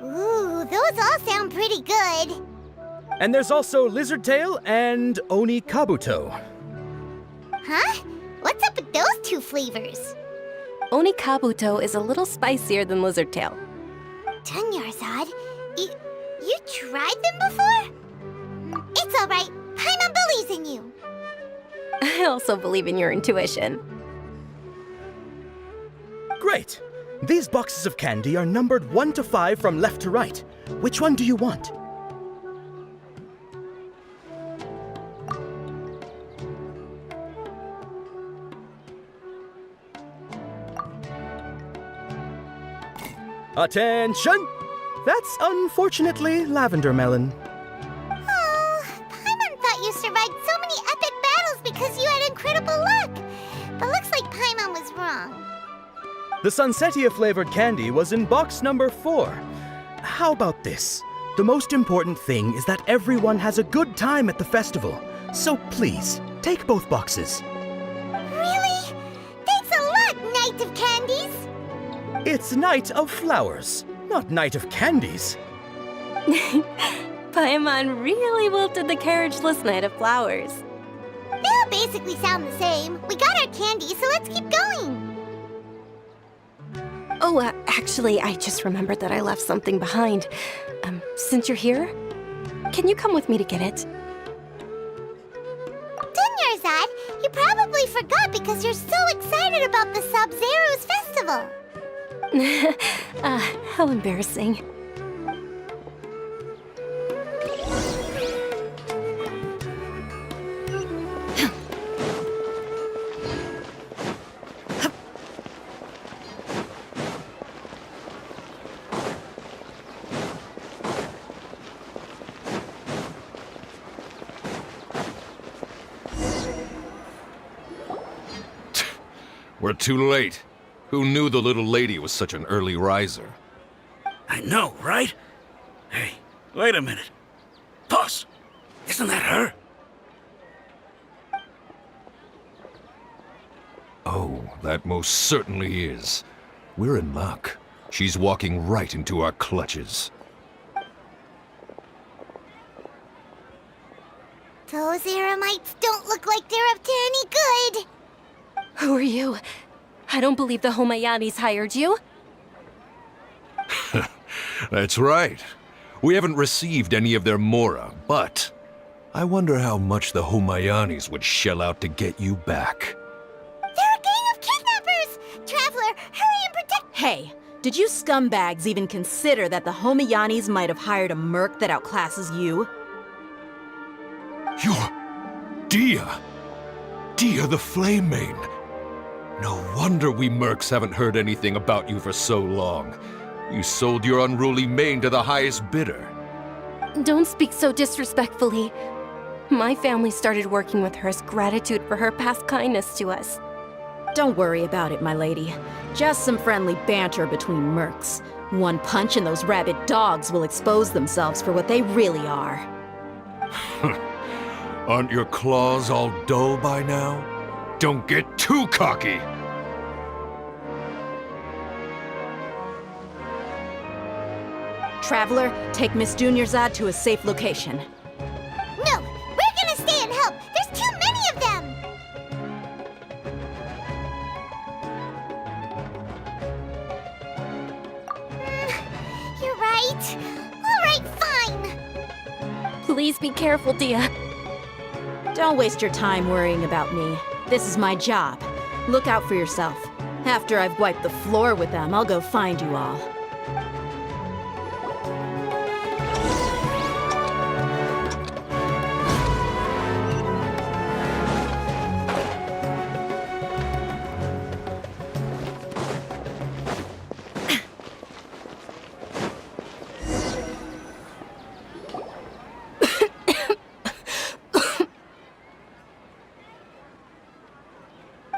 Ooh, those all sound pretty good. And there's also lizard tail and oni kabuto. Huh? What's up with those two flavors? Oni kabuto is a little spicier than lizard tail. Dunyarzad, you tried them before? It's all right. Paimon believes in you. I also believe in your intuition. Great! These boxes of candy are numbered 1 to 5 from left to right. Which one do you want? Attention! That's unfortunately lavender melon. Oh, Paimon thought you survived so many epic battles because you had incredible luck. But looks like Paimon was wrong. The sunsetia flavored candy was in box number 4. How about this? The most important thing is that everyone has a good time at the festival. So please, take both boxes. Really? Thanks a lot, Knight of Candies! It's Knight of Flowers, not Knight of Candies. Paimon really wilted the carriageless Knight of Flowers. They all basically sound the same. We got our candy, so let's keep going. Oh, actually, I just remembered that I left something behind. Since you're here, can you come with me to get it? Dunyarzad, you probably forgot because you're so excited about the Sub-Zero's festival. How embarrassing. We're too late. Who knew the little lady was such an early riser? I know, right? Hey, wait a minute. Boss, isn't that her? Oh, that most certainly is. We're in luck. She's walking right into our clutches. Those Eremites don't look like they're up to any good. Who are you? I don't believe the Homayanis hired you. That's right. We haven't received any of their mora, but I wonder how much the Homayanis would shell out to get you back. They're a gang of kidnappers! Traveler, hurry and protect— Hey, did you scumbags even consider that the Homayanis might have hired a merc that outclasses you? You're Dia! Dia the Flame Mane! No wonder we mercs haven't heard anything about you for so long. You sold your unruly mane to the highest bidder. Don't speak so disrespectfully. My family started working with her as gratitude for her past kindness to us. Don't worry about it, my lady. Just some friendly banter between mercs. One punch and those rabid dogs will expose themselves for what they really are. Aren't your claws all dull by now? Don't get too cocky! Traveler, take Miss Dunyarzad to a safe location. No! We're gonna stay and help! There's too many of them! You're right. Alright, fine! Please be careful, Dia. Don't waste your time worrying about me. This is my job. Look out for yourself. After I've wiped the floor with them, I'll go find you all.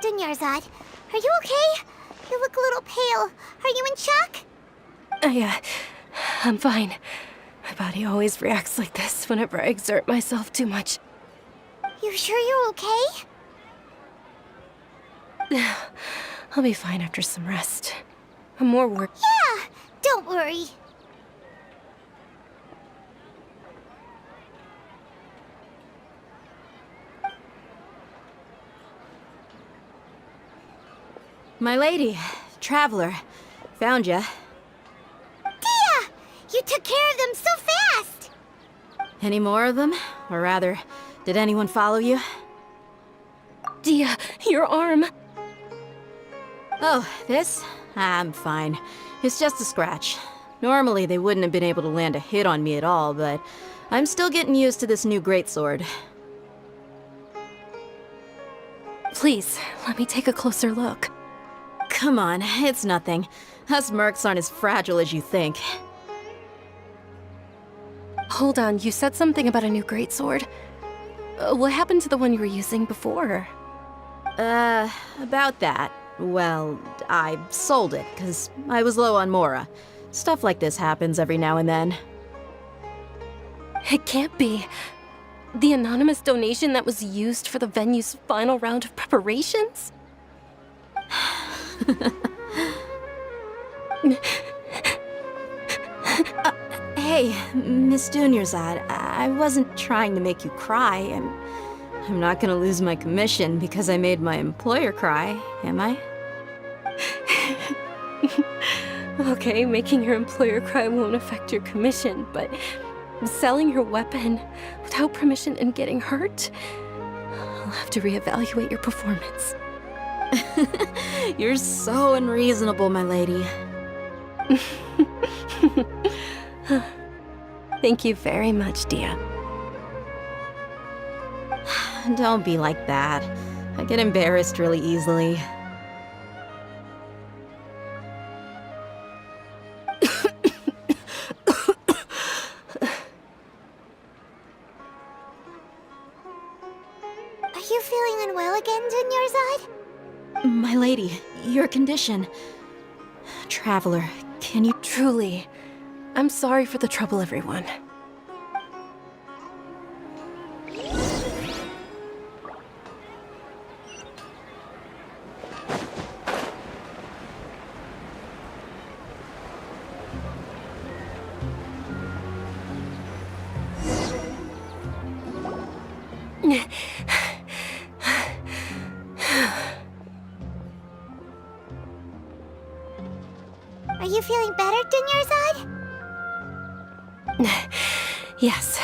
Dunyarzad, are you okay? You look a little pale. Are you in shock? I'm fine. My body always reacts like this whenever I exert myself too much. You sure you're okay? I'll be fine after some rest. More work. Yeah, don't worry. My lady, Traveler, found ya. Dia! You took care of them so fast! Any more of them? Or rather, did anyone follow you? Dia, your arm! Oh, this? I'm fine. It's just a scratch. Normally, they wouldn't have been able to land a hit on me at all, but I'm still getting used to this new greatsword. Please, let me take a closer look. Come on, it's nothing. Us mercs aren't as fragile as you think. Hold on, you said something about a new greatsword. What happened to the one you were using before? About that. Well, I sold it, because I was low on mora. Stuff like this happens every now and then. It can't be. The anonymous donation that was used for the venue's final round of preparations? Hey, Miss Dunyarzad, I wasn't trying to make you cry. I'm not gonna lose my commission because I made my employer cry, am I? Okay, making your employer cry won't affect your commission, but selling your weapon without permission and getting hurt? I'll have to reevaluate your performance. You're so unreasonable, my lady. Thank you very much, Dia. Don't be like that. I get embarrassed really easily. Are you feeling unwell again, Dunyarzad? My lady, your condition. Traveler, can you... Truly, I'm sorry for the trouble, everyone. Are you feeling better, Dunyarzad? Yes,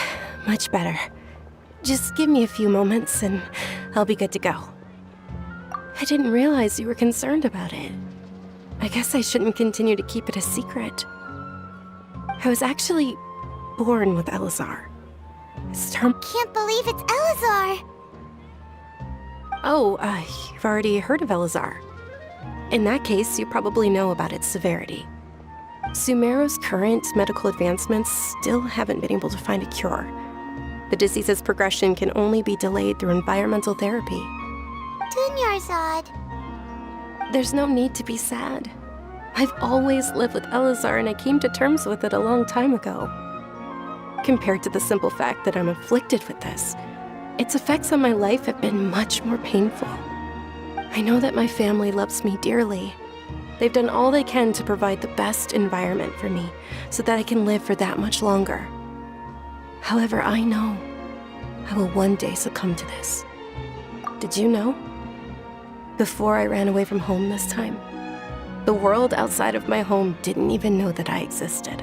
much better. Just give me a few moments and I'll be good to go. I didn't realize you were concerned about it. I guess I shouldn't continue to keep it a secret. I was actually born with Elazar. Can't believe it's Elazar! Oh, you've already heard of Elazar. In that case, you probably know about its severity. Sumeru's current medical advancements still haven't been able to find a cure. The disease's progression can only be delayed through environmental therapy. Dunyarzad. There's no need to be sad. I've always lived with Elazar and I came to terms with it a long time ago. Compared to the simple fact that I'm afflicted with this, its effects on my life have been much more painful. I know that my family loves me dearly. They've done all they can to provide the best environment for me so that I can live for that much longer. However, I know I will one day succumb to this. Did you know? Before I ran away from home this time, the world outside of my home didn't even know that I existed.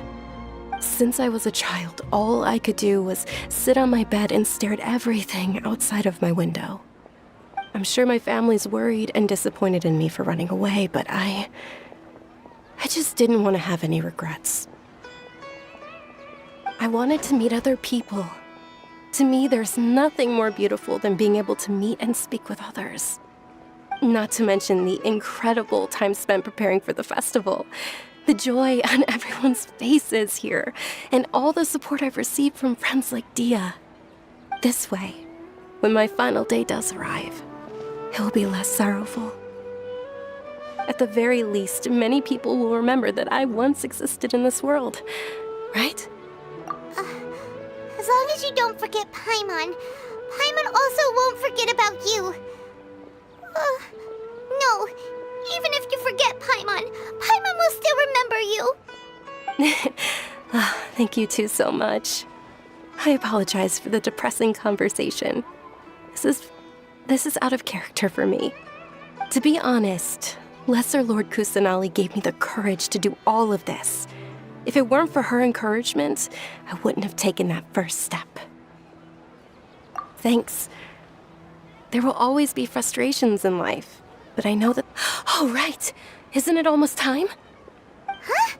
Since I was a child, all I could do was sit on my bed and stare at everything outside of my window. I'm sure my family's worried and disappointed in me for running away, but I just didn't want to have any regrets. I wanted to meet other people. To me, there's nothing more beautiful than being able to meet and speak with others. Not to mention the incredible time spent preparing for the festival. The joy on everyone's faces here, and all the support I've received from friends like Dia. This way, when my final day does arrive, it will be less sorrowful. At the very least, many people will remember that I once existed in this world, right? As long as you don't forget Paimon, Paimon also won't forget about you. No, even if you forget Paimon, Paimon will still remember you. Thank you two so much. I apologize for the depressing conversation. This is out of character for me. To be honest, Lesser Lord Kusanali gave me the courage to do all of this. If it weren't for her encouragement, I wouldn't have taken that first step. Thanks. There will always be frustrations in life, but I know that... Oh, right! Isn't it almost time? Huh?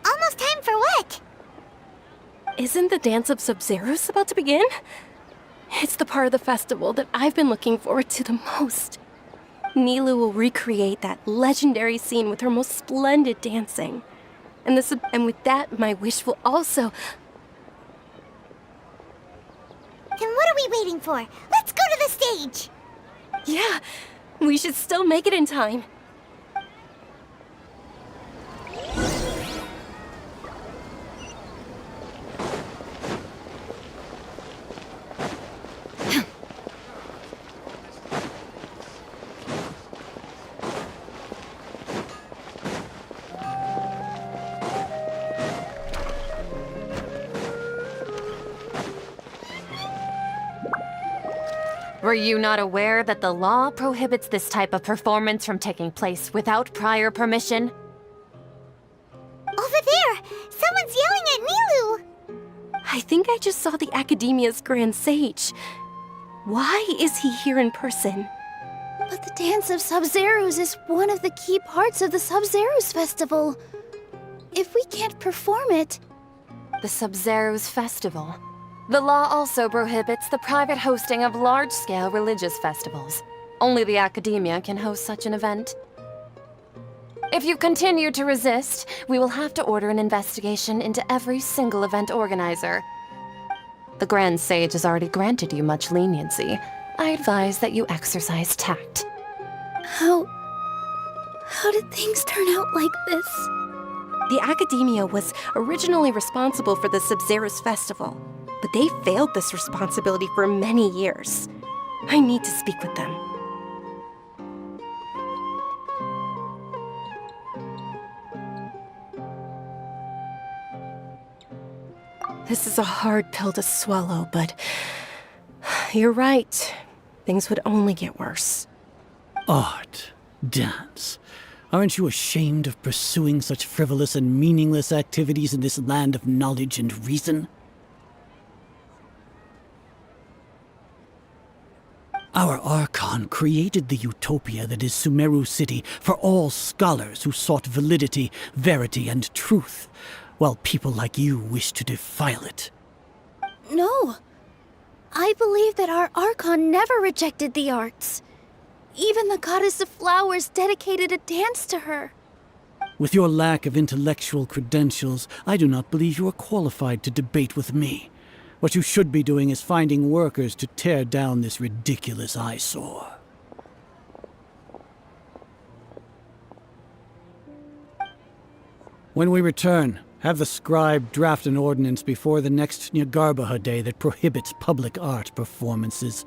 Almost time for what? Isn't the Dance of Sub-Zeros about to begin? It's the part of the festival that I've been looking forward to the most. Nilu will recreate that legendary scene with her most splendid dancing. And with that, my wish will also... Then what are we waiting for? Let's go to the stage! Yeah, we should still make it in time. Were you not aware that the law prohibits this type of performance from taking place without prior permission? Over there! Someone's yelling at Nilu! I think I just saw the Academia's Grand Sage. Why is he here in person? But the Dance of Sub-Zeros is one of the key parts of the Sub-Zeros Festival. If we can't perform it... The Sub-Zeros Festival. The law also prohibits the private hosting of large-scale religious festivals. Only the Academia can host such an event. If you continue to resist, we will have to order an investigation into every single event organizer. The Grand Sage has already granted you much leniency. I advise that you exercise tact. How did things turn out like this? The Academia was originally responsible for the Sub-Zeros Festival, but they failed this responsibility for many years. I need to speak with them. This is a hard pill to swallow, but you're right. Things would only get worse. Art, dance. Aren't you ashamed of pursuing such frivolous and meaningless activities in this land of knowledge and reason? Our Archon created the utopia that is Sumeru City for all scholars who sought validity, verity, and truth, while people like you wish to defile it. No. I believe that our Archon never rejected the arts. Even the goddess of flowers dedicated a dance to her. With your lack of intellectual credentials, I do not believe you are qualified to debate with me. What you should be doing is finding workers to tear down this ridiculous eyesore. When we return, have the scribe draft an ordinance before the next Nyagarbaha Day that prohibits public art performances.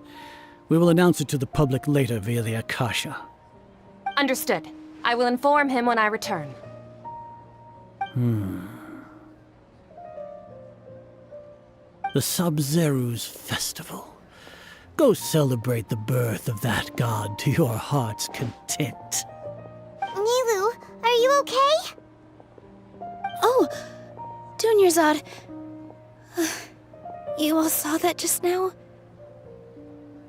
We will announce it to the public later via the Akasha. Understood. I will inform him when I return. The Sub-Zeros Festival. Go celebrate the birth of that god to your heart's content. Nilu, are you okay? Oh, Dunyarzad. You all saw that just now?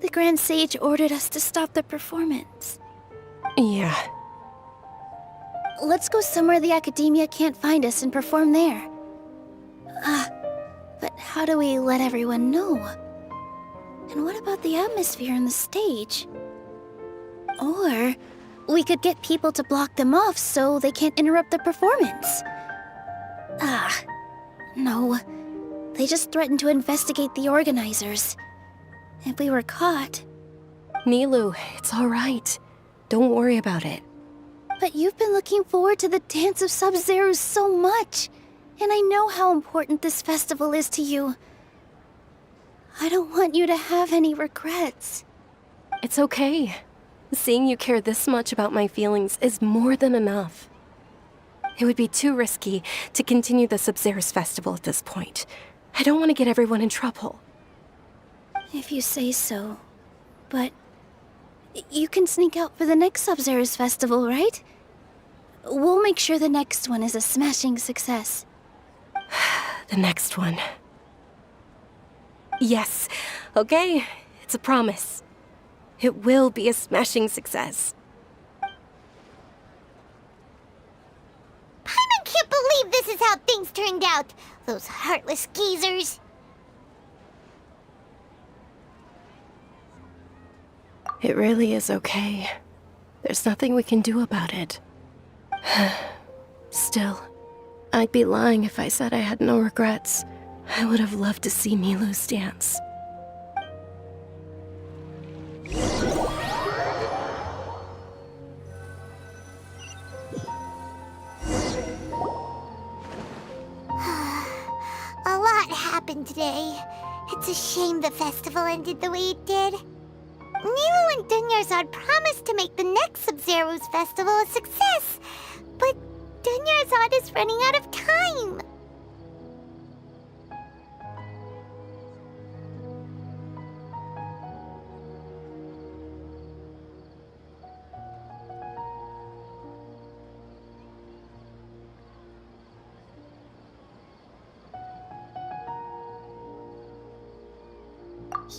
The Grand Sage ordered us to stop the performance. Yeah. Let's go somewhere the Academia can't find us and perform there. But how do we let everyone know? And what about the atmosphere on the stage? Or we could get people to block them off so they can't interrupt the performance. No. They just threatened to investigate the organizers. If we were caught... Nilu, it's all right. Don't worry about it. But you've been looking forward to the Dance of Sub-Zeros so much, and I know how important this festival is to you. I don't want you to have any regrets. It's okay. Seeing you care this much about my feelings is more than enough. It would be too risky to continue the Sub-Zeros Festival at this point. I don't want to get everyone in trouble. If you say so. But you can sneak out for the next Sub-Zeros Festival, right? We'll make sure the next one is a smashing success. The next one. Yes. Okay, it's a promise. It will be a smashing success. Paimon can't believe this is how things turned out. Those heartless geezers. It really is okay. There's nothing we can do about it. Still, I'd be lying if I said I had no regrets. I would have loved to see Nilu's dance. A lot happened today. It's a shame the festival ended the way it did. Nilu and Dunyarzad promised to make the next Sub-Zeros festival a success, but Dunyarzad is running out of time.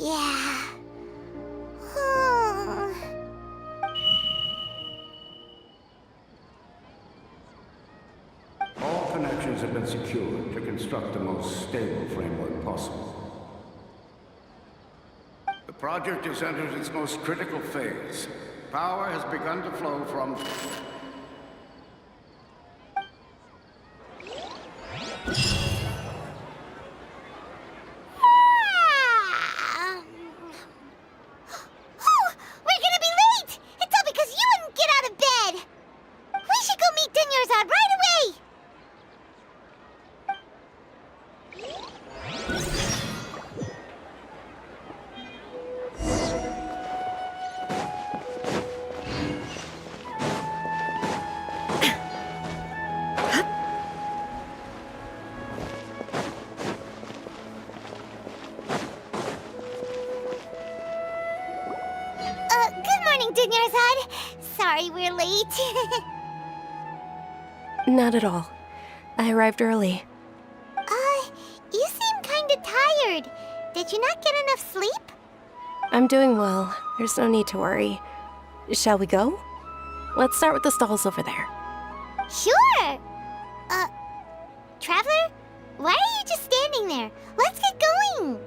Yeah. All connections have been secured to construct the most stable framework possible. The project has entered its most critical phase. Power has begun to flow from... Sorry we're late. Not at all. I arrived early. You seem kinda tired. Did you not get enough sleep? I'm doing well. There's no need to worry. Shall we go? Let's start with the stalls over there. Sure! Traveler? Why are you just standing there? Let's get going!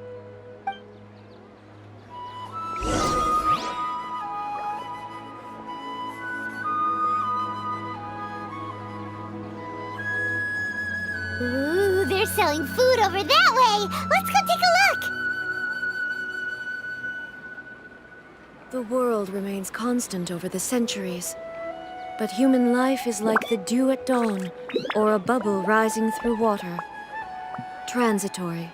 Ooh, they're selling food over that way! Let's go take a look! The world remains constant over the centuries. But human life is like the dew at dawn, or a bubble rising through water. Transitory.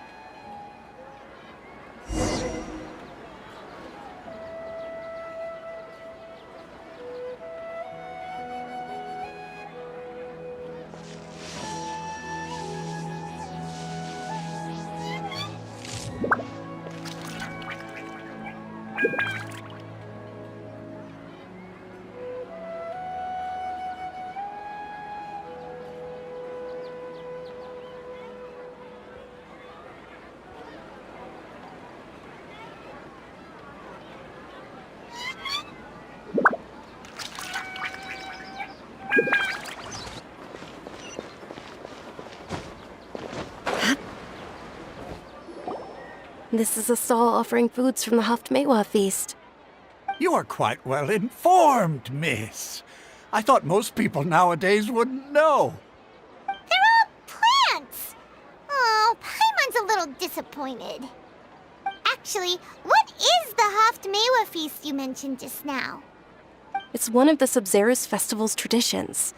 This is a stall offering foods from the Haftmewa feast. You are quite well informed, miss. I thought most people nowadays wouldn't know. They're all plants! Oh, Paimon's a little disappointed. Actually, what is the Haftmewa feast you mentioned just now? It's one of the Sub-Zerus festival's traditions.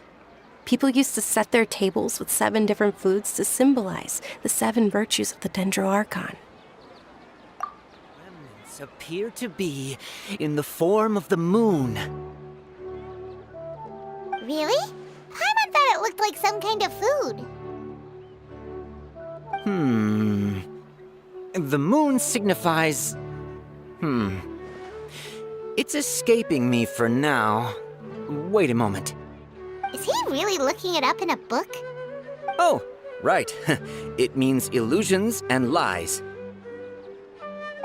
People used to set their tables with 7 different foods to symbolize the 7 virtues of the Dendro Archon. Remnants appear to be in the form of the moon. Really? Paimon thought it looked like some kind of food. The moon signifies... It's escaping me for now. Wait a moment. Is he really looking it up in a book? Oh, right. It means illusions and lies.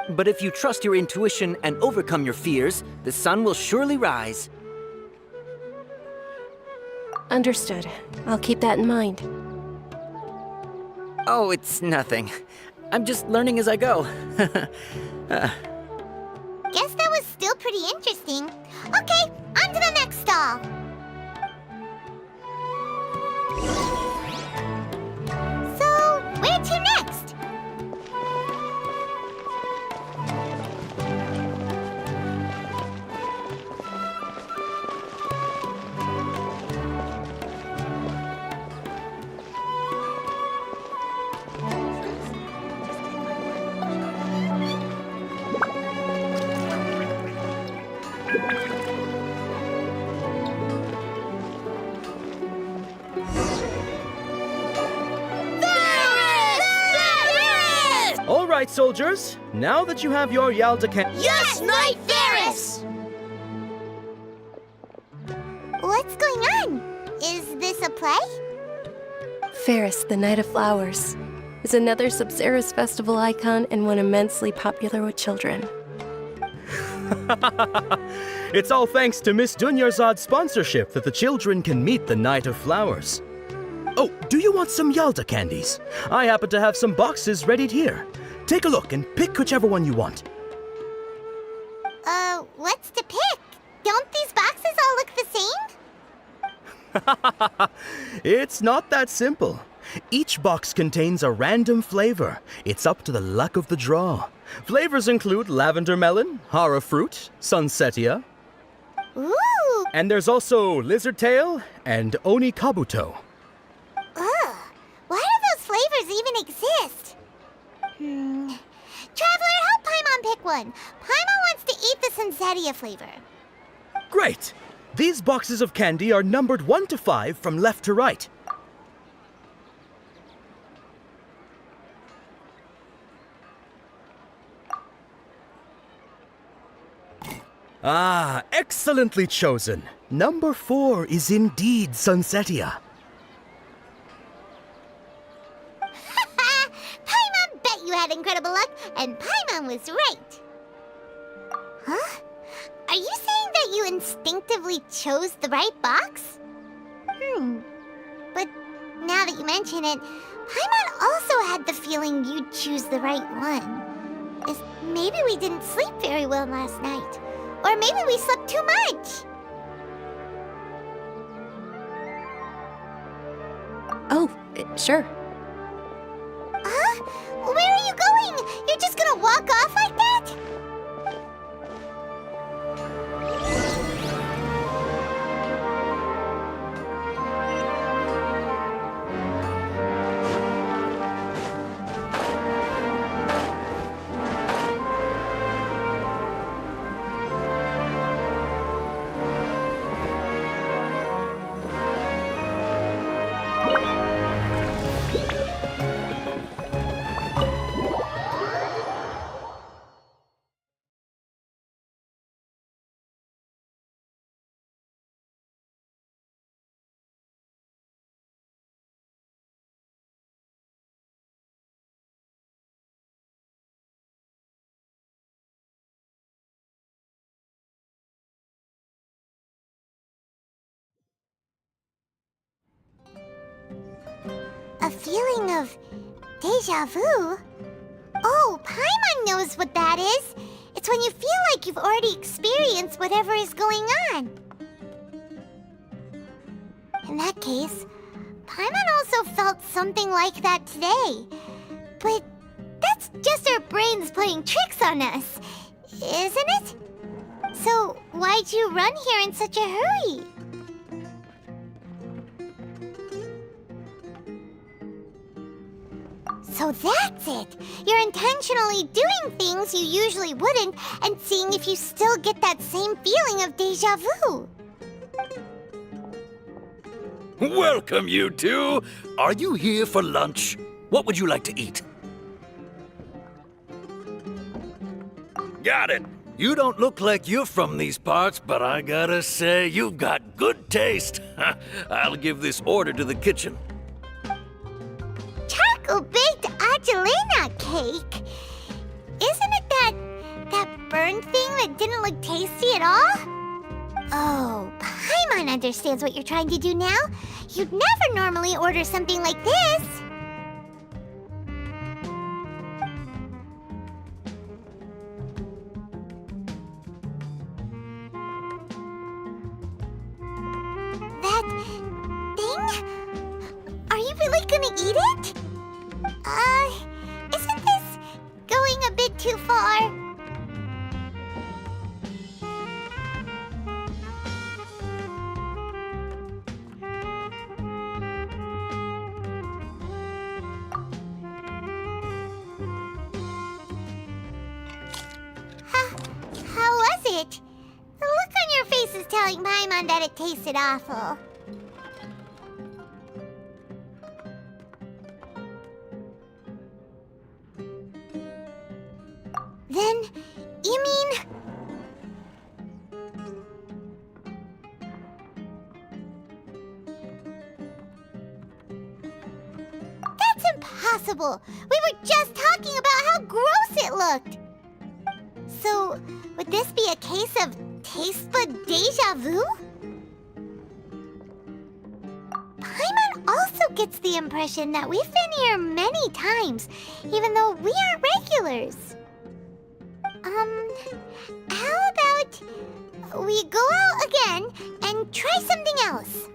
But if you trust your intuition and overcome your fears, the sun will surely rise. Understood. I'll keep that in mind. Oh, it's nothing. I'm just learning as I go. Guess that was still pretty interesting. Okay, on to the next stall. So, where to next? All right, soldiers. Now that you have your Yalda candy... Yes, Knight Varys! What's going on? Is this a play? Ferris, the Knight of Flowers. is another Sub-Zerus Festival icon and one immensely popular with children. It's all thanks to Miss Dunyarzad's sponsorship that the children can meet the Night of Flowers. Oh, do you want some Yalta candies? I happen to have some boxes readied here. Take a look and pick whichever one you want. What's to pick? Don't these boxes all look the same? It's not that simple. Each box contains a random flavor. It's up to the luck of the draw. Flavors include lavender melon, hara fruit, sunsetia. Ooh! And there's also lizard tail and oni kabuto. Ugh! Why do those flavors even exist? Traveler, help Paimon pick one. Paimon wants to eat the sunsetia flavor. Great! These boxes of candy are numbered 1 to 5 from left to right. Ah, excellently chosen. Number 4 is indeed sunsetia. Paimon bet you had incredible luck, and Paimon was right. Huh? Are you saying that you instinctively chose the right box? But now that you mention it, Paimon also had the feeling you'd choose the right one. Maybe we didn't sleep very well last night. Or maybe we slept too much. Oh, sure. Huh? Where are you going? You're just gonna walk off like that? A feeling of deja vu? Oh, Paimon knows what that is. It's when you feel like you've already experienced whatever is going on. In that case, Paimon also felt something like that today. But that's just our brains playing tricks on us, isn't it? So why'd you run here in such a hurry? So that's it! You're intentionally doing things you usually wouldn't and seeing if you still get that same feeling of deja vu. Welcome, you two! Are you here for lunch? What would you like to eat? Got it! You don't look like you're from these parts, but I gotta say, you've got good taste. I'll give this order to the kitchen. Charcoal-baked Angelina cake? Isn't it that burned thing that didn't look tasty at all? Oh, Paimon understands what you're trying to do now. You'd never normally order something like this. That thing? Are you really gonna eat it? Isn't this going a bit too far? How was it? The look on your face is telling Paimon that it tasted awful. Then, you mean... That's impossible! possible? We were just talking about how gross it looked. So, would this be a case of taste bud deja vu? Paimon also gets the impression that we've been here many times, even though we aren't regulars. How about we go out again and try something else?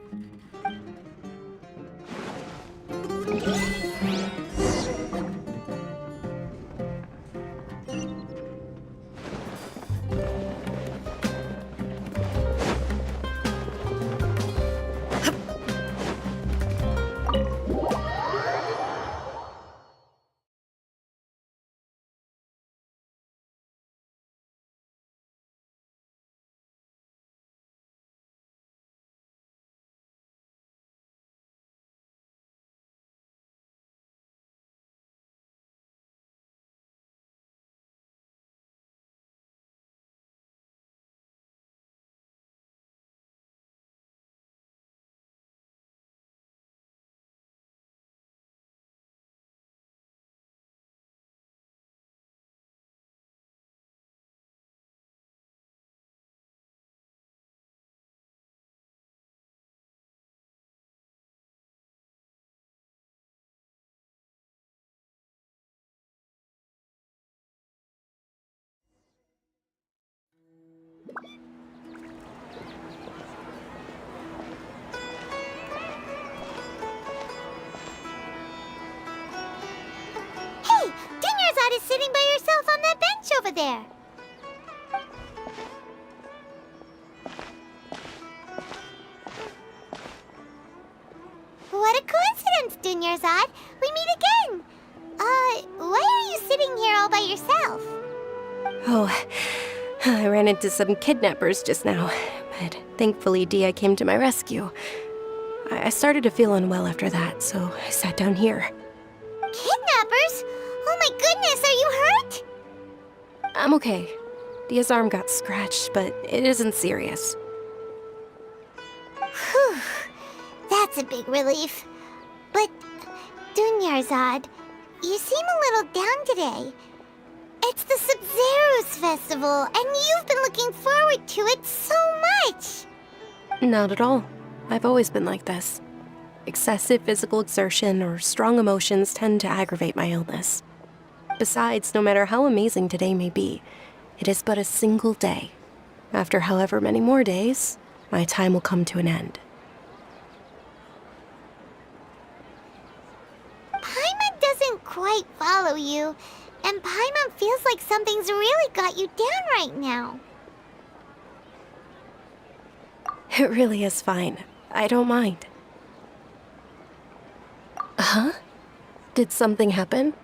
Hey, Dunyarzad is sitting by herself on that bench over there. What a coincidence, Dunyarzad. We meet again. Why are you sitting here all by yourself? Oh, I ran into some kidnappers just now, but thankfully Dia came to my rescue. I started to feel unwell after that, so I sat down here. Kidnappers? Oh my goodness, are you hurt? I'm okay. Dia's arm got scratched, but it isn't serious. Whew. That's a big relief. But, Dunyarzad, you seem a little down today. It's the Sub-Zero's festival, and you've been looking forward to it so much! Not at all. I've always been like this. Excessive physical exertion or strong emotions tend to aggravate my illness. Besides, no matter how amazing today may be, it is but a single day. After however many more days, my time will come to an end. Paimon doesn't quite follow you, and Paimon feels like something's really got you down right now. It really is fine. I don't mind. Huh? Did something happen?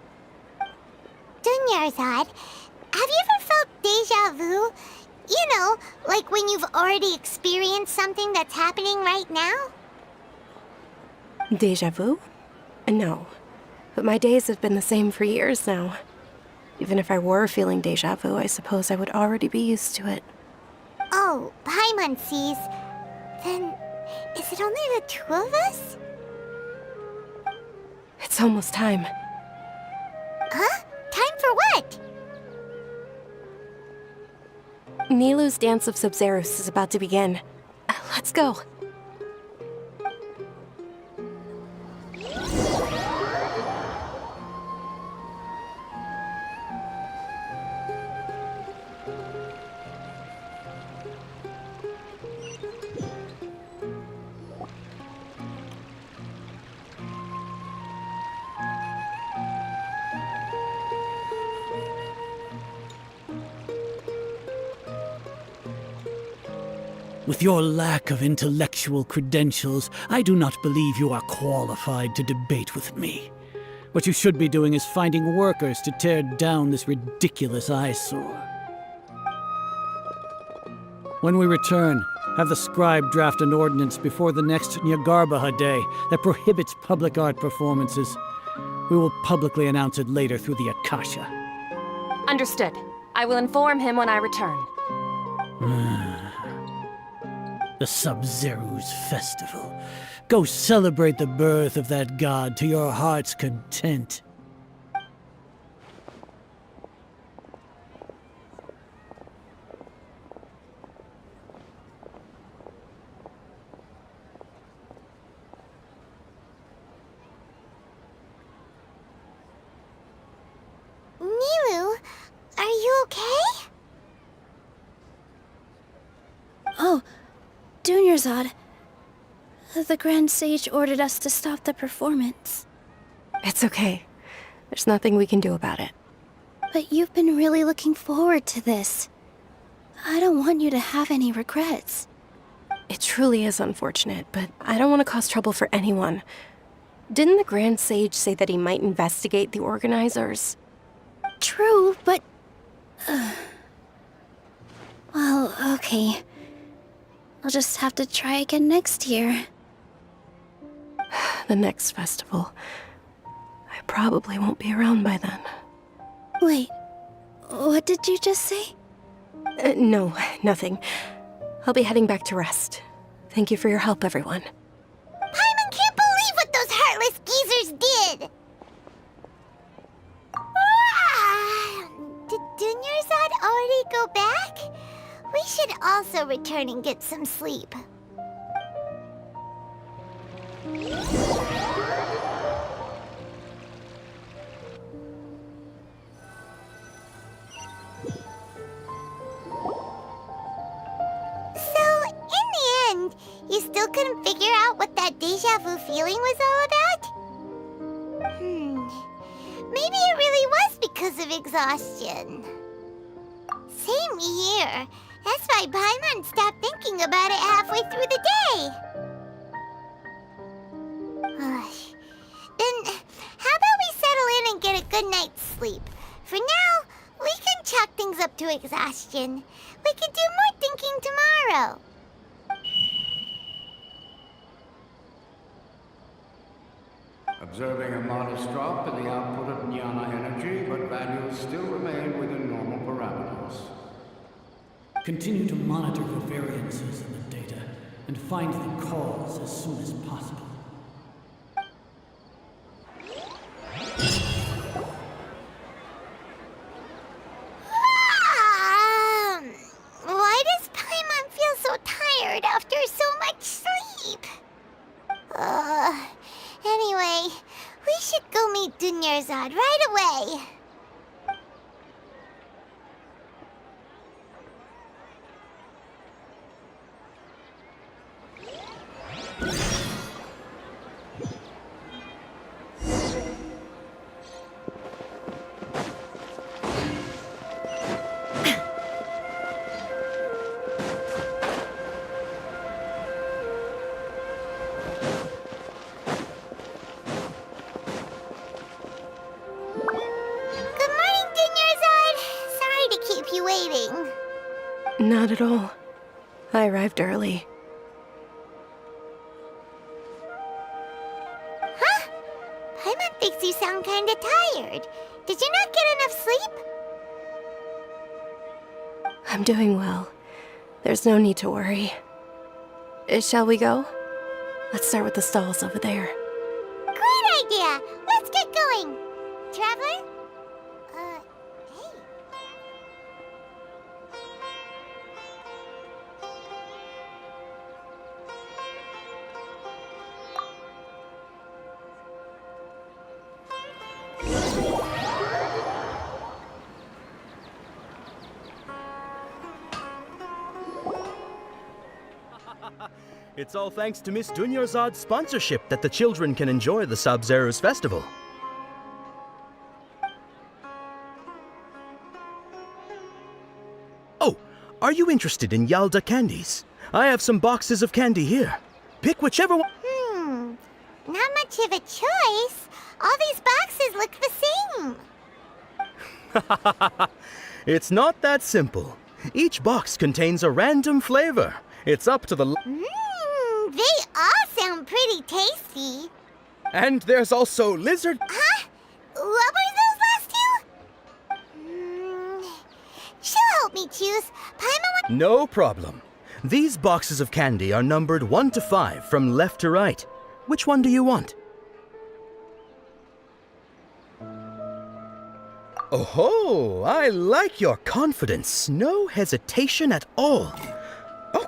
Dunyarzad, have you ever felt deja vu? You know, like when you've already experienced something that's happening right now? Deja vu? No. But my days have been the same for years now. Even if I were feeling deja vu, I suppose I would already be used to it. Oh, Paimon sees. Then, is it only the two of us? It's almost time. Huh? Time for what? Nilou's Dance of Sub-Zeros is about to begin. Let's go. With your lack of intellectual credentials, I do not believe you are qualified to debate with me. What you should be doing is finding workers to tear down this ridiculous eyesore. When we return, have the scribe draft an ordinance before the next Nyargarbaha Day that prohibits public art performances. We will publicly announce it later through the Akasha. Understood. I will inform him when I return. The Sub-Zeru's festival. Go celebrate the birth of that god to your heart's content. Milu, are you okay? Oh, Dunyarzad. The Grand Sage ordered us to stop the performance. It's okay. There's nothing we can do about it. But you've been really looking forward to this. I don't want you to have any regrets. It truly is unfortunate, but I don't want to cause trouble for anyone. Didn't the Grand Sage say that he might investigate the organizers? True, but... well, okay. I'll just have to try again next year. The next festival. I probably won't be around by then. Wait, what did you just say? No, nothing. I'll be heading back to rest. Thank you for your help, everyone. Paimon can't believe what those heartless geezers did! Did Dunyarzad already go back? We should also return and get some sleep. So, in the end, you still couldn't figure out what that deja vu feeling was all about? Maybe it really was because of exhaustion. Same here. That's why Paimon stopped thinking about it halfway through the day. Then, how about we settle in and get a good night's sleep? For now, we can chalk things up to exhaustion. We can do more thinking tomorrow. Observing a modest drop in the output of Jnana energy, but values still remain within normal parameters. Continue to monitor for variances in the data and find the cause as soon as possible. Why does Paimon feel so tired after so much sleep? Anyway, we should go meet Dunyarzad right away. Not at all. I arrived early. Huh? Paimon thinks you sound kinda tired. Did you not get enough sleep? I'm doing well. There's no need to worry. Shall we go? Let's start with the stalls over there. Great idea! Let's get going! Traveler? Hey. It's all thanks to Miss Dunyarzad's sponsorship that the children can enjoy the Sub-Zeru's festival. Oh, are you interested in Yalda candies? I have some boxes of candy here. Pick whichever one. Not much of a choice. All these boxes look the same. It's not that simple. Each box contains a random flavor. It's up to the... They all sound pretty tasty. And there's also lizard... Huh? What were those last two? She'll help me choose. Paimon... No problem. These boxes of candy are numbered 1 to 5 from left to right. Which one do you want? Oh, I like your confidence. No hesitation at all. Oh,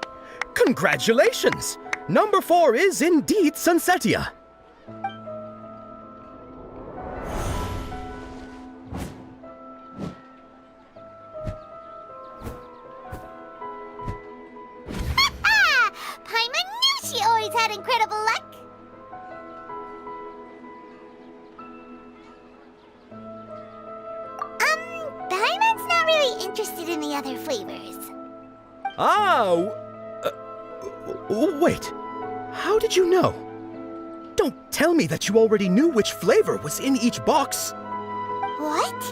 congratulations! Number 4 is indeed Sunsetia. Paimon knew she always had incredible luck. Paimon's not really interested in the other flavors. Wait. How did you know? Don't tell me that you already knew which flavor was in each box. What?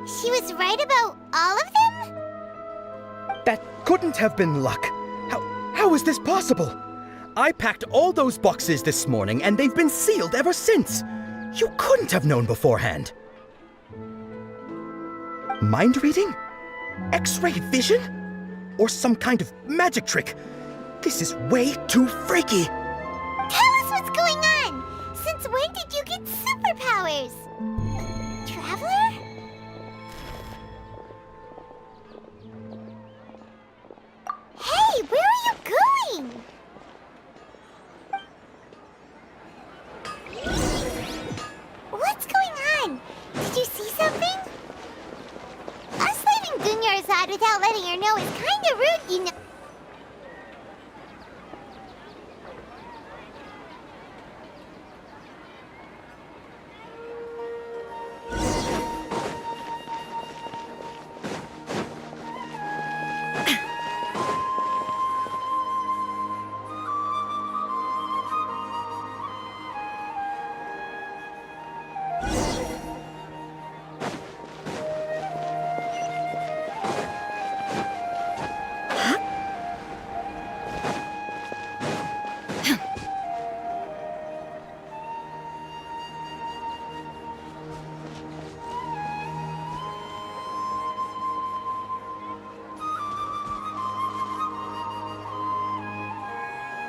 She was right about all of them? That couldn't have been luck. How is this possible? I packed all those boxes this morning and they've been sealed ever since. You couldn't have known beforehand. Mind reading? X-ray vision? Or some kind of magic trick? This is way too freaky. Tell us what's going on! Since when did you get superpowers? Traveler? Hey, where are you going? What's going on? Did you see something? Us leaving Dunyarzad without letting her know is kinda rude, you know.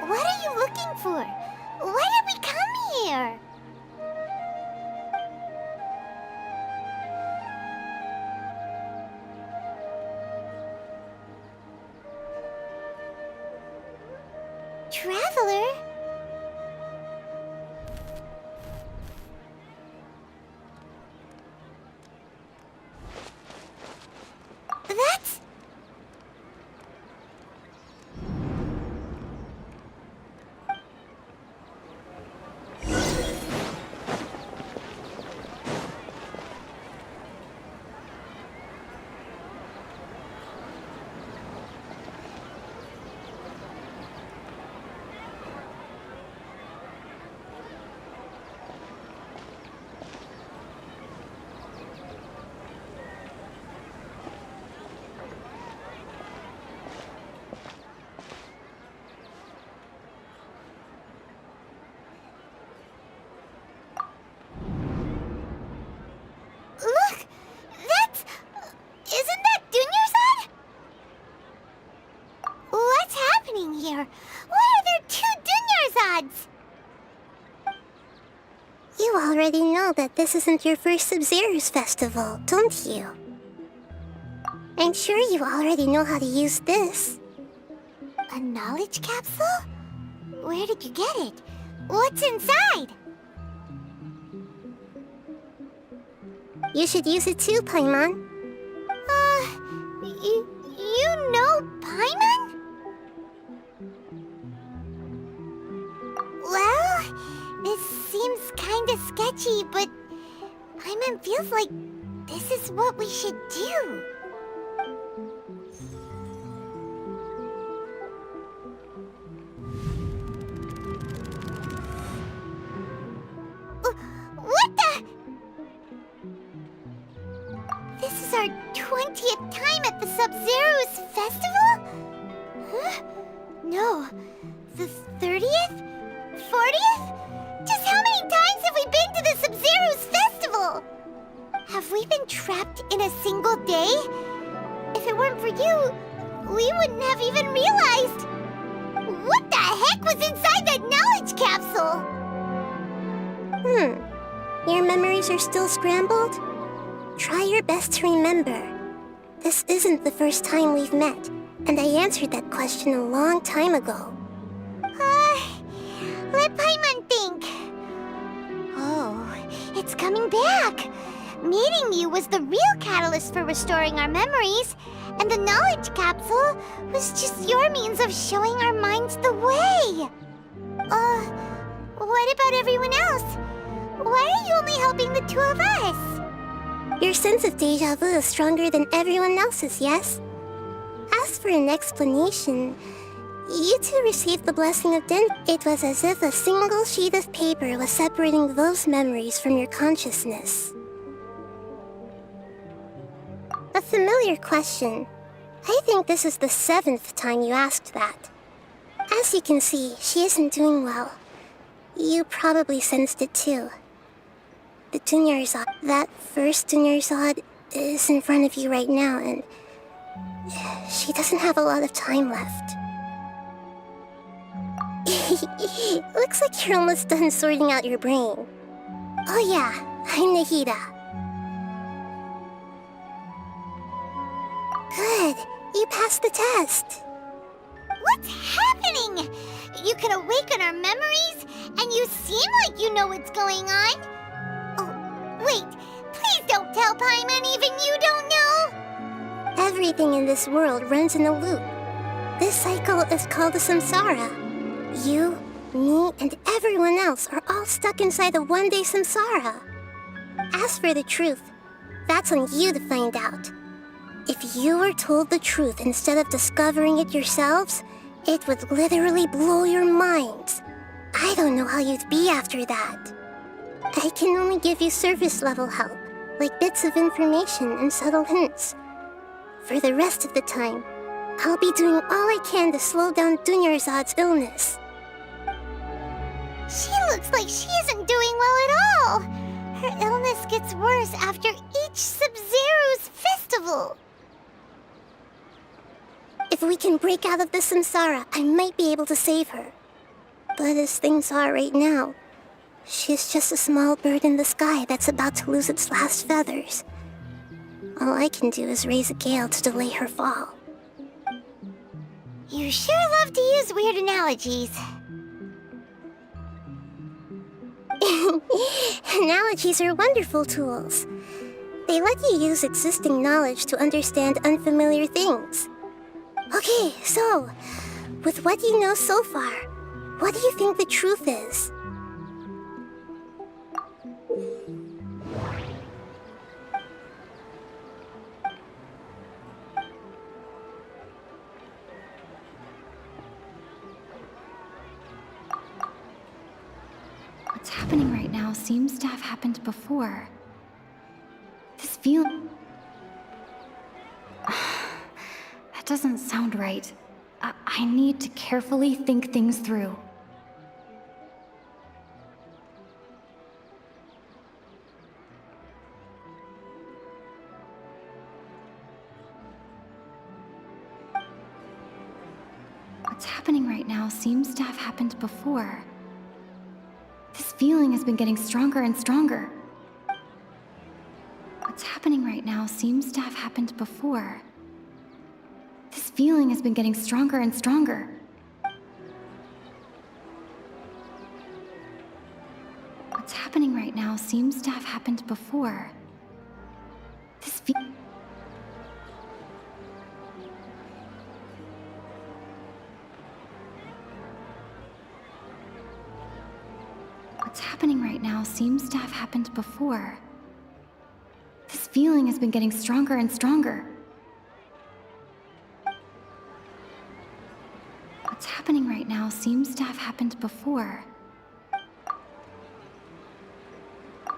What are you looking for? Why did we come here? Traveler? That's... Look! That's... Isn't that Dunyarzad? What's happening here? Why are there 2 Dunyarzads? You already know that this isn't your first Sub-Zero's festival, don't you? I'm sure you already know how to use this. A knowledge capsule? Where did you get it? What's inside? You should use it too, Paimon. You know Paimon? Well, this seems kinda sketchy, but Paimon feels like this is what we should do. What the? This is our 20th time at the Sub-Zero's festival? Huh? No. The 30th? 40th? Just how many times have we been to the Sub-Zero's festival? Have we been trapped in a single day? If it weren't for you, we wouldn't have even realized. heck was inside that knowledge capsule? Your memories are still scrambled? Try your best to remember. This isn't the first time we've met, and I answered that question a long time ago. Let Paimon think. Oh, it's coming back. Meeting you was the real catalyst for restoring our memories, and the knowledge capsule was just your means of showing our minds the way. What about everyone else? Why are you only helping the two of us? Your sense of deja vu is stronger than everyone else's, yes? As for an explanation, you two received the blessing of Den. It was as if a single sheet of paper was separating those memories from your consciousness. A familiar question. I think this is the 7th time you asked that. As you can see, she isn't doing well. You probably sensed it too. The Dunyarzad, that first Dunyarzad, is in front of you right now, and she doesn't have a lot of time left. Looks like you're almost done sorting out your brain. Oh yeah, I'm Nahida. Good, you passed the test. What's happening? You can awaken our memories, and you seem like you know what's going on. Oh, wait, please don't tell Paimon even you don't know. Everything in this world runs in a loop. This cycle is called a samsara. You, me, and everyone else are all stuck inside a one-day samsara. As for the truth, that's on you to find out. If you were told the truth instead of discovering it yourselves, it would literally blow your minds. I don't know how you'd be after that. I can only give you surface-level help, like bits of information and subtle hints. For the rest of the time, I'll be doing all I can to slow down Dunyarzad's illness. She looks like she isn't doing well at all. Her illness gets worse after each Sub-Zero's festival. If we can break out of the samsara, I might be able to save her. But as things are right now, she's just a small bird in the sky that's about to lose its last feathers. All I can do is raise a gale to delay her fall. You sure love to use weird analogies. Analogies are wonderful tools. They let you use existing knowledge to understand unfamiliar things. Okay, so, with what you know so far, what do you think the truth is? What's happening right now seems to have happened before. This feeling... That doesn't sound right. I need to carefully think things through. What's happening right now seems to have happened before. This feeling has been getting stronger and stronger. What's happening right now seems to have happened before. This feeling has been getting stronger and stronger. What's happening right now seems to have happened before. This What's happening right now seems to have happened before. This feeling has been getting stronger and stronger. What's happening right now seems to have happened before.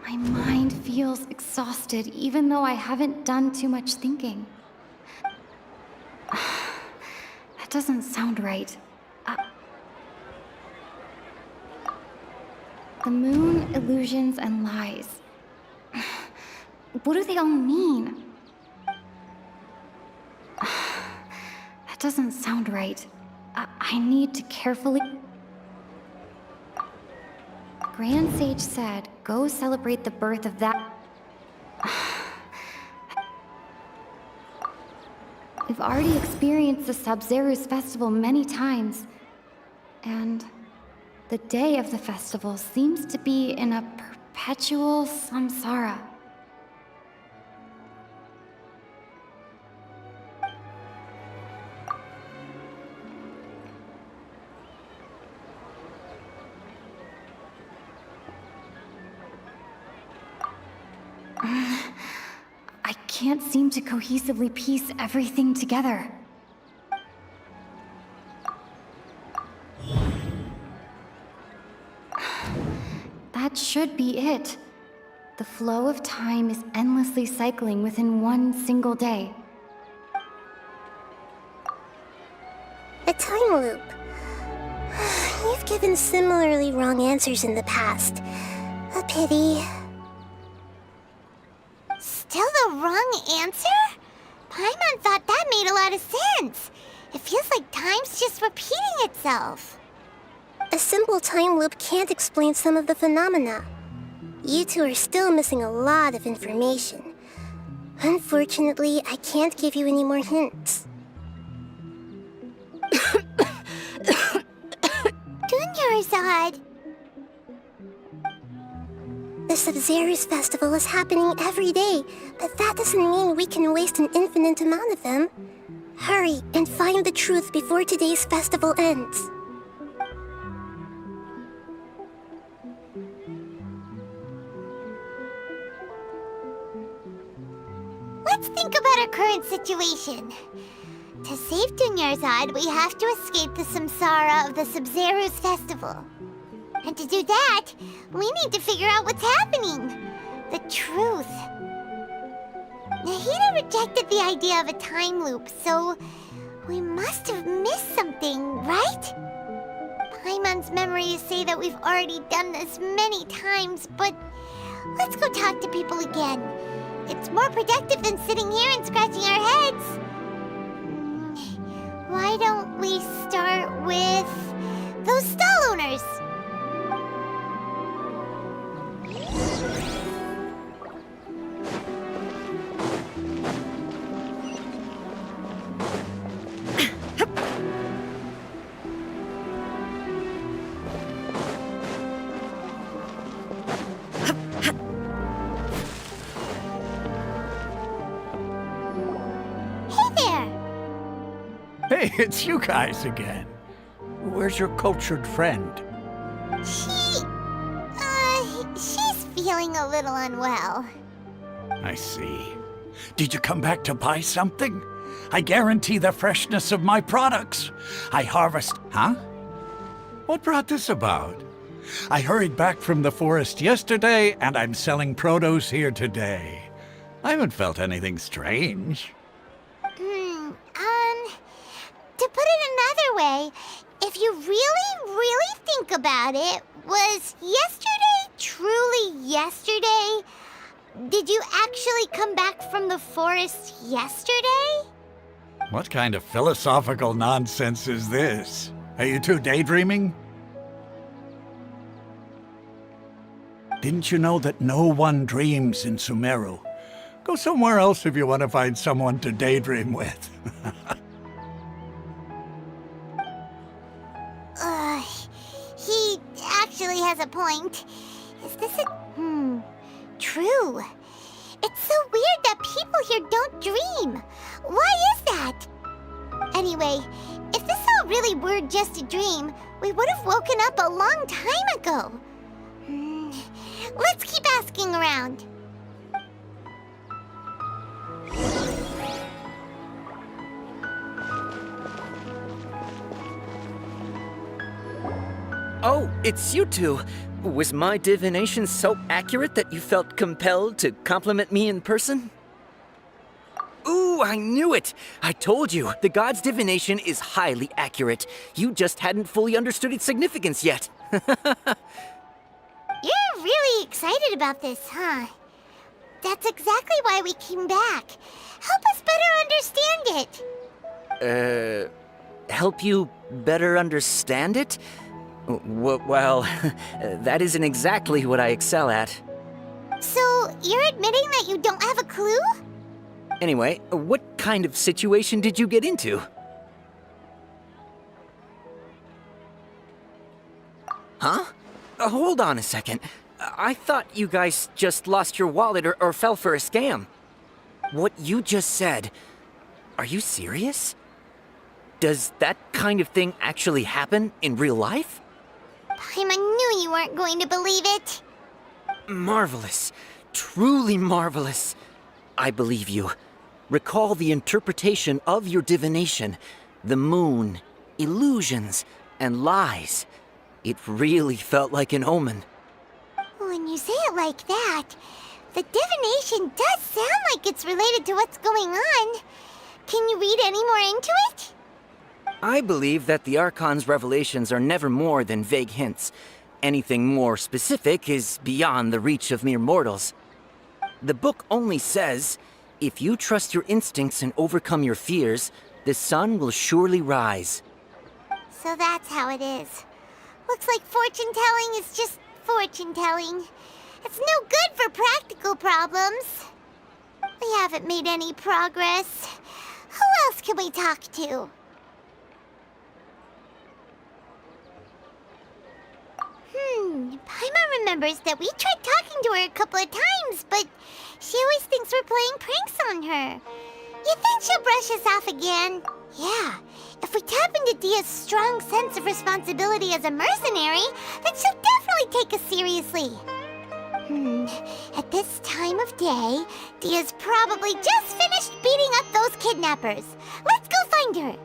My mind feels exhausted, even though I haven't done too much thinking. That doesn't sound right. The moon, illusions, and lies. What do they all mean? That doesn't sound right. I need to carefully... Grand Sage said, go celebrate the birth of that... We've already experienced the Sabzeruz festival many times. And the day of the festival seems to be in a perpetual samsara. I can't seem to cohesively piece everything together. That should be it. The flow of time is endlessly cycling within one single day. A time loop. You've given similarly wrong answers in the past. A pity. Still the wrong answer? Paimon thought that made a lot of sense. It feels like time's just repeating itself. A simple time loop can't explain some of the phenomena. You two are still missing a lot of information. Unfortunately, I can't give you any more hints. Dunyarzad! The Sabzeruz festival is happening every day, but that doesn't mean we can waste an infinite amount of them. Hurry and find the truth before today's festival ends. Let's think about our current situation. To save Dunyarzad, we have to escape the samsara of the Sabzeruz festival. And to do that, we need to figure out what's happening. The truth. Nahida rejected the idea of a time loop, so we must have missed something, right? Paimon's memories say that we've already done this many times, but let's go talk to people again. It's more productive than sitting here and scratching our heads. Why don't we start with those stall owners? Hey, it's you guys again. Where's your cultured friend? She's feeling a little unwell. I see. Did you come back to buy something? I guarantee the freshness of my products. I harvest... Huh? What brought this about? I hurried back from the forest yesterday, and I'm selling produce here today. I haven't felt anything strange. To put it another way, if you really think about it, was yesterday truly yesterday? Did you actually come back from the forest yesterday? What kind of philosophical nonsense is this? Are you two daydreaming? Didn't you know that no one dreams in Sumeru? Go somewhere else if you want to find someone to daydream with. He actually has a point. Is this a... True. It's so weird that people here don't dream. Why is that? Anyway, if this all really were just a dream, we would have woken up a long time ago. Let's keep asking around. Oh, it's you two. Was my divination so accurate that you felt compelled to compliment me in person? Ooh, I knew it! I told you, the god's divination is highly accurate. You just hadn't fully understood its significance yet. You're really excited about this, huh? That's exactly why we came back. Help us better understand it. Help you better understand it? Well, that isn't exactly what I excel at. So, you're admitting that you don't have a clue? Anyway, what kind of situation did you get into? Huh? Hold on a second. I thought you guys just lost your wallet or fell for a scam. What you just said, are you serious? Does that kind of thing actually happen in real life? Paimon knew you weren't going to believe it. Marvelous. Truly marvelous. I believe you. Recall the interpretation of your divination, the moon, illusions, and lies. It really felt like an omen. When you say it like that, the divination does sound like it's related to what's going on. Can you read any more into it? I believe that the Archon's revelations are never more than vague hints. Anything more specific is beyond the reach of mere mortals. The book only says, if you trust your instincts and overcome your fears, the sun will surely rise. So that's how it is. Looks like fortune-telling is just fortune-telling. It's no good for practical problems. We haven't made any progress. Who else can we talk to? Paimon remembers that we tried talking to her a couple of times, but she always thinks we're playing pranks on her. You think she'll brush us off again? Yeah, if we tap into Dia's strong sense of responsibility as a mercenary, then she'll definitely take us seriously. At this time of day, Dia's probably just finished beating up those kidnappers. Let's go find her.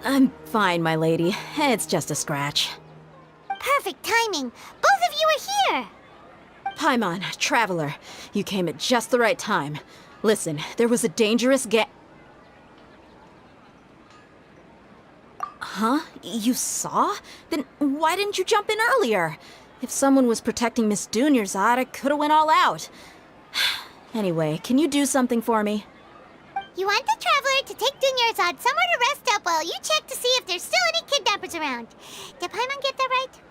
I'm fine, my lady. It's just a scratch. Perfect timing. Both of you are here. Paimon, Traveler, you came at just the right time. Listen, there was a dangerous Huh? You saw? Then why didn't you jump in earlier? If someone was protecting Miss Dunyarzad, I could have went all out. Anyway, can you do something for me? You want the Traveler to take Dunyarzad somewhere to rest up while you check to see if there's still any kidnappers around. Did Paimon get that right?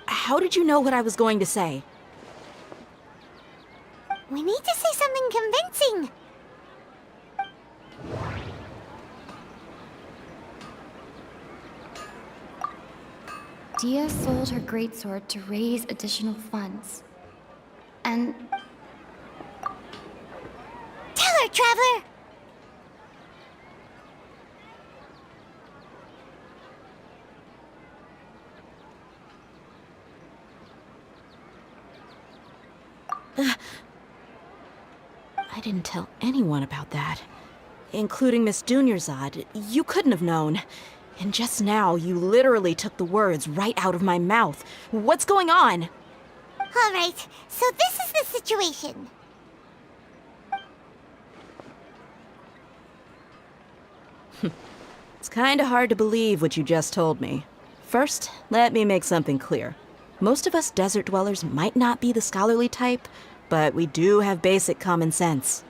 How did you know what I was going to say? We need to say something convincing. Dia sold her greatsword to raise additional funds. And... Tell her, Traveler! I didn't tell anyone about that. Including Miss Dunyarzad. You couldn't have known. And just now, you literally took the words right out of my mouth. What's going on? All right, so this is the situation. It's kinda hard to believe what you just told me. First, let me make something clear. Most of us desert dwellers might not be the scholarly type, but we do have basic common sense.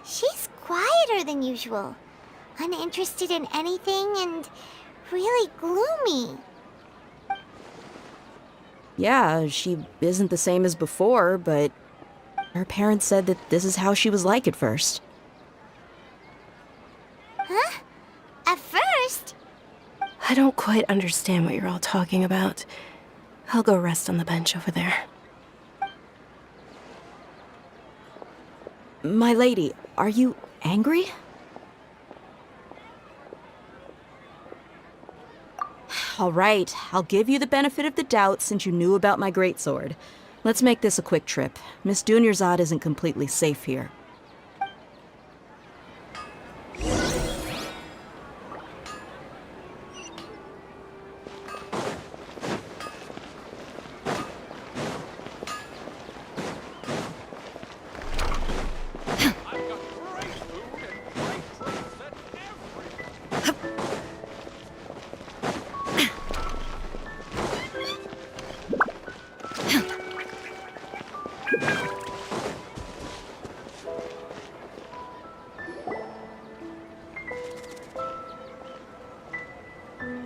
She's quieter than usual. Uninterested in anything and really gloomy. Yeah, she isn't the same as before, but her parents said that this is how she was like at first. Huh? At first? I don't quite understand what you're all talking about. I'll go rest on the bench over there. My lady, are you angry? All right, I'll give you the benefit of the doubt since you knew about my greatsword. Let's make this a quick trip. Miss Dunyarzad isn't completely safe here.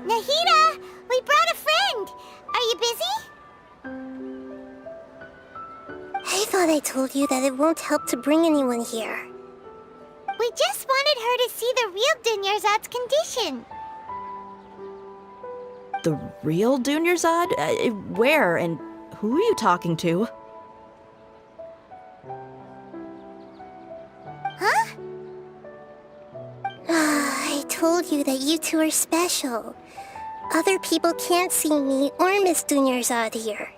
Nahida! We brought a friend! Are you busy? I thought I told you that it won't help to bring anyone here. We just wanted her to see the real Dunyarzad's condition. The real Dunyarzad? Where and who are you talking to? Huh? I told you that you two are special. Other people can't see me or Miss Dunyarzad here.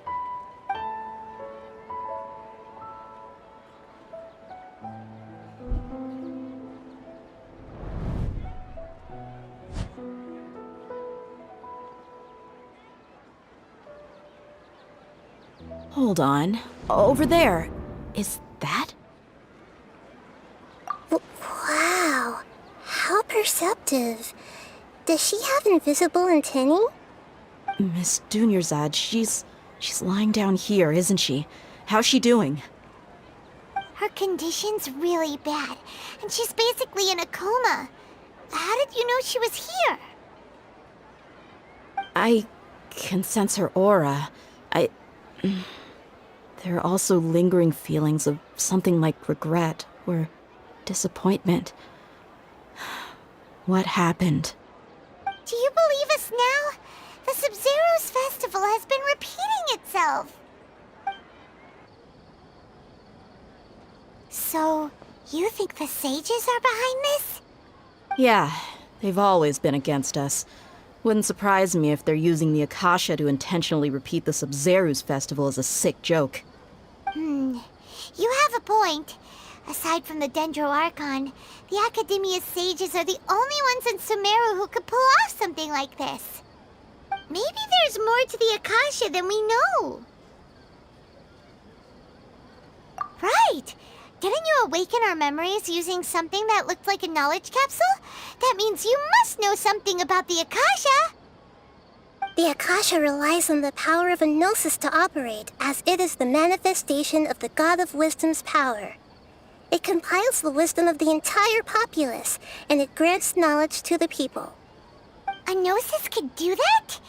Hold on. Over there. Is that? Wow. How perceptive. Does she have invisible antennae? Miss Dunyarzad, she's lying down here, isn't she? How's she doing? Her condition's really bad, and she's basically in a coma. How did you know she was here? I can sense her aura. There are also lingering feelings of something like regret or disappointment. What happened? Do you believe us now? The Sub-Zero's festival has been repeating itself. So, you think the sages are behind this? Yeah, they've always been against us. Wouldn't surprise me if they're using the Akasha to intentionally repeat the Sub-Zero's festival as a sick joke. You have a point. Aside from the Dendro Archon, the Academia's sages are the only ones in Sumeru who could pull off something like this. Maybe there's more to the Akasha than we know. Right! Didn't you awaken our memories using something that looked like a knowledge capsule? That means you must know something about the Akasha! The Akasha relies on the power of a gnosis to operate, as it is the manifestation of the God of Wisdom's power. It compiles the wisdom of the entire populace, and it grants knowledge to the people. A gnosis could do that?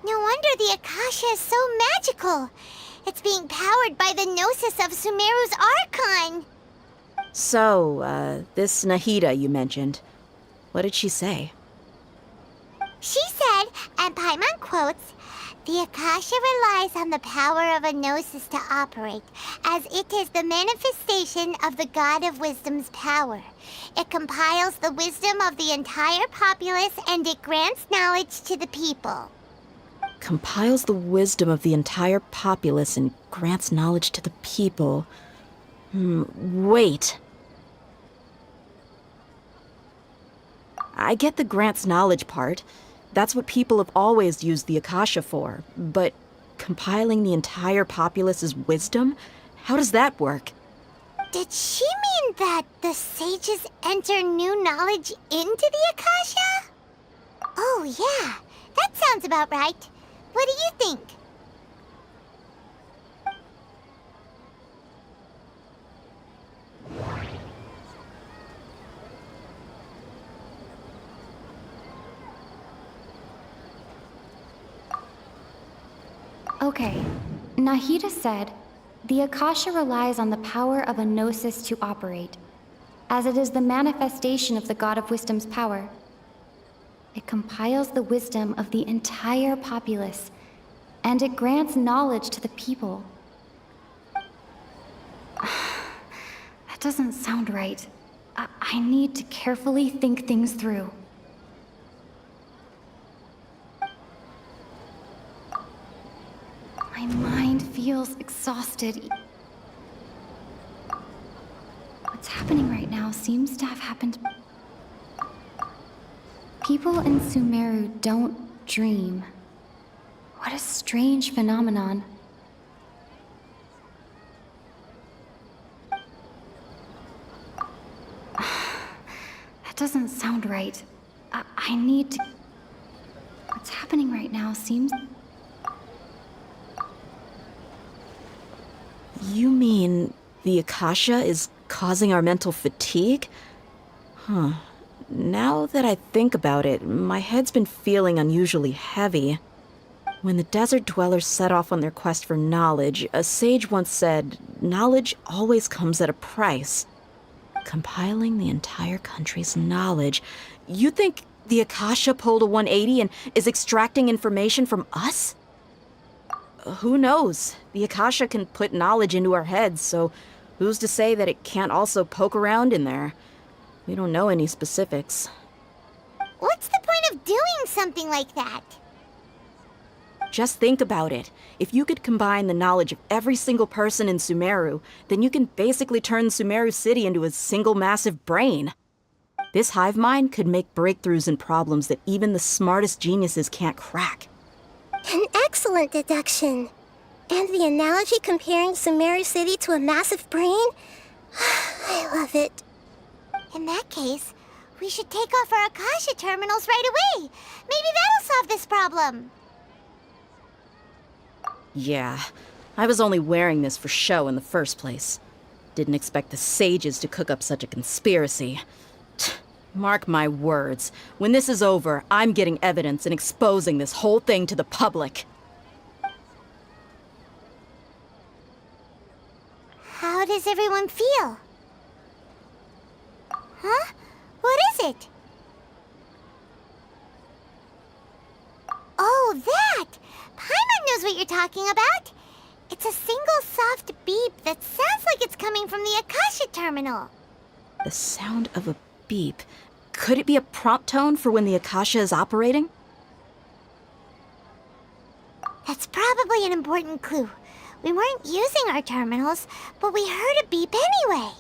No wonder the Akasha is so magical. It's being powered by the gnosis of Sumeru's Archon. So, this Nahida you mentioned, what did she say? She said, and Paimon quotes, "The Akasha relies on the power of a gnosis to operate, as it is the manifestation of the God of Wisdom's power. It compiles the wisdom of the entire populace and it grants knowledge to the people." Compiles the wisdom of the entire populace and grants knowledge to the people. Wait. I get the grants knowledge part. That's what people have always used the Akasha for. But compiling the entire populace's wisdom? How does that work? Did she mean that the sages enter new knowledge into the Akasha? Oh yeah, that sounds about right. What do you think? Okay, Nahida said, the Akasha relies on the power of a gnosis to operate, as it is the manifestation of the God of Wisdom's power. It compiles the wisdom of the entire populace, and it grants knowledge to the people. That doesn't sound right. I need to carefully think things through. My mind feels exhausted. What's happening right now seems to have happened. People in Sumeru don't dream. What a strange phenomenon. That doesn't sound right. I need to... What's happening right now seems... You mean the Akasha is causing our mental fatigue? Huh. Now that I think about it, my head's been feeling unusually heavy. When the desert dwellers set off on their quest for knowledge, a sage once said, knowledge always comes at a price. Compiling the entire country's knowledge. You think the Akasha pulled a 180 and is extracting information from us? Who knows? The Akasha can put knowledge into our heads, so who's to say that it can't also poke around in there? We don't know any specifics. What's the point of doing something like that? Just think about it. If you could combine the knowledge of every single person in Sumeru, then you can basically turn Sumeru City into a single massive brain. This hive mind could make breakthroughs in problems that even the smartest geniuses can't crack. An excellent deduction. And the analogy comparing Sumeru City to a massive brain? I love it. In that case, we should take off our Akasha terminals right away. Maybe that'll solve this problem. Yeah, I was only wearing this for show in the first place. Didn't expect the sages to cook up such a conspiracy. Mark my words, when this is over, I'm getting evidence and exposing this whole thing to the public. How does everyone feel? Huh? What is it? Oh, that! Paimon knows what you're talking about. It's a single soft beep that sounds like it's coming from the Akasha terminal. The sound of a beep. Could it be a prompt tone for when the Akasha is operating? That's probably an important clue. We weren't using our terminals, but we heard a beep anyway.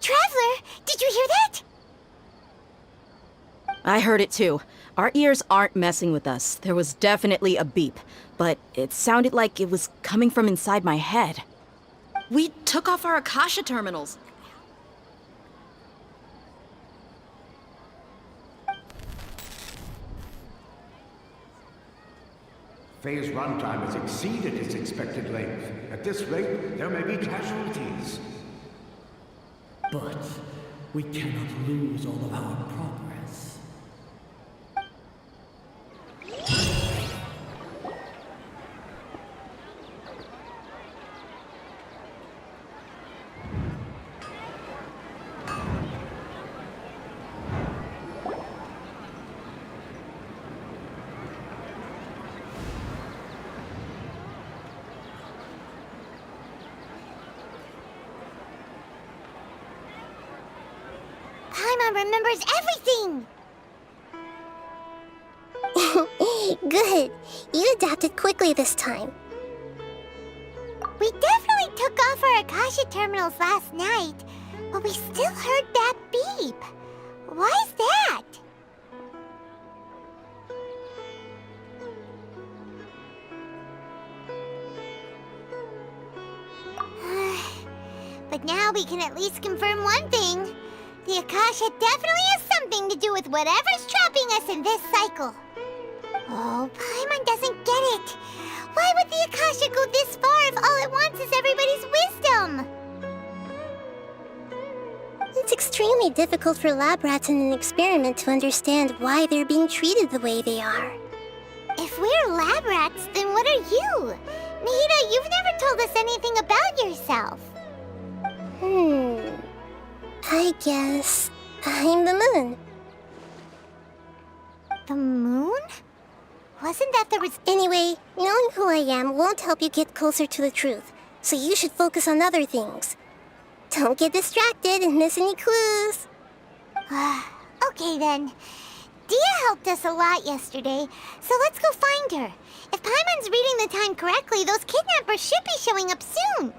Traveler, did you hear that? I heard it too. Our ears aren't messing with us. There was definitely a beep, but it sounded like it was coming from inside my head. We took off our Akasha terminals. Phase runtime has exceeded its expected length. At this rate, there may be casualties. But we cannot lose all of our progress. Paimon remembers everything! Good. You adapted quickly this time. We definitely took off our Akasha terminals last night, but we still heard that beep. Why is that? But now we can at least confirm one thing. The Akasha definitely has something to do with whatever's trapping us in this cycle. Oh, Paimon doesn't get it. Why would the Akasha go this far if all it wants is everybody's wisdom? It's extremely difficult for lab rats in an experiment to understand why they're being treated the way they are. If we're lab rats, then what are you? Nahida, you've never told us anything about yourself. I guess I'm the moon. The moon? Wasn't that the Anyway, knowing who I am won't help you get closer to the truth, so you should focus on other things. Don't get distracted and miss any clues. Okay then. Dia helped us a lot yesterday, so let's go find her. If Paimon's reading the time correctly, those kidnappers should be showing up soon.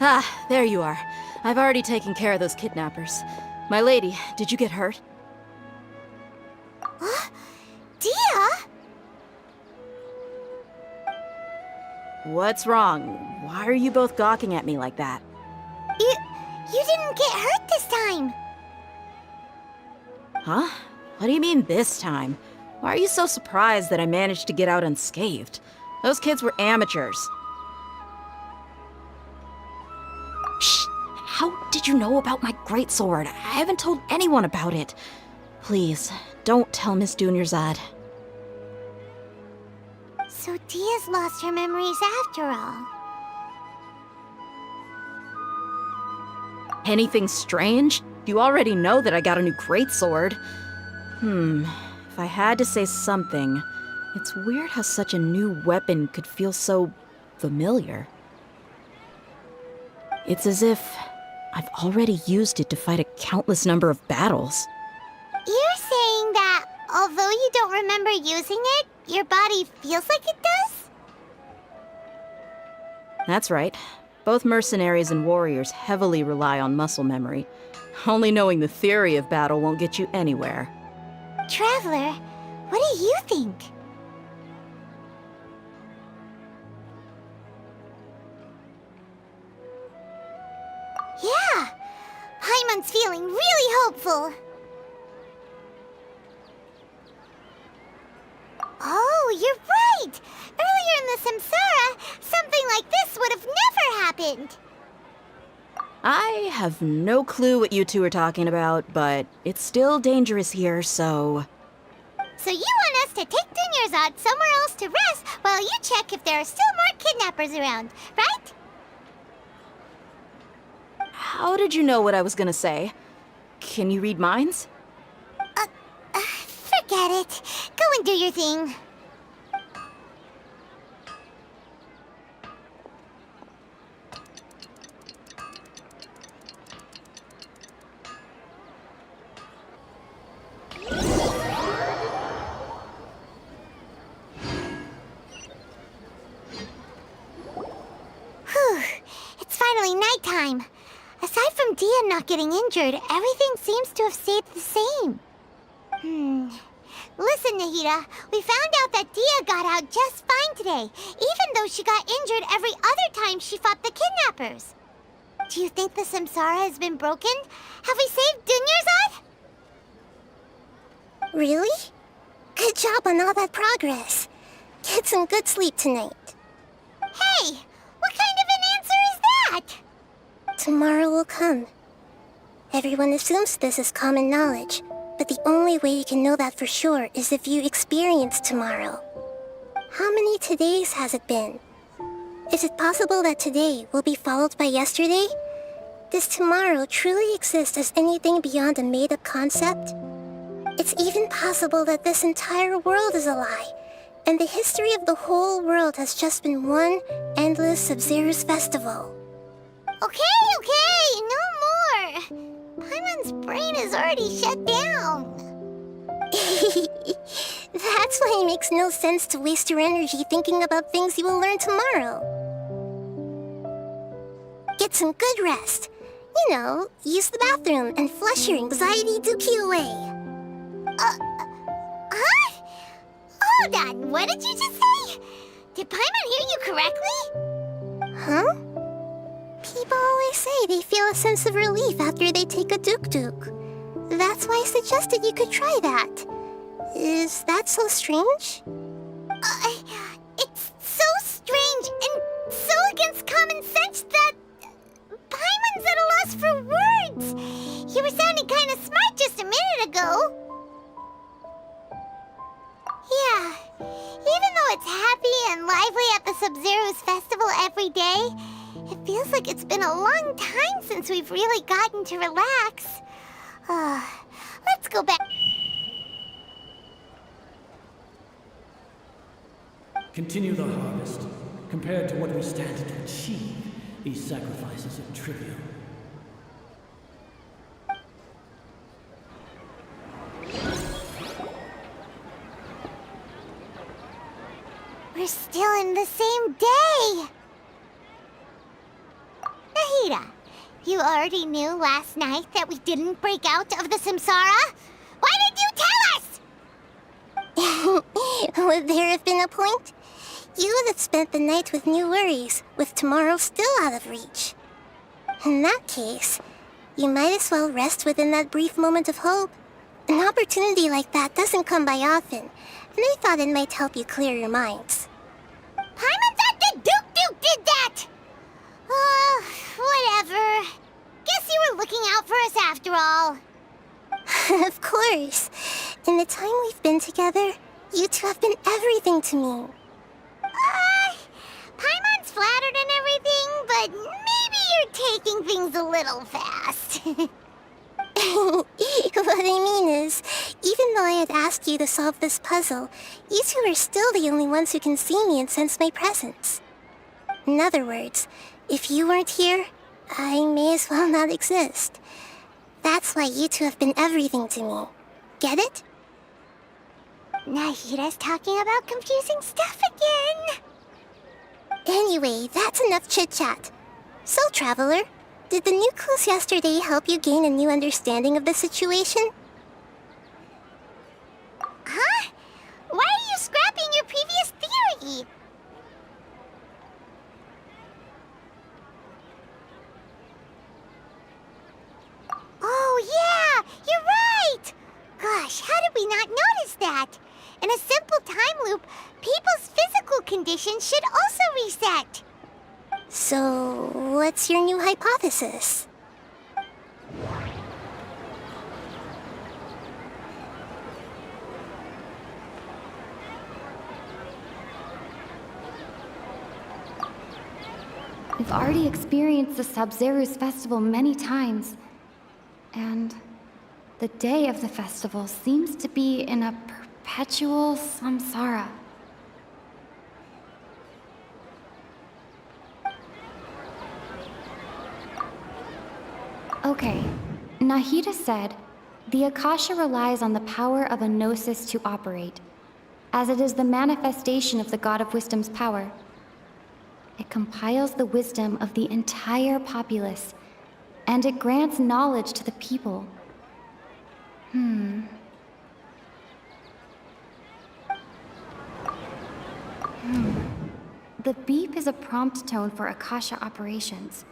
Ah, there you are. I've already taken care of those kidnappers. My lady, did you get hurt? Dia? What's wrong? Why are you both gawking at me like that? You didn't get hurt this time. Huh? What do you mean this time? Why are you so surprised that I managed to get out unscathed? Those kids were amateurs. Shh! How did you know about my greatsword? I haven't told anyone about it. Please, don't tell Miss Dunyarzad. So Dia's lost her memories after all. Anything strange? You already know that I got a new greatsword. If I had to say something, it's weird how such a new weapon could feel so familiar. It's as if I've already used it to fight a countless number of battles. You're saying that although you don't remember using it, your body feels like it does? That's right. Both mercenaries and warriors heavily rely on muscle memory. Only knowing the theory of battle won't get you anywhere. Traveler, what do you think? Yeah! Paimon's feeling really hopeful. Oh, you're right! Earlier in the Samsara, something like this would have never happened! I have no clue what you two are talking about, but it's still dangerous here, so... So you want us to take Dunyarzad somewhere else to rest while you check if there are still more kidnappers around, right? How did you know what I was gonna say? Can you read minds? Forget it. Go and do your thing. Whew. It's finally nighttime. Aside from Dia not getting injured, everything seems to have stayed the same. Listen, Nahida, we found out that Dia got out just fine today, even though she got injured every other time she fought the kidnappers. Do you think the Samsara has been broken? Have we saved Dunyarzad? Really? Good job on all that progress. Get some good sleep tonight. Hey, what kind of an answer is that? Tomorrow will come. Everyone assumes this is common knowledge, but the only way you can know that for sure is if you experience tomorrow. How many todays has it been? Is it possible that today will be followed by yesterday? Does tomorrow truly exist as anything beyond a made-up concept? It's even possible that this entire world is a lie, and the history of the whole world has just been one endless Sub-Zero's festival. Okay, no more. Paimon's brain is already shut down. That's why it makes no sense to waste your energy thinking about things you will learn tomorrow. Get some good rest. You know, use the bathroom and flush your anxiety dookie away. Huh? Hold on, what did you just say? Did Paimon hear you correctly? Huh? People always say they feel a sense of relief after they take a duk-duk. That's why I suggested you could try that. Is that so strange? It's so strange and so against common sense that Paimon's at a loss for words. You were sounding kind of smart just a minute ago. Yeah, even though it's happy and lively at the Sub-Zero's festival every day, it feels like it's been a long time since we've really gotten to relax. Let's go back. Continue the harvest. Compared to what we stand to achieve, these sacrifices are trivial. We're still in the same day. Nahida, you already knew last night that we didn't break out of the Samsara? Why didn't you tell us? Would there have been a point? You would have spent the night with new worries, with tomorrow still out of reach. In that case, you might as well rest within that brief moment of hope. An opportunity like that doesn't come by often, and I thought it might help you clear your minds. Paimon thought the Duke did that! Oh, whatever. Guess you were looking out for us after all. Of course. In the time we've been together, you two have been everything to me. Paimon's flattered and everything, but maybe you're taking things a little fast. What I mean is, even though I had asked you to solve this puzzle, you two are still the only ones who can see me and sense my presence. In other words, if you weren't here, I may as well not exist. That's why you two have been everything to me. Get it? Nahida's talking about confusing stuff again. Anyway, that's enough chit-chat. So, Traveler, did the new clues yesterday help you gain a new understanding of the situation? Huh? Why are you scrapping your previous theory? Oh yeah, you're right! Gosh, how did we not notice that? In a simple time loop, people's physical conditions should also reset. So, what's your new hypothesis? We've already experienced the Sub-Zeru's festival many times, and the day of the festival seems to be in a perpetual samsara. Okay, Nahida said, the Akasha relies on the power of a gnosis to operate, as it is the manifestation of the God of Wisdom's power. It compiles the wisdom of the entire populace, and it grants knowledge to the people. The beep is a prompt tone for Akasha operations.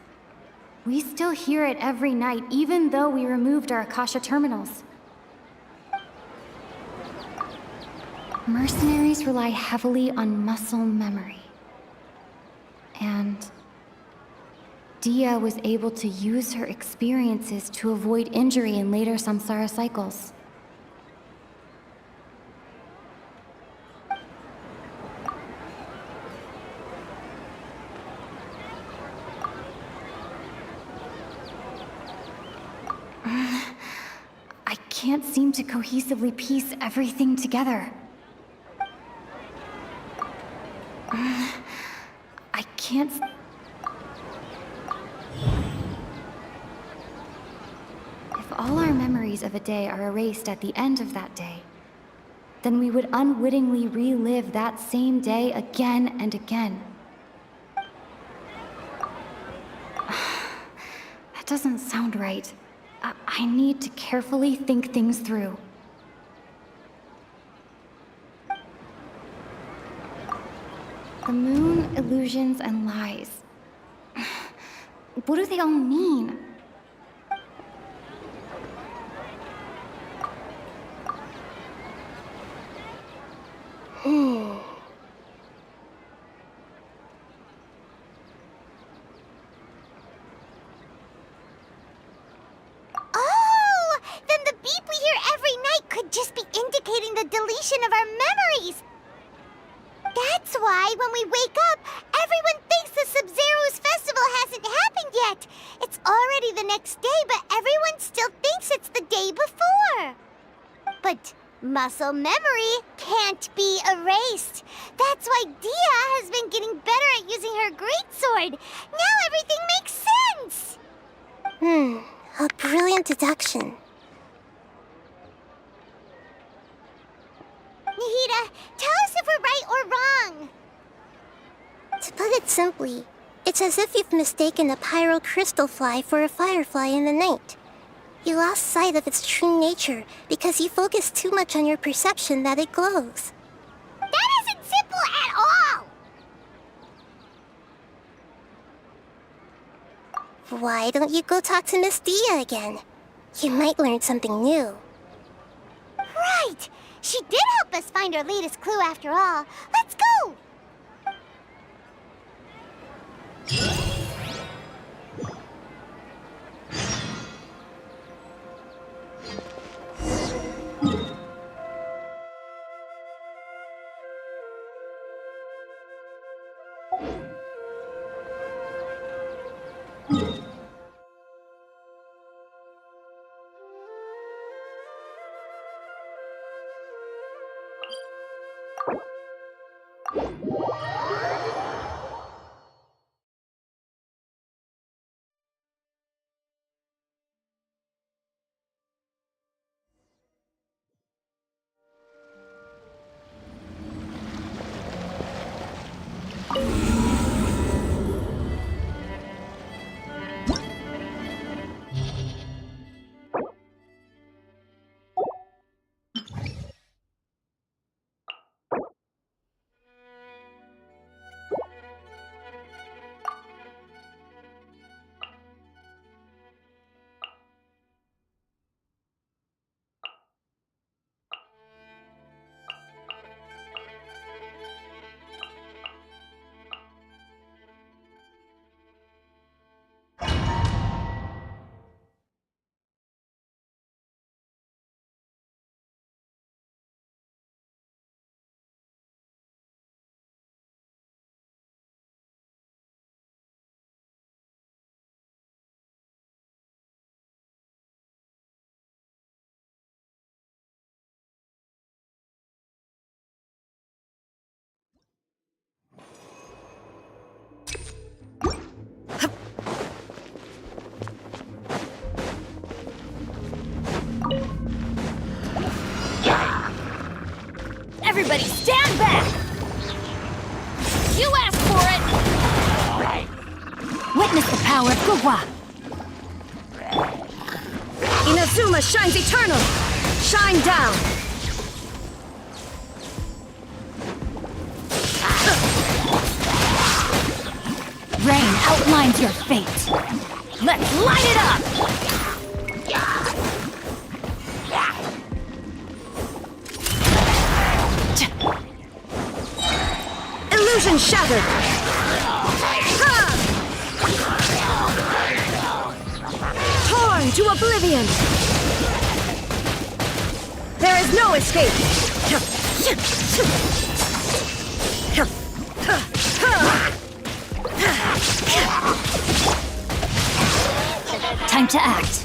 We still hear it every night, even though we removed our Akasha terminals. Mercenaries rely heavily on muscle memory. And Dia was able to use her experiences to avoid injury in later samsara cycles. I can't seem to cohesively piece everything together. I can't... If all our memories of a day are erased at the end of that day, then we would unwittingly relive that same day again and again. That doesn't sound right. I need to carefully think things through. The moon, illusions, and lies. What do they all mean? Oh! Then the beep we hear every night could just be indicating the deletion of our memories! That's why when we wake up, everyone thinks the Sub-Zeru's festival hasn't happened yet. It's already the next day, but everyone still thinks it's the day before. But muscle memory can't be erased. That's why Dia has been getting better at using her greatsword. Now everything makes sense. A brilliant deduction. Nahida, tell us if we're right or wrong. To put it simply, It's as if you've mistaken a pyrocrystal fly for a firefly in the night. You lost sight of its true nature because you focused too much on your perception that it glows. That isn't simple at all! Why don't you go talk to Miss Dia again? You might learn something new. Right! She did help us find our latest clue after all. Let's go! Everybody stand back! You asked for it! Witness the power of Gugwa! Inazuma shines eternal! Shine down! Rain outlines your fate! Let's light it up! Illusion shattered! Ha! Torn to oblivion! There is no escape! Time to act!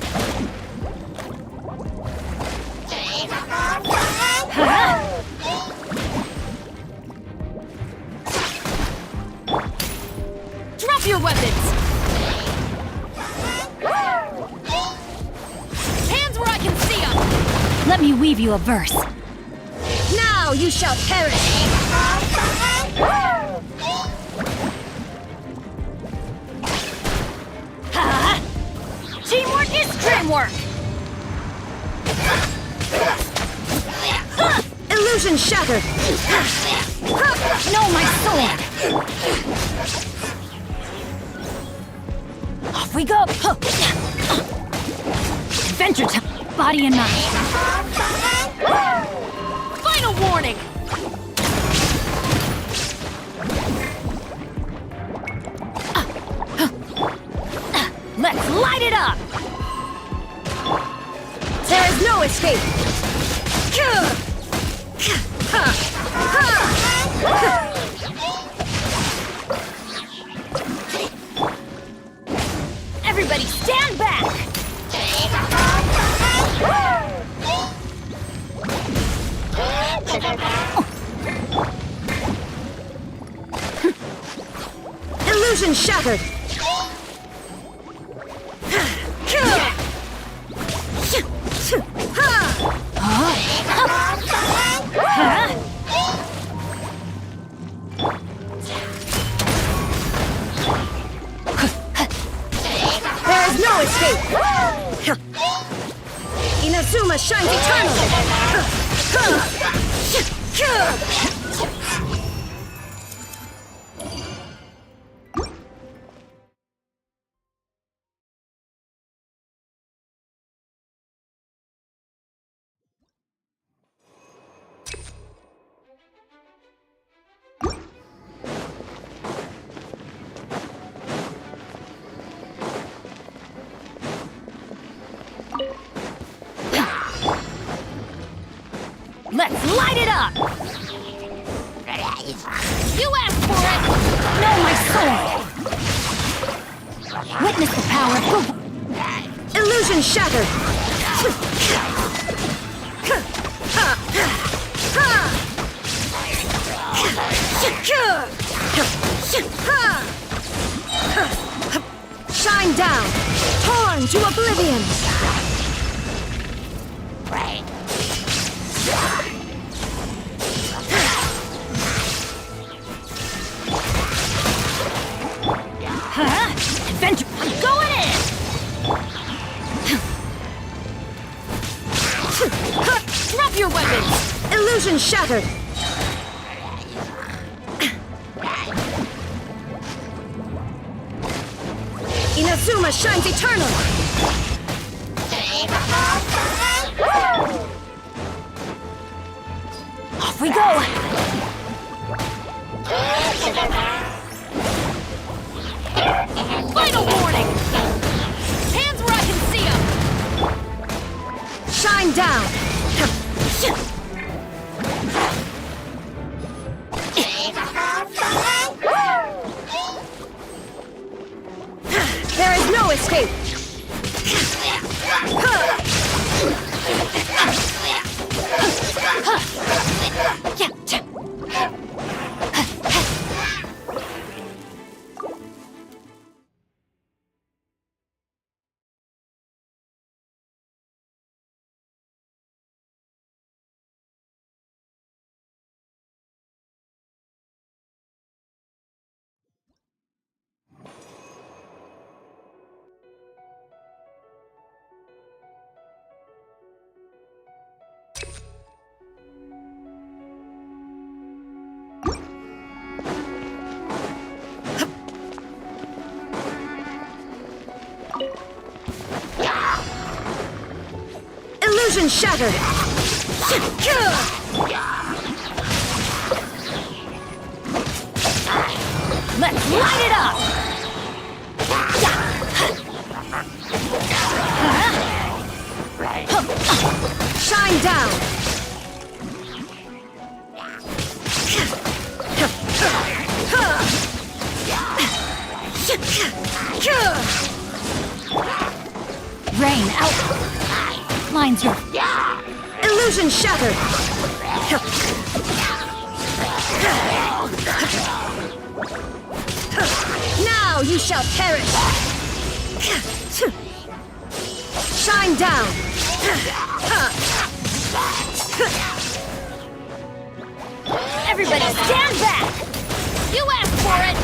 Drop your weapons! Hands where I can see them! Let me weave you a verse. Now you shall perish! Teamwork is dreamwork! Illusion shattered! Know my sword! Off we go! Adventure time! Body and mind! Final warning! Let's light it up! There is no escape! Everybody stand back! Illusion shattered! Inazuma shines eternal! Let's light it up! You asked for it! No, my sword! Witness the power of the... Illusion shattered! Shine down! Torn to oblivion! Adventure! I'm going in! Drop your weapons! Illusion shattered! Inazuma shines eternal! Off we go! Final warning! Hands where I can see them! Shine down! There is no escape! Illusion shattered! Let's light it up! Shine down! Rain out! Mine's your... Illusion shattered! Now you shall perish! Shine down! Everybody stand back! You asked for it!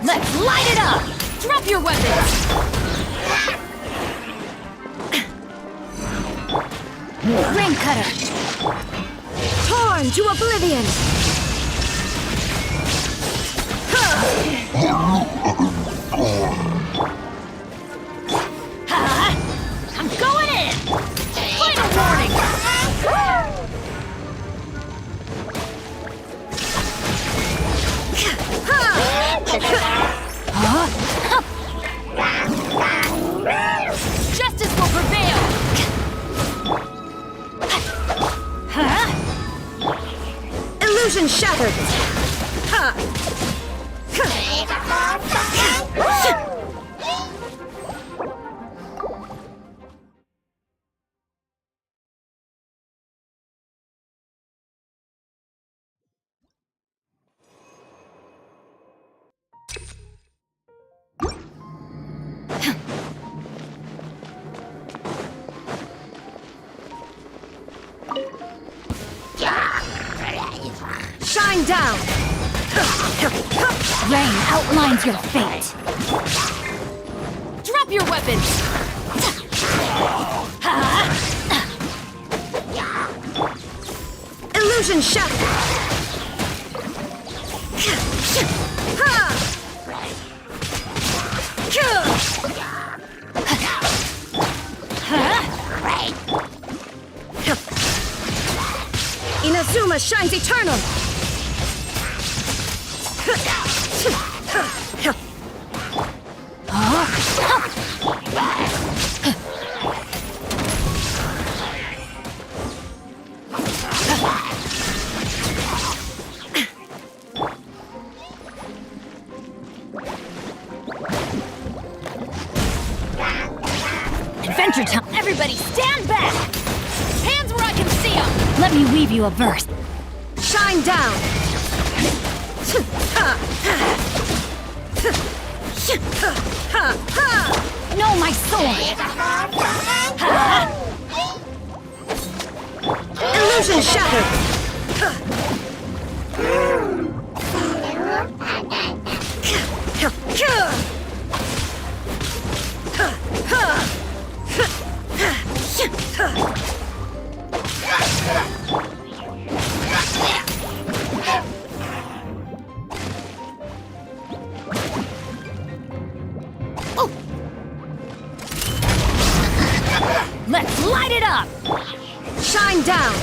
Let's light it up! Drop your weapons! Rain cutter! Torn to oblivion! I'm going in! Final warning! Justice will prevail! Illusion shattered! Shine down! Rain outlines your fate. Drop your weapons! Illusion shattered! Inazuma shines eternal! Adventure time! Everybody stand back! Hands where I can see them! Let me weave you a verse. Shine down! Know my sword! Illusion shattered! Let's light it up! Shine down!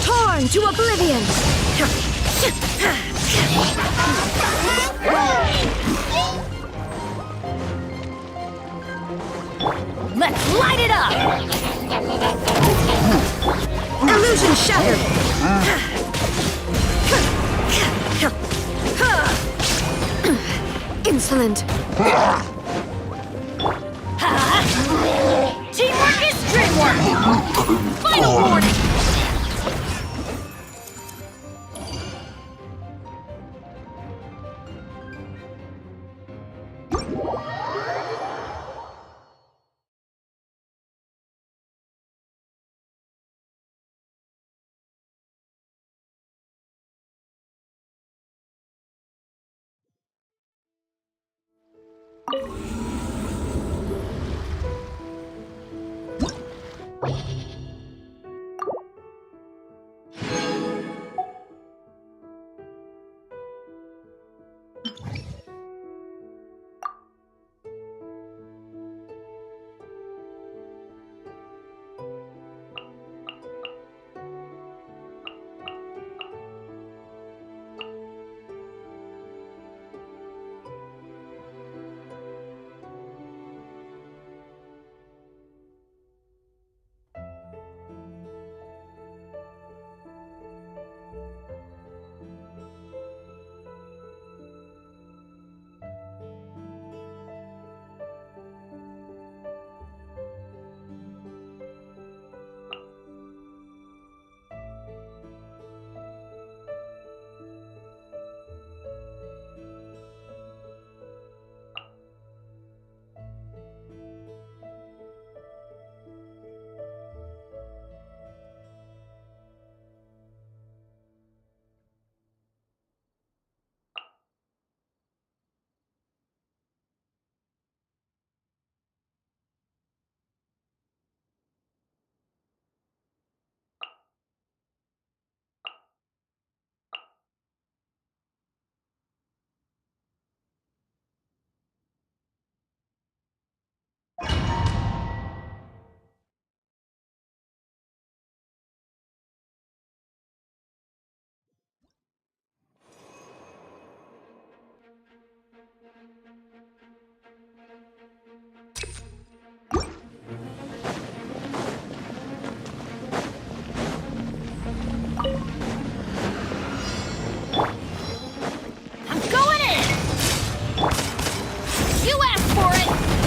Torn to oblivion! Let's light it up! Illusion shattered! Insolent! Teamwork is dreamwork! Final warning!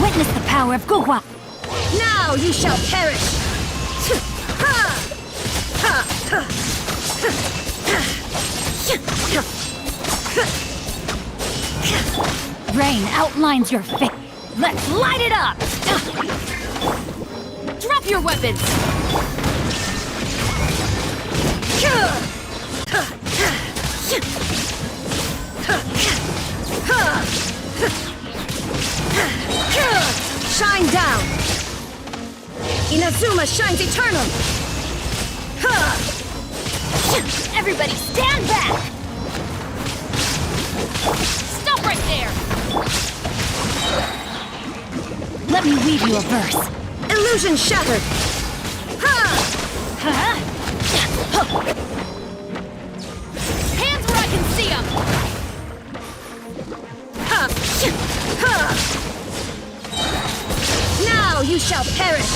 Witness the power of Gugwa! Now you shall perish! Rain outlines your fate. Let's light it up! Drop your weapons! Shine down! Inazuma shines eternal! Everybody stand back! Stop right there! Let me weave you a verse. Illusion shattered! Hands where I can see them! Now you shall perish!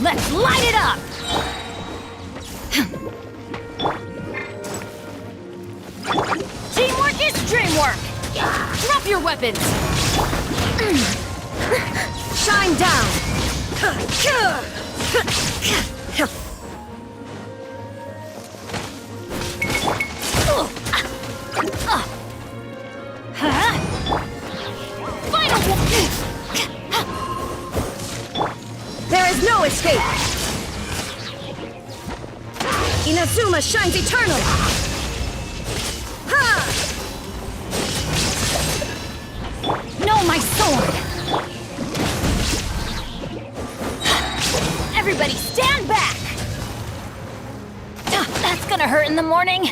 Let's light it up! Teamwork is dreamwork! Drop your weapons! Shine down! Final one! There is no escape! Inazuma shines eternal! No, my sword! Everybody stand back! That's gonna hurt in the morning!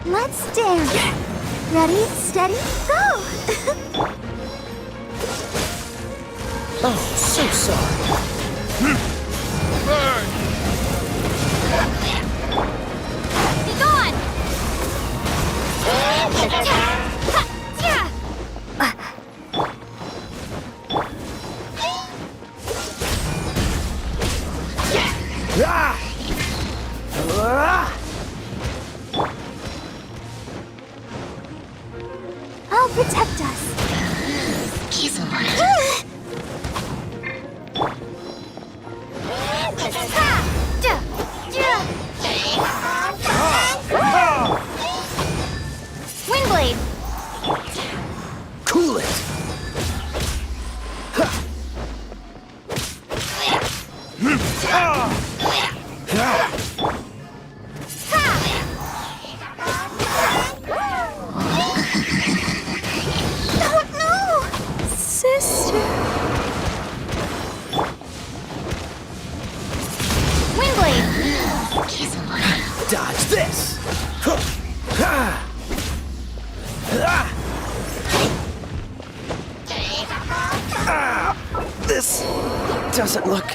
Let's dance. Ready, steady, go! Oh, so sorry. Burn! Be gone! I'll protect us. Windblade! Cool it! Sister. Windblade! Dodge this! This doesn't look